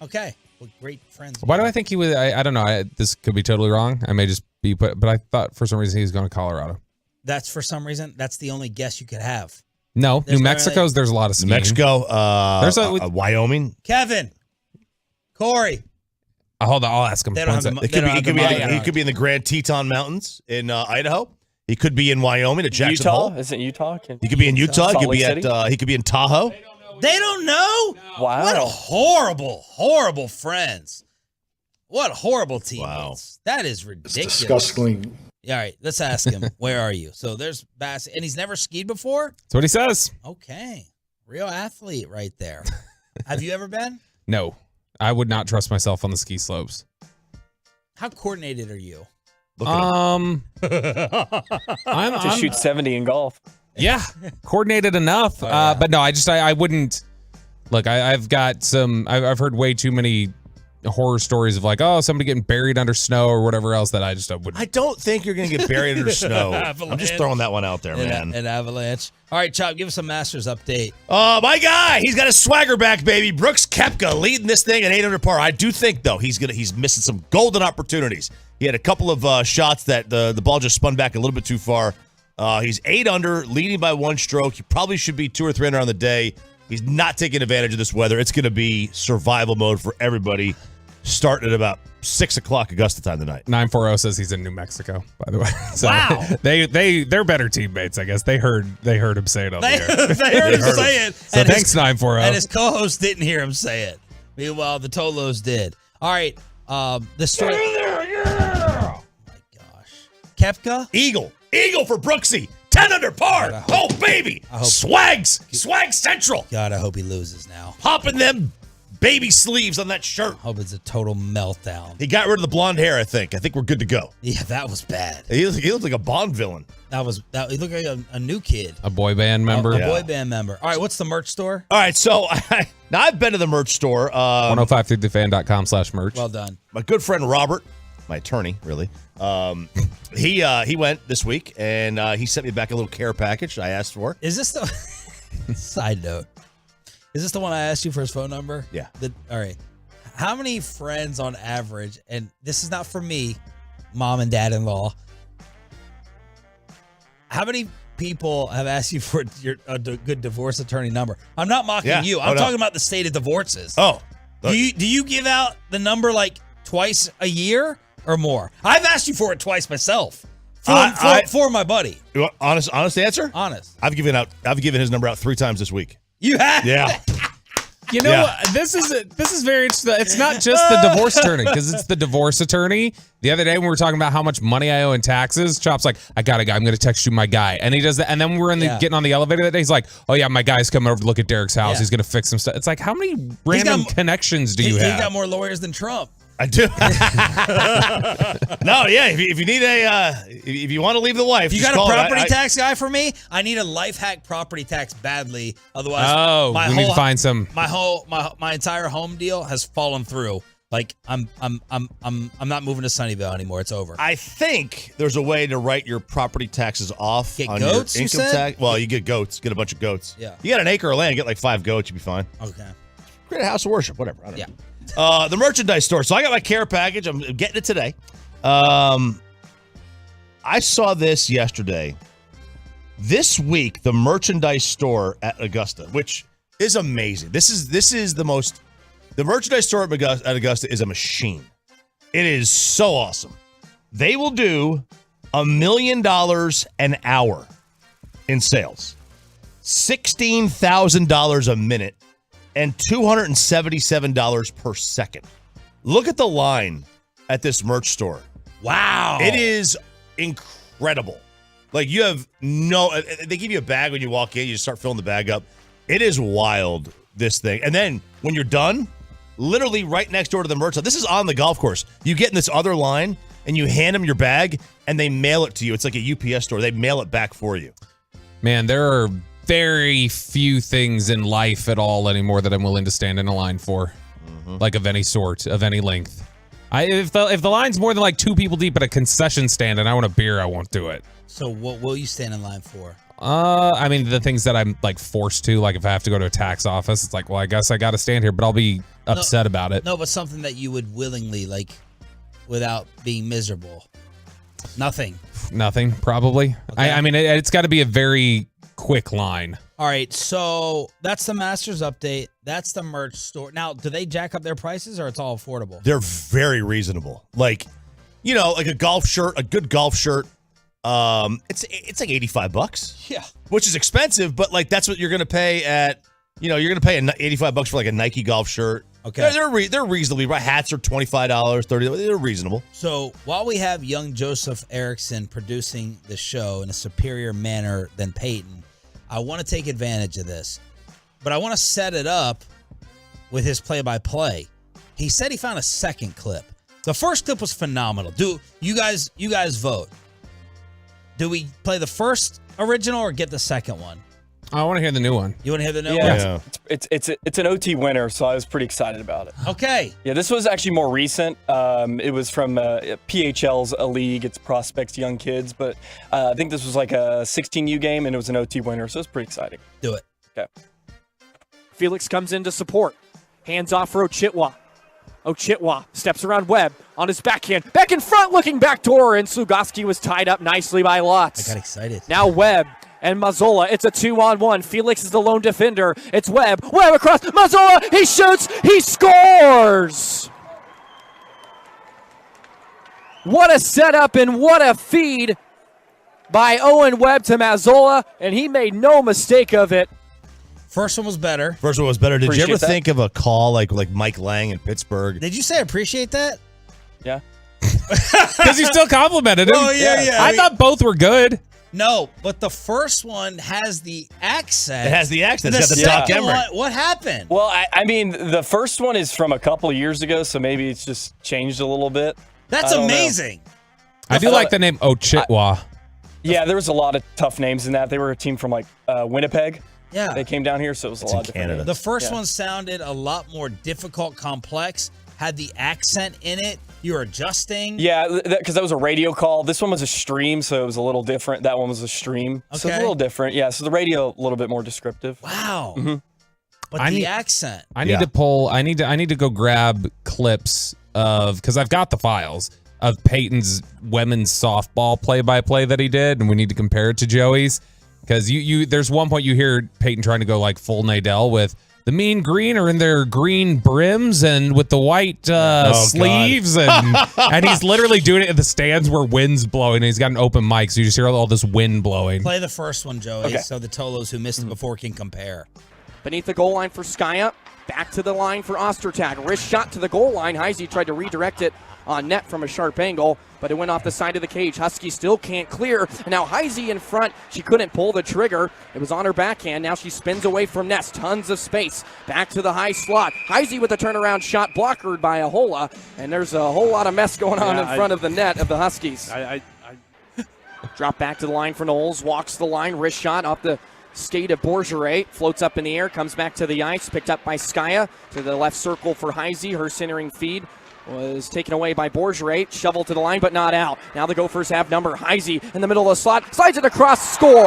S2: Okay. Well, great friends.
S7: Why do I think he was? I don't know. This could be totally wrong. I may just be put, but I thought for some reason he was going to Colorado.
S2: That's for some reason. That's the only guess you could have.
S7: No,
S2: There's
S7: New
S2: no
S7: Mexico's. There's a lot of skiing.
S3: New Mexico.
S7: There's
S3: Wyoming.
S2: Kevin. Corey.
S7: Hold on. I'll ask him.
S2: They don't have the,
S3: He could be in the Grand Teton Mountains in Idaho. He could be in Wyoming at Jackson
S5: Utah?
S3: Hole.
S5: Isn't Utah?
S3: He could be in Utah. He
S5: Salt
S3: could be
S5: Lake
S3: at. He could be in Tahoe.
S2: They don't know?
S5: Wow.
S2: What a horrible friends. What horrible teammates. That is ridiculous.
S20: Disgusting.
S2: Yeah, all right, let's ask him. Where are you? So there's Bass, and he's never skied before?
S7: That's what he says.
S2: Okay. Real athlete right there. Have you ever been?
S7: No, I would not trust myself on the ski slopes.
S2: How coordinated are you?
S7: I'm
S5: Just shoot 70 in golf.
S7: Yeah, coordinated enough. But no, I wouldn't. Look, I've got some. I've heard way too many horror stories of like, oh, somebody getting buried under snow or whatever else that I wouldn't.
S3: I don't think you're going to get buried under snow. I'm just throwing that one out there, man.
S2: An avalanche. All right, Chop, give us a Masters update.
S3: Oh, my guy. He's got a swagger back, baby. Brooks Koepka leading this thing at 8 under par. I do think, though, he's missing some golden opportunities. He had a couple of shots that the ball just spun back a little bit too far. He's 8 under, leading by 1 stroke. He probably should be 2 or 3 under on the day. He's not taking advantage of this weather. It's going to be survival mode for everybody, starting at about 6 o'clock Augusta time tonight.
S7: 940 says he's in New Mexico, by the way. So
S2: wow.
S7: They're better teammates, I guess. They heard him say it on the air.
S2: They heard him say it.
S7: So thanks, 940.
S2: And his co-host didn't hear him say it. Meanwhile, the Tolos did. All right. The story. Oh, my gosh. Koepka?
S3: Eagle for Brooksy. 10 under par. Oh, baby. Swags Central.
S2: God, I hope he loses now.
S3: Popping them baby sleeves on that shirt.
S2: Hope it's a total meltdown.
S3: He got rid of the blonde hair, I think. I think we're good to go.
S2: Yeah, that was bad.
S3: He looked like a Bond villain.
S2: He looked like a new kid.
S7: A boy band member.
S2: A boy band member. All right, what's the merch store?
S3: All right, so now I've been to the merch store.
S7: 1053thefan.com/merch.
S2: Well done.
S3: My good friend Robert, my attorney, really. He went this week, and he sent me back a little care package I asked for.
S2: Is this the side note? Is this the one I asked you for his phone number?
S3: Yeah.
S2: All right. How many friends on average, and this is not for me, mom and dad-in-law, how many people have asked you for a good divorce attorney number? I'm not mocking you. I'm talking about the state of divorces.
S3: Oh.
S2: Do you give out the number like twice a year or more? I've asked you for it twice myself. For my buddy.
S3: You want honest answer?
S2: Honest.
S3: I've given his number out 3 times this week.
S2: You have?
S3: Yeah.
S7: You know what? This is very interesting. It's not just the divorce attorney, because it's the divorce attorney. The other day when we were talking about how much money I owe in taxes, Chop's like, I got a guy. I'm going to text you my guy. And he does that. And then we were getting on the elevator that day. He's like, oh, yeah, my guy's coming over to look at Derek's house. He's going to fix some stuff. It's like, how many random connections do you have?
S2: He got more lawyers than Trump.
S3: I do. No, yeah. If you need if you want to leave the wife,
S2: you got a property tax guy for me? I need a life hack property tax badly. Otherwise,
S7: we need to find some.
S2: My entire home deal has fallen through. Like I'm not moving to Sunnyvale anymore. It's over.
S3: I think there's a way to write your property taxes off on
S2: goats,
S3: your income tax. Well, you get goats. Get a bunch of goats.
S2: Yeah.
S3: You got an acre of land. Get like 5 goats. You'll be fine.
S2: Okay.
S3: Create a house of worship. Whatever. I don't know. The merchandise store. So I got my care package. I'm getting it today. I saw this yesterday. This week, the merchandise store at Augusta, which is amazing. This is the merchandise store at Augusta is a machine. It is so awesome. They will do $1 million an hour in sales, $16,000 a minute, and $277 per second. Look at the line at this merch store.
S2: Wow.
S3: It is incredible. Like, you have they give you a bag when you walk in. You just start filling the bag up. It is wild, this thing. And then when you're done, literally right next door to the merch, this is on the golf course. You get in this other line and you hand them your bag and they mail it to you. It's like a UPS store. They mail it back for you.
S7: Man, there are very few things in life at all anymore that I'm willing to stand in a line for, like of any sort, of any length. If the line's more than like 2 people deep at a concession stand and I want a beer, I won't do it.
S2: So what will you stand in line for?
S7: I mean, the things that I'm like forced to, like if I have to go to a tax office, it's like, well, I guess I got to stand here, but I'll be upset about it.
S2: No, but something that you would willingly, like, without being miserable. Nothing,
S7: probably.
S2: Okay.
S7: I mean, it's got to be a very quick line.
S2: All right, so that's the Masters update. That's the merch store. Now, do they jack up their prices or it's all affordable?
S3: They're very reasonable. Like, you know, like a golf shirt, a good golf shirt. It's like $85.
S2: Yeah.
S3: Which is expensive, but like that's what you're going to pay at, you know, you're going to pay $85 for like a Nike golf shirt.
S2: Okay.
S3: They're reasonably right. Hats are $25, $30. They're reasonable.
S2: So while we have young Joseph Erickson producing the show in a superior manner than Peyton, I want to take advantage of this, but I want to set it up with his play-by-play. He said he found a second clip. The first clip was phenomenal. Do you guys vote? Do we play the first original or get the second one?
S7: I want to hear the new one.
S2: You want to hear the new one?
S5: Yeah. It's an OT winner, so I was pretty excited about it.
S2: Okay.
S5: Yeah, this was actually more recent. It was from PHL's a league. It's prospects, young kids, but I think this was like a 16U game, and it was an OT winner, so it's pretty exciting.
S2: Do it.
S5: Okay.
S11: Felix comes in to support. Hands off for Ochitwa. Ochitwa steps around Webb on his backhand. Back in front, looking backdoor, and Slugoski was tied up nicely by Lutz.
S2: I got excited.
S11: Now Webb and Mazzola. It's a 2-on-1. Felix is the lone defender. It's Webb. Webb across. Mazzola. He shoots. He scores. What a setup and what a feed by Owen Webb to Mazzola, and he made no mistake of it.
S2: First one was better.
S3: Did you ever think of a call like Mike Lang in Pittsburgh?
S2: Did you say appreciate that?
S5: Yeah.
S7: Because you still complimented him.
S2: Oh, yeah.
S7: I thought both were good.
S2: No, but the first one has the accent.
S3: It has the accent.
S2: The
S3: It's got the Doc
S2: second
S3: Emmerich.
S2: one, what happened?
S5: Well, I mean, the first one is from a couple of years ago, so maybe it's just changed a little bit.
S2: That's
S5: I don't know.
S2: amazing.
S7: I do like the name Ochitwa.
S5: Yeah, there was a lot of tough names in that. They were a team from like Winnipeg.
S2: Yeah.
S5: They came down here, so it was a lot of different names.
S2: The first
S5: Yeah.
S2: one sounded a lot more difficult, complex, had the accent in it. You were adjusting.
S5: Yeah, because that was a radio call. This one was a stream, so it was a little different. That one was a stream, so it's
S2: Okay.
S5: a little different. Yeah, so the radio a little bit more descriptive.
S2: Wow. But
S7: I
S2: the
S7: need-
S2: accent.
S7: I need to pull. I need to go grab clips of, because I've got the files of Peyton's women's softball play-by-play that he did, and we need to compare it to Joey's. Because there's one point you hear Peyton trying to go like full Nadell with the mean green are in their green brims and with the white sleeves, and he's literally doing it in the stands where wind's blowing. And he's got an open mic, so you just hear all this wind blowing.
S2: Play the first one, Joey,
S11: Okay.
S2: so the Tolos who missed it before can compare.
S11: Beneath the goal line for Skya. Back to the line for Ostertag. Wrist shot to the goal line. Heisey tried to redirect it on net from a sharp angle, but it went off the side of the cage. Husky still can't clear. And now Heisey in front. She couldn't pull the trigger. It was on her backhand. Now she spins away from Ness. Tons of space. Back to the high slot. Heisey with a turnaround shot blockered by Ahola. And there's a whole lot of mess going on in front of the net of the Huskies. Drop back to the line for Knowles. Walks the line. Wrist shot off the skate of Borgeret. Floats up in the air. Comes back to the ice. Picked up by Skya. To the left circle for Heisey. Her centering feed was taken away by Borgeret. Shovel to the line, but not out. Now the Gophers have number. Heisey in the middle of the slot. Slides it across. Score.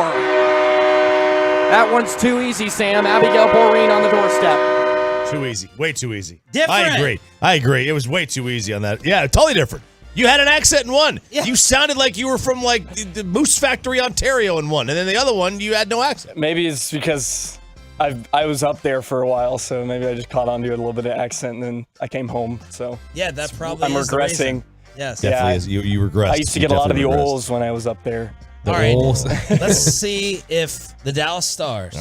S11: That one's too easy, Sam. Abigail Boreen on the doorstep.
S3: Too easy. Way too easy.
S2: Different.
S3: I agree. It was way too easy on that. Yeah, totally different. You had an accent in one.
S2: Yeah.
S3: You sounded like you were from like the Moose Factory, Ontario in one. And then the other one, you had no accent.
S5: Maybe it's because I was up there for a while, so maybe I just caught on to it a little bit of accent, and then I came home. So
S2: Yeah, that probably
S5: I'm
S2: is the reason.
S5: regressing.
S2: Yes.
S3: Definitely is. You regressed.
S5: I used to get a lot of the oils when I was up there.
S2: All right, let's see if the Dallas Stars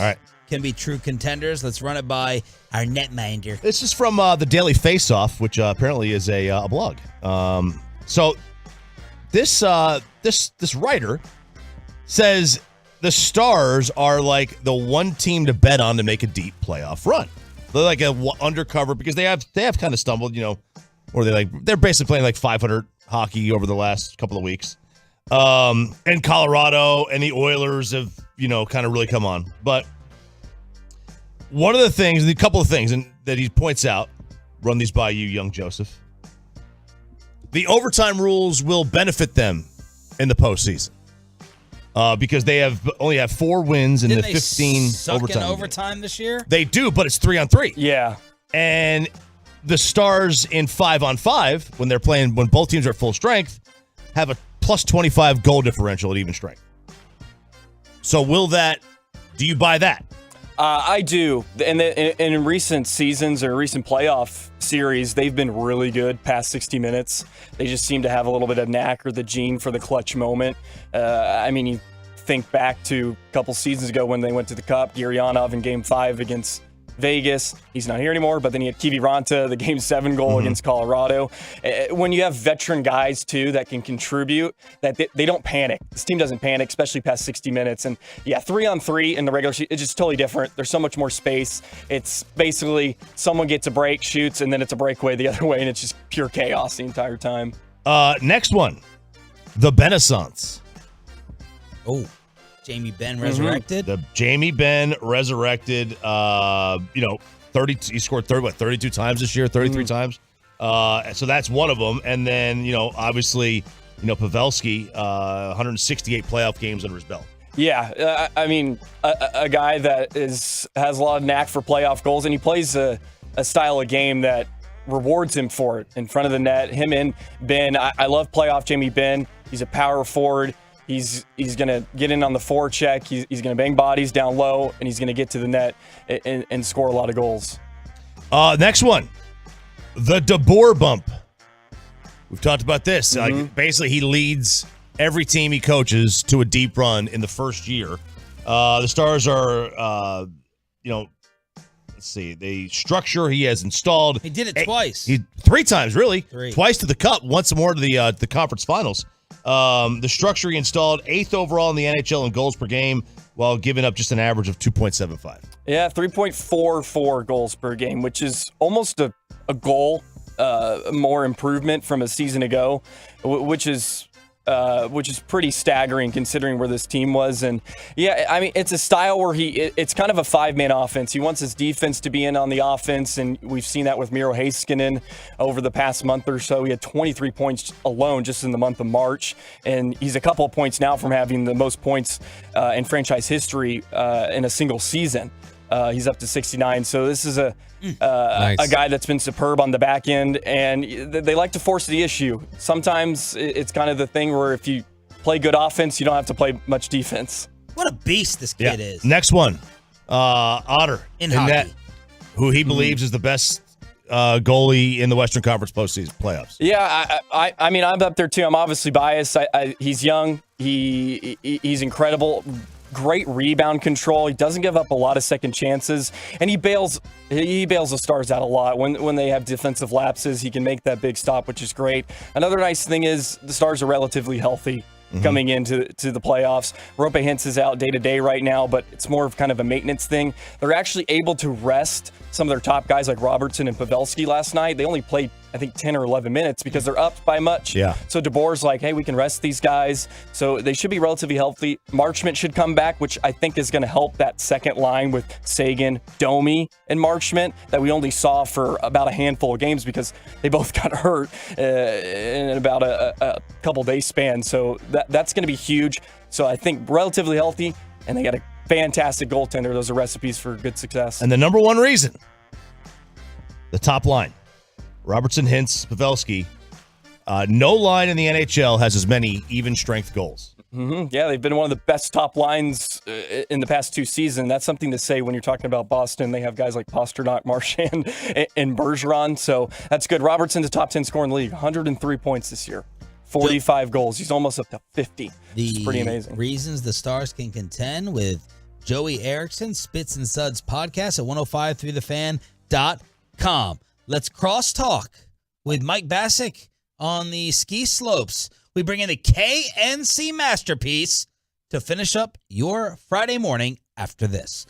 S2: can be true contenders. Let's run it by our netminder.
S3: This is from the Daily Face-Off, which apparently is a blog. So this writer says the Stars are like the one team to bet on to make a deep playoff run. They're like a undercover because they have kind of stumbled, or they're basically playing like 500 hockey over the last couple of weeks. And Colorado and the Oilers have, kind of really come on. But one of the things, a couple of things that he points out, run these by you, young Joseph. The overtime rules will benefit them in the postseason. Because they only have 4 wins in the 15 overtime.
S2: In overtime this year?
S3: They do, but it's 3-on-3.
S5: Yeah.
S3: And the Stars in 5-on-5, when both teams are at full strength, have a plus 25 goal differential at even strength. So do you buy that?
S5: I do. And in recent seasons or recent playoff series, they've been really good past 60 minutes. They just seem to have a little bit of knack or the gene for the clutch moment. You think back to a couple seasons ago when they went to the Cup, Gurianov in Game 5 against Vegas. He's not here anymore, but then you had Kivi Ranta, the Game 7 goal against Colorado. When you have veteran guys, too, that can contribute, that they don't panic. This team doesn't panic, especially past 60 minutes. And, 3-on-3 in the regular season, it's just totally different. There's so much more space. It's basically someone gets a break, shoots, and then it's a breakaway the other way, and it's just pure chaos the entire time.
S3: Next one, the Benaissance.
S2: Oh, Jamie Benn resurrected.
S3: The Jamie Benn resurrected. 30. He scored 32 times this year, 33 times. So that's one of them. And then obviously, Pavelski, 168 playoff games under his belt.
S5: Yeah, a guy that has a lot of knack for playoff goals, and he plays a style of game that rewards him for it in front of the net. Him and Ben. I love playoff Jamie Benn. He's a power forward. He's going to get in on the forecheck. He's going to bang bodies down low, and he's going to get to the net and score a lot of goals.
S3: Next one, the DeBoer bump. We've talked about this. Basically, he leads every team he coaches to a deep run in the first year. The Stars are, let's see, the structure he has installed.
S2: He did it twice.
S3: 3 times, really.
S2: 3.
S3: Twice to the Cup, once more to the conference finals. The structure he installed, 8th overall in the NHL in goals per game, while giving up just an average of 2.75.
S5: Yeah, 3.44 goals per game, which is almost a goal more improvement from a season ago, which is pretty staggering considering where this team was. And it's a style where it's kind of a 5-man offense. He wants his defense to be in on the offense, and we've seen that with Miro Heiskanen over the past month or so. He had 23 points alone just in the month of March, and he's a couple of points now from having the most points in franchise history in a single season. He's up to 69. So this is a guy that's been superb on the back end, and they like to force the issue. Sometimes it's kind of the thing where if you play good offense, you don't have to play much defense.
S2: What a beast this kid is.
S3: Next one, Otter
S2: in hockey.
S3: Net, who he believes is the best goalie in the Western Conference postseason playoffs.
S5: Yeah, I'm up there too. I'm obviously biased. He's young. He's incredible. Great rebound control. He doesn't give up a lot of second chances, and he bails the Stars out a lot when they have defensive lapses. He can make that big stop, which is great. Another nice thing is the Stars are relatively healthy coming into the playoffs. Roope Hintz is out day-to-day right now, but it's more of kind of a maintenance thing. They're actually able to rest some of their top guys like Robertson and Pavelski last night. They only played, I think, 10 or 11 minutes because they're up by much.
S3: Yeah.
S5: So DeBoer's like, hey, we can rest these guys. So they should be relatively healthy. Marchment should come back, which I think is going to help that second line with Sagan, Domi, and Marchment that we only saw for about a handful of games because they both got hurt in about a couple days span. So that's going to be huge. So I think relatively healthy, and they got a fantastic goaltender. Those are recipes for good success.
S3: And the number one reason, the top line, Robertson, Hintz, Pavelski. No line in the NHL has as many even strength goals.
S5: Yeah, they've been one of the best top lines in the past 2 seasons. That's something to say when you're talking about Boston. They have guys like Pasternak, Marchand, and Bergeron. So that's good. Robertson's a top 10 scorer in the league, 103 points this year. 45 goals. He's almost up to 50. It's pretty amazing.
S2: Reasons the Stars can contend with Joey Erickson, Spits and Suds podcast at 1053thefan.com. Let's crosstalk with Mike Bassick on the ski slopes. We bring in the KNC masterpiece, to finish up your Friday morning after this.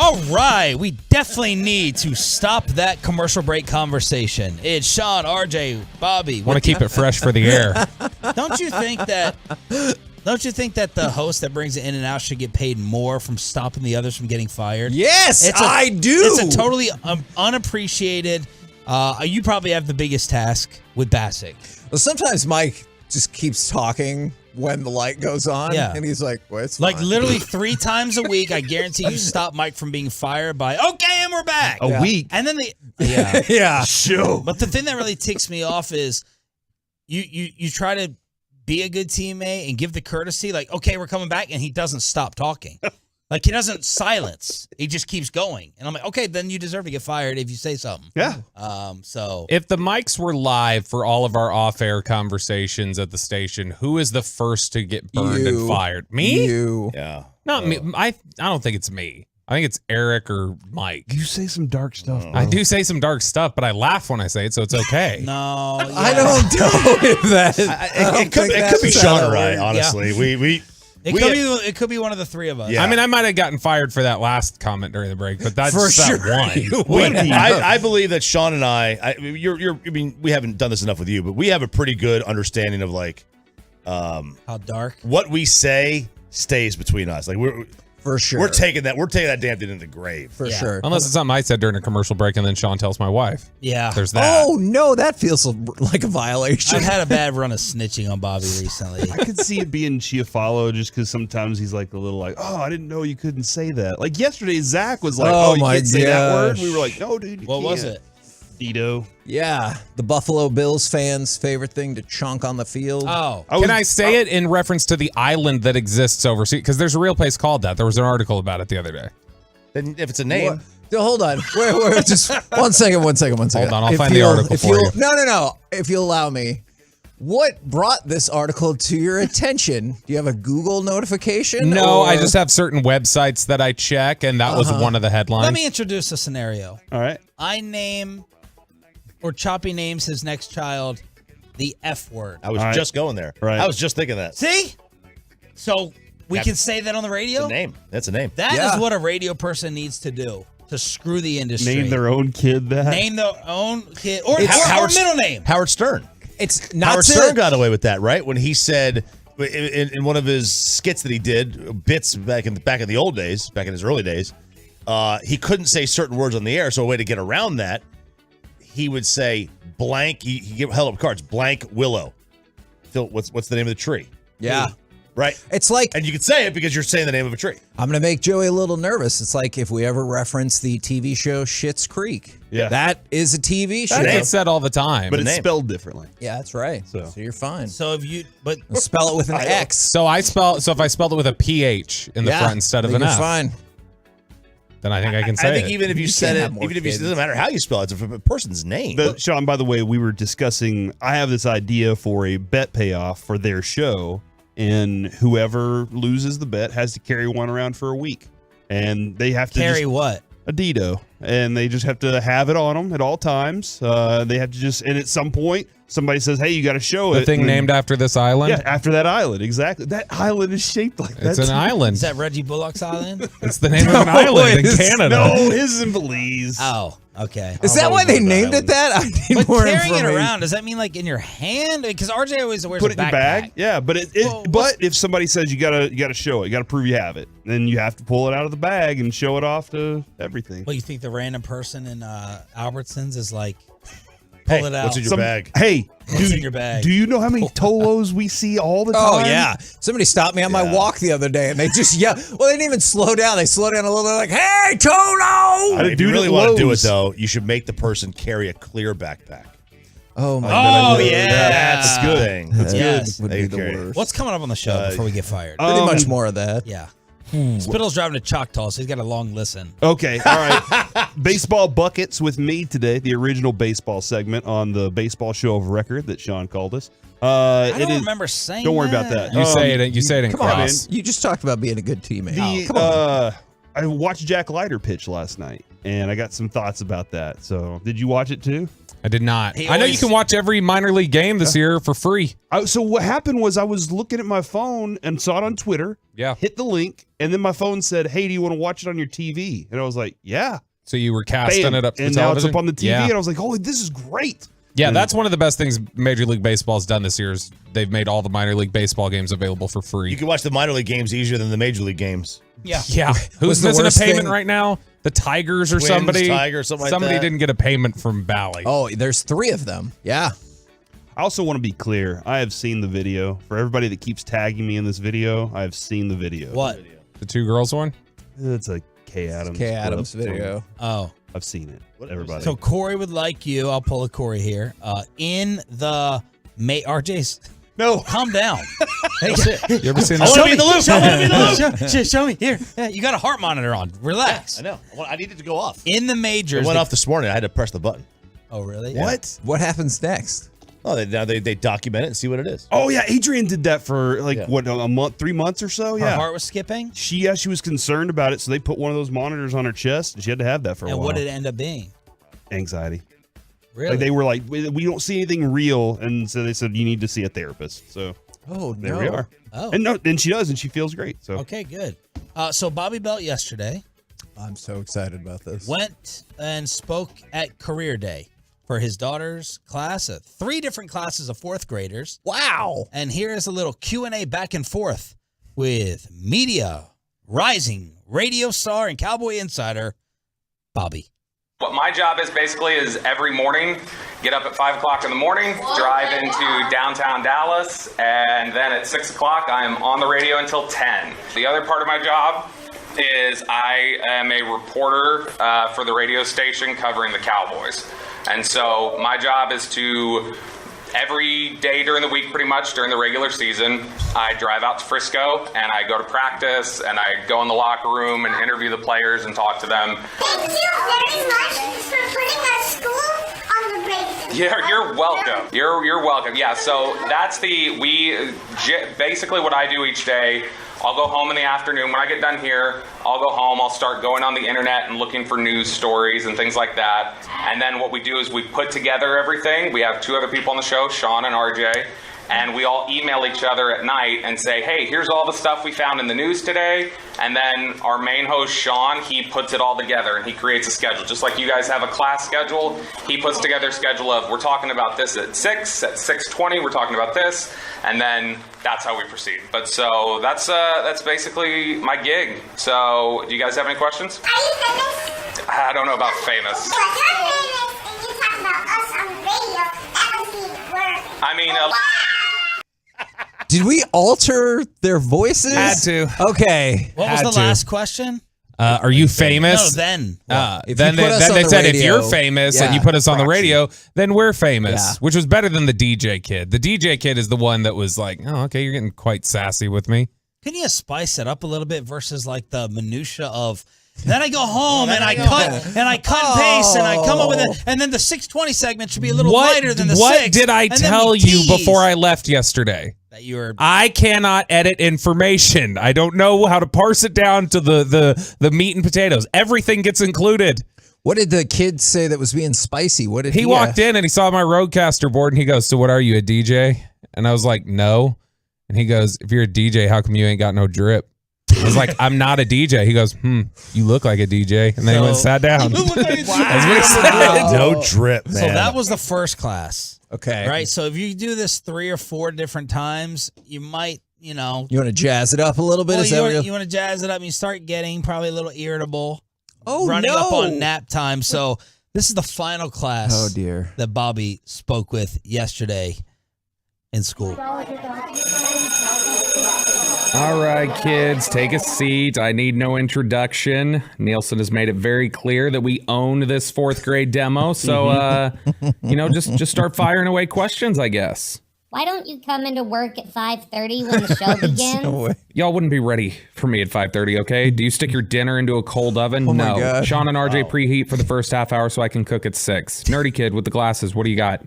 S2: All right, we definitely need to stop that commercial break conversation. It's Sean, RJ, Bobby.
S7: Want to keep it fresh for the air.
S2: Don't you think that the host that brings it in and out should get paid more from stopping the others from getting fired?
S12: Yes, I do.
S2: It's a totally unappreciated. You probably have the biggest task with Bassick.
S12: Well, sometimes Mike just keeps talking when the light goes on.
S2: Yeah.
S12: And he's like, well, it's
S2: Like
S12: fine.
S2: literally 3 times a week, I guarantee you stop Mike from being fired by, okay, and we're back.
S12: A week.
S2: And then yeah.
S12: Yeah.
S2: Sure. But the thing that really ticks me off is you try to be a good teammate and give the courtesy, like, okay, we're coming back, and he doesn't stop talking. Like, he doesn't silence. He just keeps going. And I'm like, okay, then you deserve to get fired if you say something.
S14: Yeah.
S2: So
S7: If the mics were live for all of our off-air conversations at the station, who is the first to get burned and fired? Me?
S12: You.
S3: Yeah.
S7: Not me. I don't think it's me. I think it's Eric or Mike.
S14: You say some dark stuff.
S7: I do say some dark stuff, but I laugh when I say it, so it's okay.
S2: No,
S12: I don't know if that.
S3: It could be Sean or I, honestly.
S2: Yeah. It could be one of the 3 of us.
S3: Yeah.
S7: I mean, I might have gotten fired for that last comment during the break, but that's
S12: For
S7: that
S12: sure.
S7: one.
S3: I believe that Sean and I mean, we haven't done this enough with you, but we have a pretty good understanding of like
S2: how dark
S3: what we say stays between us. Like
S12: for sure.
S3: We're taking that damn thing into the grave.
S12: For sure.
S7: Unless it's something I said during a commercial break and then Sean tells my wife.
S2: Yeah.
S7: There's that.
S12: Oh, no, that feels like a violation.
S2: I've had a bad run of snitching on Bobby recently.
S14: I could see it being Chiafalo just because sometimes he's like a little like, oh, I didn't know you couldn't say that. Like yesterday, Zach was like,
S12: Oh
S14: you
S12: my
S14: can't say that word.
S12: gosh.
S14: We were like, no, dude, you
S2: What was
S14: can't.
S2: it?
S14: Dito.
S12: Yeah, the Buffalo Bills fans' favorite thing to chunk on the field.
S2: Oh.
S7: Can I say it in reference to the island that exists overseas? Because there's a real place called that. There was an article about it the other day.
S3: Then if it's a name.
S12: What? Hold on. Wait, just one second.
S7: Hold on, I'll find the article for you.
S12: No. If you allow me. What brought this article to your attention? Do you have a Google notification?
S7: No,
S12: or?
S7: I just have certain websites that I check, and that was one of the headlines.
S2: Let me introduce a scenario.
S14: All right.
S2: I name or Choppy names his next child the F word.
S3: I was just going there.
S14: Right.
S3: I was just thinking that.
S2: See? So we can say that on the radio?
S3: It's a name. That's a name.
S2: That is what a radio person needs to do to screw the industry.
S14: Name their own kid that.
S2: Name their own kid or
S3: Howard
S2: middle name.
S3: Howard Stern.
S12: It's not
S3: Howard Stern got away with that, right? When he said in one of his skits that he did, bits back in the old days, back in his early days, he couldn't say certain words on the air. So a way to get around that, he would say blank. He held up cards. Blank Willow. Phil, what's the name of the tree?
S12: Yeah.
S3: Right.
S12: It's like,
S3: and you can say it because you're saying the name of a tree.
S12: I'm going to make Joey a little nervous. It's like if we ever reference the TV show Schitt's Creek.
S14: Yeah.
S12: That is a TV show.
S7: That gets said all the time.
S14: But it's spelled differently.
S12: Yeah, that's right. So you're fine.
S2: So if you
S12: spell it with an X.
S7: So if I spelled it with a PH in the front instead of an
S12: you're
S7: F,
S12: fine.
S7: then I think I can say
S3: I think
S7: it.
S3: even if you said it, even if it doesn't matter how you spell it, it's a person's name.
S14: Sean, by the way, we were discussing, I have this idea for a bet payoff for their show, and whoever loses the bet has to carry one around for a week. And they have to
S2: carry what?
S14: A Dito. And they just have to have it on them at all times. They have to just, and at some point, somebody says, hey, you got to show it.
S7: The thing named after this island?
S14: Yeah, after that island, exactly. That island is shaped like that.
S7: It's an island.
S2: Is that Reggie Bullock's island?
S7: It's the name of an island in Canada.
S14: No, his is in Belize.
S2: Oh, okay.
S12: Is that why they named it that? I need
S2: But
S12: more
S2: carrying it
S12: information.
S2: around, does that mean like in your hand? Because RJ always wears
S14: Put
S2: a
S14: it in your
S2: backpack.
S14: bag. Yeah, but but if somebody says you gotta show it, you gotta prove you have it, then you have to pull it out of the bag and show it off to everything.
S2: Well, you think the random person in Albertsons is like, pull it out.
S3: What's in your bag?
S14: Hey,
S2: What's in your bag?
S14: Do you know how many Tolos we see all the time?
S12: Oh, yeah. Somebody stopped me on my walk the other day, and they just yelled. Well, they didn't even slow down. They slowed down a little bit like, hey, Tolo!
S3: If you really want to do it, though, you should make the person carry a clear backpack.
S12: Oh, my
S2: Oh, yeah.
S3: That's good. That's
S2: Yes.
S3: good. Would be the worst.
S2: What's coming up on the show before we get fired?
S12: Pretty much more of that.
S2: Yeah. Spittle's driving to Choctaw, so he's got a long listen.
S14: Okay, all right. Baseball Buckets with me today, the original baseball segment on the baseball show of record that Sean called us.
S2: I don't remember saying
S14: Don't worry about that.
S7: You say it in
S12: Come on, man.
S7: cross.
S12: You just talked about being a good teammate.
S14: The,
S12: come on.
S14: I watched Jack Leiter pitch last night, and I got some thoughts about that. So, did you watch it too?
S7: I did not. I know you can watch every minor league game this year for free.
S14: So what happened was I was looking at my phone and saw it on Twitter.
S7: Yeah.
S14: Hit the link, and then my phone said, "Hey, do you want to watch it on your TV?" And I was like, "Yeah."
S7: So you were casting
S14: Bam.
S7: it up to
S14: and
S7: the
S14: now it's
S7: television?
S14: up on the TV,
S7: Yeah.
S14: and I was like, "Oh, this is great."
S7: Yeah,
S14: And-
S7: that's one of the best things Major League Baseball's done this year is they've made all the minor league baseball games available for free.
S3: You can watch the minor league games easier than the major league games.
S7: Yeah. Who's
S12: What's the
S7: missing a
S12: worst
S7: payment
S12: thing?
S7: right now? The Tigers or
S3: Twins,
S7: somebody?
S3: Tigers, something like
S7: Somebody
S3: that.
S7: didn't get a payment from Bally.
S12: Oh, there's 3 of them. Yeah.
S14: I also want to be clear. I have seen the video. For everybody that keeps tagging me in this video, I have seen the video.
S2: What?
S7: The 2 girls one?
S14: It's a Kay Adams.
S12: Kay Adams
S14: clip from-
S12: video.
S2: Oh.
S14: I've seen it. Everybody.
S2: So Corey would like you. I'll pull a Corey here. In the RJ's.
S3: No.
S2: Calm down. Hey,
S7: You ever seen
S2: I
S7: that?
S2: want to be in the loop. I want to be in the loop. Show me. Here. Yeah, you got a heart monitor on. Relax.
S3: I know. I needed to go off.
S2: In the
S3: It
S2: majors.
S3: went off this morning. I had to press the button.
S2: Oh, really?
S12: What? What happens next?
S3: Oh, now they document it and see what it is.
S14: Oh yeah, Adrian did that for
S3: Yeah.
S14: a month, 3 months or so.
S2: Her
S14: Yeah,
S2: heart was skipping.
S14: she was concerned about it, so they put one of those monitors on her chest, and she had to have that for a
S2: And
S14: while.
S2: what did it end up being?
S14: Anxiety.
S2: Really?
S14: Like they were like, we don't see anything real, and so they said you need to see a therapist. So
S12: Oh,
S14: there we are.
S2: Oh.
S14: And she does, and she feels great. So
S2: Okay, good. So Bobby Belt yesterday
S12: I'm so excited about this.
S2: went and spoke at Career Day for his daughter's class, 3 different classes of 4th graders.
S12: Wow.
S2: And here is a little Q&A back and forth with media, rising radio star and Cowboy insider, Bobby.
S15: What my job is basically is every morning, get up at 5 o'clock in the morning, drive into downtown Dallas, and then at 6 o'clock I am on the radio until 10. The other part of my job is I am a reporter for the radio station covering the Cowboys. And so my job is to, every day during the week, pretty much during the regular season, I drive out to Frisco and I go to practice and I go in the locker room and interview the players and talk to them.
S13: Thank you very much for putting our school on the radio.
S15: You're welcome. You're welcome. Yeah, so that's basically what I do each day. I'll go home in the afternoon. When I get done here, I'll go home. I'll start going on the internet and looking for news stories and things like that. And then what we do is we put together everything. We have 2 other people on the show, Sean and RJ. And we all email each other at night and say, hey, here's all the stuff we found in the news today. And then our main host, Sean, he puts it all together and he creates a schedule. Just like you guys have a class schedule, he puts together a schedule of, we're talking about this at 6, at 6:20, we're talking about this. And then that's how we proceed. But so that's basically my gig. So do you guys have any questions?
S13: Are you famous?
S15: I don't know about famous.
S13: Well, you're famous and you talk about us on the radio. That must be word.
S15: I mean,
S12: Did we alter their voices?
S7: Had to.
S12: Okay.
S2: What was the last question?
S7: Are you famous?
S2: No, then.
S7: Then they said if you're famous and you put us on the radio, then we're famous,
S2: Yeah.
S7: which was better than the DJ kid. The DJ kid is the one that was like, oh, okay, you're getting quite sassy with me.
S2: Can you spice it up a little bit versus like the minutia of then I go home and I cut and paste and I come up with it, and then the 6:20 segment should be a little lighter than the 6.
S7: What did I
S2: and then
S7: tell
S2: we
S7: you
S2: tease
S7: before I left yesterday?
S2: that you were
S7: I cannot edit information. I don't know how to parse it down to the meat and potatoes. Everything gets included.
S12: What did the kid say that was being spicy? What did
S7: He walked in and he saw my Roadcaster board and he goes, "So what are you, a DJ?" And I was like, "No." And he goes, "If you're a DJ, how come you ain't got no drip?" I was like, "I'm not a DJ." He goes, "You look like a DJ." And then he went and sat down. That's what he said.
S3: No drip, man.
S2: So that was the first class.
S12: Okay.
S2: Right. So if you do this 3 or 4 different times, you might,
S12: You want to jazz it up a little bit?
S2: Well,
S12: Is that what
S2: you want to jazz it up and you start getting probably a little irritable.
S12: Oh,
S2: running
S12: no.
S2: up on nap time. So this is the final class
S12: Oh, dear.
S2: that Bobby spoke with yesterday in school.
S16: All right, kids, take a seat. I need no introduction. Nielsen has made it very clear that we own this 4th grade demo. So, just start firing away questions, I guess.
S13: Why don't you come into work at 5:30 when the show begins?
S16: Y'all wouldn't be ready for me at 5:30, okay? Do you stick your dinner into a cold oven?
S12: Oh my
S16: No.
S12: God.
S16: Sean and RJ preheat for the first half hour so I can cook at 6. Nerdy kid with the glasses, what do you got?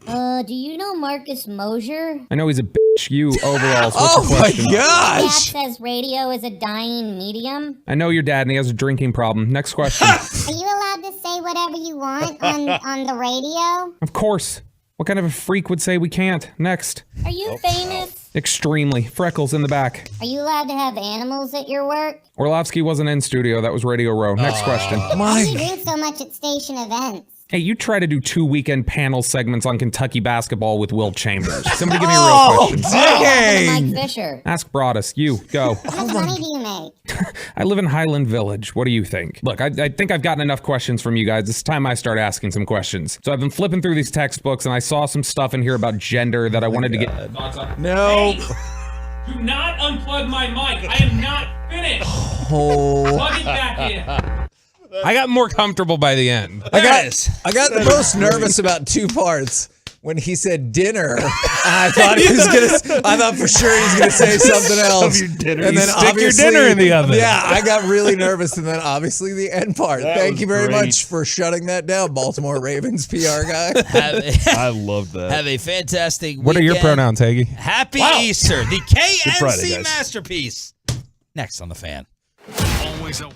S13: Do you know Marcus Mosier?
S16: I know he's a bitch, You overalls. What's your question?
S13: Dad says radio is a dying medium.
S16: I know your dad, and he has a drinking problem. Next question.
S13: Are you allowed to say whatever you want on the radio?
S16: Of course. What kind of a freak would say we can't? Next.
S13: Are you famous?
S16: Extremely. Freckles in the back.
S13: Are you allowed to have animals at your work?
S16: Orlovsky wasn't in studio. That was Radio Row. Next question.
S13: Why do you do so much at station events?
S16: Hey, you try to do 2 weekend panel segments on Kentucky basketball with Will Chambers. Somebody give me a real question.
S13: Mike Fisher.
S16: Ask Broadus. You, go.
S13: How much money do you make?
S16: I live in Highland Village. What do you think? Look, I think I've gotten enough questions from you guys. It's time I start asking some questions. So I've been flipping through these textbooks, and I saw some stuff in here about gender that I wanted to get thoughts on.
S12: No.
S16: Hey, do not unplug my mic. I am not finished. Plug it back in.
S7: I got more comfortable by the end.
S12: I got the most nervous about 2 parts. When he said dinner, I thought for sure he was gonna say something else.
S14: Your dinner.
S12: And then
S7: stick your dinner in the oven.
S12: Yeah, I got really nervous, and then obviously the end part. Thank you very much for shutting that down, Baltimore Ravens PR guy.
S14: I love that.
S2: Have a fantastic weekend.
S7: What are your pronouns, Hagee?
S2: Happy Easter. The
S14: Friday,
S2: KNC
S14: guys.
S2: masterpiece. Next on The Fan.
S8: Always a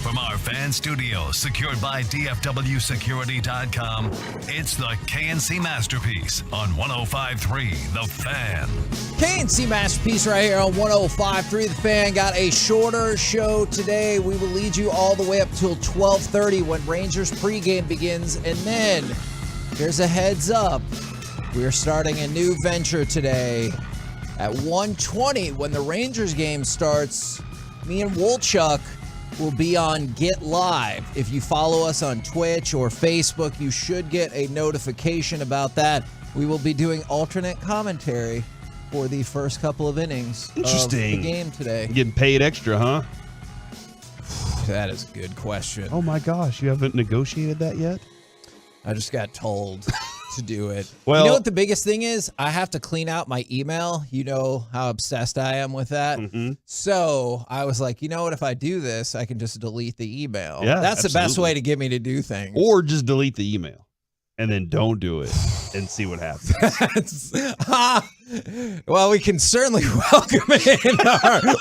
S8: From our fan studio, secured by DFWsecurity.com, it's the KNC Masterpiece on 105.3 The Fan.
S12: KNC Masterpiece right here on 105.3 The Fan. Got a shorter show today. We will lead you all the way up till 12:30 when Rangers pregame begins. And then, here's a heads up. We're starting a new venture today. At 1:20 when the Rangers game starts, me and Wolchuk will be on Get Live. If you follow us on Twitch or Facebook, you should get a notification about that. We will be doing alternate commentary for the first couple of innings of the game today.
S14: Getting paid extra, huh?
S12: That is a good question.
S14: Oh my gosh, you haven't negotiated that yet?
S12: I just got told to do it.
S14: Well,
S12: you know what the biggest thing is? I have to clean out my email. You know how obsessed I am with that. So I was like, you know what? If I do this, I can just delete the email.
S14: Yeah,
S12: that's the best
S14: absolutely.
S12: way to get me to do things.
S14: Or just delete the email and then don't do it and see what happens.
S12: Well, we can certainly welcome in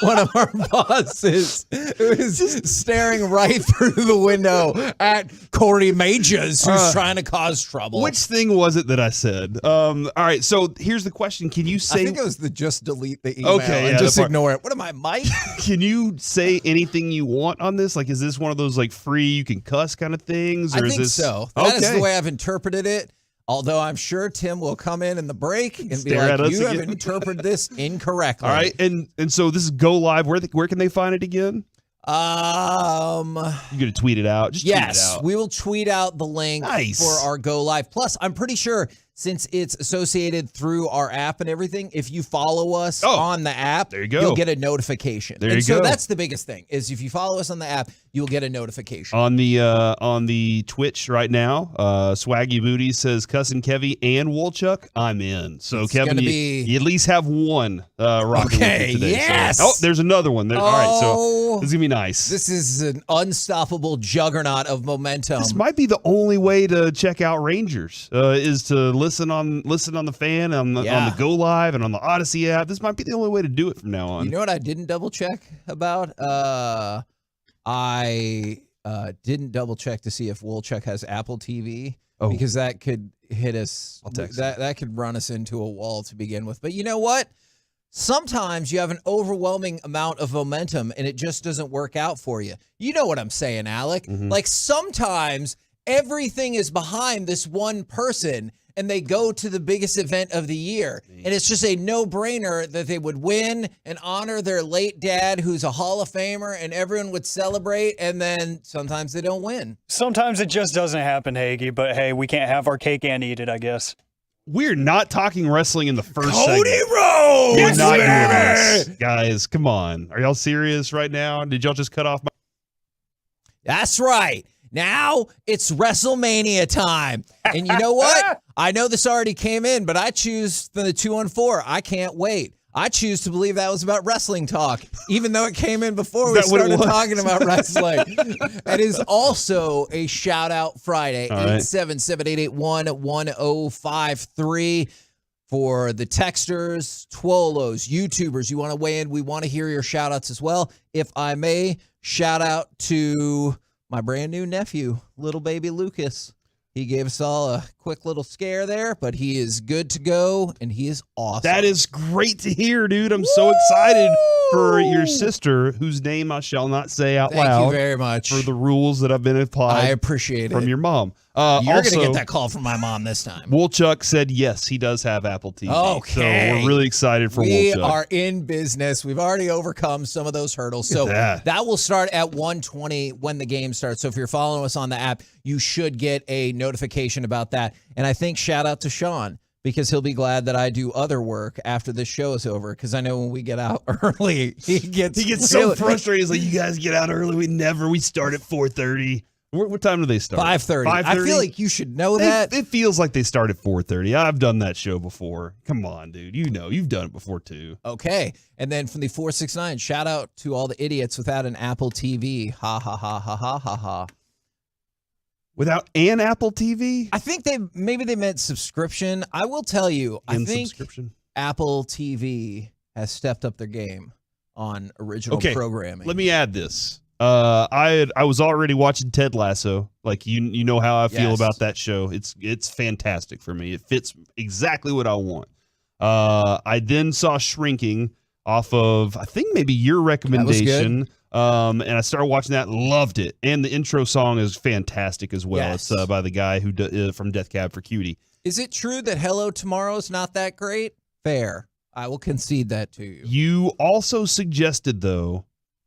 S12: one of our bosses who is staring right through the window at Corey Majors, who's trying to cause trouble.
S14: Which thing was it that I said? All right, so here's the question. Can you say...
S12: I think it was the just delete the email and just ignore it. What am I, Mike?
S14: Can you say anything you want on this? Like, is this one of those like free, you can cuss kind of things? Or
S12: I
S14: is
S12: think
S14: this...
S12: so. That is the way I've interpreted it. Although I'm sure Tim will come in the break and be
S14: Stare at
S12: like,
S14: us
S12: you have
S14: again."
S12: interpreted this incorrectly.
S14: All right, and so this is Go Live. Where can they find it again? You're gonna tweet it out. Just tweet it out.
S12: We will tweet out the link for our Go Live. Plus, I'm pretty sure since it's associated through our app and everything, if you follow us on the app,
S14: there you go.
S12: You'll get a notification.
S14: There you
S12: so
S14: go.
S12: that's the biggest thing is if you follow us on the app, you'll get a notification.
S14: On the Twitch right now, Swaggy Booty says Cousin Kevy and Woolchuck, I'm in. So
S12: It's
S14: Kevin,
S12: gonna
S14: you at least have one rocking with you today.
S12: yes!
S14: So, there's another one. All right, so this is gonna be nice.
S12: This is an unstoppable juggernaut of momentum.
S14: This might be the only way to check out Rangers is to listen on the fan on the Go Live and on the Odyssey app. This might be the only way to do it from now on.
S12: You know what I didn't double check about? I didn't double check to see if Wolchuk has Apple TV because that could hit us. That could run us into a wall to begin with. But you know what? Sometimes you have an overwhelming amount of momentum and it just doesn't work out for you. You know what I'm saying, Alec? Like sometimes everything is behind this one person and they go to the biggest event of the year. And it's just a no-brainer that they would win and honor their late dad, who's a Hall of Famer, and everyone would celebrate, and then sometimes they don't win.
S17: Sometimes it just doesn't happen, Hagee, but hey, we can't have our cake and eat it, I guess.
S14: We're not talking wrestling in the first
S17: Cody
S14: segment.
S17: Rhodes!
S14: We're not
S17: Yes,
S14: doing this. Guys, come on. Are y'all serious right now? Did y'all just cut off my...
S12: That's right. Now it's WrestleMania time. And you know what? I know this already came in, but I choose the 2-on-4. I can't wait. I choose to believe that was about wrestling talk, even though it came in before we started talking about wrestling. It is also a shout out Friday, 877-881-1053. For the texters, Twolos, YouTubers, you want to weigh in, we want to hear your shout outs as well. If I may, shout out to my brand new nephew, little baby Lucas. He gave us all a quick little scare there, but he is good to go, and he is awesome.
S14: That is great to hear, dude. I'm so excited for your sister, whose name I shall not say out loud.
S12: Thank you very much.
S14: For the rules that have been applied.
S12: I appreciate it.
S14: From your mom.
S12: You're going to
S14: Also,
S12: get that call from my mom this time.
S14: Woolchuck said yes, he does have Apple TV.
S12: Okay.
S14: So we're really excited for
S12: We
S14: Woolchuck.
S12: are in business. We've already overcome some of those hurdles. So
S14: Look at
S12: that will start at 1:20 when the game starts. So if you're following us on the app, you should get a notification about that. And I think shout out to Sean, because he'll be glad that I do other work after this show is over. Because I know when we get out early, he gets
S14: so frustrated. He's like, you guys get out early. We start at 4:30. What time do they start?
S12: 5:30. I feel like you should know that.
S14: It feels like they start at 4:30. I've done that show before. Come on, dude. You know, you've done it before too.
S12: Okay. And then from the 469, shout out to all the idiots without an Apple TV. Ha ha ha ha ha ha ha.
S14: Without an Apple TV?
S12: I think maybe they meant subscription. I will tell you, I think Apple TV has stepped up their game on original programming.
S14: Let me add this. I was already watching Ted Lasso. Like you know how I feel about that show. It's fantastic for me. It fits exactly what I want. I then saw Shrinking off of, I think maybe your recommendation. And I started watching that, loved it. And the intro song is fantastic as well.
S12: Yes.
S14: It's by the guy who from Death Cab for Cutie.
S12: Is it true that Hello Tomorrow is not that great? Fair. I will concede that to you.
S14: You also suggested, though,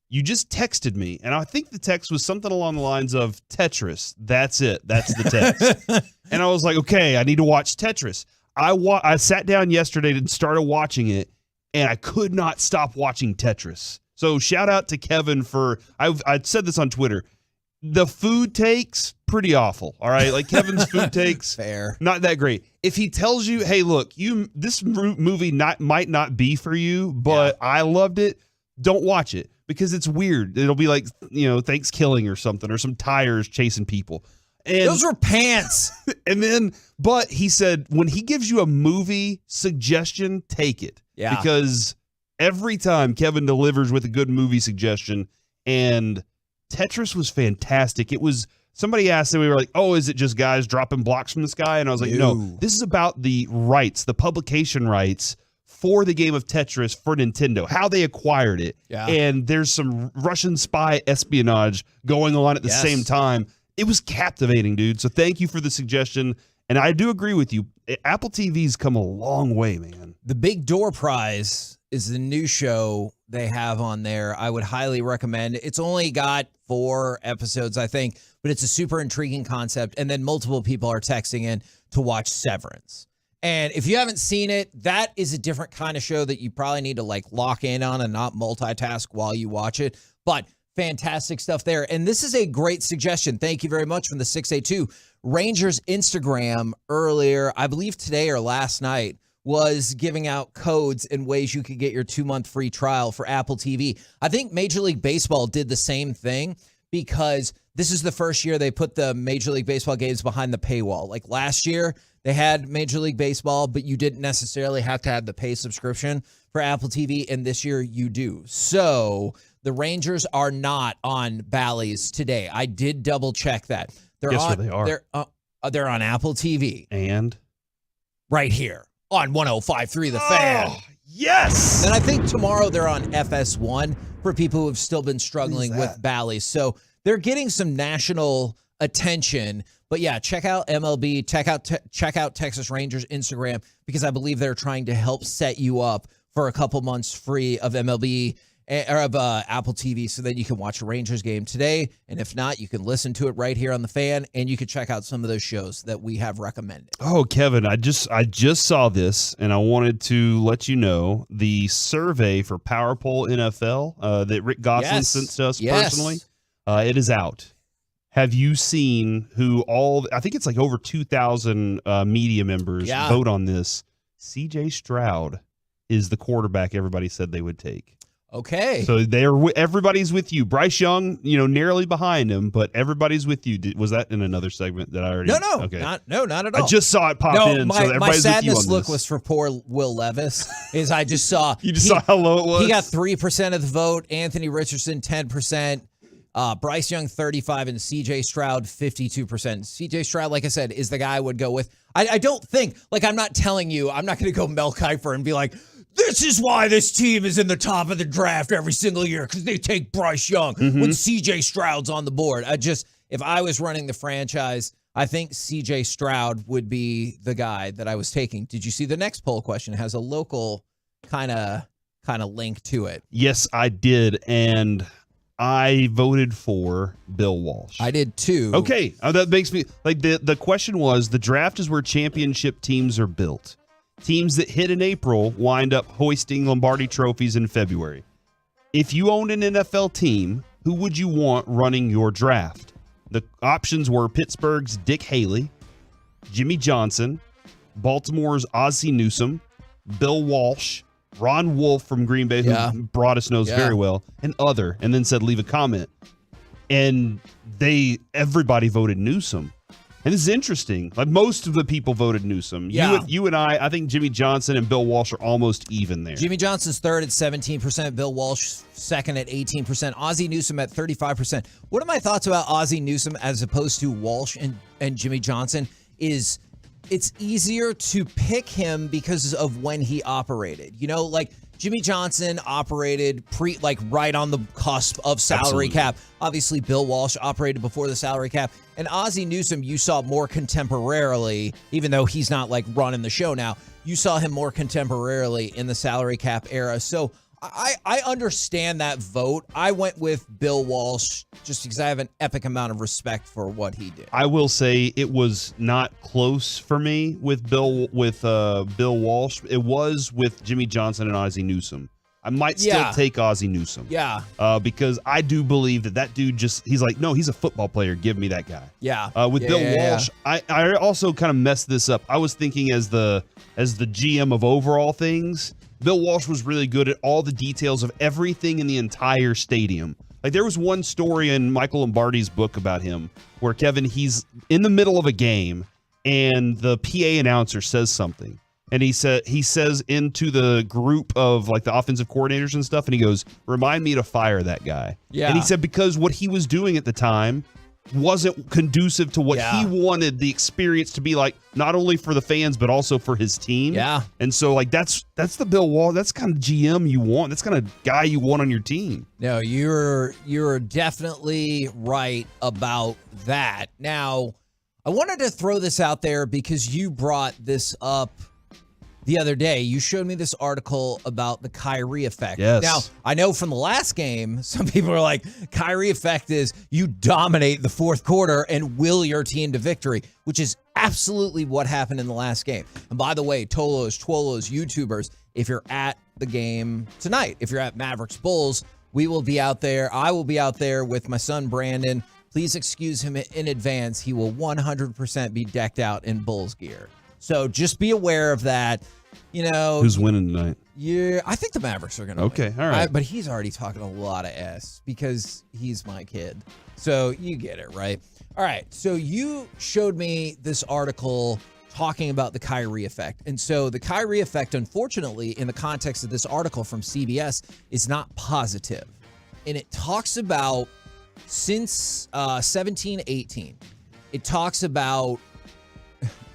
S14: you just texted me, and I think the text was something along the lines of Tetris. That's it. That's the text. And I was like, okay, I need to watch Tetris. I sat down yesterday and started watching it, and I could not stop watching Tetris. So shout out to Kevin for, I said this on Twitter, the food takes, pretty awful, all right? Like Kevin's food takes,
S12: fair,
S14: not that great. If he tells you, hey, look, this movie might not be for you, but I loved it, don't watch it because it's weird. It'll be like, Thanksgiving or something, or some tires chasing people. And
S12: those were pants.
S14: But he said, when he gives you a movie suggestion, take it.
S12: Yeah.
S14: Because every time Kevin delivers with a good movie suggestion, and Tetris was fantastic. It was, somebody asked, and we were like, oh, is it just guys dropping blocks from the sky? And I was like, no, this is about the rights, the publication rights for the game of Tetris for Nintendo, how they acquired it.
S12: Yeah.
S14: And there's some Russian spy espionage going on at the same time. It was captivating, dude. So thank you for the suggestion. And I do agree with you. Apple TV's come a long way, man.
S12: The Big Door Prize is the new show they have on there. I would highly recommend. It's only got 4 episodes, I think, but it's a super intriguing concept. And then multiple people are texting in to watch Severance. And if you haven't seen it, that is a different kind of show that you probably need to lock in on and not multitask while you watch it. But fantastic stuff there. And this is a great suggestion. Thank you very much from the 682. Rangers Instagram earlier, I believe today or last night, was giving out codes and ways you could get your 2-month free trial for Apple TV. I think Major League Baseball did the same thing because this is the first year they put the Major League Baseball games behind the paywall. Like last year, they had Major League Baseball, but you didn't necessarily have to have the pay subscription for Apple TV, and this year you do. So the Rangers are not on Bally's today. I did double check that. They are. They're on Apple TV.
S14: And?
S12: Right here on 105.3 The Fan.
S14: Yes!
S12: And I think tomorrow they're on FS1 for people who have still been struggling with Bally's. So they're getting some national attention. But yeah, check out MLB, check out Texas Rangers Instagram, because I believe they're trying to help set you up for a couple months free of MLB or of Apple TV, so that you can watch a Rangers game today. And if not, you can listen to it right here on The Fan, and you can check out some of those shows that we have recommended.
S14: Oh, Kevin, I just saw this, and I wanted to let you know the survey for Power Poll NFL that Rick Gosselin sent to us personally. It is out. Have you seen who I think it's like over 2,000 media members vote on this? CJ Stroud is the quarterback everybody said they would take.
S12: Okay.
S14: So everybody's with you. Bryce Young, narrowly behind him, but everybody's with you. Was that in another segment that I already?
S12: No.
S14: Okay.
S12: Not at all.
S14: I just saw it pop in. So everybody's
S12: my sadness
S14: with you on
S12: look
S14: this.
S12: was for poor Will Levis. Is I just saw
S14: you just saw how low it was.
S12: He got 3% of the vote. Anthony Richardson 10%. Bryce Young 35% and CJ Stroud 52%. CJ Stroud, like I said, is the guy I would go with. I don't think, I'm not telling you, I'm not going to go Mel Kiper and be like, this is why this team is in the top of the draft every single year, because they take Bryce Young when CJ Stroud's on the board. If I was running the franchise, I think CJ Stroud would be the guy that I was taking. Did you see the next poll question? It has a local kind of link to it.
S14: Yes, I did, and I voted for Bill Walsh.
S12: I did too.
S14: Okay, that makes me the question was, the draft is where championship teams are built. Teams that hit in April wind up hoisting Lombardi trophies in February. If you owned an NFL team, who would you want running your draft? The options were Pittsburgh's Dick Haley, Jimmy Johnson, Baltimore's Ozzie Newsome, Bill Walsh, Ron Wolf from Green Bay, who Broadus knows very well, and other, and then said leave a comment. And everybody voted Newsome. And this is interesting. Like most of the people voted Newsome.
S12: Yeah.
S14: You and I think Jimmy Johnson and Bill Walsh are almost even there.
S12: Jimmy Johnson's third at 17%. Bill Walsh second at 18%. Ozzie Newsome at 35%. What are my thoughts about Ozzie Newsome as opposed to Walsh and Jimmy Johnson is it's easier to pick him because of when he operated. You know, like Jimmy Johnson operated right on the cusp of salary cap. Obviously, Bill Walsh operated before the salary cap. And Ozzie Newsome, you saw more contemporarily, even though he's not like running the show now, you saw him more contemporarily in the salary cap era. So I understand that vote. I went with Bill Walsh just because I have an epic amount of respect for what he did.
S14: I will say it was not close for me with Bill Walsh. It was with Jimmy Johnson and Ozzie Newsome. I might still take Ozzie Newsome.
S12: Yeah.
S14: Because I do believe that dude he's like, no, he's a football player. Give me that guy.
S12: Yeah.
S14: With Bill Walsh, I also kind of messed this up. I was thinking as the GM of overall things, Bill Walsh was really good at all the details of everything in the entire stadium. Like there was one story in Michael Lombardi's book about him where Kevin, he's in the middle of a game and the PA announcer says something. And he says into the group of like the offensive coordinators and stuff, and he goes, remind me to fire that guy.
S12: Yeah.
S14: And he said because what he was doing at the time wasn't conducive to what he wanted the experience to be like, not only for the fans, but also for his team.
S12: Yeah.
S14: And so like that's the Bill Walsh, that's kind of GM you want. That's kind of guy you want on your team.
S12: No, you're definitely right about that. Now, I wanted to throw this out there because you brought this up the other day. You showed me this article about the Kyrie effect.
S14: Yes.
S12: Now, I know from the last game, some people are like, Kyrie effect is you dominate the fourth quarter and will your team to victory, which is absolutely what happened in the last game. And by the way, Tolos, YouTubers, if you're at the game tonight, if you're at Mavericks Bulls, we will be out there. I will be out there with my son, Brandon. Please excuse him in advance. He will 100% be decked out in Bulls gear. So just be aware of that. You know,
S14: who's winning tonight?
S12: Yeah, I think the Mavericks are going to win.
S14: All right.
S12: But he's already talking a lot of S because he's my kid. So you get it, right? All right. So you showed me this article talking about the Kyrie effect. And so the Kyrie effect, unfortunately, in the context of this article from CBS, is not positive. And it talks about since 17-18, it talks about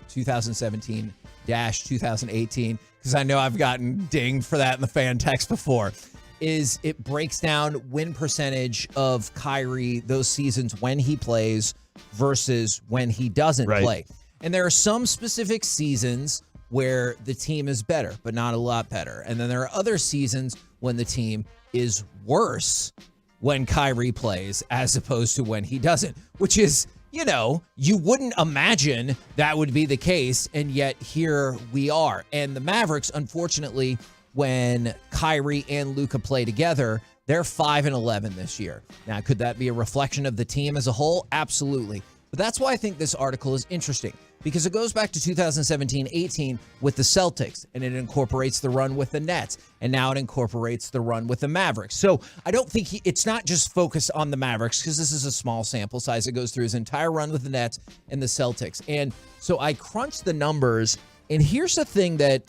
S12: 2017-2018, because I know I've gotten dinged for that in the fan text before, is it breaks down win percentage of Kyrie those seasons when he plays versus when he doesn't play. And there are some specific seasons where the team is better, but not a lot better. And then there are other seasons when the team is worse when Kyrie plays as opposed to when he doesn't, which is, you know, you wouldn't imagine that would be the case, and yet here we are. And the Mavericks, unfortunately, when Kyrie and Luka play together, they're 5-11 this year. Now, could that be a reflection of the team as a whole? Absolutely. But that's why I think this article is interesting, because it goes back to 2017-18 with the Celtics, and it incorporates the run with the Nets, and now it incorporates the run with the Mavericks. So I don't think it's not just focused on the Mavericks, because this is a small sample size. It goes through his entire run with the Nets and the Celtics. And so I crunched the numbers, and here's the thing that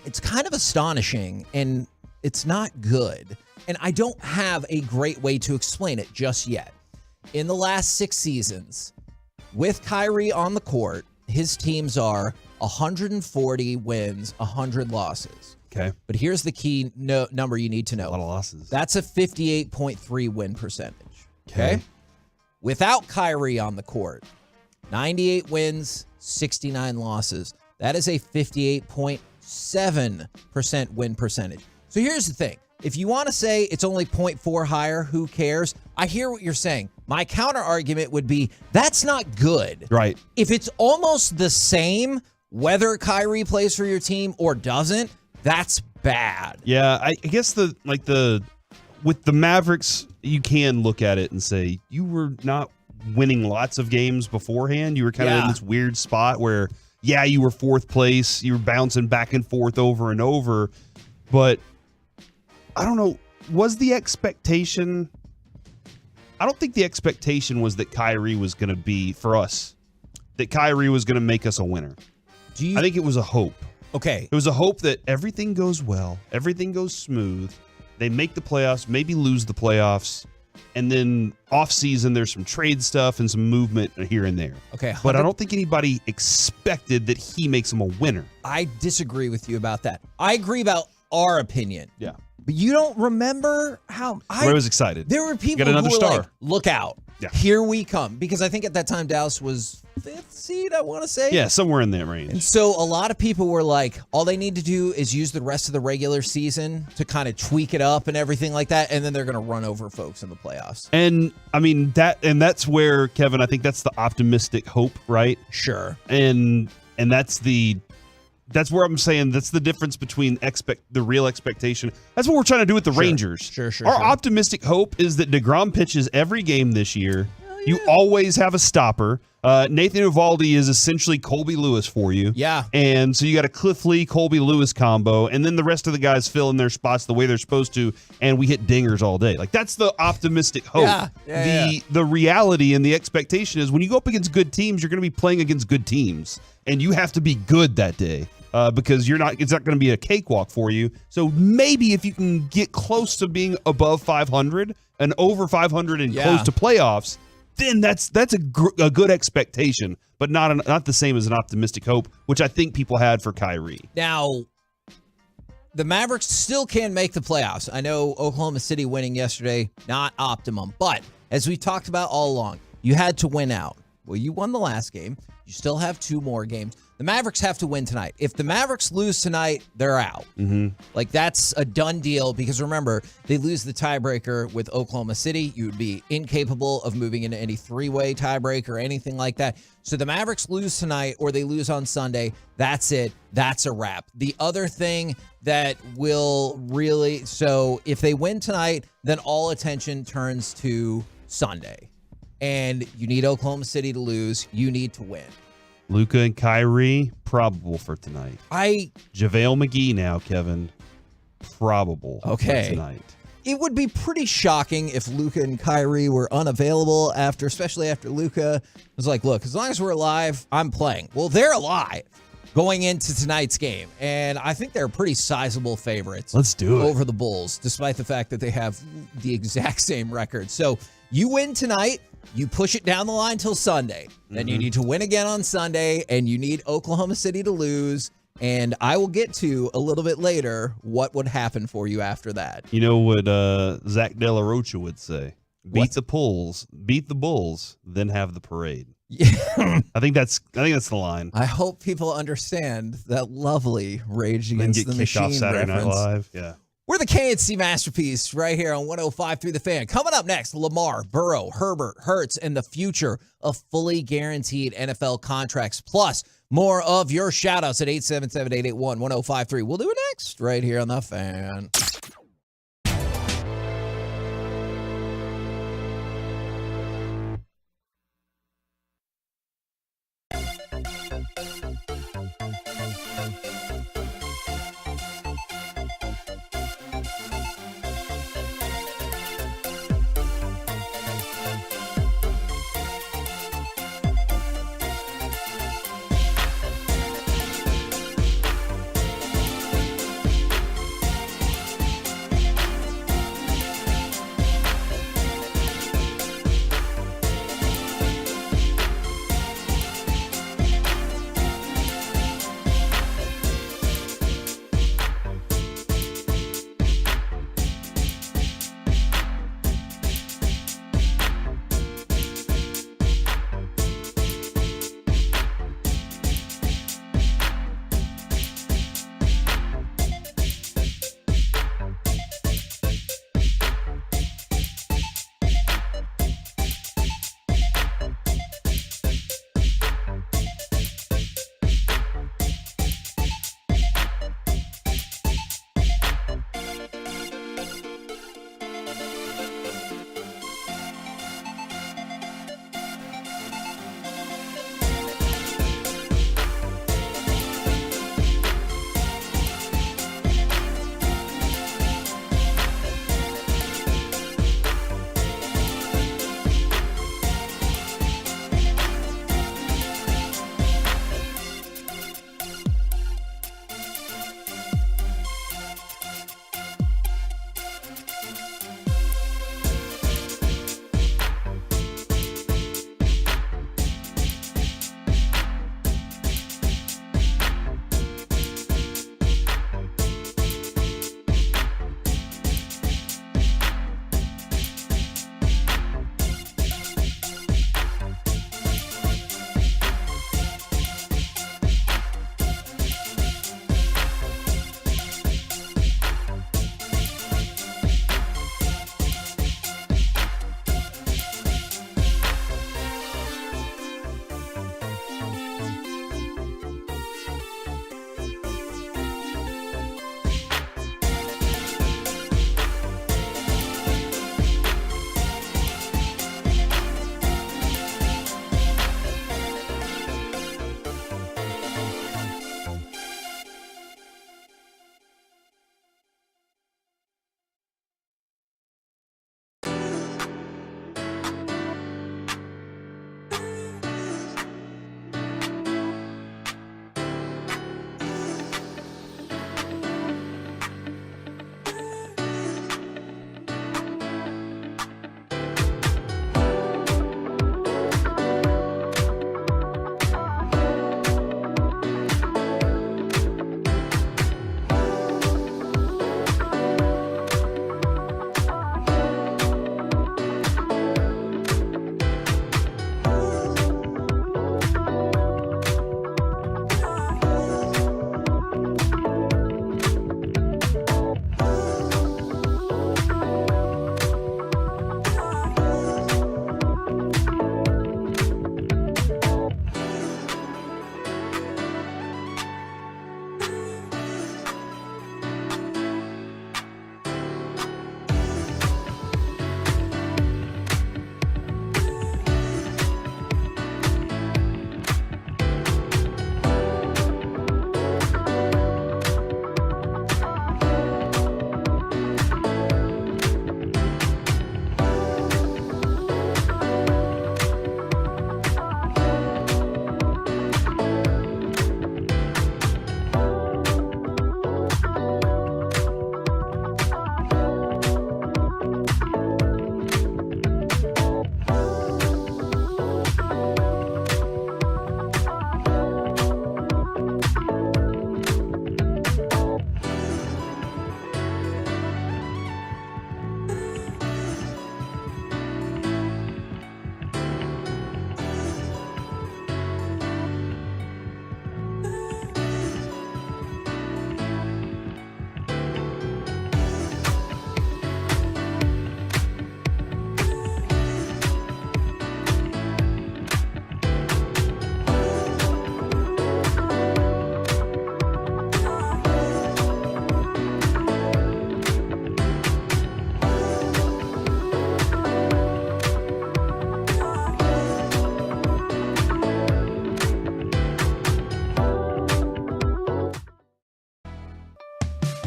S12: it's kind of astonishing, and it's not good. And I don't have a great way to explain it just yet. In the last 6 seasons, with Kyrie on the court, his teams are 140 wins, 100 losses.
S14: Okay.
S12: But here's the key number you need to know.
S14: A lot of losses.
S12: That's a 58.3 win percentage. Okay. Without Kyrie on the court, 98 wins, 69 losses. That is a 58.7% win percentage. So here's the thing. If you want to say it's only 0.4 higher, who cares? I hear what you're saying. My counter argument would be that's not good.
S14: Right.
S12: If it's almost the same, whether Kyrie plays for your team or doesn't, that's bad.
S14: Yeah, I guess with the Mavericks, you can look at it and say you were not winning lots of games beforehand. You were kind of in this weird spot where, you were fourth place. You were bouncing back and forth over and over. But I don't know. Was the expectation? I don't think the expectation was that Kyrie was going to be, for us, that Kyrie was going to make us a winner. I think it was a hope.
S12: Okay.
S14: It was a hope that everything goes well, everything goes smooth. They make the playoffs, maybe lose the playoffs, and then off-season there's some trade stuff and some movement here and there.
S12: Okay.
S14: But I don't think anybody expected that he makes them a winner.
S12: I disagree with you about that. I agree about our opinion.
S14: Yeah.
S12: But you don't remember how
S14: I was excited.
S12: There were people
S14: Got another
S12: who were
S14: star.
S12: like, look out.
S14: Yeah.
S12: Here we come. Because I think at that time Dallas was 5th seed, I want to say.
S14: Yeah, somewhere in that range.
S12: And so a lot of people were like, all they need to do is use the rest of the regular season to kind of tweak it up and everything like that, and then they're going to run over folks in the playoffs.
S14: And I mean that's where, Kevin, I think that's the optimistic hope, right?
S12: Sure.
S14: And that's where I'm saying that's the difference between the real expectation. That's what we're trying to do with the Rangers.
S12: Sure.
S14: Our optimistic hope is that DeGrom pitches every game this year. You always have a stopper. Nathan Eovaldi is essentially Colby Lewis for you.
S12: Yeah.
S14: And so you got a Cliff Lee, Colby Lewis combo, and then the rest of the guys fill in their spots the way they're supposed to, and we hit dingers all day. Like, that's the optimistic hope. The reality and the expectation is when you go up against good teams, you're going to be playing against good teams, and you have to be good that day. Because it's not going to be a cakewalk for you. So maybe if you can get close to being above 500 and over 500 and close to playoffs, then that's a good expectation, but not the same as an optimistic hope, which I think people had for Kyrie.
S12: Now, the Mavericks still can make the playoffs. I know Oklahoma City winning yesterday, not optimum, but as we talked about all along, you had to win out. Well, you won the last game. You still have 2 more games. The Mavericks have to win tonight. If the Mavericks lose tonight, they're out.
S14: Mm-hmm.
S12: Like, that's a done deal because, remember, they lose the tiebreaker with Oklahoma City. You would be incapable of moving into any 3-way tiebreaker or anything like that. So the Mavericks lose tonight or they lose on Sunday. That's it. That's a wrap. The other thing that will really... So if they win tonight, then all attention turns to Sunday. And you need Oklahoma City to lose. You need to win.
S14: Luka and Kyrie, probable for tonight. JaVale McGee now, Kevin, probable for tonight.
S12: It would be pretty shocking if Luka and Kyrie were unavailable especially after Luka was like, look, as long as we're alive, I'm playing. Well, they're alive going into tonight's game. And I think they're pretty sizable favorites.
S14: Let's do it.
S12: Over the Bulls, despite the fact that they have the exact same record. So you win tonight. You push it down the line till Sunday. Then you need to win again on Sunday, and you need Oklahoma City to lose. And I will get to a little bit later what would happen for you after that.
S14: You know what Zach De La Rocha would say? Beat the Bulls, then have the parade. Yeah. I think that's the line.
S12: I hope people understand that lovely Rage Against the Machine
S14: off Saturday
S12: reference.
S14: Night Live. Yeah.
S12: We're the KNC Masterpiece right here on 105.3 The Fan. Coming up next, Lamar, Burrow, Herbert, Hurts, and the future of fully guaranteed NFL contracts. Plus, more of your shout-outs at 877-881-1053. We'll do it next right here on The Fan.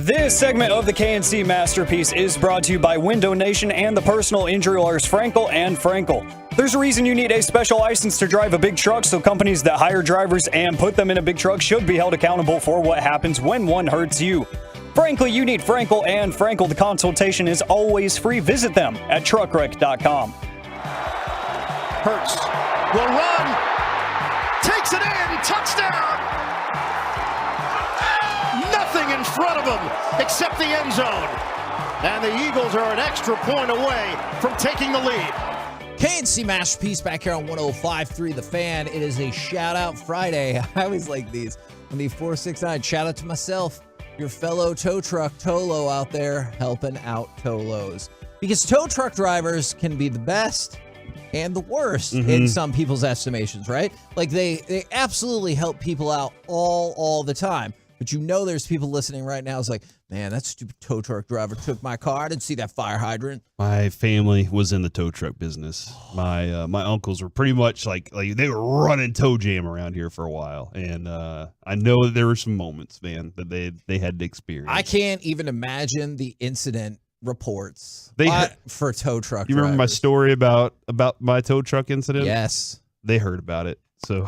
S17: This segment of the KNC Masterpiece is brought to you by Window Nation and the personal injury lawyers Frankel and Frankel. There's a reason you need a special license to drive a big truck, so companies that hire drivers and put them in a big truck should be held accountable for what happens when one hurts you. Frankly, you need Frankel and Frankel. The consultation is always free. Visit them at truckwreck.com.
S4: Hurts will run, takes it in, touchdown! Nothing in front of him except the end zone. And the Eagles are an extra point away from taking the lead.
S12: KNC Masterpiece back here on 105.3 The Fan. It is a shout-out Friday. I always like these. On the 469, shout out to myself, your fellow tow truck Tolo out there helping out Tolos. Because tow truck drivers can be the best and the worst in some people's estimations, right? Like they absolutely help people out all the time. But you know there's people listening right now. It's like, man, that stupid tow truck driver took my car. I didn't see that fire hydrant.
S14: My family was in the tow truck business. My uncles were pretty much like they were running toe jam around here for a while. And I know that there were some moments, man, that they had to experience.
S12: I can't even imagine the incident reports for tow truck
S14: You remember my
S12: drivers.
S14: story about my tow truck incident?
S12: Yes.
S14: They heard about it. So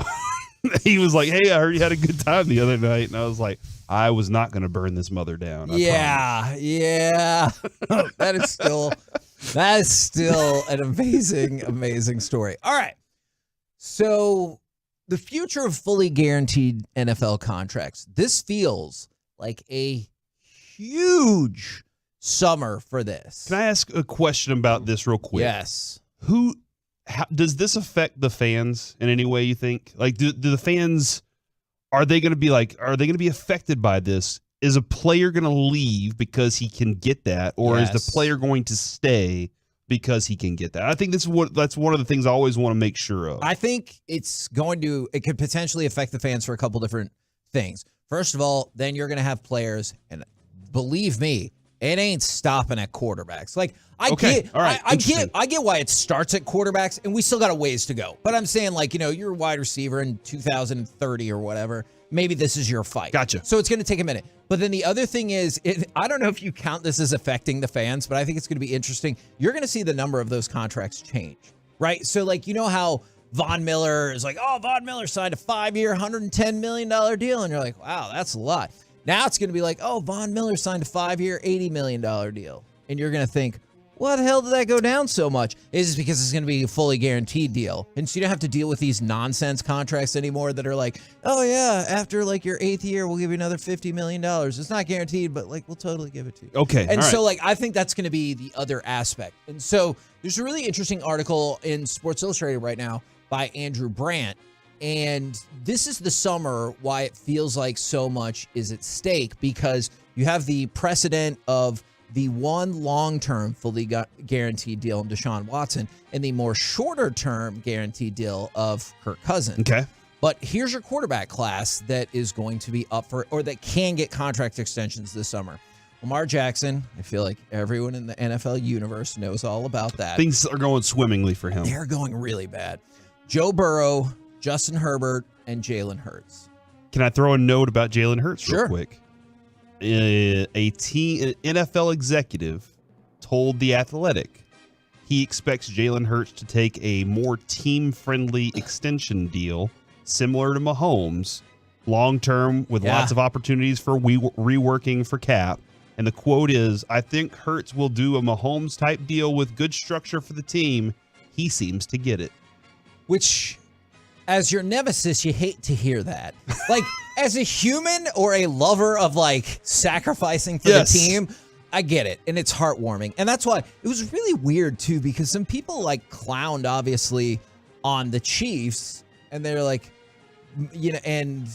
S14: he was like, hey, I heard you had a good time the other night. And I was like, I was not going to burn this mother down.
S12: Yeah. That is still an amazing story. All right. So the future of fully guaranteed NFL contracts. This feels like a huge summer for this.
S14: Can I ask a question about this real quick?
S12: Yes.
S14: How, does this affect the fans in any way, you think? Like, do the fans, are they going to be affected by this? Is a player going to leave because he can get that? Or is the player going to stay because he can get that? I think that's one of the things I always want to make sure of.
S12: I think it could potentially affect the fans for a couple different things. First of all, then you're going to have players, and believe me, it ain't stopping at quarterbacks. Like I get why it starts at quarterbacks, and we still got a ways to go. But I'm saying, like, you're a wide receiver in 2030 or whatever. Maybe this is your fight.
S14: Gotcha.
S12: So it's going to take a minute. But then the other thing is, I don't know if you count this as affecting the fans, but I think it's going to be interesting. You're going to see the number of those contracts change, right? So, like, you know how Von Miller is like, oh, Von Miller signed a 5-year, $110 million deal. And you're like, wow, that's a lot. Now it's going to be like, oh, Von Miller signed a 5-year, $80 million deal. And you're going to think, what the hell did that go down so much? Is it because it's going to be a fully guaranteed deal? And so you don't have to deal with these nonsense contracts anymore that are like, oh, yeah, after like your 8th year, we'll give you another $50 million. It's not guaranteed, but like we'll totally give it to you.
S14: Okay.
S12: And so like I think that's going to be the other aspect. And so there's a really interesting article in Sports Illustrated right now by Andrew Brandt. And this is the summer why it feels like so much is at stake, because you have the precedent of the one long-term fully guaranteed deal in Deshaun Watson and the more shorter-term guaranteed deal of Kirk Cousins.
S14: Okay.
S12: But here's your quarterback class that is going to be up for, or that can get contract extensions this summer. Lamar Jackson, I feel like everyone in the NFL universe knows all about that.
S14: Things are going swimmingly for him.
S12: They're going really bad. Joe Burrow, Justin Herbert, and Jalen Hurts.
S14: Can I throw a note about Jalen Hurts real
S12: Sure.
S14: quick? An NFL executive told The Athletic he expects Jalen Hurts to take a more team-friendly extension deal similar to Mahomes, long-term with lots of opportunities for reworking for cap. And the quote is, I think Hurts will do a Mahomes-type deal with good structure for the team. He seems to get it.
S12: Which, as your nemesis, you hate to hear that. Like, as a human or a lover of, like, sacrificing for the team, I get it. And it's heartwarming. And that's why it was really weird, too, because some people, like, clowned, obviously, on the Chiefs. And they're like, and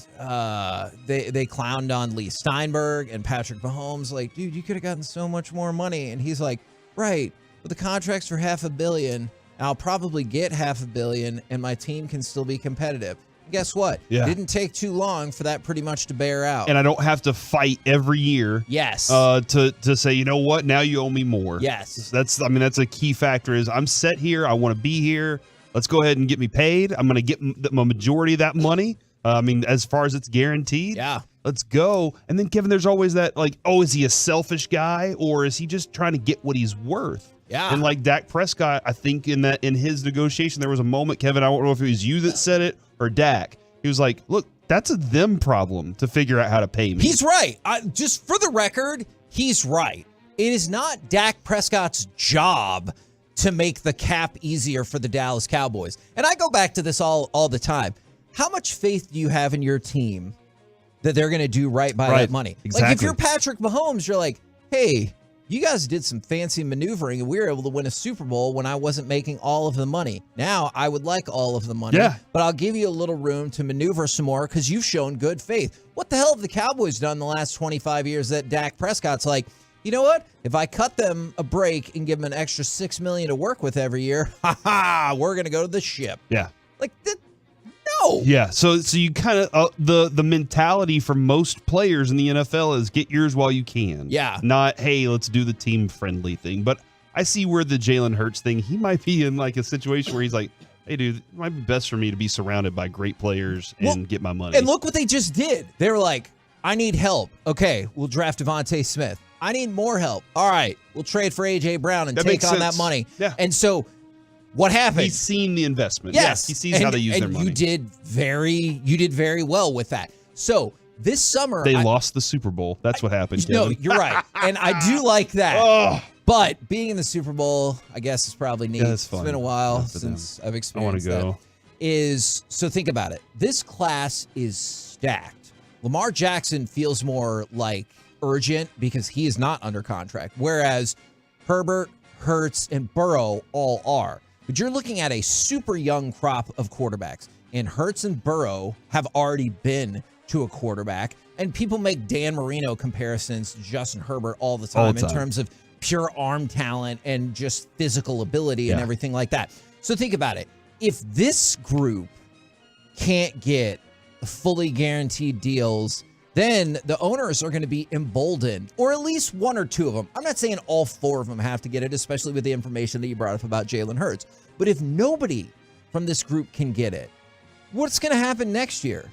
S12: they clowned on Lee Steinberg and Patrick Mahomes. Like, dude, you could have gotten so much more money. And he's like, right, but the contract's for $500 million. I'll probably get $500 million, and my team can still be competitive. Guess what?
S14: Yeah.
S12: Didn't take too long for that pretty much to bear out.
S14: And I don't have to fight every year.
S12: Yes.
S14: To say, you know what? Now you owe me more.
S12: Yes.
S14: That's a key factor. Is I'm set here. I want to be here. Let's go ahead and get me paid. I'm going to get my majority of that money. As far as it's guaranteed.
S12: Yeah.
S14: Let's go. And then, Kevin, there's always that, like, oh, is he a selfish guy or is he just trying to get what he's worth?
S12: Yeah.
S14: And like Dak Prescott, I think in his negotiation, there was a moment, Kevin, I don't know if it was you that said it or Dak. He was like, look, that's a them problem to figure out how to pay me.
S12: He's right. Just for the record, he's right. It is not Dak Prescott's job to make the cap easier for the Dallas Cowboys. And I go back to this all the time. How much faith do you have in your team that they're going to do right by that money?
S14: Exactly.
S12: Like if you're Patrick Mahomes, you're like, hey, you guys did some fancy maneuvering and we were able to win a Super Bowl when I wasn't making all of the money. Now I would like all of the money, but I'll give you a little room to maneuver some more because you've shown good faith. What the hell have the Cowboys done the last 25 years that Dak Prescott's like, you know what? If I cut them a break and give them an extra $6 million to work with every year, we're going to go to the ship.
S14: Yeah.
S12: Like, no.
S14: Yeah, so you kind of the mentality for most players in the NFL is get yours while you can.
S12: Yeah.
S14: Not, hey, let's do the team friendly thing. But I see where the Jalen Hurts thing, he might be in like a situation where he's like, hey, dude, it might be best for me to be surrounded by great players and get my money.
S12: And look what they just did. They were like, I need help. Okay, we'll draft Devontae Smith. I need more help. All right, we'll trade for A.J. Brown and take on that money.
S14: Yeah.
S12: And so what happened?
S14: He's seen the investment.
S12: Yes.
S14: He sees how they use their money.
S12: You did very well with that. So this summer
S14: they lost the Super Bowl. That's what happened, Kevin.
S12: No, you're right. And I do like that.
S14: Oh.
S12: But being in the Super Bowl, I guess is probably neat.
S14: Yeah,
S12: it's
S14: fun.
S12: been a while since I've experienced
S14: I want to go.
S12: So think about it. This class is stacked. Lamar Jackson feels more like urgent because he is not under contract, whereas Herbert, Hurts, and Burrow all are. But you're looking at a super young crop of quarterbacks, and Hurts and Burrow have already been to a quarterback, and people make Dan Marino comparisons to Justin Herbert all the time in terms of pure arm talent and just physical ability and everything like that. So think about it. If this group can't get fully guaranteed deals, then the owners are going to be emboldened, or at least one or two of them. I'm not saying all four of them have to get it, especially with the information that you brought up about Jalen Hurts. But if nobody from this group can get it, what's going to happen next year?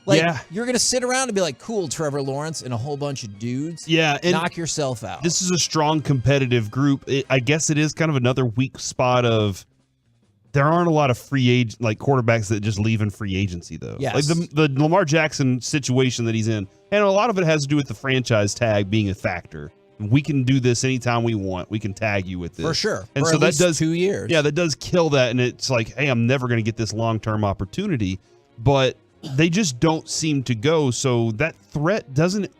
S12: Like, you're going to sit around and be like, cool, Trevor Lawrence and a whole bunch of dudes.
S14: Yeah. And
S12: knock yourself out.
S14: This is a strong competitive group. I guess it is kind of another weak spot of there aren't a lot of free agent like quarterbacks that just leave in free agency though.
S12: Yes.
S14: Like the Lamar Jackson situation that he's in, and a lot of it has to do with the franchise tag being a factor. We can do this anytime we want. We can tag you with this.
S12: For sure.
S14: And
S12: for
S14: so
S12: at
S14: that
S12: least
S14: does
S12: 2 years.
S14: Yeah, that does kill that. And it's like, hey, I'm never going to get this long-term opportunity. But they just don't seem to go. So that threat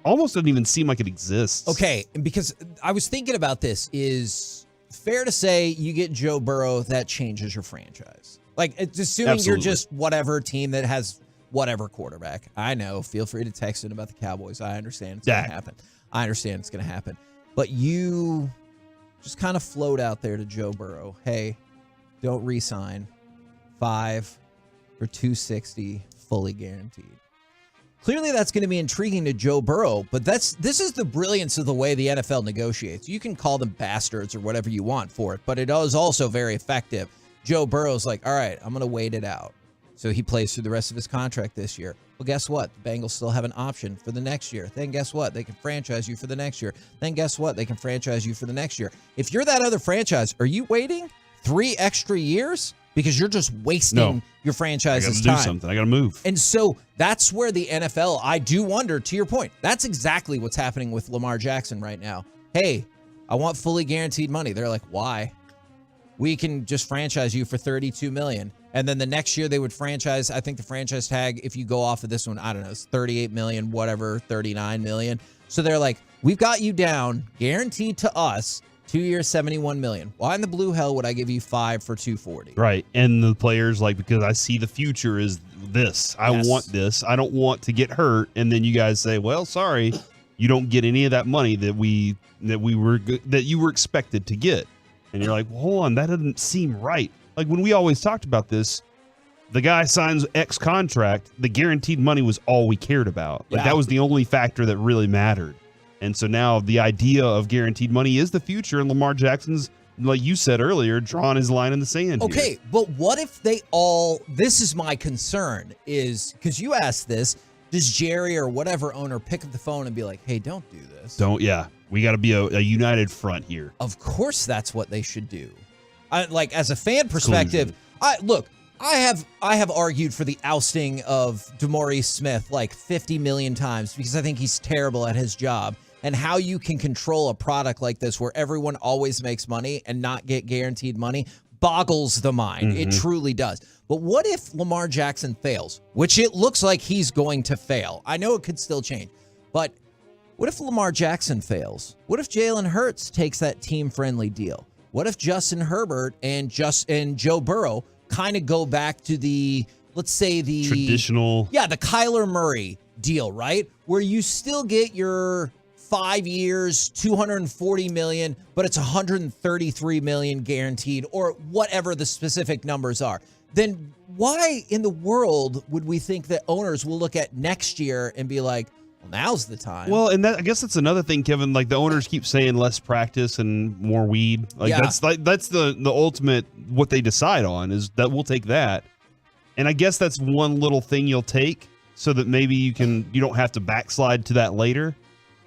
S14: almost doesn't even seem like it exists.
S12: Okay, because I was thinking about this. Is fair to say you get Joe Burrow, that changes your franchise. Like, it's assuming you're just whatever team that has whatever quarterback. I know. Feel free to text in about the Cowboys. I understand it's going to happen. I understand it's going to happen. But you just kind of float out there to Joe Burrow. Hey, don't re-sign. 5 for $260, fully guaranteed. Clearly, that's going to be intriguing to Joe Burrow, but this is the brilliance of the way the NFL negotiates. You can call them bastards or whatever you want for it, but it is also very effective. Joe Burrow's like, all right, I'm going to wait it out. So he plays through the rest of his contract this year. Well, guess what? The Bengals still have an option for the next year. Then guess what? They can franchise you for the next year. Then guess what? They can franchise you for the next year. If you're that other franchise, are you waiting 3 extra years? Because you're just wasting your franchise's time.
S14: I got to do something. I got to move.
S12: And so that's where the NFL, I do wonder, to your point, that's exactly what's happening with Lamar Jackson right now. Hey, I want fully guaranteed money. They're like, why? We can just franchise you for $32 million. And then the next year they would franchise, I think the franchise tag, if you go off of this one, I don't know, it's $38 million, whatever, $39 million. So they're like, we've got you down, guaranteed to us, 2 years, $71 million. Why in the blue hell would I give you 5 for $240?
S14: Right. And the players, like, because I see the future is this. I want this. I don't want to get hurt. And then you guys say, well, sorry, you don't get any of that money that you were expected to get. And you're like, well, hold on, that doesn't seem right. Like when we always talked about this, the guy signs X contract, the guaranteed money was all we cared about. Like that was the only factor that really mattered. And so now the idea of guaranteed money is the future, and Lamar Jackson's, like you said earlier, drawn his line in the sand.
S12: Okay,
S14: here.
S12: but what if this is my concern, is because you asked this, does Jerry or whatever owner pick up the phone and be like, hey, don't do this?
S14: We got to be a united front here.
S12: Of course that's what they should do. As a fan perspective, I have argued for the ousting of DeMaurice Smith like 50 million times because I think he's terrible at his job. And how you can control a product like this where everyone always makes money and not get guaranteed money boggles the mind. It truly does. But what if Lamar Jackson fails? Which it looks like he's going to fail. I know it could still change. But what if Lamar Jackson fails? What if Jalen Hurts takes that team-friendly deal? What if Justin Herbert and Joe Burrow kind of go back to the, let's say the
S14: traditional,
S12: the Kyler Murray deal, right? Where you still get your 5 years, $240 million, but it's $133 million guaranteed, or whatever the specific numbers are. Then why in the world would we think that owners will look at next year and be like, well, now's the time?
S14: Well, and I guess that's another thing, Kevin. Like the owners keep saying less practice and more weed. That's the ultimate what they decide on is that we'll take that. And I guess that's one little thing you'll take so that maybe you don't have to backslide to that later.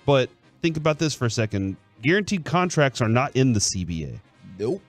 S14: But think about this for a second. Guaranteed contracts are not in the CBA.
S12: Nope.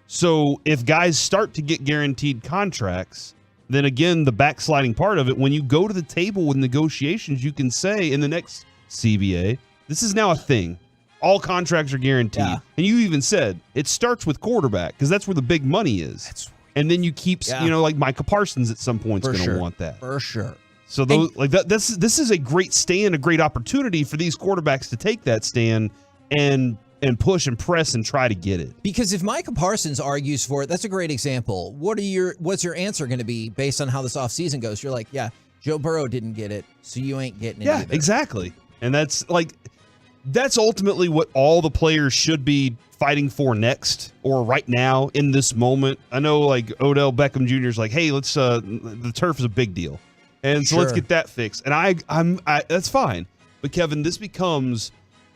S14: So if guys start to get guaranteed contracts, then again, the backsliding part of it, when you go to the table with negotiations, you can say in the next CBA, this is now a thing. All contracts are guaranteed. Yeah. And you even said it starts with quarterback because that's where the big money is. And then you keep, like Micah Parsons at some point is going to want that.
S12: For sure.
S14: So those, this is a great stand, a great opportunity for these quarterbacks to take that stand and push and press and try to get it.
S12: Because if Micah Parsons argues for it, that's a great example. What's your answer going to be based on how this offseason goes? You're like, yeah, Joe Burrow didn't get it, so you ain't getting it either.
S14: Exactly. And that's ultimately what all the players should be fighting for next or right now in this moment. I know like Odell Beckham Jr. is like, hey, let's the turf is a big deal. And so let's get that fixed. And I'm that's fine. But Kevin, this becomes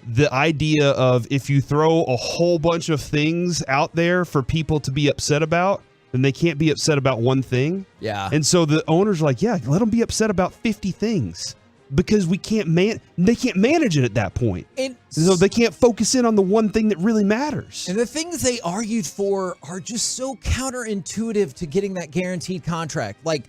S14: the idea of if you throw a whole bunch of things out there for people to be upset about, then they can't be upset about one thing.
S12: Yeah.
S14: And so the owners are like, yeah, let them be upset about 50 things because they can't manage it at that point. And so they can't focus in on the one thing that really matters.
S12: And the things they argued for are just so counterintuitive to getting that guaranteed contract. Like,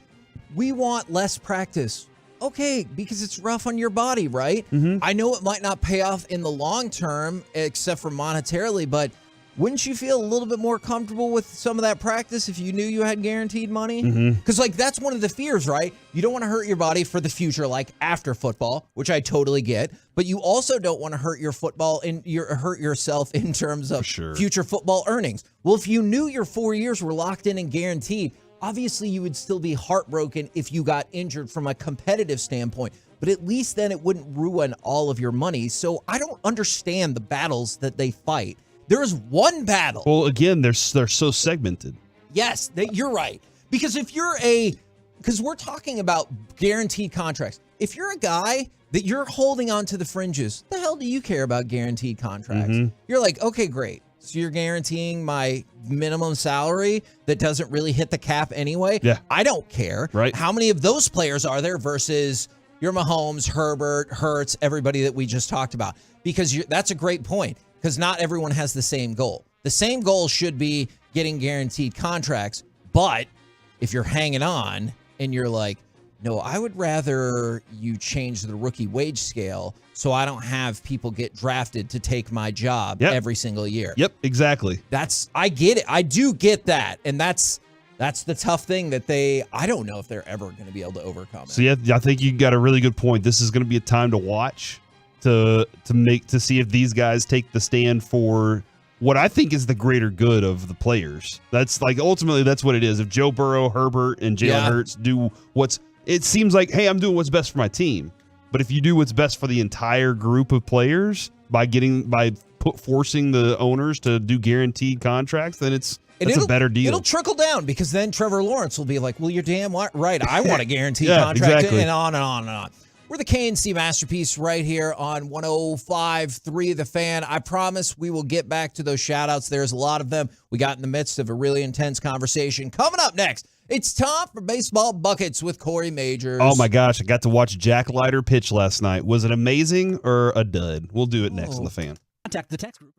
S12: we want less practice. Okay, because it's rough on your body, right? I know it might not pay off in the long term, except for monetarily, but wouldn't you feel a little bit more comfortable with some of that practice if you knew you had guaranteed money? Because, that's one of the fears, right? You don't want to hurt your body for the future, like after football, which I totally get, but you also don't want to hurt hurt yourself in terms of future football earnings. Well, if you knew your 4 years were locked in and guaranteed, obviously, you would still be heartbroken if you got injured from a competitive standpoint, but at least then it wouldn't ruin all of your money. So I don't understand the battles that they fight. There is one battle.
S14: Well, again, they're so segmented.
S12: Yes, you're right. Because because we're talking about guaranteed contracts. If you're a guy that you're holding on to the fringes, the hell do you care about guaranteed contracts? You're like, okay, great. So you're guaranteeing my minimum salary that doesn't really hit the cap anyway?
S14: Yeah.
S12: I don't care.
S14: Right.
S12: How many of those players are there versus your Mahomes, Herbert, Hurts, everybody that we just talked about? Because that's a great point, because not everyone has the same goal. The same goal should be getting guaranteed contracts, but if you're hanging on and you're like, no, I would rather you change the rookie wage scale so I don't have people get drafted to take my job every single year.
S14: Yep, exactly.
S12: I get it. I do get that. And that's the tough thing that I don't know if they're ever going to be able to overcome it.
S14: So yeah, I think you got a really good point. This is going to be a time to watch to see if these guys take the stand for what I think is the greater good of the players. That's ultimately that's what it is. If Joe Burrow, Herbert, and Jalen Hurts do it seems like, hey, I'm doing what's best for my team. But if you do what's best for the entire group of players by forcing the owners to do guaranteed contracts, then it's a better deal.
S12: It'll trickle down because then Trevor Lawrence will be like, well, you're damn right. I want a guaranteed contract,
S14: exactly.
S12: And on and on and on. We're the KNC Masterpiece right here on 105.3 The Fan. I promise we will get back to those shout-outs. There's a lot of them. We got in the midst of a really intense conversation. Coming up next, It's time for Baseball Buckets with Corey Majors.
S14: Oh my gosh, I got to watch Jack Leiter pitch last night. Was it amazing or a dud? We'll do it next on The Fan.
S6: Contact the text group.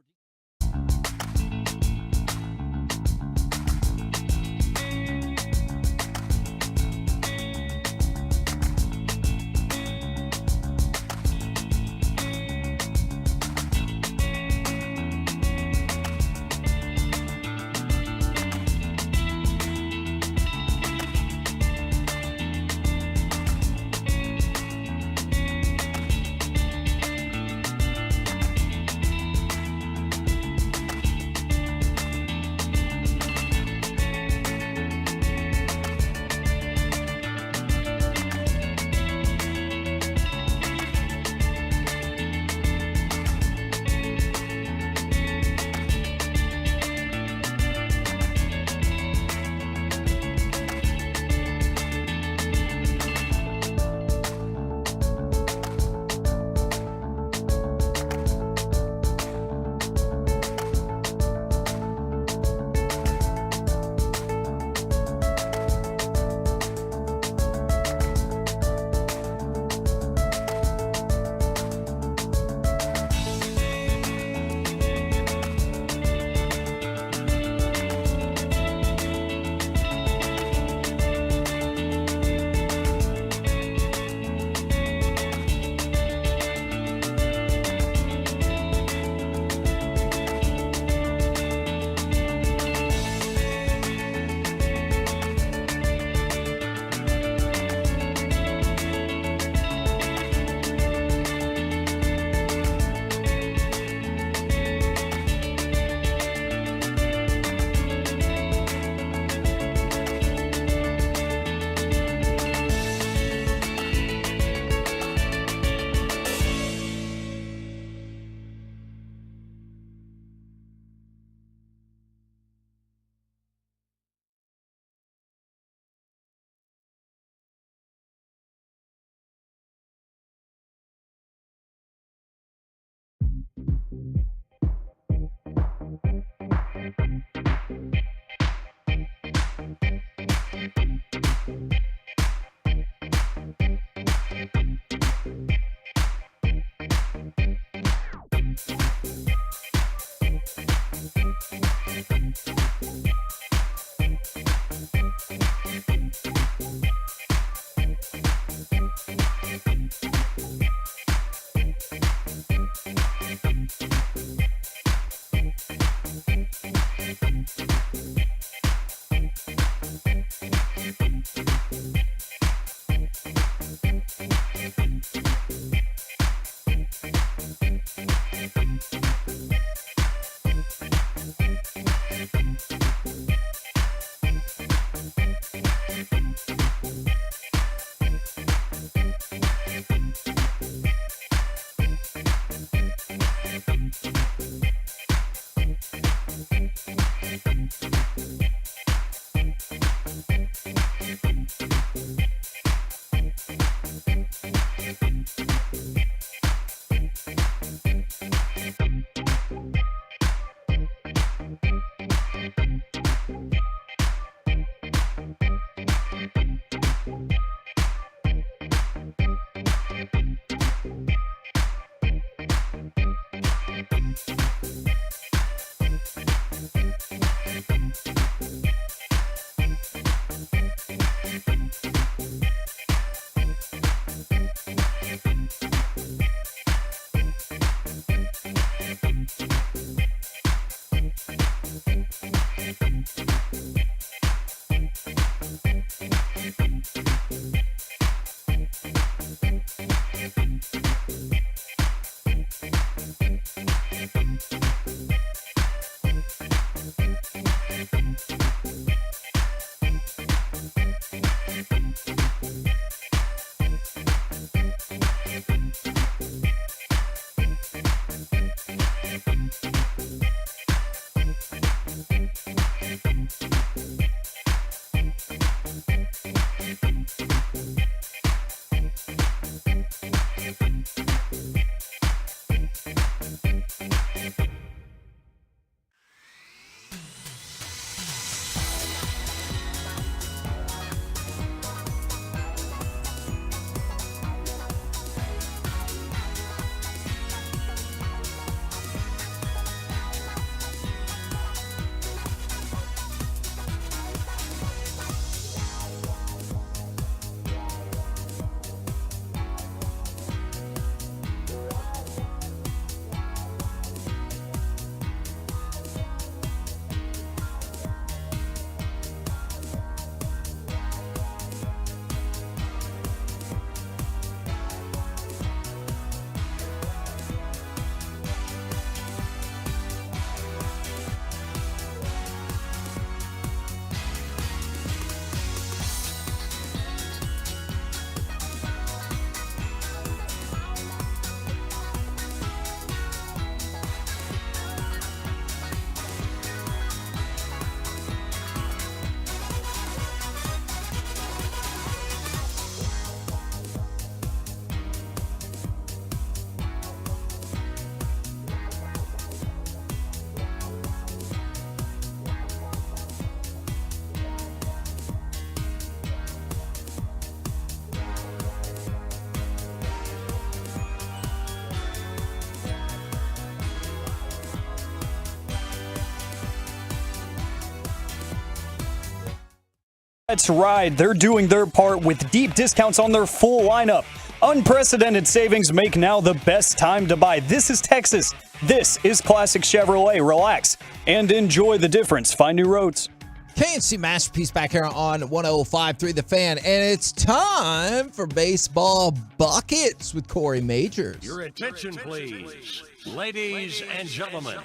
S17: Let's ride. They're doing their part with deep discounts on their full lineup. Unprecedented savings make now the best time to buy. This is Texas. This is Classic Chevrolet. Relax and enjoy the difference. Find new roads.
S12: KNC Masterpiece back here on 105.3 The Fan, and it's time for Baseball Buckets with Corey Majors.
S6: Your attention, please, ladies and gentlemen.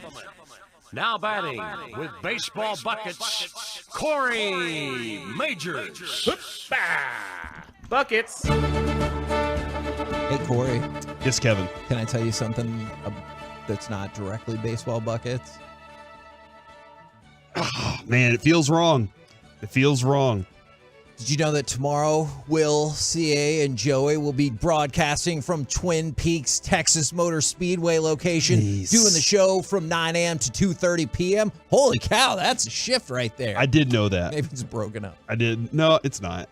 S6: Now batting with Baseball Buckets, Corey Majors.
S11: Buckets.
S12: Hey, Corey.
S14: Yes, Kevin.
S12: Can I tell you something that's not directly Baseball Buckets?
S14: Oh, man, it feels wrong. It feels wrong.
S12: Did you know that tomorrow Will, CA, and Joey will be broadcasting from Twin Peaks, Texas Motor Speedway location, doing the show from 9 a.m. to 2:30 p.m.? Holy cow, that's a shift right there.
S14: I did know that.
S12: Maybe it's broken up.
S14: I did. No, it's not.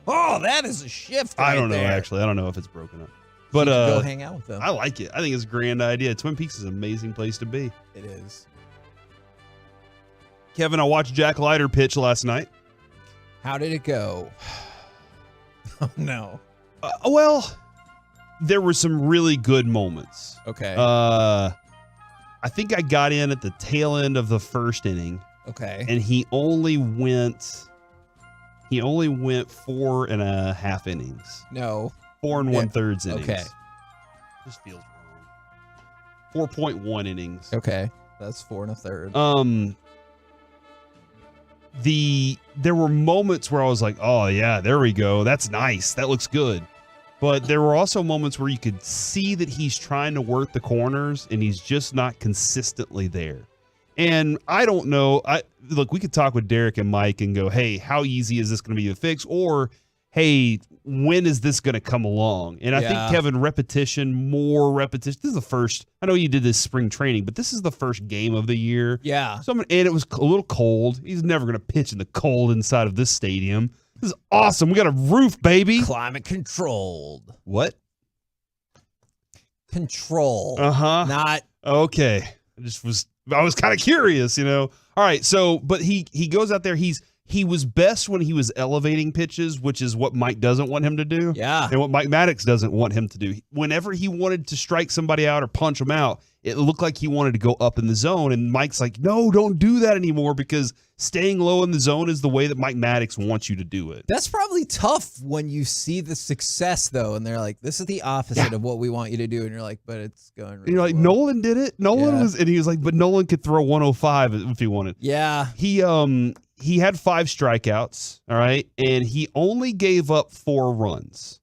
S12: Oh, that is a shift right
S14: I don't know,
S12: there.
S14: actually. I don't know if it's broken up. But
S12: go hang out with them.
S14: I like it. I think it's a grand idea. Twin Peaks is an amazing place to be.
S12: It is.
S14: Kevin, I watched Jack Leiter pitch last night.
S12: How did it go? Oh, no.
S14: Well, there were some really good moments.
S12: Okay.
S14: I think I got in at the tail end of the first inning.
S12: Okay.
S14: And he only went 4.5 innings.
S12: No.
S14: 4 1/3 innings.
S12: Okay.
S14: Just feels wrong. 4.1 innings.
S12: Okay. That's 4 1/3.
S14: There were moments where I was like, oh yeah, there we go. That's nice. That looks good. But there were also moments where you could see that he's trying to work the corners and he's just not consistently there. And I don't know. Look, we could talk with Derek and Mike and go, hey, how easy is this going to be to fix? Or, hey, when is this going to come along? And I think, Kevin, more repetition. This is the first. I know you did this spring training, but this is the first game of the year.
S12: Yeah.
S14: And it was a little cold. He's never going to pitch in the cold inside of this stadium. This is awesome. We got a roof, baby.
S12: Climate controlled.
S14: What?
S12: Control.
S14: Not. Okay. I was kind of curious, All right. So, but he goes out there. He was best when he was elevating pitches, which is what Mike doesn't want him to do.
S12: Yeah.
S14: And what Mike Maddox doesn't want him to do. Whenever he wanted to strike somebody out or punch them out, it looked like he wanted to go up in the zone. And Mike's like, no, don't do that anymore because staying low in the zone is the way that Mike Maddox wants you to do it.
S12: That's probably tough when you see the success, though, and they're like, this is the opposite of what we want you to do. And you're like, but it's going really
S14: You're like,
S12: well.
S14: Nolan did it. And he was like, but Nolan could throw 105 if he wanted.
S12: Yeah.
S14: He had 5 strikeouts, all right, and he only gave up 4 runs.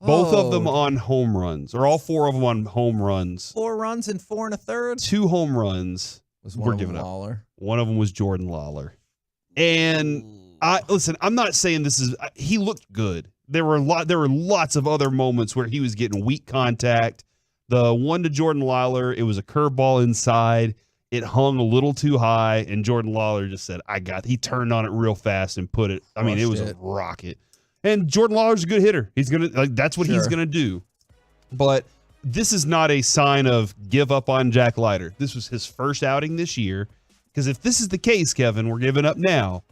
S14: Both of them on home runs, or all 4 of them on home runs.
S12: 4 runs and 4 1/3.
S14: 2 home runs were given up.
S12: Lawler.
S14: One of them was Jordan Lawler. And I'm not saying this is. He looked good. There were lots of other moments where he was getting weak contact. The one to Jordan Lawler, it was a curveball inside. It hung a little too high, and Jordan Lawler just said, he turned on it real fast and put it. I mean, it was a rocket. And Jordan Lawler's a good hitter. He's going to, that's what he's going to do. But this is not a sign of give up on Jack Leiter. This was his first outing this year. Because if this is the case, Kevin, we're giving up now.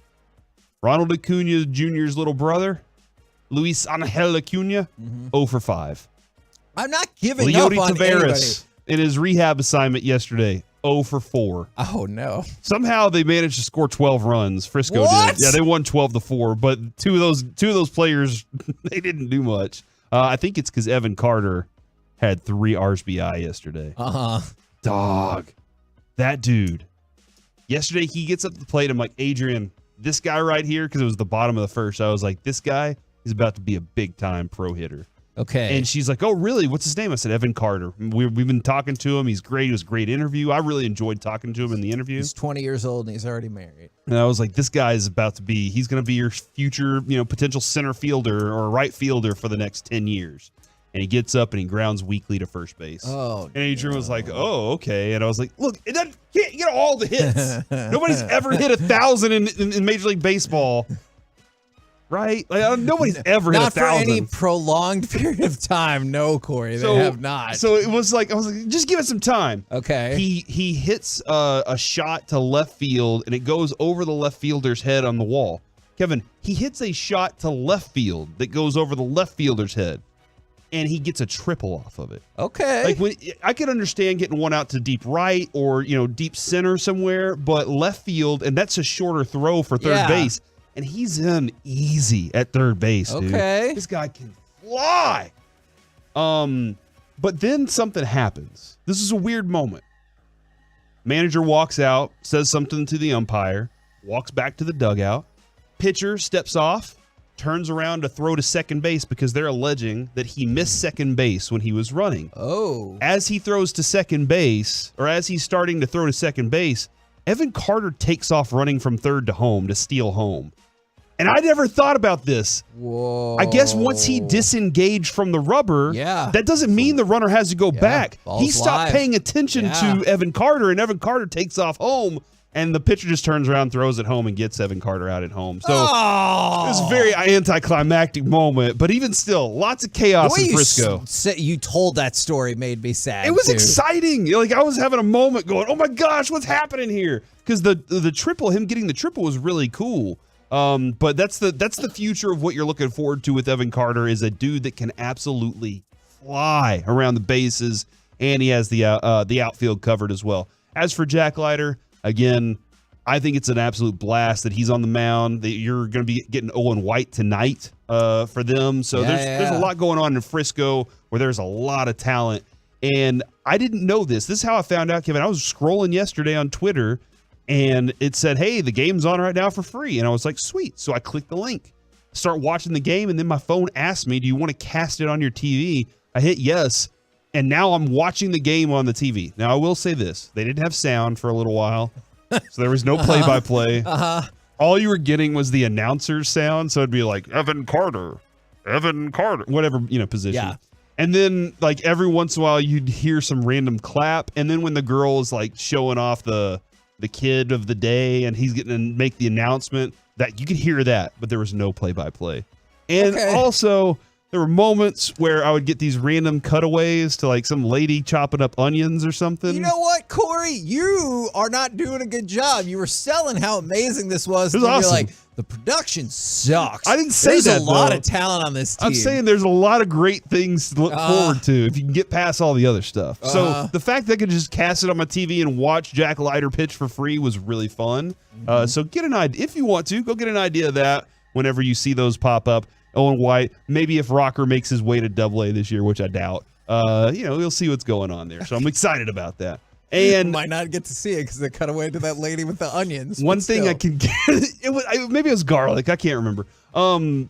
S14: Ronald Acuna Jr.'s little brother, Luis Angel Acuna, 0 for 5.
S12: I'm not giving up on anybody.
S14: In his rehab assignment yesterday, 0 for 4.
S12: Oh, no.
S14: Somehow they managed to score 12 runs. Frisco did. Yeah, they won 12-4, but two of those players, they didn't do much. I think it's because Evan Carter had 3 RBI yesterday. Dog. That dude. Yesterday, he gets up to the plate. I'm like, Adrian, this guy right here, because it was the bottom of the first, I was like, this guy is about to be a big-time pro hitter.
S12: Okay.
S14: And she's like, oh, really? What's his name? I said, Evan Carter. We've been talking to him. He's great. It was a great interview. I really enjoyed talking to him in the interview.
S12: He's 20 years old, and he's already married.
S14: And I was like, this guy is about to be, he's going to be your future, potential center fielder or right fielder for the next 10 years. And he gets up and he grounds weakly to first base.
S12: Oh,
S14: and Adrian was like, oh, okay. And I was like, look, it doesn't get all the hits. Nobody's ever hit 1,000 in Major League Baseball. Right? Like, nobody's ever hit 1,000.
S12: Not for any prolonged period of time. No, Corey, they have not.
S14: So it was like, I was like, just give it some time.
S12: Okay.
S14: He hits a shot to left field, and it goes over the left fielder's head on the wall. Kevin, he hits a shot to left field that goes over the left fielder's head, and he gets a triple off of it.
S12: Okay.
S14: Like when I could understand getting one out to deep right or deep center somewhere, but left field, and that's a shorter throw for third base, and he's in easy at third base. Dude.
S12: Okay.
S14: This guy can fly. But then something happens. This is a weird moment. Manager walks out, says something to the umpire, walks back to the dugout. Pitcher steps off, turns around to throw to second base because they're alleging that he missed second base when he was running.
S12: Oh.
S14: As he throws to second base, or as he's starting to throw to second base, Evan Carter takes off running from third to home to steal home. And I never thought about this.
S12: Whoa.
S14: I guess once he disengaged from the rubber, that doesn't mean the runner has to go back. He stopped paying attention to Evan Carter, and Evan Carter takes off home, and the pitcher just turns around, throws it home, and gets Evan Carter out at home. So it was a very anticlimactic moment, but even still, lots of chaos in Frisco.
S12: You told that story made me sad.
S14: It was
S12: dude.
S14: exciting. Like I was having a moment going, oh my gosh, what's happening here? Because the triple, him getting the triple was really cool. But that's the future of what you're looking forward to with Evan Carter is a dude that can absolutely fly around the bases, and he has the outfield covered as well. As for Jack Leiter, again, I think it's an absolute blast that he's on the mound. That you're going to be getting Owen White tonight for them. So there's a lot going on in Frisco where there's a lot of talent. And I didn't know this. This is how I found out, Kevin. I was scrolling yesterday on Twitter, and it said, hey, the game's on right now for free. And I was like, sweet. So I clicked the link, start watching the game, and then my phone asked me, do you want to cast it on your TV? I hit yes, and now I'm watching the game on the TV. Now, I will say this. They didn't have sound for a little while, so there was no play-by-play. All you were getting was the announcer's sound, so it'd be like, Evan Carter, whatever, position.
S12: Yeah.
S14: And then, like, every once in a while, you'd hear some random clap, and then when the girl is, like, showing off the kid of the day and he's getting to make the announcement, that you could hear that, but there was no play-by-play. And also there were moments where I would get these random cutaways to like some lady chopping up onions or something.
S12: You know what, Corey? You are not doing a good job. You were selling how amazing this was.
S14: It was awesome.
S12: You're like, the production sucks.
S14: I didn't say
S12: There's
S14: that,
S12: a lot
S14: though.
S12: of talent on this team.
S14: I'm saying there's a lot of great things to look forward to if you can get past all the other stuff. So the fact that I could just cast it on my TV and watch Jack Leiter pitch for free was really fun. So get an idea. If you want to, go get an idea of that whenever you see those pop up. Owen White, maybe if Rocker makes his way to Double-A this year, which I doubt, we'll see what's going on there. So I'm excited about that. And
S12: might not get to see it because they cut away to that lady with the onions.
S14: One thing I can get, maybe it was garlic. I can't remember.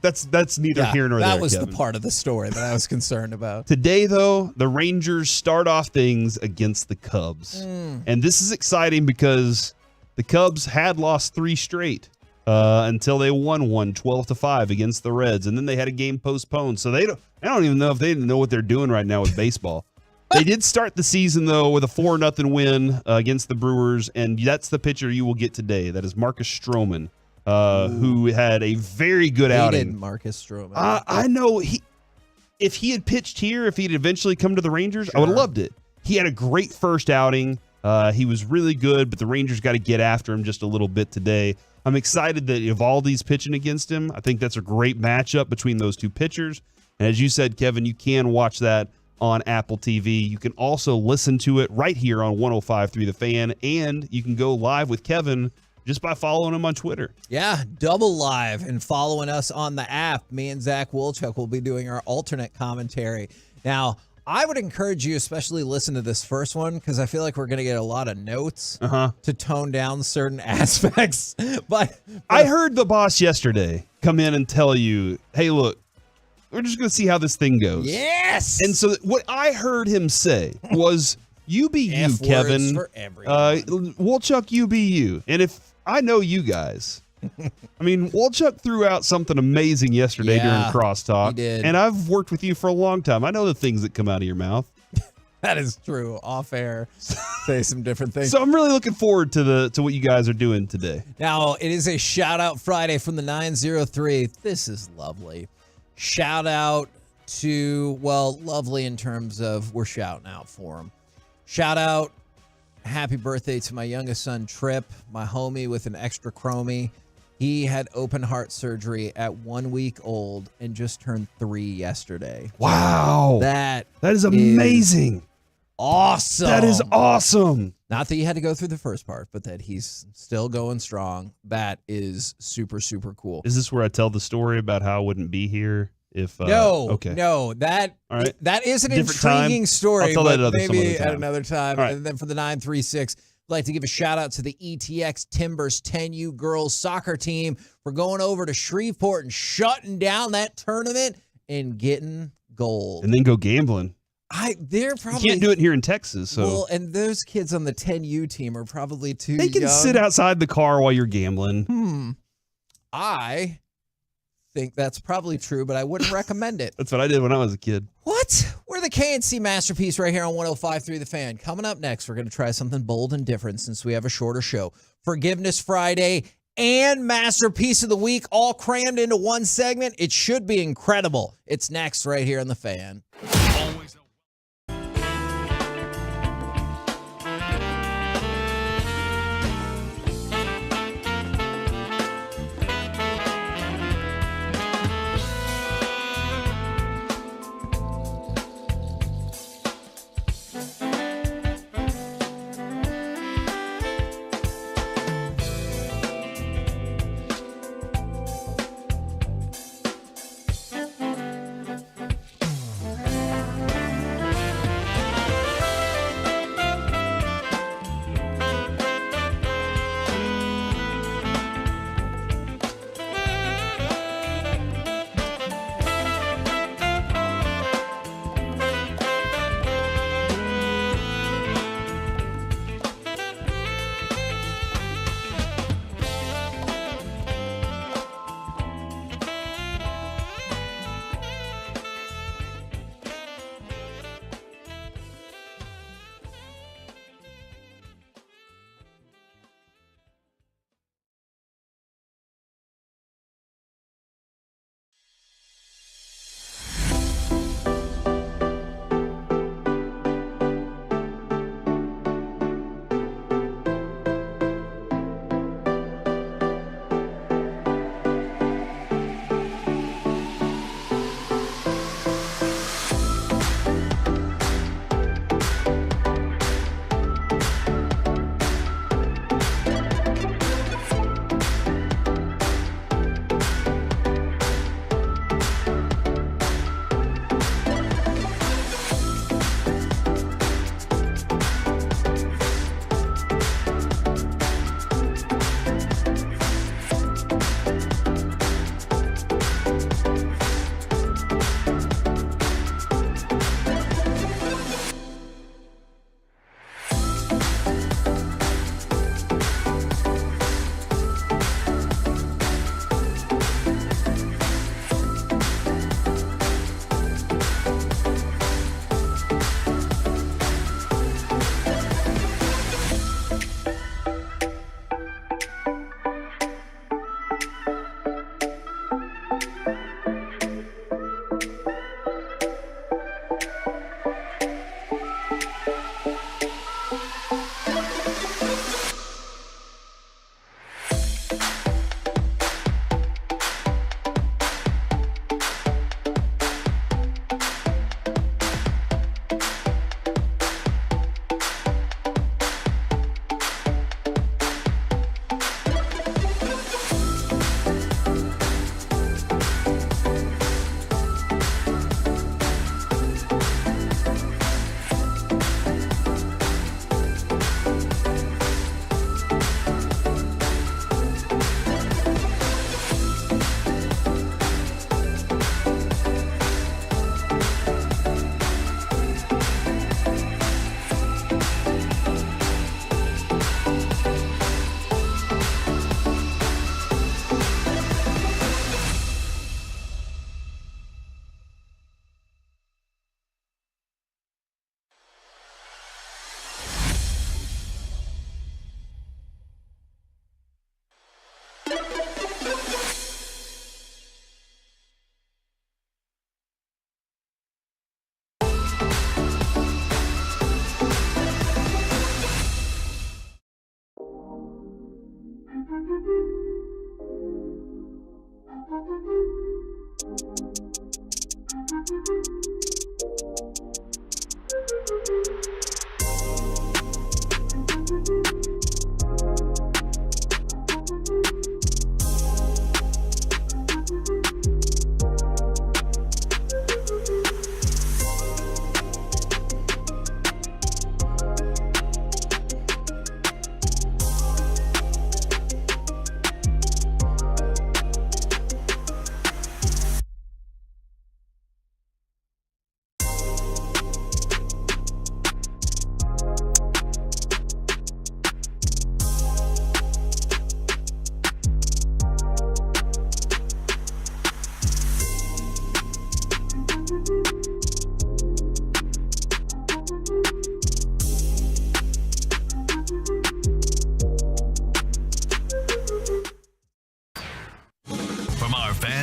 S14: That's neither here nor there.
S12: That was
S14: Kevin.
S12: the part of the story that I was concerned about.
S14: Today, though, the Rangers start off things against the Cubs. And this is exciting because the Cubs had lost 3 straight until they won one 12-5 against the Reds. And then they had a game postponed. So I don't even know if they know what they're doing right now with baseball. They did start the season, though, with a 4-0 win against the Brewers, and that's the pitcher you will get today. That is Marcus Stroman, who had a very good outing.
S12: Marcus Stroman.
S14: I know if he had pitched here, if he'd eventually come to the Rangers, I would have loved it. He had a great first outing. He was really good, but the Rangers got to get after him just a little bit today. I'm excited that Eovaldi's pitching against him. I think that's a great matchup between those two pitchers. And as you said, Kevin, you can watch that on Apple TV. You can also listen to it right here on 105.3 The Fan, and you can go live with Kevin just by following him on Twitter.
S12: Yeah, double live and following us on the app. Me and Zach Wolchuk will be doing our alternate commentary. Now, I would encourage you, especially listen to this first one, because I feel like we're going to get a lot of notes to tone down certain aspects. But
S14: I heard the boss yesterday come in and tell you, hey, look, we're just going to see how this thing goes.
S12: Yes.
S14: And so what I heard him say was, you be you, Kevin.
S12: For everyone.
S14: Wolchuk, you be you. And if I know you guys, I mean, Wolchuk threw out something amazing yesterday during Crosstalk.
S12: He did.
S14: And I've worked with you for a long time. I know the things that come out of your mouth.
S12: That is true. Off air, say some different things.
S14: So I'm really looking forward to what you guys are doing today.
S12: Now, it is a shout out Friday from the 903. This is lovely. Shout out to, lovely in terms of we're shouting out for him. Shout out, happy birthday to my youngest son, Trip, my homie with an extra chromie. He had open heart surgery at 1 week old and just turned 3 yesterday.
S14: Wow.
S12: That
S14: is amazing.
S12: Awesome.
S14: That is awesome.
S12: Not that you had to go through the first part, but that he's still going strong. That is super, super cool.
S14: Is this where I tell the story about how I wouldn't be here if
S12: no,
S14: okay.
S12: no, that
S14: All right.
S12: that is an
S14: Different
S12: intriguing
S14: time.
S12: story,
S14: I'll tell that
S12: but
S14: some
S12: maybe
S14: other
S12: at
S14: time.
S12: another time.
S14: All right.
S12: And then for the 936, I'd like to give a shout out to the ETX Timbers 10U girls soccer team for going over to Shreveport and shutting down that tournament and getting gold.
S14: And then go gambling.
S12: They're probably
S14: You can't do it here in Texas. So
S12: well, and those kids on the 10U team are probably too
S14: they can
S12: young.
S14: sit outside the car while you're gambling.
S12: I think that's probably true, but I wouldn't recommend it.
S14: That's what I did when I was a kid.
S12: What? We're the KNC Masterpiece right here on 105.3 The Fan. Coming up next, we're going to try something bold and different since we have a shorter show. Forgiveness Friday and Masterpiece of the Week all crammed into one segment. It should be incredible. It's next right here on The Fan.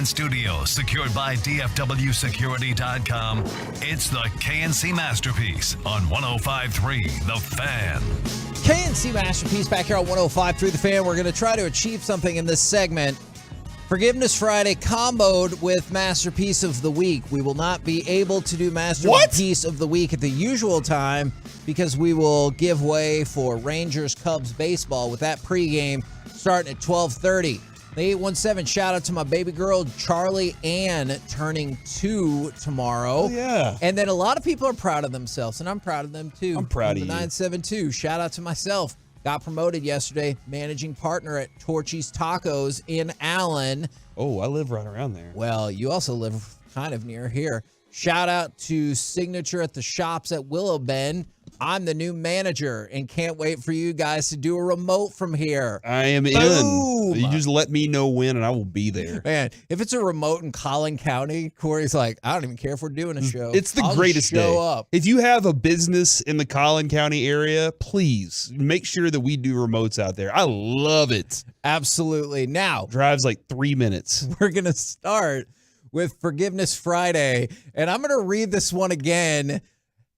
S8: in studio, secured by DFWsecurity.com. It's the KNC Masterpiece on 105.3 The Fan.
S12: KNC Masterpiece back here on 105.3 The Fan. We're going to try to achieve something in this segment. Forgiveness Friday comboed with Masterpiece of the Week. We will not be able to do Masterpiece of the Week at the usual time because we will give way for Rangers-Cubs baseball with that pregame starting at 12:30. The 817, shout out to my baby girl, Charlie Ann, turning 2 tomorrow.
S14: Oh, yeah.
S12: And then a lot of people are proud of themselves, and I'm proud of them too.
S14: I'm proud of you.
S12: 972, shout out to myself. Got promoted yesterday, managing partner at Torchy's Tacos in Allen.
S14: Oh, I live right around there.
S12: Well, you also live kind of near here. Shout out to Signature at the Shops at Willow Bend. I'm the new manager and can't wait for you guys to do a remote from here.
S14: I am
S12: Boom.
S14: in. You just let me know when and I will be there.
S12: Man, if it's a remote in Collin County, Corey's like, I don't even care if we're doing a show.
S14: It's the
S12: I'll
S14: greatest
S12: just show
S14: day.
S12: up.
S14: If you have a business in the Collin County area, please make sure that we do remotes out there. I love it.
S12: Absolutely. Now,
S14: drives like 3 minutes.
S12: We're going to start with Forgiveness Friday, and I'm going to read this one again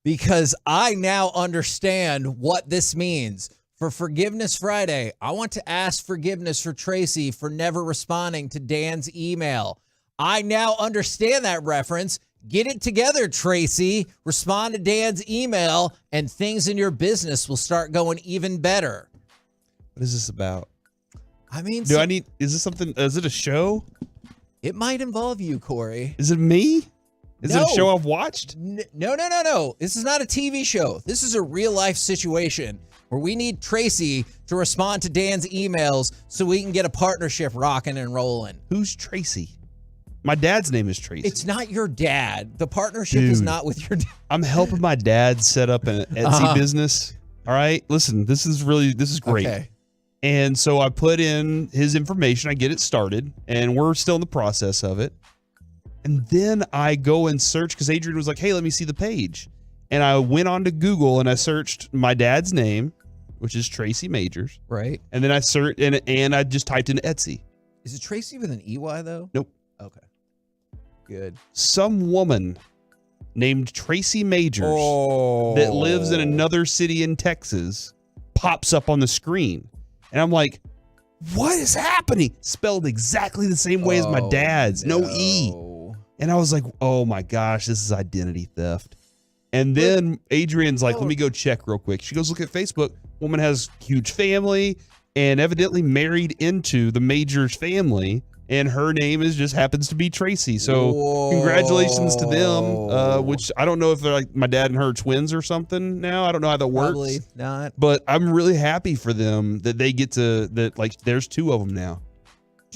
S12: because I now understand what this means. For Forgiveness Friday, I want to ask forgiveness for Tracy for never responding to Dan's email. I now understand that reference. Get it together, Tracy. Respond to Dan's email, and things in your business will start going even better.
S14: What is this about?
S12: I mean,
S14: is this something? Is it a show?
S12: It might involve you, Corey.
S14: Is it me? Is it a show I've watched?
S12: No. This is not a TV show. This is a real life situation where we need Tracy to respond to Dan's emails so we can get a partnership rocking and rolling.
S14: Who's Tracy? My dad's name is Tracy.
S12: It's not your dad. The partnership is not with your dad.
S14: I'm helping my dad set up an Etsy business. All right. Listen, this is great.
S12: Okay.
S14: And so I put in his information. I get it started, and we're still in the process of it. And then I go and search because Adrian was like, hey, let me see the page. And I went on to Google and I searched my dad's name, which is Tracy Majors.
S12: Right.
S14: And then I searched and I just typed in Etsy.
S12: Is it Tracy with an EY though?
S14: Nope.
S12: Okay. Good.
S14: Some woman named Tracy Majors that lives in another city in Texas pops up on the screen. And I'm like, what is happening? Spelled exactly the same way as my dad's. No E. And I was like, oh my gosh, this is identity theft. And then Adrian's like, let me go check real quick. She goes, look at Facebook. Woman has huge family and evidently married into the Majors family. And her name just happens to be Tracy. So congratulations to them, which I don't know if they're like my dad and her twins or something now. I don't know how that works.
S12: Probably not.
S14: But I'm really happy for them that they get to, that like there's two of them now.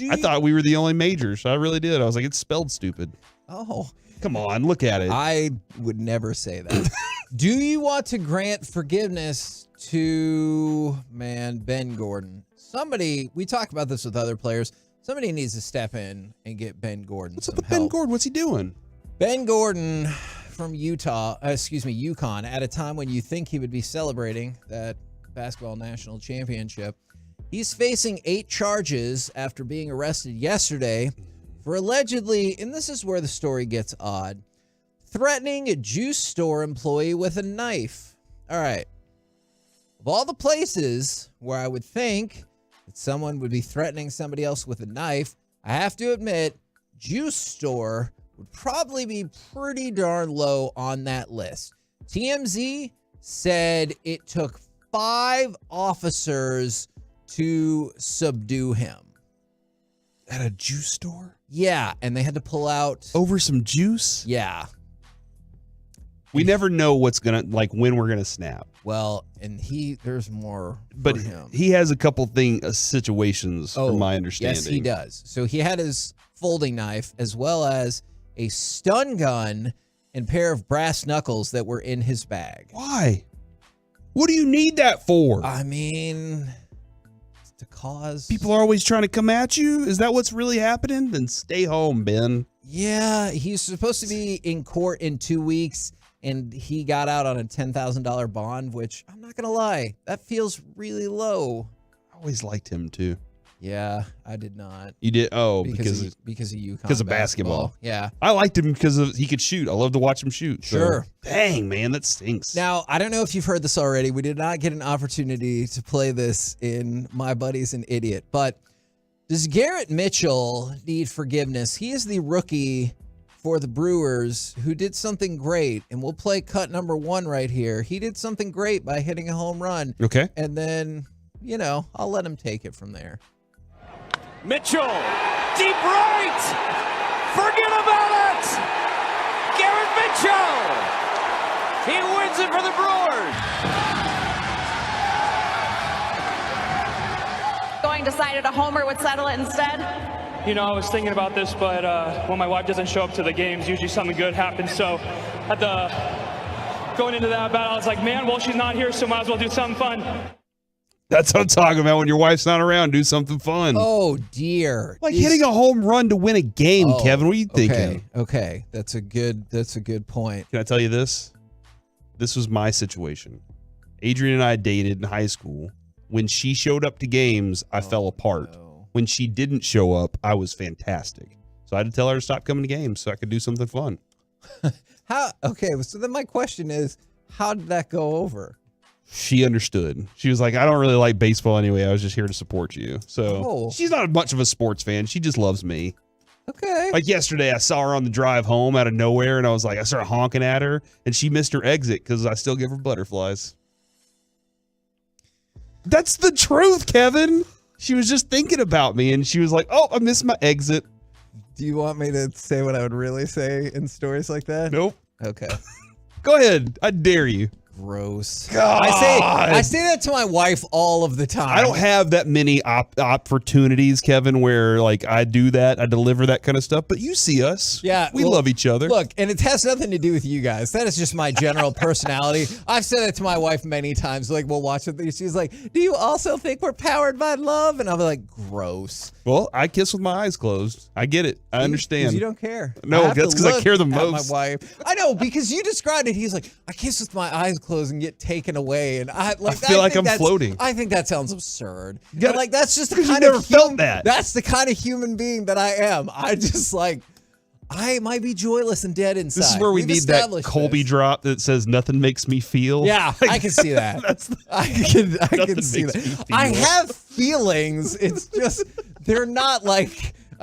S14: I thought we were the only Majors. I really did. I was like, it's spelled stupid.
S12: Oh.
S14: Come on, look at it.
S12: I would never say that. Do you want to grant forgiveness to, Ben Gordon? Somebody, we talk about this with other players. Somebody needs to step in and get Ben Gordon
S14: What's up with Ben Gordon? What's he doing?
S12: Ben Gordon from UConn, at a time when you think he would be celebrating that basketball national championship. He's facing 8 charges after being arrested yesterday for allegedly, and this is where the story gets odd, threatening a juice store employee with a knife. All right. Of all the places where I would think that someone would be threatening somebody else with a knife, I have to admit, juice store would probably be pretty darn low on that list. TMZ said it took 5 officers to subdue him.
S14: At a juice store?
S12: Yeah, and they had to pull out
S14: over some juice?
S12: Yeah.
S14: We never know what's gonna, like, when we're gonna snap.
S12: Well, and there's more
S14: but
S12: for him.
S14: He has a couple situations from my understanding.
S12: Yes, he does. So he had his folding knife as well as a stun gun and pair of brass knuckles that were in his bag.
S14: Why? What do you need that for?
S12: I mean, to cause
S14: people are always trying to come at you. Is that what's really happening? Then stay home, Ben.
S12: Yeah, he's supposed to be in court in 2 weeks, and he got out on a $10,000 bond, which I'm not gonna lie, that feels really low.
S14: I always liked him too.
S12: Yeah, I did not.
S14: You did? Oh,
S12: because of UConn.
S14: Because of basketball.
S12: Yeah.
S14: I liked him because he could shoot. I love to watch him shoot. So.
S12: Sure.
S14: Dang, man, that stinks.
S12: Now, I don't know if you've heard this already. We did not get an opportunity to play this in My Buddy's an Idiot, but does Garrett Mitchell need forgiveness? He is the rookie for the Brewers who did something great, and we'll play cut number 1 right here. He did something great by hitting a home run.
S14: Okay.
S12: And then, I'll let him take it from there.
S9: Mitchell, deep right. Forget about it. Garrett Mitchell. He wins it for the Brewers.
S18: Decided a homer would settle it instead?
S19: I was thinking about this, but when my wife doesn't show up to the games, usually something good happens. So going into that battle, I was like, man, well, she's not here, so might as well do something fun.
S14: That's what I'm talking about. When your wife's not around, do something fun.
S12: Oh, dear.
S14: Like hitting a home run to win a game, Kevin. What are you thinking?
S12: Okay. That's a good point.
S14: Can I tell you this? This was my situation. Adrian and I dated in high school. When she showed up to games, I fell apart. No. When she didn't show up, I was fantastic. So I had to tell her to stop coming to games so I could do something fun.
S12: So then my question is, how did that go over?
S14: She understood. She was like, I don't really like baseball anyway. I was just here to support you. So she's not much of a sports fan. She just loves me.
S12: Okay.
S14: Like yesterday, I saw her on the drive home out of nowhere, and I started honking at her, and she missed her exit because I still give her butterflies. That's the truth, Kevin. She was just thinking about me, and she was like, oh, I missed my exit.
S12: Do you want me to say what I would really say in stories like that?
S14: Nope.
S12: Okay.
S14: Go ahead. I dare you.
S12: Gross.
S14: God.
S12: I say that to my wife all of the time.
S14: I don't have that many opportunities, Kevin, where I do that. I deliver that kind of stuff. But you see us.
S12: Yeah.
S14: We love each other.
S12: Look, and it has nothing to do with you guys. That is just my general personality. I've said it to my wife many times. We'll watch it. She's like, do you also think we're powered by love? And I'm like, gross.
S14: Well, I kiss with my eyes closed. I get it. I understand.
S12: You don't care.
S14: No, that's because I care the most.
S12: My wife. I know, because you described it. He's like, I kiss with my eyes closed and get taken away, and I
S14: feel like I'm floating.
S12: I think that sounds absurd. That's just the kind
S14: never
S12: of
S14: felt that.
S12: That's the kind of human being that I am. I just I might be joyless and dead inside.
S14: This is where we need that Colby drop that says nothing makes me feel.
S12: Yeah, I can see that. I can see that. I have feelings. It's just they're not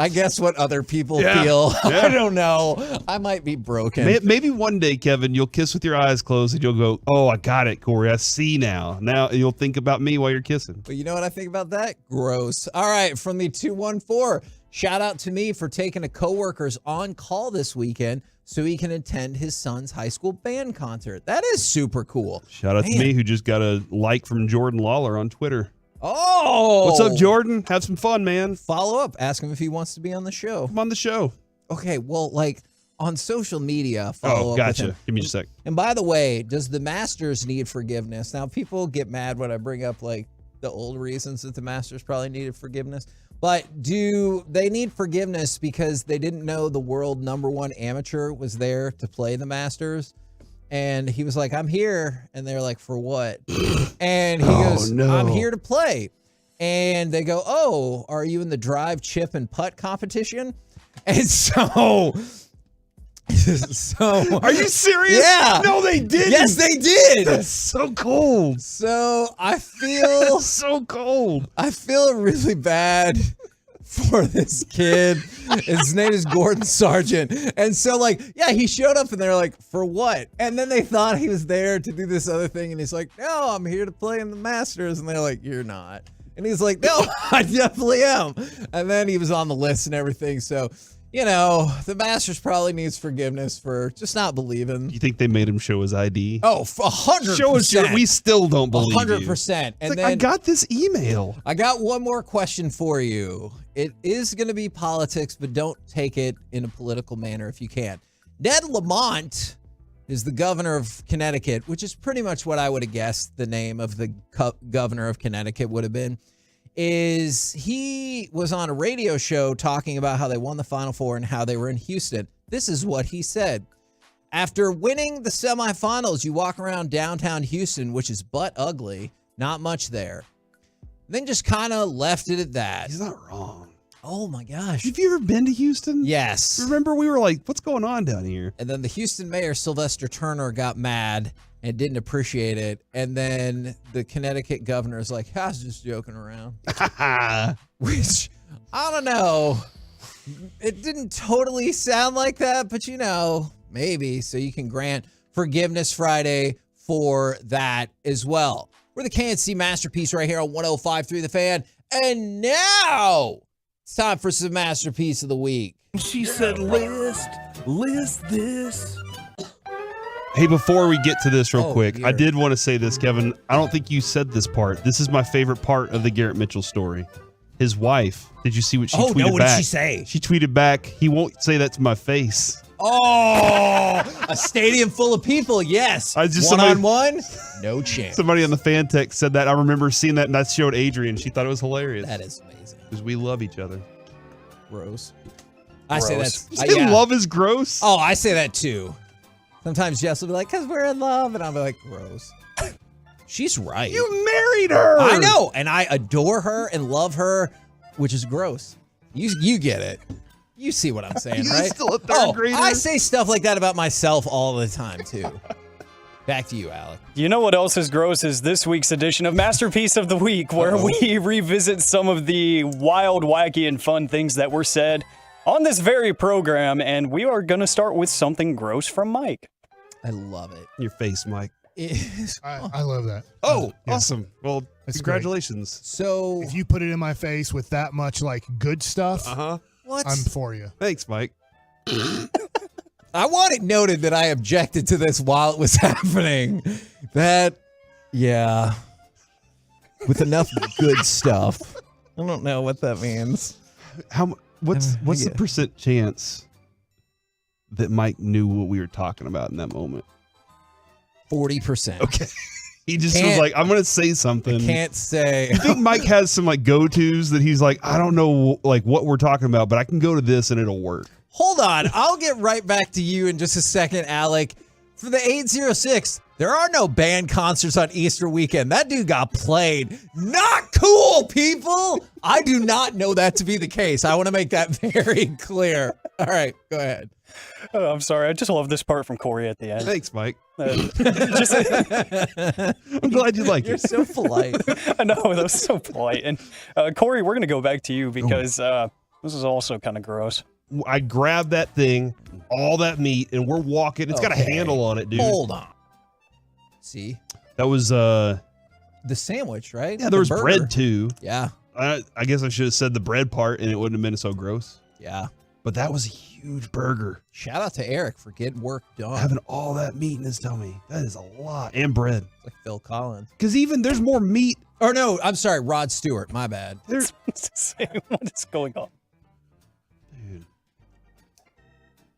S12: I guess what other people feel.
S14: Yeah.
S12: I don't know. I might be broken.
S14: Maybe one day, Kevin, you'll kiss with your eyes closed and you'll go, oh, I got it, Corey. I see now. Now you'll think about me while you're kissing.
S12: But you know what I think about that? Gross. All right, from the 214, shout out to me for taking a coworker's on call this weekend so he can attend his son's high school band concert. That is super cool.
S14: Shout out to me who just got a like from Jordan Lawler on Twitter.
S12: Oh!
S14: What's up, Jordan? Have some fun, man.
S12: Follow up. Ask him if he wants to be on the show.
S14: Come on the show.
S12: Okay, well, on social media, follow up with him.
S14: Give me just a sec.
S12: And by the way, does the Masters need forgiveness? Now, people get mad when I bring up, the old reasons that the Masters probably needed forgiveness. But do they need forgiveness because they didn't know the world #1 amateur was there to play the Masters? And he was like, I'm here. And they're like, for what? And he goes, I'm here to play. And they go, oh, are you in the drive, chip, and putt competition? And so
S14: are you serious?
S12: Yeah.
S14: No, they didn't.
S12: Yes, they did.
S14: That's so cold.
S12: So I feel
S14: so cold.
S12: I feel really bad for this kid. His name is Gordon Sargent. And so he showed up and they're like, for what? And then they thought he was there to do this other thing. And he's like, no, I'm here to play in the Masters. And they're like, you're not. And he's like, no, I definitely am. And then he was on the list and everything. So, the Masters probably needs forgiveness for just not believing.
S14: You think they made him show his ID?
S12: Oh, 100%.
S14: Show us we still don't believe
S12: 100%. And then
S14: I got this email.
S12: I got one more question for you. It is going to be politics, but don't take it in a political manner if you can. Ned Lamont is the governor of Connecticut, which is pretty much what I would have guessed the name of the governor of Connecticut would have been. He was on a radio show talking about how they won the Final Four and how they were in Houston. This is what he said. After winning the semifinals, you walk around downtown Houston, which is butt ugly, not much there. then just kind of left it at that.
S14: He's not wrong.
S12: Oh my gosh.
S14: Have you ever been to Houston?
S12: Yes.
S14: Remember we were like, what's going on down here?
S12: And then the Houston mayor, Sylvester Turner, got mad and didn't appreciate it. And then the Connecticut governor is like, I was just joking around. Which, I don't know. It didn't totally sound like that, but maybe. So you can grant Forgiveness Friday for that as well. We're the KNC Masterpiece right here on 105.3 The Fan. And now it's time for some Masterpiece of the Week.
S21: She said, list this.
S14: Hey, before we get to this real quick, I did want to say this, Kevin. I don't think you said this part. This is my favorite part of the Garrett Mitchell story. His wife. Did you see what she tweeted back?
S12: What did she say?
S14: She tweeted back, he won't say that to my face.
S12: Oh, a stadium full of people. Yes. One-on-one, no chance.
S14: Somebody on the fan text said that. I remember seeing that, and I showed Adrian. She thought it was hilarious.
S12: That is amazing.
S14: Because we love each other.
S12: Gross. I say that's...
S14: You say love is gross?
S12: Oh, I say that too. Sometimes Jess will be like, because we're in love. And I'll be like, gross. She's right.
S14: You married her.
S12: I know. And I adore her and love her, which is gross. You get it. You see what I'm saying, right?
S14: Still a third grader?
S12: I say stuff like that about myself all the time, too. Back to you, Alec.
S17: You know what else is gross is this week's edition of Masterpiece of the Week, where we revisit some of the wild, wacky, and fun things that were said on this very program, and we are going to start with something gross from Mike.
S12: I love it.
S14: Your face, Mike.
S22: I love that.
S14: Oh,
S22: yeah.
S14: Awesome. Well,
S22: That's
S14: congratulations.
S22: Great.
S12: So
S22: if you put it in my face with that much like good stuff,
S12: what?
S22: I'm for you.
S14: Thanks, Mike.
S12: I want it noted that I objected to this while it was happening. Yeah. With enough good stuff. I don't know what that means.
S14: What's the percent chance that Mike knew what we were talking about in that moment?
S12: 40%.
S14: Okay. He just was like, I'm going to say something.
S12: I can't say.
S14: You think Mike has some like go-tos that he's like, I don't know like what we're talking about, but I can go to this and it'll work.
S12: Hold on. I'll get right back to you in just a second, Alec. For the 806, there are no band concerts on Easter weekend. That dude got played. Not cool, people. I do not know that to be the case. I want to make that very clear. All right, go ahead.
S17: Oh, I'm sorry. I just love this part from Corey at the end.
S14: Thanks, Mike. I'm glad you like it.
S12: You're so polite.
S17: I know, that was so polite. And Corey, we're going to go back to you because this is also kind of gross.
S14: I grabbed that thing, all that meat, and we're walking. It's got a handle on it, dude.
S12: Hold on. See?
S14: That was
S12: the sandwich, right?
S14: Yeah, there was bread too.
S12: Yeah.
S14: I guess I should have said the bread part and it wouldn't have been so gross.
S12: Yeah.
S14: But that was a huge burger.
S12: Shout out to Eric for getting work done.
S14: Having all that meat in his tummy. That is a lot. And bread.
S12: It's like Phil Collins.
S14: Because even there's more meat.
S12: Or no, I'm sorry, Rod Stewart. My bad.
S17: What is going on?
S14: Dude.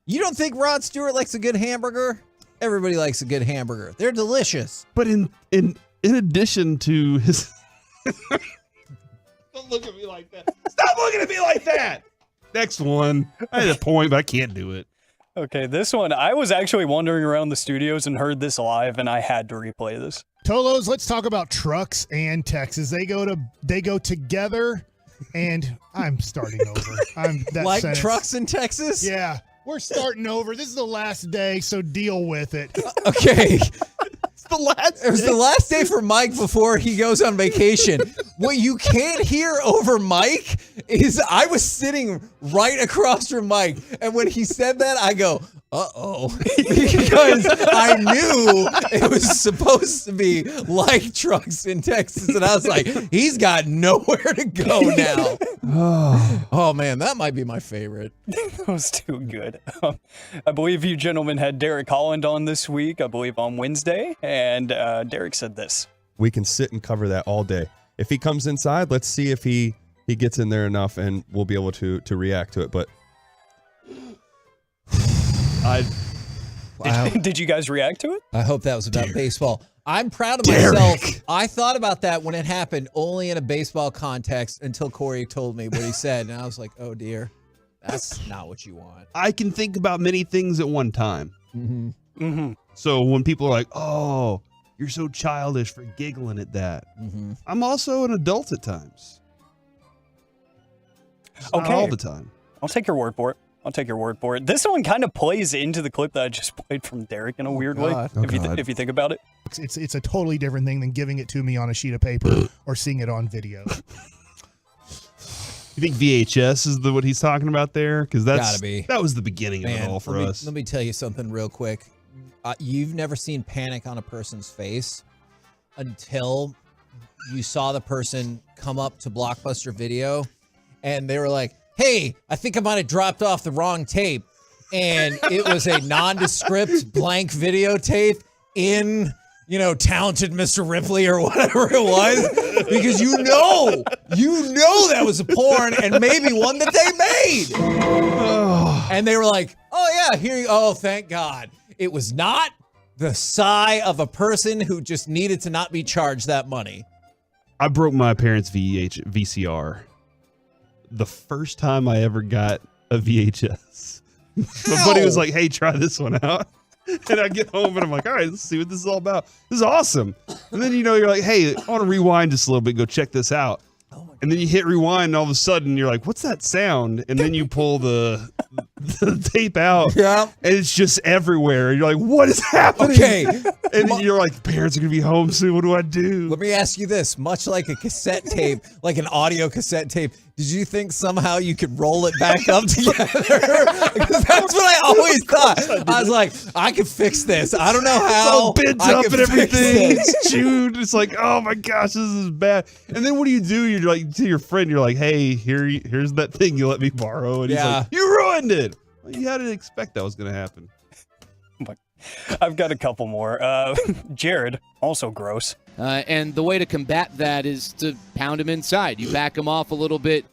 S12: You don't think Rod Stewart likes a good hamburger? Everybody likes a good hamburger. They're delicious.
S14: But in addition to his... Don't look at me like that. Stop looking at me like that. Next one. I had a point, but I can't do it.
S17: Okay, this one, I was actually wandering around the studios and heard this live, and I had to replay this.
S22: Tolos, let's talk about trucks and Texas. They go together, and I'm starting over.
S12: Like sentence. Trucks in Texas?
S22: Yeah, we're starting over. This is the last day, so deal with it.
S12: Okay.
S14: It
S12: was the last day for Mike before he goes on vacation. What you can't hear over Mike is I was sitting right across from Mike. And when he said that, I go, uh-oh. Because I knew it was supposed to be like trucks in Texas. And I was like, he's got nowhere to go now. Oh, man, that might be my favorite.
S17: That was too good. I believe you gentlemen had Derek Holland on this week, I believe on Wednesday. And Derek said this.
S23: We can sit and cover that all day. If he comes inside, let's see if he gets in there enough and we'll be able to react to it. But
S17: Did you guys react to it?
S12: I hope that was about baseball. I'm proud of myself. I thought about that when it happened only in a baseball context until Corey told me what he said. And I was like, oh, dear. That's not what you want.
S14: I can think about many things at one time.
S12: Mm-hmm.
S17: Mm-hmm.
S14: So when people are like, oh, You're so childish for giggling at that.
S12: Mm-hmm.
S14: I'm also an adult at times. Just not all the time.
S17: I'll take your word for it. This one kind of plays into the clip that I just played from Derek in a weird way, if you think about it.
S22: It's a totally different thing than giving it to me on a sheet of paper or seeing it on video.
S14: You think VHS is what he's talking about there? Because
S12: Gotta be.
S14: that was the beginning of it all for us.
S12: Let me tell you something real quick. You've never seen panic on a person's face until you saw the person come up to Blockbuster Video and they were like, hey, I think I might have dropped off the wrong tape. And it was a nondescript blank videotape in, Talented Mr. Ripley or whatever it was. Because you know that was a porn and maybe one that they made. And they were like, oh yeah, oh, thank God. It was not the sigh of a person who just needed to not be charged that money.
S14: I broke my parents' VCR. The first time I ever got a VHS. My buddy was like, hey, try this one out. And I get home and I'm like, all right, let's see what this is all about. This is awesome. And then, you're like, hey, I want to rewind just a little bit. Go check this out. And then you hit rewind and all of a sudden you're like, what's that sound? And then you pull the tape out. Yeah. And it's just everywhere. And you're like, what is happening?
S12: Okay.
S14: And then you're like, parents are going to be home soon. What do I do?
S12: Let me ask you this. Much like a cassette tape, like an audio cassette tape, did you think somehow you could roll it back up together? Because that's what I always thought. I was like, I could fix this. I don't know how.
S14: It's all bent up and everything. It's chewed. It's like, oh my gosh, this is bad. And then what do? You're like, to your friend, you're like, hey, here's that thing you let me borrow. And he's like, you ruined it. Well, you had to expect that was going to happen.
S17: I've got a couple more. Jared, also gross.
S1: And the way to combat that is to pound him inside. You back him off a little bit.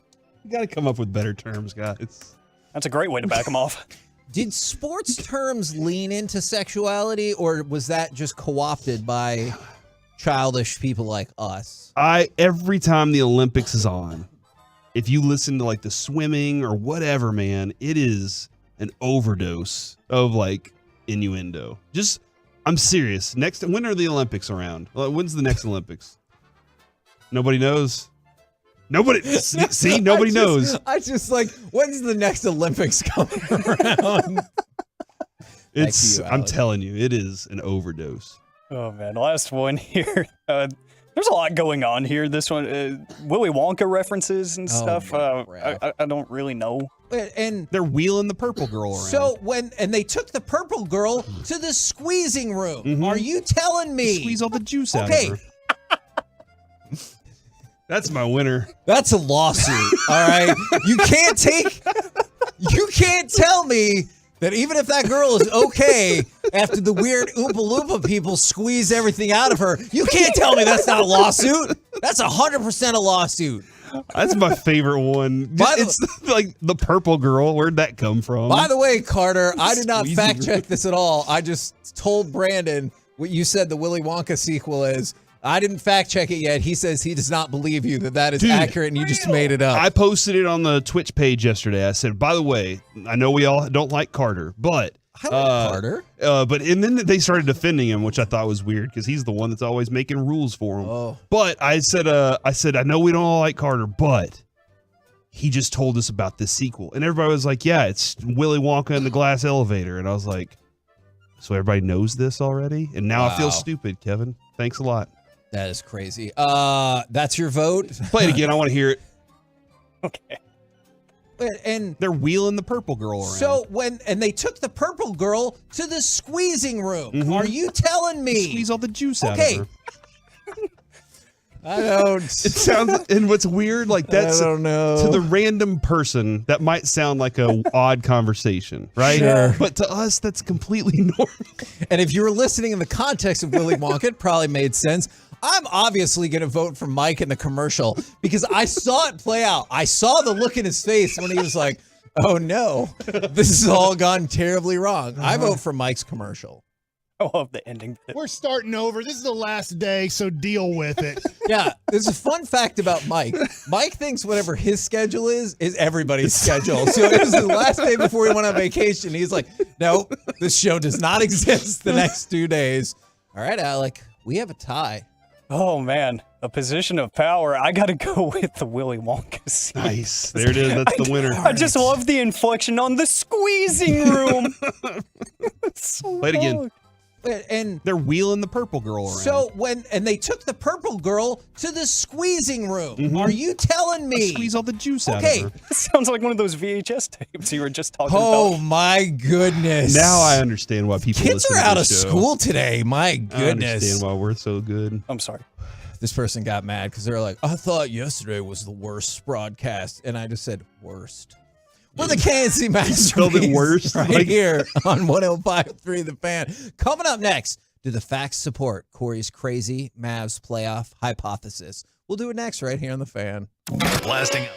S14: You got to come up with better terms, guys.
S17: That's a great way to back him off.
S12: Did sports terms lean into sexuality, or was that just co-opted by childish people like us?
S14: Every time the Olympics is on, if you listen to like the swimming or whatever, man, it is an overdose of like innuendo. I'm serious. When are the Olympics around? When's the next Olympics? Nobody knows. Nobody knows.
S12: I just like, when's the next Olympics coming around?
S14: I'm telling you, it is an overdose.
S17: Oh man, last one here. There's a lot going on here. This one, Willy Wonka references and stuff. I don't really know.
S12: And
S14: they're wheeling the purple girl around.
S12: So they took the purple girl to the squeezing room. Mm-hmm. Are you telling me?
S14: Squeeze all the juice out of her. That's my winner.
S12: That's a lawsuit. All right. You can't tell me that even if that girl is okay after the weird Oompa Loompa people squeeze everything out of her, you can't tell me that's not a lawsuit. That's 100% a lawsuit.
S14: That's my favorite one. It's like the purple girl. Where'd that come from?
S12: By the way, Carter, I did not fact check this at all. I just told Brandon what you said the Willy Wonka sequel is. I didn't fact check it yet. He says he does not believe you that is accurate and you just made it up.
S14: I posted it on the Twitch page yesterday. I said, by the way, I know we all don't like Carter, but
S12: I like Carter.
S14: And then they started defending him, which I thought was weird because he's the one that's always making rules for him.
S12: Oh.
S14: But I said, I know we don't all like Carter, but he just told us about this sequel. And everybody was like, yeah, it's Willy Wonka and the glass elevator. And I was like, so everybody knows this already? And now I feel stupid, Kevin. Thanks a lot.
S12: That is crazy. That's your vote?
S14: Play it again. I want to hear it.
S17: Okay.
S12: And
S14: they're wheeling the purple girl around.
S12: So they took the purple girl to the squeezing room. Mm-hmm. Are you telling me?
S14: Squeeze all the juice out of her.
S12: I don't.
S14: It sounds, and what's weird, like that's
S12: I don't know.
S14: To the random person that might sound like a odd conversation, right?
S12: Sure.
S14: But to us, that's completely normal.
S12: And if you were listening in the context of Willy Wonka, it probably made sense. I'm obviously going to vote for Mike in the commercial because I saw it play out. I saw the look in his face when he was like, oh no, this has all gone terribly wrong. I vote for Mike's commercial.
S17: I love the ending.
S22: We're starting over. This is the last day, so deal with it.
S12: Yeah, there's a fun fact about Mike. Mike thinks whatever his schedule is everybody's schedule. So it was the last day before he went on vacation. He's like, no, this show does not exist the next 2 days. All right, Alec. We have a tie.
S17: Oh, man. A position of power. I got to go with the Willy Wonka scene.
S14: Nice. There it is. That's the winner.
S17: I just love the inflection on the squeezing room.
S14: Play it again.
S12: And
S14: they're wheeling the purple girl around.
S12: So they took the purple girl to the squeezing room. Are you telling me?
S14: Squeeze all the juice out
S17: Okay.
S14: of her.
S17: Sounds like one of those VHS tapes you were just talking
S12: Oh
S17: about.
S12: my goodness.
S14: Now I understand why people
S12: Kids
S14: listen
S12: are
S14: to
S12: out
S14: this
S12: of
S14: show.
S12: school today. My
S14: I
S12: goodness.
S14: understand why we're so good.
S17: I'm sorry.
S12: This person got mad because they're like, I thought yesterday was the worst broadcast. And I just said, worst. We're the KNC Masterpiece.
S14: spelled it worst,
S12: right
S14: like-
S12: here on 105.3 The Fan. Coming up next, do the facts support Corey's crazy Mavs playoff hypothesis? We'll do it next right here on The Fan.
S8: Blasting out.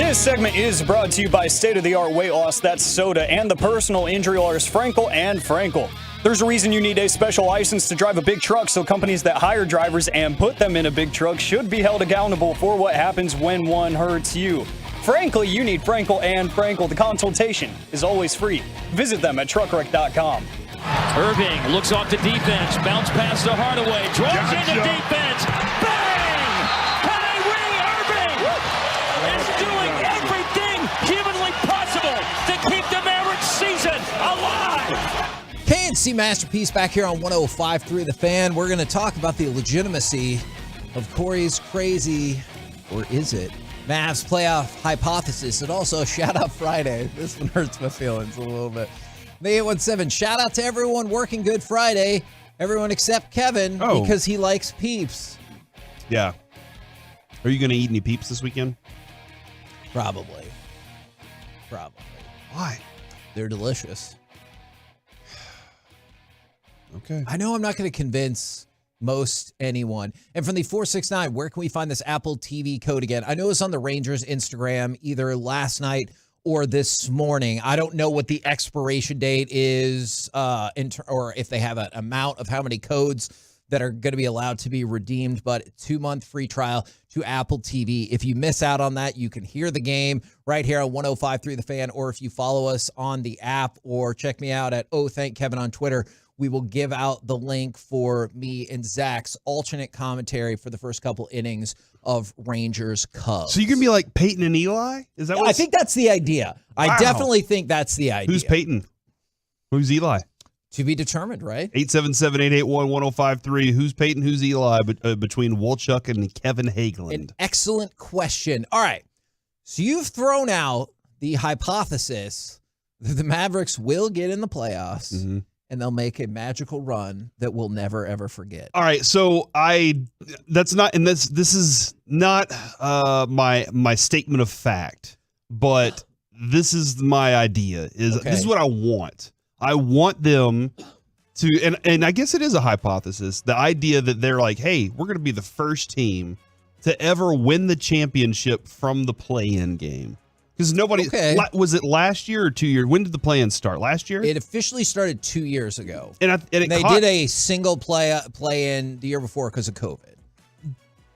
S17: This segment is brought to you by state-of-the-art weight loss, that's Soda, and the personal injury lawyers Frankel and Frankel. There's a reason you need a special license to drive a big truck, so companies that hire drivers and put them in a big truck should be held accountable for what happens when one hurts you. Frankly, you need Frankel and Frankel. The consultation is always free. Visit them at truckwreck.com.
S9: Irving looks off to defense, bounce pass to Hardaway, draws into defense, bang! Kyrie Irving is doing everything humanly possible to keep the Mavericks season alive!
S12: KNC Masterpiece back here on 105.3 The Fan. We're going to talk about the legitimacy of Corey's crazy, or is it, Mavs playoff hypothesis. And also, shout out Friday. This one hurts my feelings a little bit. The 817, shout out to everyone working Good Friday. Everyone except Kevin, because he likes Peeps.
S14: Yeah. Are you going to eat any Peeps this weekend?
S12: Probably.
S14: Why?
S12: They're delicious.
S14: Okay.
S12: I know I'm not going to convince most anyone. And from the 469, where can we find this Apple TV code again? I know it's on the Rangers Instagram either last night or this morning. I don't know what the expiration date is or if they have an amount of how many codes that are going to be allowed to be redeemed, but 2-month free trial to Apple TV. If you miss out on that, you can hear the game right here on 105.3 The Fan, or if you follow us on the app or check me out at Thank Kevin on Twitter, we will give out the link for me and Zach's alternate commentary for the first couple innings of Rangers Cubs.
S14: So you're going to be like Peyton and Eli? Is that what
S12: I think that's the idea.
S14: Wow.
S12: I definitely think that's the idea.
S14: Who's Peyton? Who's Eli?
S12: To be determined, right?
S14: 877-881-1053. Who's Peyton? Who's Eli? Between Wolchuk and Kevin Hageland.
S12: An excellent question. All right. So you've thrown out the hypothesis that the Mavericks will get in the playoffs.
S14: Mm-hmm.
S12: And they'll make a magical run that we'll never, ever forget.
S14: All right, so this is not my statement of fact, but this is my idea. This is what I want. I want them to, and I guess it is a hypothesis, the idea that they're like, hey, we're going to be the first team to ever win the championship from the play-in game. Because nobody, was it last year or 2 years? When did the play-in start? Last year?
S12: It officially started 2 years ago.
S14: And they
S12: did a single play-in the year before because of COVID.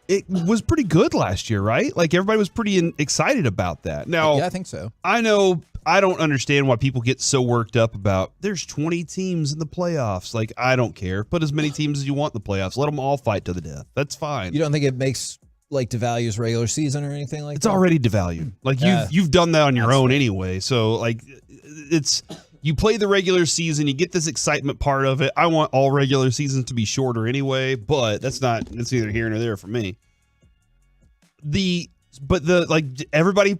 S14: It was pretty good last year, right? Like everybody was pretty excited about that. Now,
S12: yeah, I think so.
S14: I know I don't understand why people get so worked up about there's 20 teams in the playoffs. Like, I don't care. Put as many teams as you want in the playoffs. Let them all fight to the death. That's fine.
S12: You don't think it makes devalues regular season or anything like that?
S14: It's already devalued. Like you've done that on your own anyway. So like you play the regular season, you get this excitement part of it. I want all regular seasons to be shorter anyway, but it's neither here nor there for me. Everybody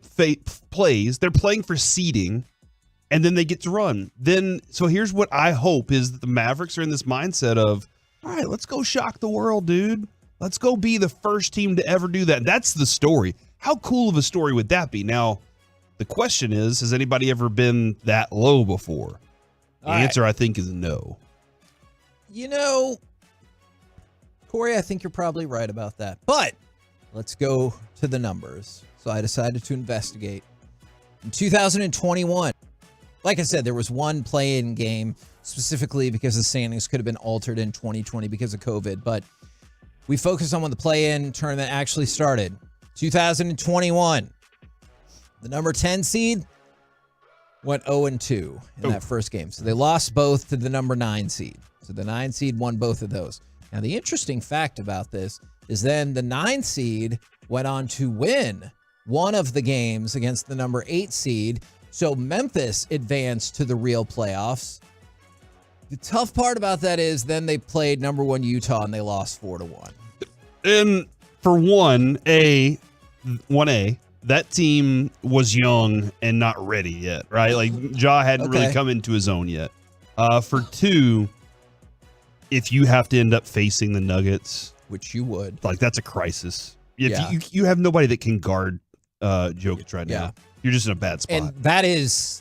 S14: plays, they're playing for seeding, and then they get to run. So here's what I hope is that the Mavericks are in this mindset of, all right, let's go shock the world, dude. Let's go be the first team to ever do that. That's the story. How cool of a story would that be? Now, the question is, has anybody ever been that low before? The answer, I think, is no.
S12: You know, Corey, I think you're probably right about that. But let's go to the numbers. So I decided to investigate. In 2021, like I said, there was one play-in game specifically because the standings could have been altered in 2020 because of COVID. But we focus on when the play-in tournament actually started. 2021, the number 10 seed went 0-2 in that first game. So they lost both to the number 9 seed. So the 9 seed won both of those. Now, the interesting fact about this is then the 9 seed went on to win one of the games against the number 8 seed. So Memphis advanced to the real playoffs. The tough part about that is then they played number 1 Utah and they lost 4-1.
S14: And for 1A, that team was young and not ready yet, right? Like Ja hadn't really come into his own yet. For 2, if you have to end up facing the Nuggets,
S12: which you would,
S14: like that's a crisis. You have nobody that can guard Jokic right now. You're just in a bad spot.
S12: And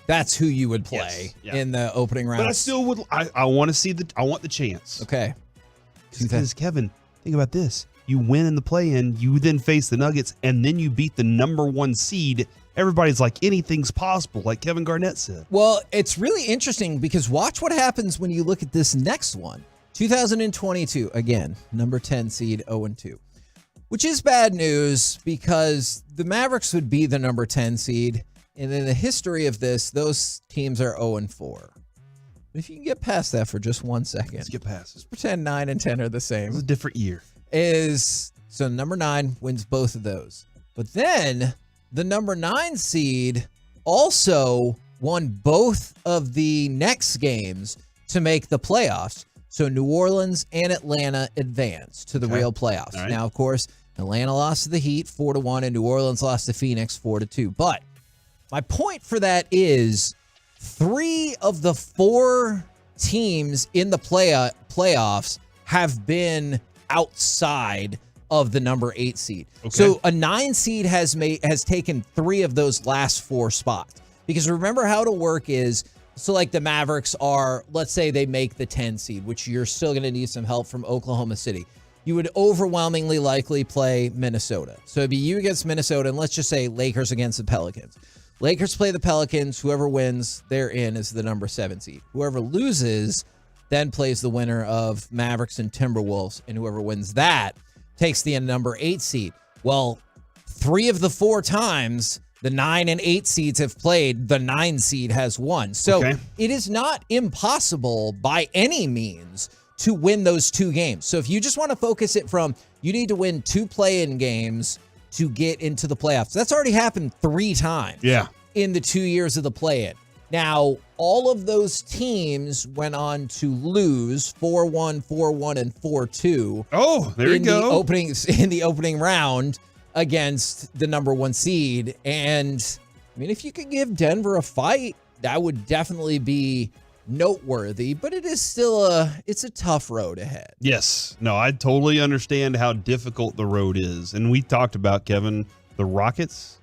S12: that's who you would play in the opening round.
S14: But I still would. I want to see I want the chance.
S12: Okay.
S14: Because Kevin, think about this. you win in the play-in, you then face the Nuggets, and then you beat the number 1 seed. Everybody's like, anything's possible, like Kevin Garnett said.
S12: Well, it's really interesting because watch what happens when you look at this next one. 2022, again, number 10 seed, 0-2. Which is bad news because the Mavericks would be the number 10 seed. And in the history of this, those teams are 0-4. But if you can get past that for just 1 second.
S14: Let's get past it.
S12: Pretend 9 and 10 are the same.
S14: It's a different year.
S12: So number 9 wins both of those. But then the number 9 seed also won both of the next games to make the playoffs. So New Orleans and Atlanta advanced to the real playoffs.
S14: Right.
S12: Now, of course, Atlanta lost to the Heat 4-1 and New Orleans lost to Phoenix 4-2. But my point for that is 3 of the 4 teams in the playoffs have been outside of the number 8 seed. Okay. So a 9 seed has taken 3 of those last 4 spots. Because remember how it'll work is, so like the Mavericks are, let's say they make the 10 seed, which you're still going to need some help from Oklahoma City. You would overwhelmingly likely play Minnesota. So it'd be you against Minnesota, and let's just say Lakers against the Pelicans. Lakers play the Pelicans. Whoever wins, they're in as the number 7 seed. Whoever loses then plays the winner of Mavericks and Timberwolves, and whoever wins that takes the number 8 seed. Well, 3 of the 4 times the 9 and 8 seeds have played, the 9 seed has won. So it is not impossible by any means to win those 2 games. So if you just want to focus it from, you need to win 2 play-in games to get into the playoffs. That's already happened 3 times in the 2 years of the play-in. Now, all of those teams went on to lose 4-1, 4-1, and 4-2.
S14: Oh, there you go.
S12: In the opening round against the number 1 seed. And I mean, if you could give Denver a fight, that would definitely be noteworthy, but it is still it's a tough road ahead.
S14: Yes. No, I totally understand how difficult the road is. And we talked about, Kevin, the Rockets.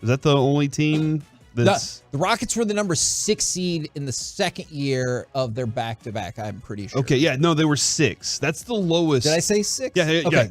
S14: Is that the only team that's...
S12: The Rockets were the number 6 seed in the second year of their back-to-back, I'm pretty sure.
S14: Okay, yeah, no, they were 6. That's the lowest.
S12: Did I say 6?
S14: Yeah,
S12: Okay.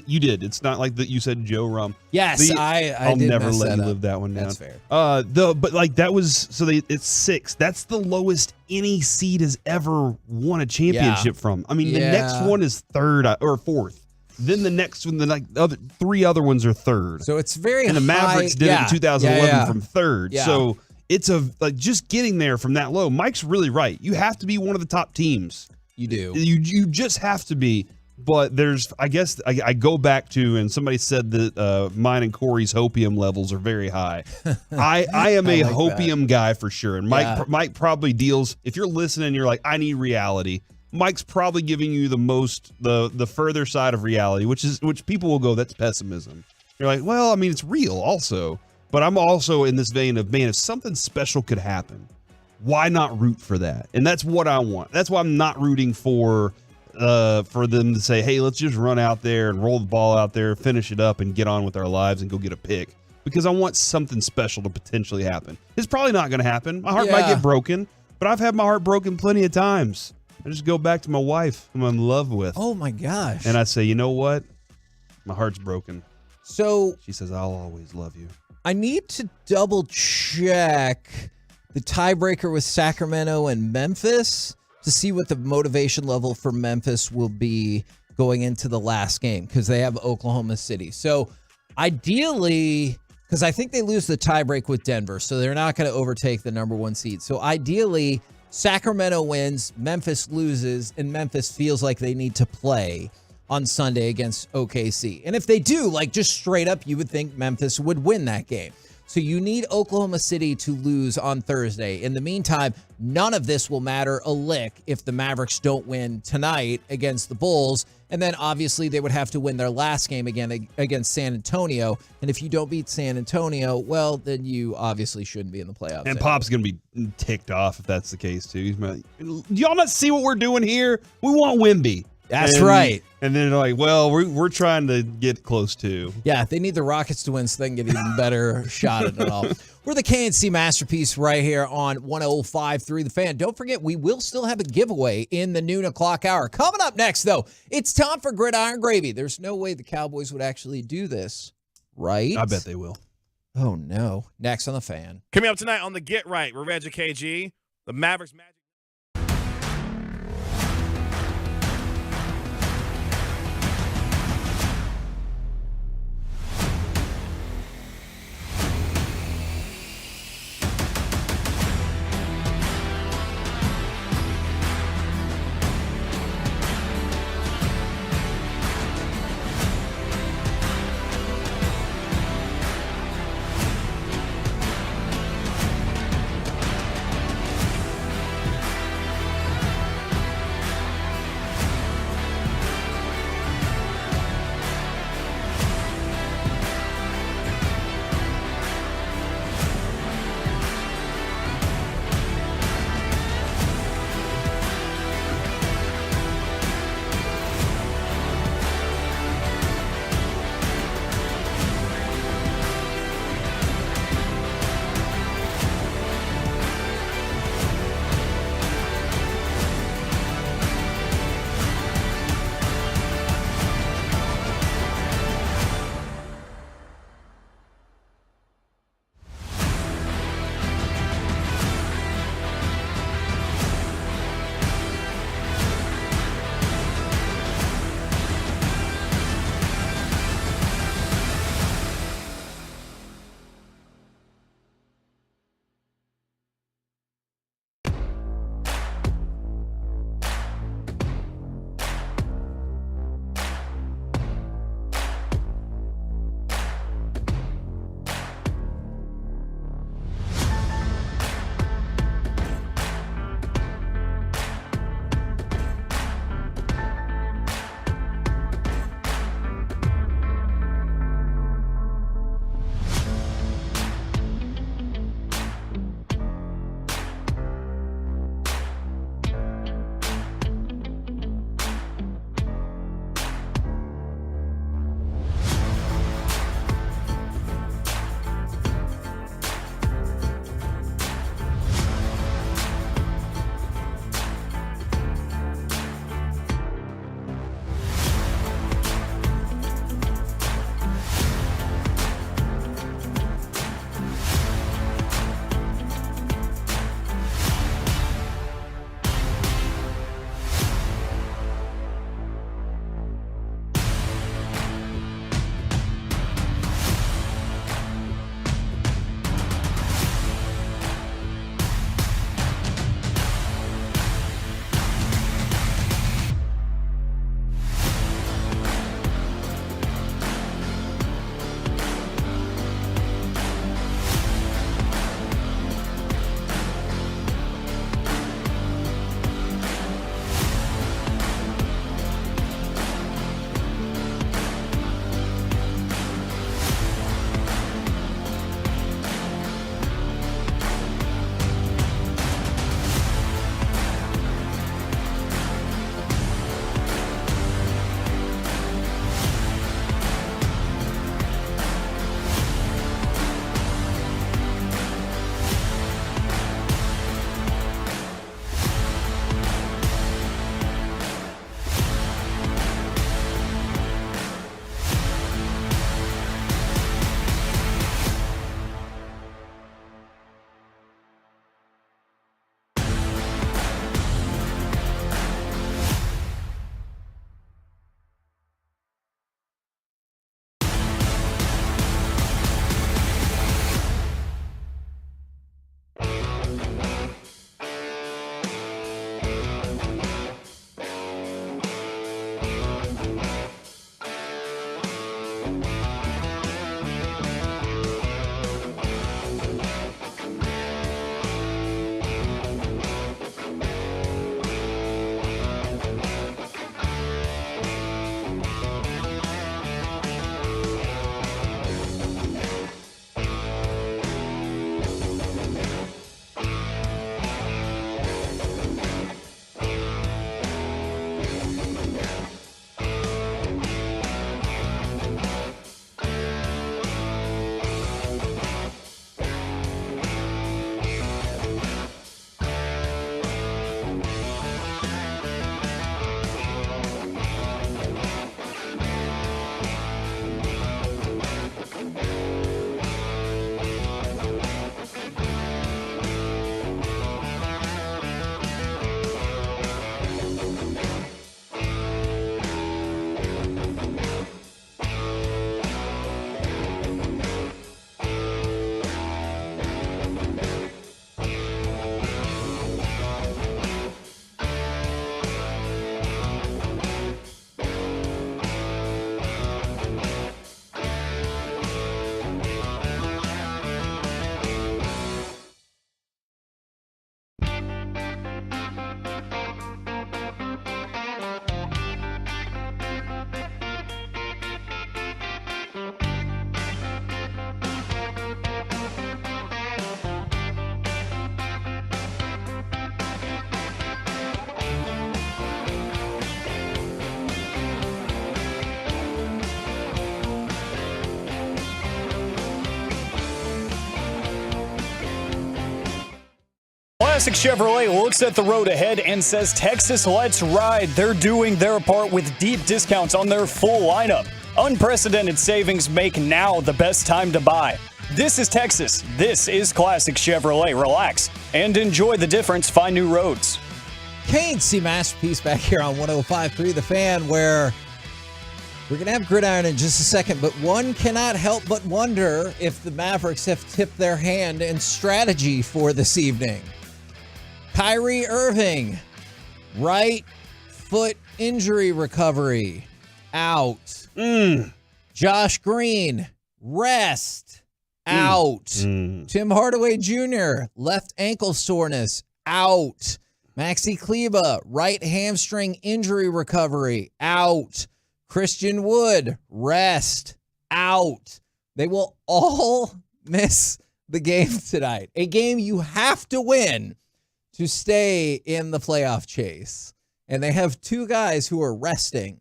S14: You did. It's not like that you said Joe Rum.
S12: Yes,
S14: I'll
S12: did
S14: never
S12: mess
S14: let
S12: that
S14: you
S12: up.
S14: live that one down.
S12: That's fair.
S14: But like that was it's 6. That's the lowest any seed has ever won a championship from. I mean, the next one is 3rd or 4th. Then the next one, the other 3 other ones are 3rd.
S12: So it's very
S14: and the Mavericks did it in 2011 from 3rd.
S12: Yeah.
S14: So it's just getting there from that low. Mike's really right. You have to be one of the top teams.
S12: You do.
S14: You just have to be. But I guess I go back to, and somebody said that mine and Corey's hopium levels are very high. I am a hopium guy for sure. And Mike probably deals, if you're listening, you're like, I need reality. Mike's probably giving you the further side of reality, which people will go, that's pessimism. You're like, well, I mean, it's real also. But I'm also in this vein of, man, if something special could happen, why not root for that? And that's what I want. That's why I'm not rooting for them to say, hey, let's just run out there and roll the ball out there, finish it up, and get on with our lives and go get a pick. Because I want something special to potentially happen. It's probably not going to happen. My heart might get broken, but I've had my heart broken plenty of times. I just go back to my wife, whom I'm in love with.
S12: Oh, my gosh.
S14: And I say, you know what? My heart's broken.
S12: So
S14: she says, I'll always love you.
S12: I need to double check the tiebreaker with Sacramento and Memphis to see what the motivation level for Memphis will be going into the last game, because they have Oklahoma City. So ideally, because I think they lose the tiebreak with Denver, so they're not going to overtake the number 1 seed. So ideally, Sacramento wins, Memphis loses, and Memphis feels like they need to play on Sunday against OKC. And if they do, like just straight up, you would think Memphis would win that game. So you need Oklahoma City to lose on Thursday. In the meantime, none of this will matter a lick if the Mavericks don't win tonight against the Bulls. And then obviously they would have to win their last game again against San Antonio. And if you don't beat San Antonio, well, then you obviously shouldn't be in the playoffs.
S14: And Pop's going to be ticked off if that's the case too. He's like, do y'all not see what we're doing here? We want Wemby.
S12: That's right.
S14: And then they're like, well, we're trying to get close to.
S12: Yeah, they need the Rockets to win so they can get an even better shot at it all. We're the KNC Masterpiece right here on 105.3 The Fan. Don't forget, we will still have a giveaway in the noon o'clock hour. Coming up next, though, it's time for Gridiron Gravy. There's no way the Cowboys would actually do this, right?
S14: I bet they will.
S12: Oh, no. Next on The Fan.
S5: Coming up tonight on the Get Right, Revenge of KG, the Mavericks Magic.
S17: Classic Chevrolet looks at the road ahead and says, Texas, let's ride. They're doing their part with deep discounts on their full lineup. Unprecedented savings make now the best time to buy. This is Texas. This is Classic Chevrolet. Relax and enjoy the difference. Find new roads.
S12: K&C Masterpiece back here on 105.3 The Fan, where we're going to have Gridiron in just a second, but one cannot help but wonder if the Mavericks have tipped their hand in strategy for this evening. Kyrie Irving, right foot injury recovery, out. Josh Green, rest, out. Tim Hardaway Jr., left ankle soreness, out. Maxi Kleber, right hamstring injury recovery, out. Christian Wood, rest, out. They will all miss the game tonight. A game you have to win to stay in the playoff chase. And they have two guys who are resting.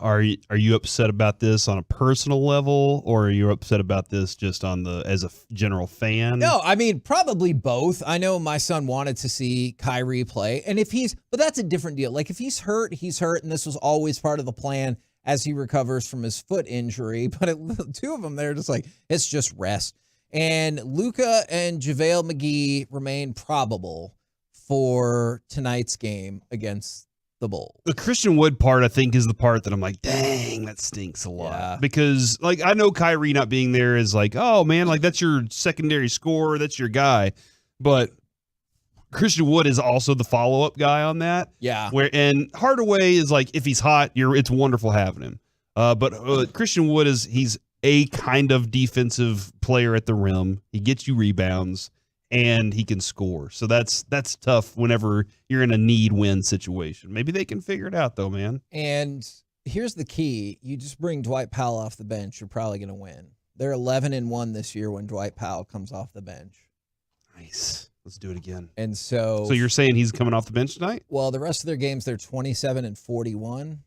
S14: Are you upset about this on a personal level, or are you upset about this just on as a general fan?
S12: No, I mean, probably both. I know my son wanted to see Kyrie play, and but that's a different deal. Like, if he's hurt, and this was always part of the plan as he recovers from his foot injury. But two of them, they're just like, it's just rest. And Luka and JaVale McGee remain probable for tonight's game against the Bulls.
S14: The Christian Wood part, I think, is the part that I'm like, dang, that stinks a lot.
S12: Yeah.
S14: Because, like, I know Kyrie not being there is like, oh, man, like, that's your secondary scorer. That's your guy. But Christian Wood is also the follow-up guy on that.
S12: Yeah.
S14: And Hardaway is like, if he's hot, it's wonderful having him. But Christian Wood he's a kind of defensive player at the rim. He gets you rebounds. And he can score. So that's tough whenever you're in a need-win situation. Maybe they can figure it out, though, man.
S12: And here's the key. You just bring Dwight Powell off the bench, you're probably going to win. They're 11-1 this year when Dwight Powell comes off the bench.
S14: Nice. Let's do it again.
S12: And so
S14: you're saying he's coming off the bench tonight?
S12: Well, the rest of their games, they're 27-41.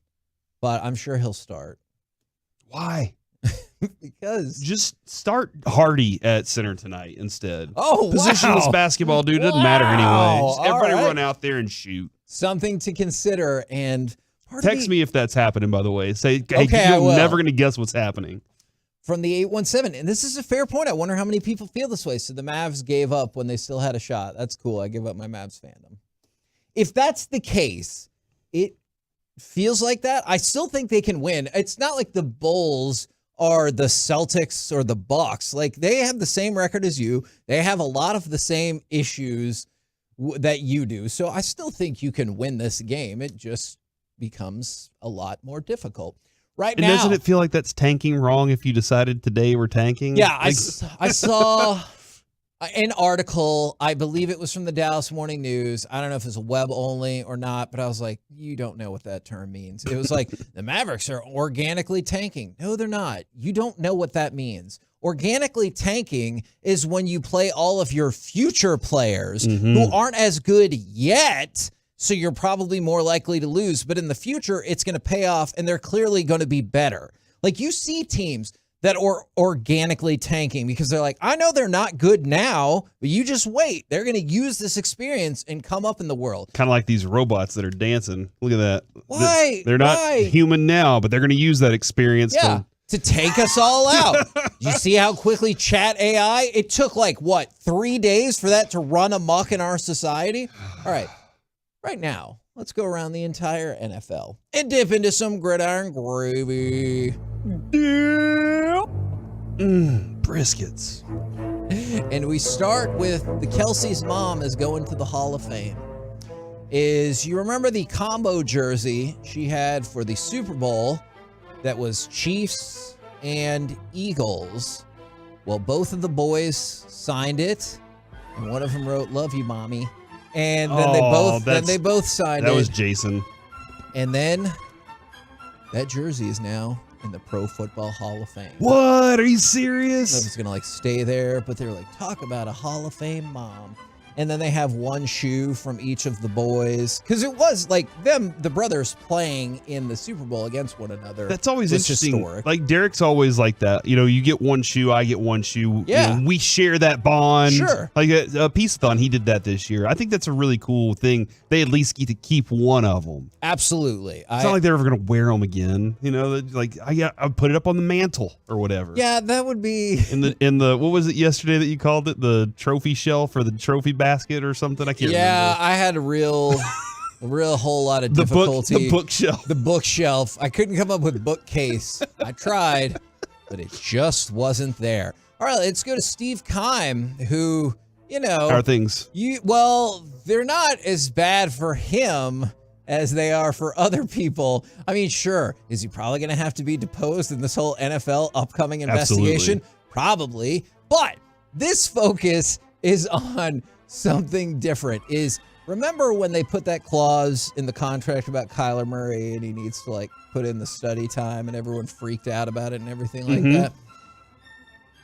S12: But I'm sure he'll start.
S14: Why?
S12: Because
S14: just start Hardy at center tonight instead.
S12: Oh,
S14: positionless basketball, dude. Doesn't matter anyway. Just everybody
S12: right.
S14: run out there and shoot.
S12: Something to consider. And
S14: text me if that's happening. By the way, say, hey,
S12: okay,
S14: you're never going to guess what's happening.
S12: From the 817, and this is a fair point. I wonder how many people feel this way. So the Mavs gave up when they still had a shot. That's cool. I give up my Mavs fandom. If that's the case, it feels like that. I still think they can win. It's not like the Bulls are the Celtics or the Bucks. Like, they have the same record as you. They have a lot of the same issues that you do. So I still think you can win this game. It just becomes a lot more difficult. Right now.
S14: And doesn't it feel like that's tanking wrong if you decided today we're tanking?
S12: Yeah, I saw an article. I believe it was from the Dallas Morning News. I don't know if it's web only or not, but I was like, you don't know what that term means. It was like, the Mavericks are organically tanking. No, they're not. You don't know what that means. Organically tanking is when you play all of your future players who aren't as good yet, so you're probably more likely to lose. But in the future, it's going to pay off, and they're clearly going to be better. Like, you see teams that are organically tanking because they're like, I know they're not good now, but you just wait. They're going to use this experience and come up in the world.
S14: Kind of like these robots that are dancing. Look at that.
S12: Why?
S14: They're not human now, but they're going to use that experience
S12: to take us all out. You see how quickly chat AI? It took 3 days for that to run amok in our society? All right. Right now, let's go around the entire NFL and dip into some gridiron gravy.
S14: Briskets.
S12: And we start with the Kelsey's mom is going to the Hall of Fame. You remember the combo jersey she had for the Super Bowl that was Chiefs and Eagles? Well, both of the boys signed it, and one of them wrote "Love you, mommy," and then they both signed it.
S14: That was Jason.
S12: And then that jersey is now in the Pro Football Hall of Fame.
S14: What? Are you serious?
S12: I was going to stay there, but they were like, talk about a Hall of Fame mom. and then they have one shoe from each of the boys. Because it was like the brothers playing in the Super Bowl against one another.
S14: That's always
S12: was
S14: interesting.
S12: Historic.
S14: Like Derek's always like that. You get one shoe, I get one shoe.
S12: Yeah.
S14: We share that bond.
S12: Sure.
S14: Like a Peace-a-thon, he did that this year. I think that's a really cool thing. They at least get to keep one of them.
S12: Absolutely.
S14: It's not like they're ever going to wear them again. Like I put it up on the mantle or whatever.
S12: Yeah, that would be
S14: in the what was it yesterday that you called it, the trophy shelf or the trophy basket or something? I can't remember.
S12: Yeah, I had a real whole lot of difficulty.
S14: The bookshelf.
S12: The bookshelf. I couldn't come up with bookcase. I tried, but it just wasn't there. All right, let's go to Steve Keim, who,
S14: How are things?
S12: They're not as bad for him as they are for other people. I mean, sure, is he probably going to have to be deposed in this whole NFL upcoming investigation?
S14: Absolutely.
S12: Probably. But this focus is on something different. Remember when they put that clause in the contract about Kyler Murray and he needs to put in the study time and everyone freaked out about it and everything like that?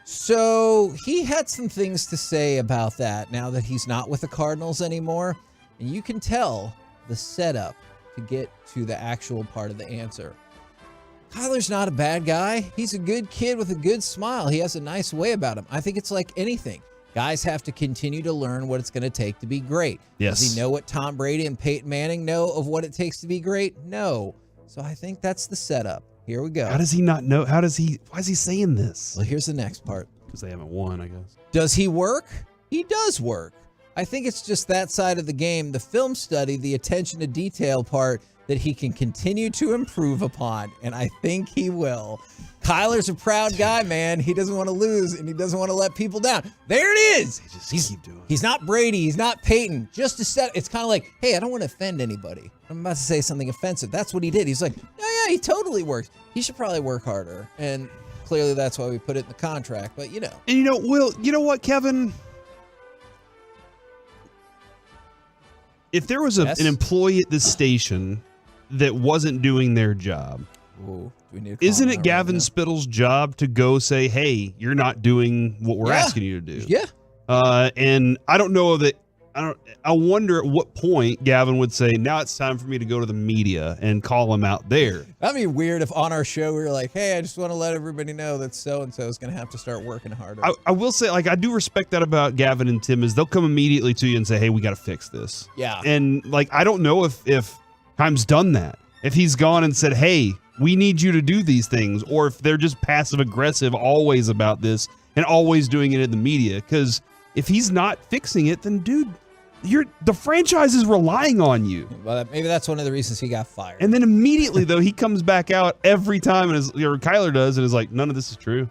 S12: So he had some things to say about that now that he's not with the Cardinals anymore. And you can tell the setup to get to the actual part of the answer. Kyler's not a bad guy. He's a good kid with a good smile. He has a nice way about him. I think it's like anything. Guys have to continue to learn what it's going to take to be great.
S14: Yes.
S12: Does he know what Tom Brady and Peyton Manning know of what it takes to be great? No. So I think that's the setup. Here we go.
S14: How does he not know? Why is he saying this?
S12: Well, here's the next part.
S14: Because they haven't won, I guess.
S12: Does he work? He does work. I think it's just that side of the game, the film study, the attention to detail part that he can continue to improve upon, and I think he will. Kyler's a proud guy, man. He doesn't want to lose, and he doesn't want to let people down. There it is. He's not Brady. He's not Peyton. Just to set, it's kind of like, hey, I don't want to offend anybody. I'm about to say something offensive. That's what he did. He's like, yeah, he totally works. He should probably work harder, and clearly that's why we put it in the contract, but
S14: And Will, you know what, Kevin? If there was an employee at this station that wasn't doing their job, isn't it Gavin Spittle's job to go say, hey, you're not doing what we're asking you to do?
S12: Yeah.
S14: And I don't know that. I wonder at what point Gavin would say, now it's time for me to go to the media and call him out there.
S12: That'd be weird if on our show we were like, hey, I just want to let everybody know that so-and-so is going to have to start working harder.
S14: I will say, I do respect that about Gavin and Tim, is they'll come immediately to you and say, hey, we got to fix this.
S12: Yeah.
S14: And I don't know if Keim's done that. If he's gone and said, hey, we need you to do these things, or if they're just passive aggressive always about this and always doing it in the media. Because if he's not fixing it, then dude, the franchise is relying on you.
S12: Well, maybe that's one of the reasons he got fired.
S14: And then immediately, though, he comes back out every time, and Kyler does, and is like, none of this is true.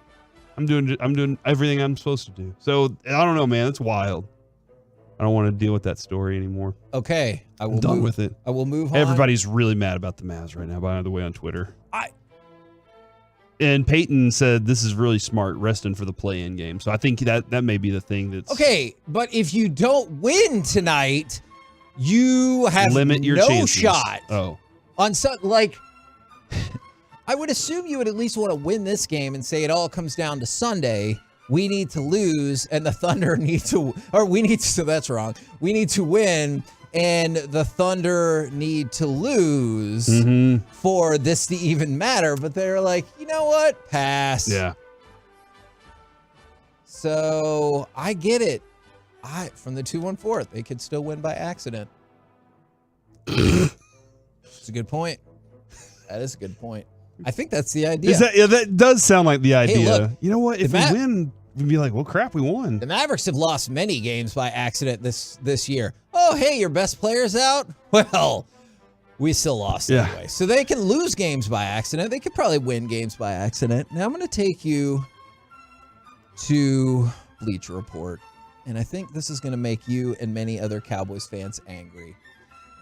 S14: I'm doing everything I'm supposed to do. So I don't know, man. It's wild. I don't want to deal with that story anymore.
S12: Okay,
S14: I'm done with it.
S12: I will move on.
S14: Everybody's really mad about the Mavs right now, by the way, on Twitter. And Peyton said this is really smart, resting for the play-in game. So I think that may be the thing that's...
S12: Okay, but if you don't win tonight, you have
S14: limit your
S12: no
S14: chances.
S12: shot.
S14: Oh.
S12: On I would assume you would at least want to win this game and say it all comes down to Sunday. We need to lose, and the Thunder need to... So that's wrong. We need to win, and the Thunder need to lose for this to even matter. But they're like, you know what? Pass.
S14: Yeah.
S12: So I get it. From the 2-1-4, they could still win by accident. It's a good point. That is a good point. I think that's the idea.
S14: That does sound like the idea.
S12: Hey, look,
S14: you know what? If we win, we'd be like, well, crap, we won.
S12: The Mavericks have lost many games by accident this year. Oh, hey, your best player's out? Well, we still lost anyway. So they can lose games by accident. They could probably win games by accident. Now I'm going to take you to Bleacher Report. And I think this is going to make you and many other Cowboys fans angry.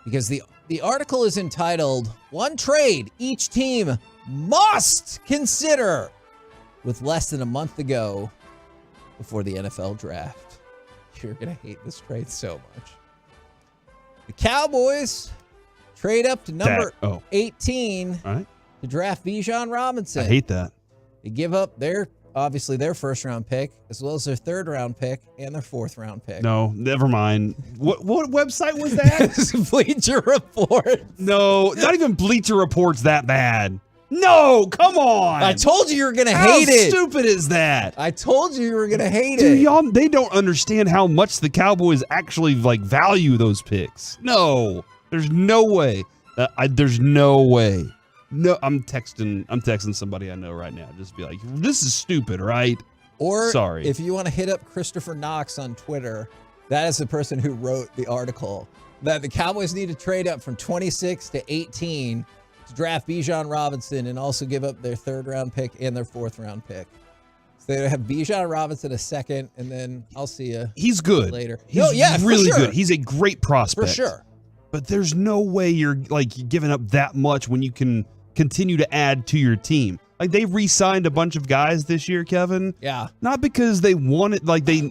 S12: Because the article is entitled, One Trade Each Team Must Consider, with less than a month to go before the NFL draft. You're going to hate this trade so much. The Cowboys trade up to number 18 to draft Bijan Robinson.
S14: I hate that.
S12: They give up their obviously their first-round pick, as well as their third-round pick and their fourth-round pick.
S14: No, never mind. What website was that?
S12: Bleacher Report.
S14: No, not even Bleacher Report's that bad. No, come on.
S12: I told you were going to
S14: How
S12: hate it.
S14: How stupid is that?
S12: I told you were going to hate
S14: Dude,
S12: it.
S14: y'all, they don't understand how much the Cowboys actually value those picks. No, there's no way. There's no way. No, I'm texting somebody I know right now. Just be like, this is stupid, right?
S12: Or
S14: sorry.
S12: If you want to hit up Christopher Knox on Twitter, that is the person who wrote the article that the Cowboys need to trade up from 26 to 18 to draft Bijan Robinson and also give up their third-round pick and their fourth-round pick. So they have Bijan Robinson a second, and then I'll see you.
S14: He's good
S12: later.
S14: He's really good. He's a great prospect
S12: For sure.
S14: But there's no way you're giving up that much when you can continue to add to your team. Like they re-signed a bunch of guys this year, Kevin.
S12: Yeah.
S14: Not because they wanted, they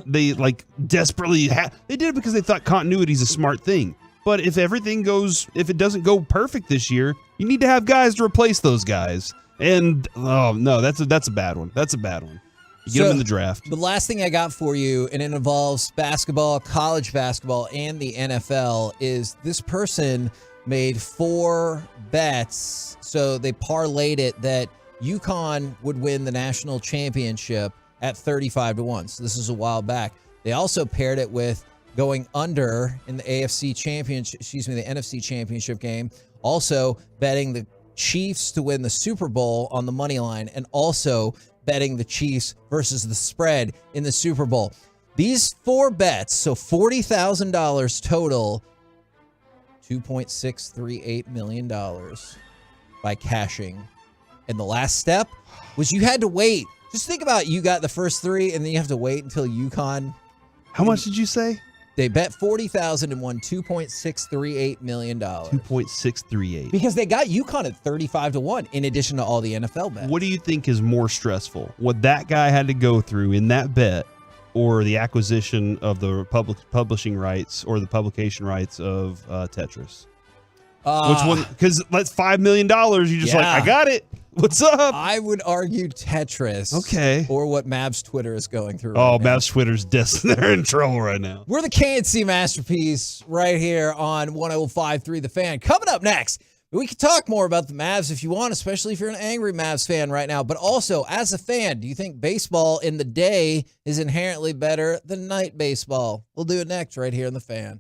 S14: desperately they did it because they thought continuity is a smart thing. But if it doesn't go perfect this year, you need to have guys to replace those guys. And oh no, that's a bad one. That's a bad one. You get them in the draft.
S12: The last thing I got for you, and it involves basketball, college basketball, and the NFL, is this person made 4 bets. So they parlayed it that UConn would win the national championship at 35-1. So this is a while back. They also paired it with going under in the NFC championship game. Also betting the Chiefs to win the Super Bowl on the money line, and also betting the Chiefs versus the spread in the Super Bowl. These 4 bets, so $40,000 total, $2.638 million by cashing. And the last step was you had to wait. Just think about you got the first 3, and then you have to wait until UConn.
S14: How much did you say?
S12: They bet $40,000 and won $2.638 million.
S14: 2.638.
S12: Because they got UConn at 35-1 in addition to all the NFL bets.
S14: What do you think is more stressful? What that guy had to go through in that bet, or the acquisition of the publishing rights or the publication rights of Tetris? Which one? Because that's $5 million. You're just like, I got it. What's up?
S12: I would argue Tetris.
S14: Okay.
S12: Or what Mavs Twitter is going through.
S14: Oh, Mavs Twitter's they're in trouble right now.
S12: We're the KNC Masterpiece right here on 105.3 The Fan. Coming up next, we can talk more about the Mavs if you want, especially if you're an angry Mavs fan right now. But also, as a fan, do you think baseball in the day is inherently better than night baseball? We'll do it next right here on The Fan.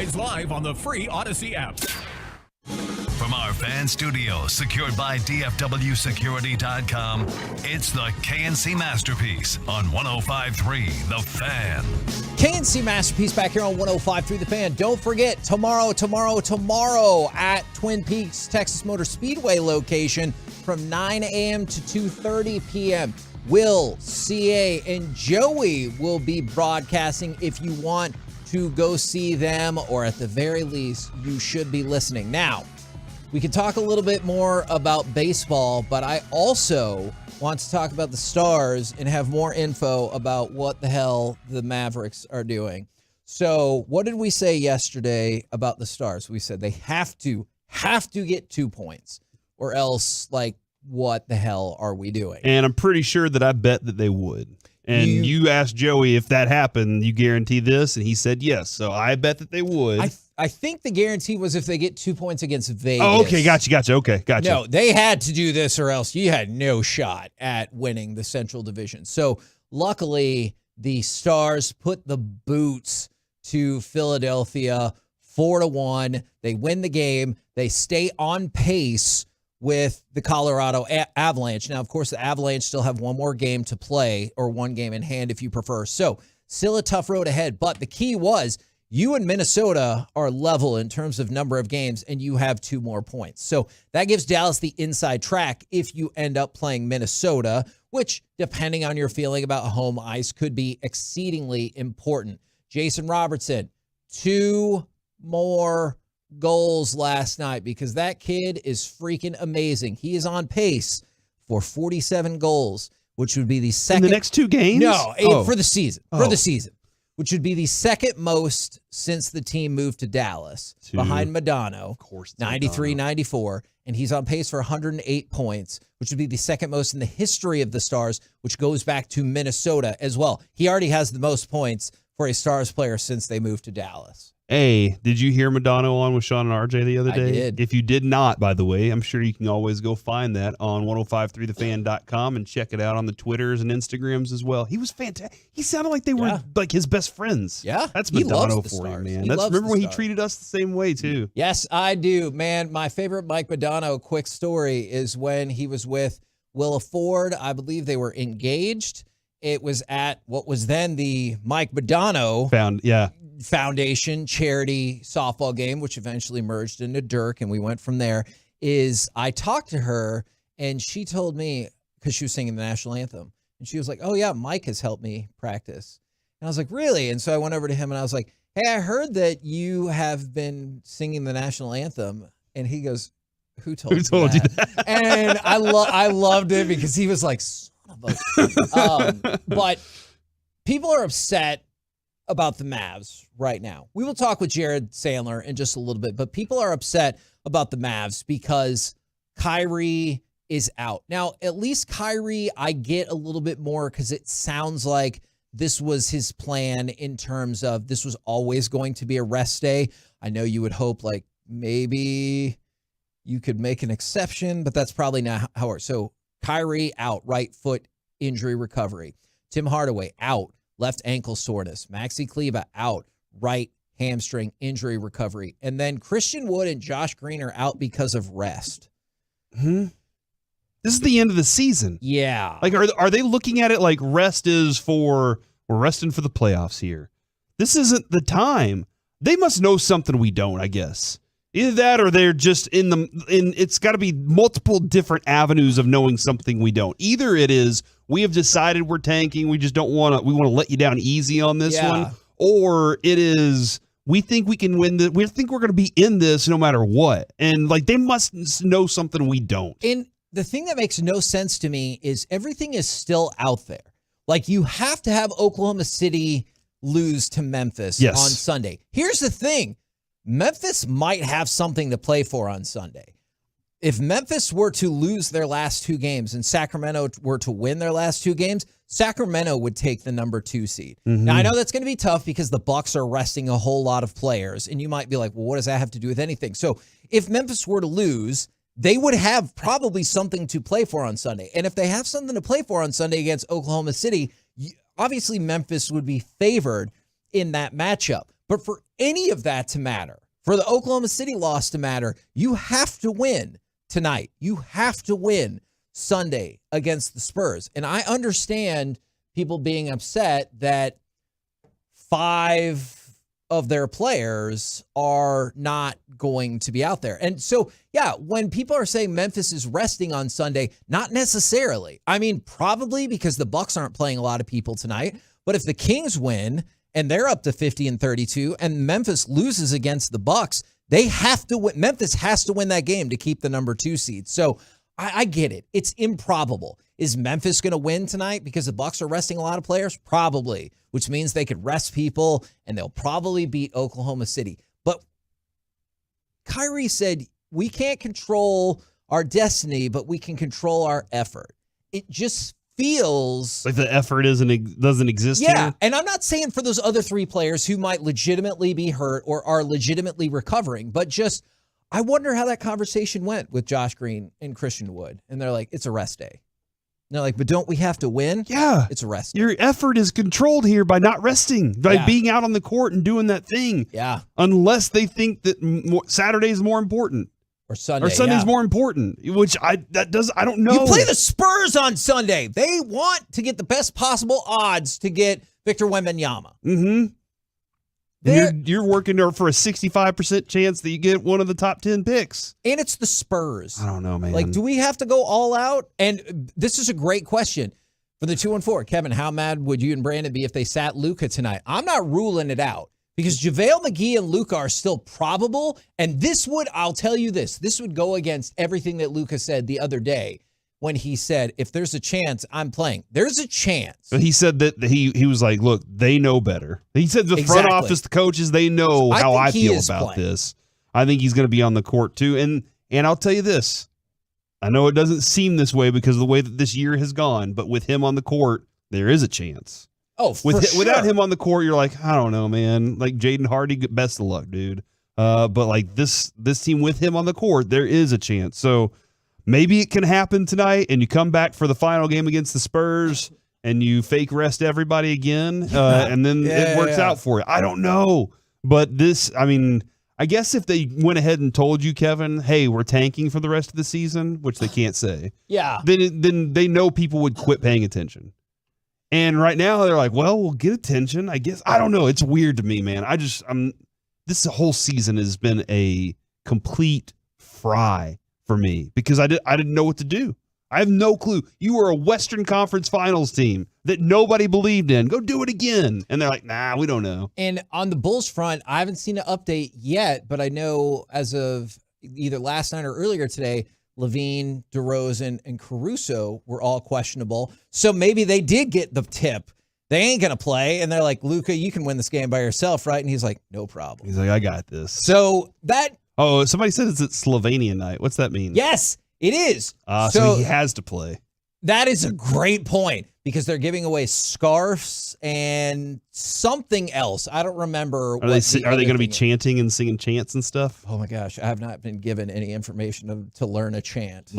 S10: Weekdays live on the free Odyssey app.
S8: From our fan studio, secured by DFWsecurity.com, it's the KNC Masterpiece on 105.3 The Fan.
S12: KNC Masterpiece back here on 105.3 The Fan. Don't forget, tomorrow at Twin Peaks Texas Motor Speedway location from 9 a.m. to 2:30 p.m. Will, CA, and Joey will be broadcasting. If you want to go see them, or at the very least, you should be listening. Now, we can talk a little bit more about baseball, but I also want to talk about the Stars and have more info about what the hell the Mavericks are doing. So what did we say yesterday about the Stars? We said they have to get 2 points, or else, like, what the hell are we doing?
S14: And I'm pretty sure that I bet that they would. And you asked Joey if that happened, you guarantee this? And he said yes. So I bet that they would.
S12: I think the guarantee was if they get 2 points against Vegas.
S14: Oh, okay. Gotcha. Okay, gotcha.
S12: No, they had to do this or else you had no shot at winning the Central Division. So luckily, the Stars put the boots to Philadelphia 4-1. They win the game. They stay on pace with the Colorado Avalanche. Now, of course, the Avalanche still have one more game to play, or one game in hand if you prefer. So still a tough road ahead. But the key was you and Minnesota are level in terms of number of games, and you have 2 more points. So that gives Dallas the inside track if you end up playing Minnesota, which, depending on your feeling about home ice, could be exceedingly important. Jason Robertson, 2 more goals last night, because that kid is freaking amazing. He is on pace for 47 goals, which would be the second.
S14: In the next 2 games?
S12: No, for the season. For the season, which would be the second most since the team moved to Dallas, behind Madonna, of course, 93-94, and he's on pace for 108 points, which would be the second most in the history of the Stars, which goes back to Minnesota as well. He already has the most points for a Stars player since they moved to Dallas.
S14: Hey, did you hear Madonna on with Sean and RJ the other day?
S12: I did.
S14: If you did not, by the way, I'm sure you can always go find that on 1053thefan.com and check it out on the Twitters and Instagrams as well. He was fantastic. He sounded like they were like his best friends.
S12: Yeah.
S14: That's
S12: He
S14: Madonna
S12: loves the
S14: for you,
S12: Stars.
S14: man.
S12: He
S14: That's
S12: loves
S14: remember
S12: the
S14: when he
S12: Stars.
S14: treated us the same way too.
S12: Yes, I do, man. My favorite Mike Madonna quick story is when he was with Willa Ford. I believe they were engaged. It was at what was then the Mike Madonna Foundation charity softball game, which eventually merged into Dirk, and we went from there. I talked to her, and she told me, because she was singing the national anthem, and she was like, "Oh yeah, Mike has helped me practice." And I was like, "Really?" And so I went over to him and I was like, "Hey, I heard that you have been singing the national anthem." And he goes, Who told you that? And I loved it, because he was like, son of a... But people are upset about the Mavs right now. We will talk with Jared Sandler in just a little bit, but people are upset about the Mavs because Kyrie is out. Now, at least Kyrie, I get a little bit more, because it sounds like this was his plan in terms of this was always going to be a rest day. I know you would hope like maybe you could make an exception, but that's probably not how it works. So Kyrie out, right foot injury recovery. Tim Hardaway out, left ankle soreness. Maxi Kleba out, right hamstring injury recovery. And then Christian Wood and Josh Green are out because of rest.
S14: This is the end of the season.
S12: Yeah.
S14: Like, are they looking at it like rest is for, we're resting for the playoffs here? This isn't the time. They must know something we don't, I guess. Either that, or they're just it's got to be multiple different avenues of knowing something we don't. Either it is, we have decided we're tanking, we just don't want to, we want to let you down easy on this one. Or it is, we think we can win this, we think we're going to be in this no matter what. And like, they must know something we don't.
S12: And the thing that makes no sense to me is everything is still out there. Like, you have to have Oklahoma City lose to Memphis on Sunday. Here's the thing. Memphis might have something to play for on Sunday. If Memphis were to lose their last 2 games and Sacramento were to win their last 2 games, Sacramento would take the number 2 seed. Now, I know that's going to be tough because the Bucks are resting a whole lot of players, and you might be like, well, what does that have to do with anything? So if Memphis were to lose, they would have probably something to play for on Sunday. And if they have something to play for on Sunday against Oklahoma City, obviously Memphis would be favored in that matchup. But for any of that to matter, for the Oklahoma City loss to matter, you have to win tonight. You have to win Sunday against the Spurs. And I understand people being upset that 5 of their players are not going to be out there. And so, yeah, when people are saying Memphis is resting on Sunday, not necessarily. I mean, probably because the Bucks aren't playing a lot of people tonight. But if the Kings win and they're up to 50-32 and Memphis loses against the Bucks, they have to win. Memphis has to win that game to keep the number 2 seed. So I get it. It's improbable. Is Memphis going to win tonight because the Bucks are resting a lot of players? Probably, which means they could rest people and they'll probably beat Oklahoma City. But Kyrie said, we can't control our destiny, but we can control our effort. It just feels
S14: like the effort doesn't exist
S12: yeah,
S14: here.
S12: And I'm not saying for those other 3 players who might legitimately be hurt or are legitimately recovering, but just I wonder how that conversation went with Josh Green and Christian Wood. And they're like, it's a rest day. And they're like, but don't we have to win?
S14: Yeah.
S12: It's a rest day.
S14: Your effort is controlled here by not resting, by being out on the court and doing that thing.
S12: Yeah.
S14: Unless they think that Saturday's more important.
S12: Or Sunday.
S14: Or Sunday's more important, which I don't know.
S12: You play the Spurs on Sunday. They want to get the best possible odds to get Victor Wembanyama.
S14: Mm-hmm. You're working there for a 65% chance that you get one of the top 10 picks.
S12: And it's the Spurs.
S14: I don't know, man.
S12: Like, do we have to go all out? And this is a great question for the 2-4. Kevin, how mad would you and Brandon be if they sat Luka tonight? I'm not ruling it out because JaVale McGee and Luka are still probable. And I'll tell you this would go against everything that Luka said the other day when he said, if there's a chance, I'm playing. There's a chance.
S14: But he said that he was like, look, they know better. He said the front office, the coaches, they know how I feel about this. I think he's going to be on the court too. And I'll tell you this. I know it doesn't seem this way because of the way that this year has gone, but with him on the court, there is a chance.
S12: Oh, for sure.
S14: Without him on the court, you're like, I don't know, man. Like Jaden Hardy, best of luck, dude. But like this team with him on the court, there is a chance. So maybe it can happen tonight, and you come back for the final game against the Spurs, and you fake rest everybody again, and then it works out for you. I don't know. But I guess if they went ahead and told you, Kevin, hey, we're tanking for the rest of the season, which they can't say, then they know people would quit paying attention. And right now, they're like, well, we'll get attention, I guess. I don't know. It's weird to me, man. This whole season has been a complete fry for me because I didn't know what to do. I have no clue. You were a Western Conference Finals team that nobody believed in. Go do it again. And they're like, nah, we don't know.
S12: And on the Bulls front, I haven't seen an update yet, but I know as of either last night or earlier today, Levine, DeRozan, and Caruso were all questionable. So maybe they did get the tip. They ain't going to play. And they're like, Luka, you can win this game by yourself, right? And he's like, no problem.
S14: He's like, I got this.
S12: So that...
S14: Oh, somebody said it's Slovenian night. What's that mean?
S12: Yes, it is.
S14: So he has to play.
S12: That is a great point because they're giving away scarves and something else. I don't remember.
S14: Are they going to be chanting and singing chants and stuff?
S12: Oh my gosh, I have not been given any information to learn a chant.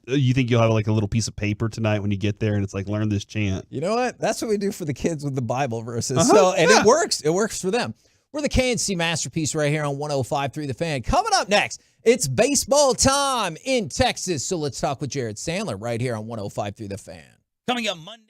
S14: You think you'll have like a little piece of paper tonight when you get there, and it's like learn this chant?
S12: You know what? That's what we do for the kids with the Bible verses. It works. It works for them. We're the KNC Masterpiece right here on 105.3 The Fan. Coming up next, it's baseball time in Texas. So let's talk with Jared Sandler right here on 105.3 The Fan.
S2: Coming up Monday.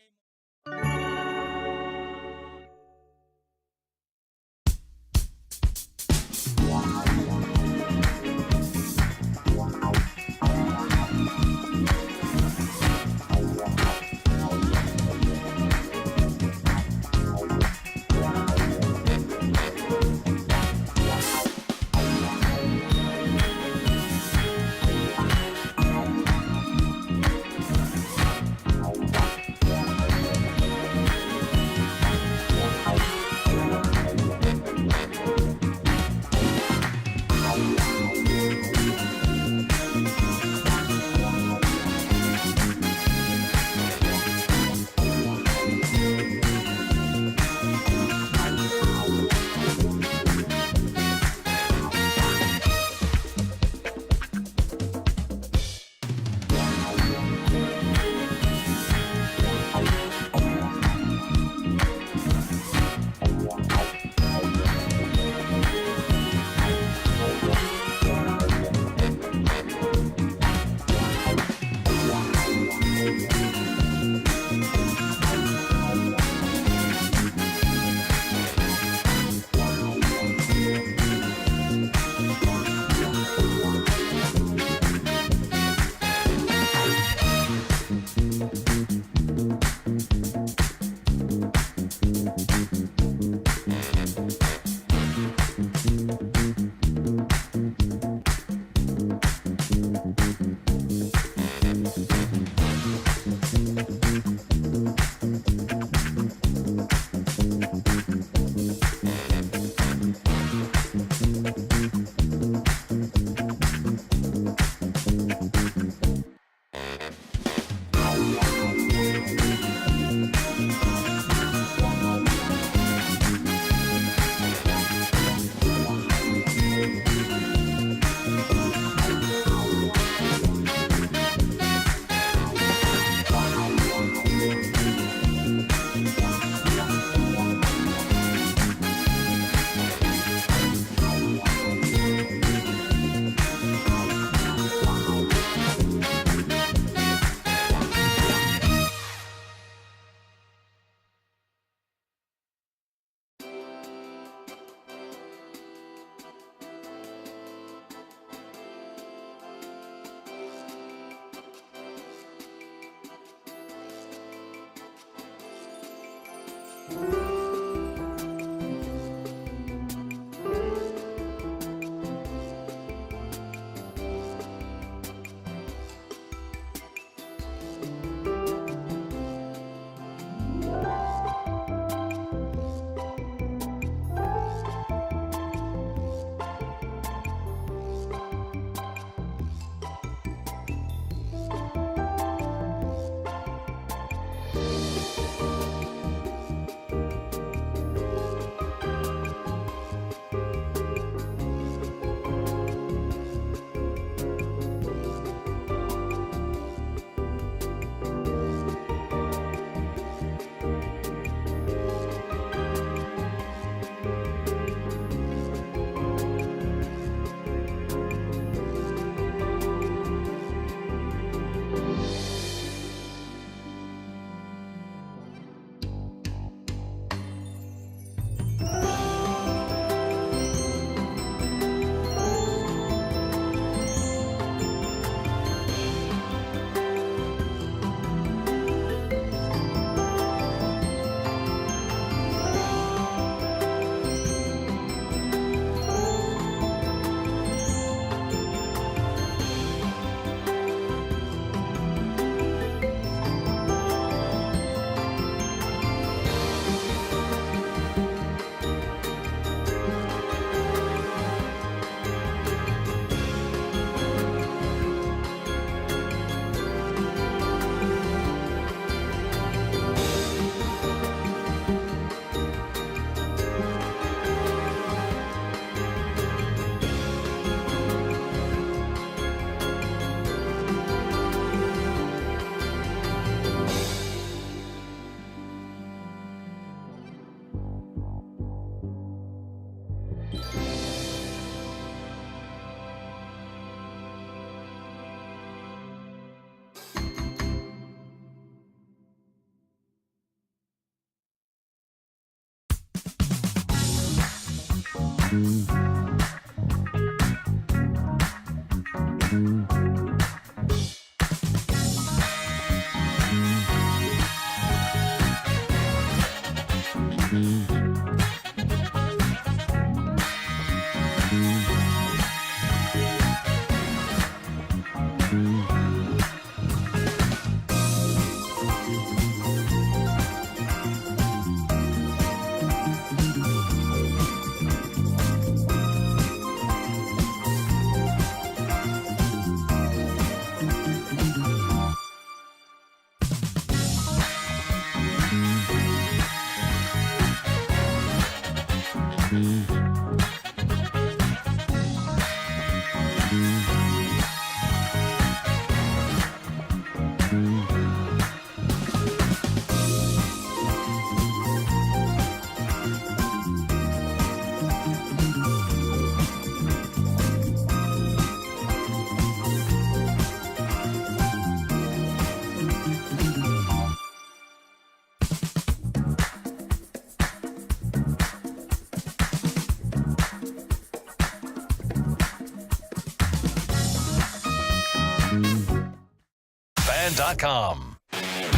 S8: Fan.com.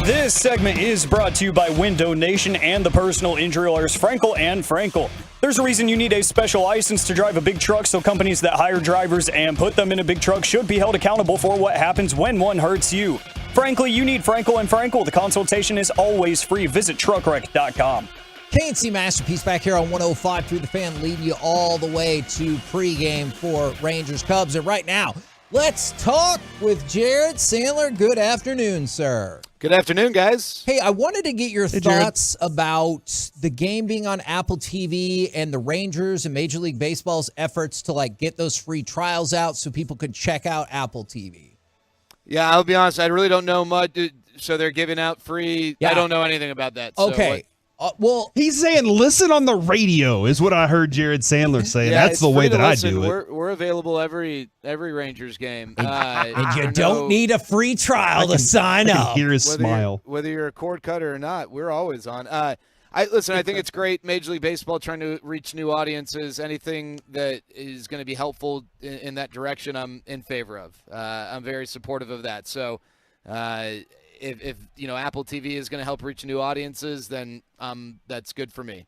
S17: This segment is brought to you by Window Nation and the personal injury lawyers Frankel and Frankel. There's a reason you need a special license to drive a big truck, so companies that hire drivers and put them in a big truck should be held accountable for what happens when one hurts you. Frankly, you need Frankel and Frankel. The consultation is always free. Visit truckwreck.com.
S12: KNC Masterpiece back here on 105 through the Fan, leading you all the way to pregame for Rangers Cubs. And right now, let's talk with Jared Sandler. Good afternoon, sir.
S1: Good afternoon, guys.
S12: Hey, I wanted to get your thoughts about the game being on Apple TV and the Rangers and Major League Baseball's efforts to get those free trials out so people could check out Apple TV.
S1: Yeah, I'll be honest. I really don't know much. So they're giving out free.
S12: Yeah.
S1: I don't know anything about that. So
S12: Okay. Well,
S14: he's saying listen on the radio is what I heard Jared Sandler say.
S1: Yeah,
S14: That's the way that I do it.
S1: We're available every Rangers game.
S12: And you don't need a free trial to sign up.
S14: I can hear his smile.
S1: Whether you're a cord cutter or not, we're always on. I think it's great. Major League Baseball trying to reach new audiences. Anything that is going to be helpful in that direction, I'm in favor of. I'm very supportive of that. So, if Apple TV is going to help reach new audiences, then that's good for me.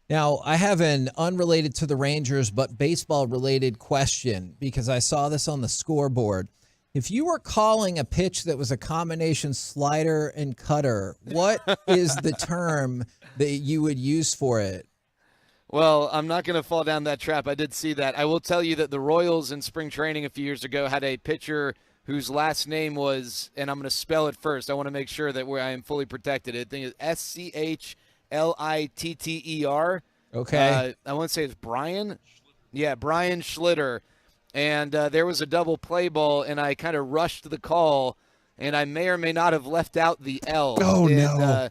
S12: Now, I have an unrelated to the Rangers but baseball-related question because I saw this on the scoreboard. If you were calling a pitch that was a combination slider and cutter, what is the term that you would use for it?
S1: Well, I'm not going to fall down that trap. I did see that. I will tell you that the Royals in spring training a few years ago had a pitcher whose last name was, and I'm going to spell it first. I want to make sure that I am fully protected. I think it's Schlitter.
S12: Okay.
S1: I want to say it's Brian. Yeah, Brian Schlitter. And there was a double play ball, and I kind of rushed the call, and I may or may not have left out the L.
S14: Oh, no.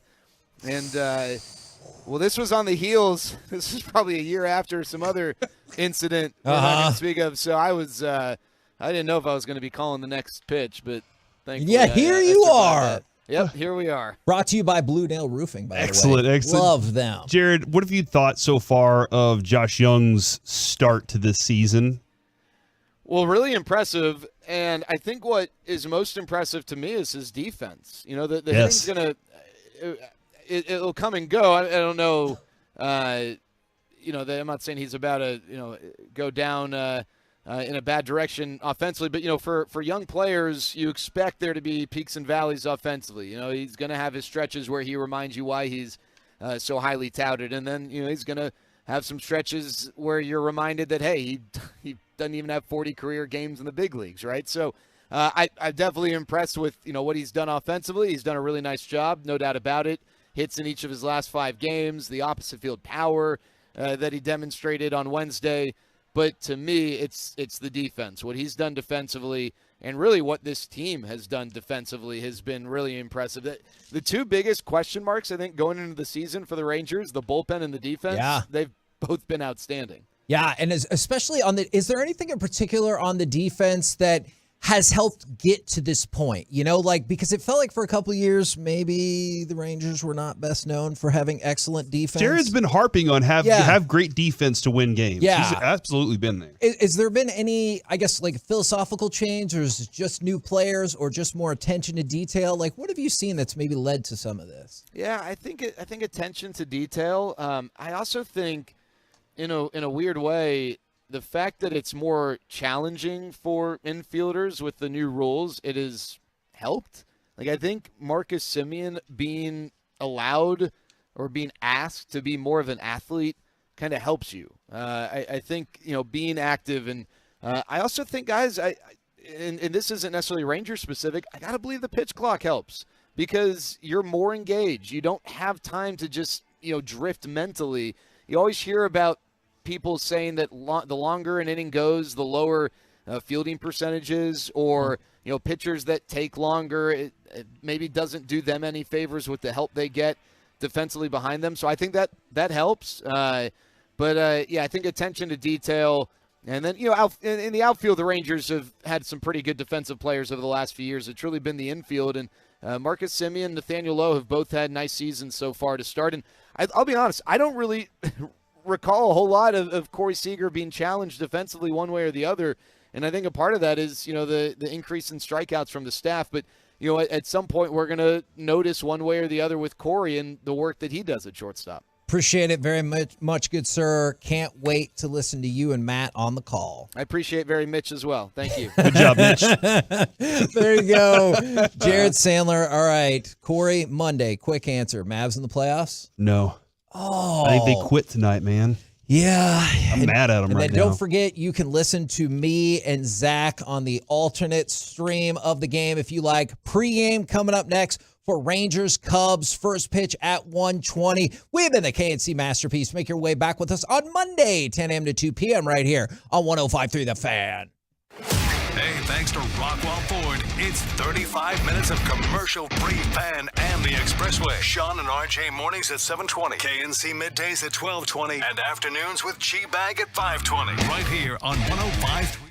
S1: Well, this was on the heels. This is probably a year after some other incident that I can speak of. So I was I didn't know if I was going to be calling the next pitch, but thankfully.
S12: Yeah, here you are.
S1: Yep, here we are.
S12: Brought to you by Blue Nail Roofing, by the way.
S14: Excellent.
S12: Love them.
S14: Jared, what have you thought so far of Josh Young's start to this season?
S1: Well, really impressive, and I think what is most impressive to me is his defense. The
S14: Yes.
S1: hitting's going to it'll come and go. I don't know. I'm not saying he's about to go down in a bad direction offensively, but for young players, you expect there to be peaks and valleys offensively. He's going to have his stretches where he reminds you why he's so highly touted, and then he's going to have some stretches where you're reminded that he doesn't even have 40 career games in the big leagues, right? So I'm definitely impressed with what he's done offensively. He's done a really nice job, no doubt about it. Hits in each of his last 5 games, the opposite field power that he demonstrated on Wednesday. But to me, it's the defense. What he's done defensively, and really what this team has done defensively, has been really impressive. The two biggest question marks, I think, going into the season for the Rangers, the bullpen and the defense, they've both been outstanding.
S12: Yeah, and especially is there anything in particular on the defense that has helped get to this point, because it felt like for a couple of years, maybe the Rangers were not best known for having excellent defense.
S14: Jared's been harping on have great defense to win games.
S12: Yeah.
S14: He's absolutely been there.
S12: Is there been any, philosophical change, or is it just new players, or just more attention to detail? What have you seen that's maybe led to some of this?
S1: Yeah, I think attention to detail. I also think, in a weird way, the fact that it's more challenging for infielders with the new rules, it has helped. I think Marcus Semien being allowed or being asked to be more of an athlete kind of helps you. I think, being active. And I also think, guys, and this isn't necessarily Ranger specific, I got to believe the pitch clock helps because you're more engaged. You don't have time to just, drift mentally. You always hear about people saying that the longer an inning goes, the lower fielding percentages, or pitchers that take longer, it maybe doesn't do them any favors with the help they get defensively behind them. So I think that helps. But I think attention to detail, and then in the outfield, the Rangers have had some pretty good defensive players over the last few years. It's really been the infield, and Marcus Semien, Nathaniel Lowe have both had nice seasons so far to start. And I'll be honest, I don't really recall a whole lot of Corey Seager being challenged defensively one way or the other, and I think a part of that is the increase in strikeouts from the staff. But at some point we're going to notice one way or the other with Corey and the work that he does at shortstop.
S12: Appreciate it very much, good sir. Can't wait to listen to you and Matt on the call.
S1: I appreciate very Mitch as well. Thank you.
S14: Good job, Mitch.
S12: There you go. Jared Sandler. All right, Corey, Monday, quick answer. Mavs in the playoffs?
S14: No.
S12: Oh,
S14: I think they quit tonight, man.
S12: Yeah.
S14: I'm mad at them right
S12: now. And then don't forget, you can listen to me and Zach on the alternate stream of the game if you like. Pre-game coming up next for Rangers Cubs. First pitch at 1:20. We've been the KNC Masterpiece. Make your way back with us on Monday, 10 a.m. to 2 p.m. right here on 105.3 The Fan.
S8: Hey, thanks to Rockwell Ford, it's 35 minutes of commercial-free Fan and the Expressway. Sean and RJ mornings at 7:20, KNC middays at 12:20, and afternoons with G-Bag at 5:20. Right here on 105.3.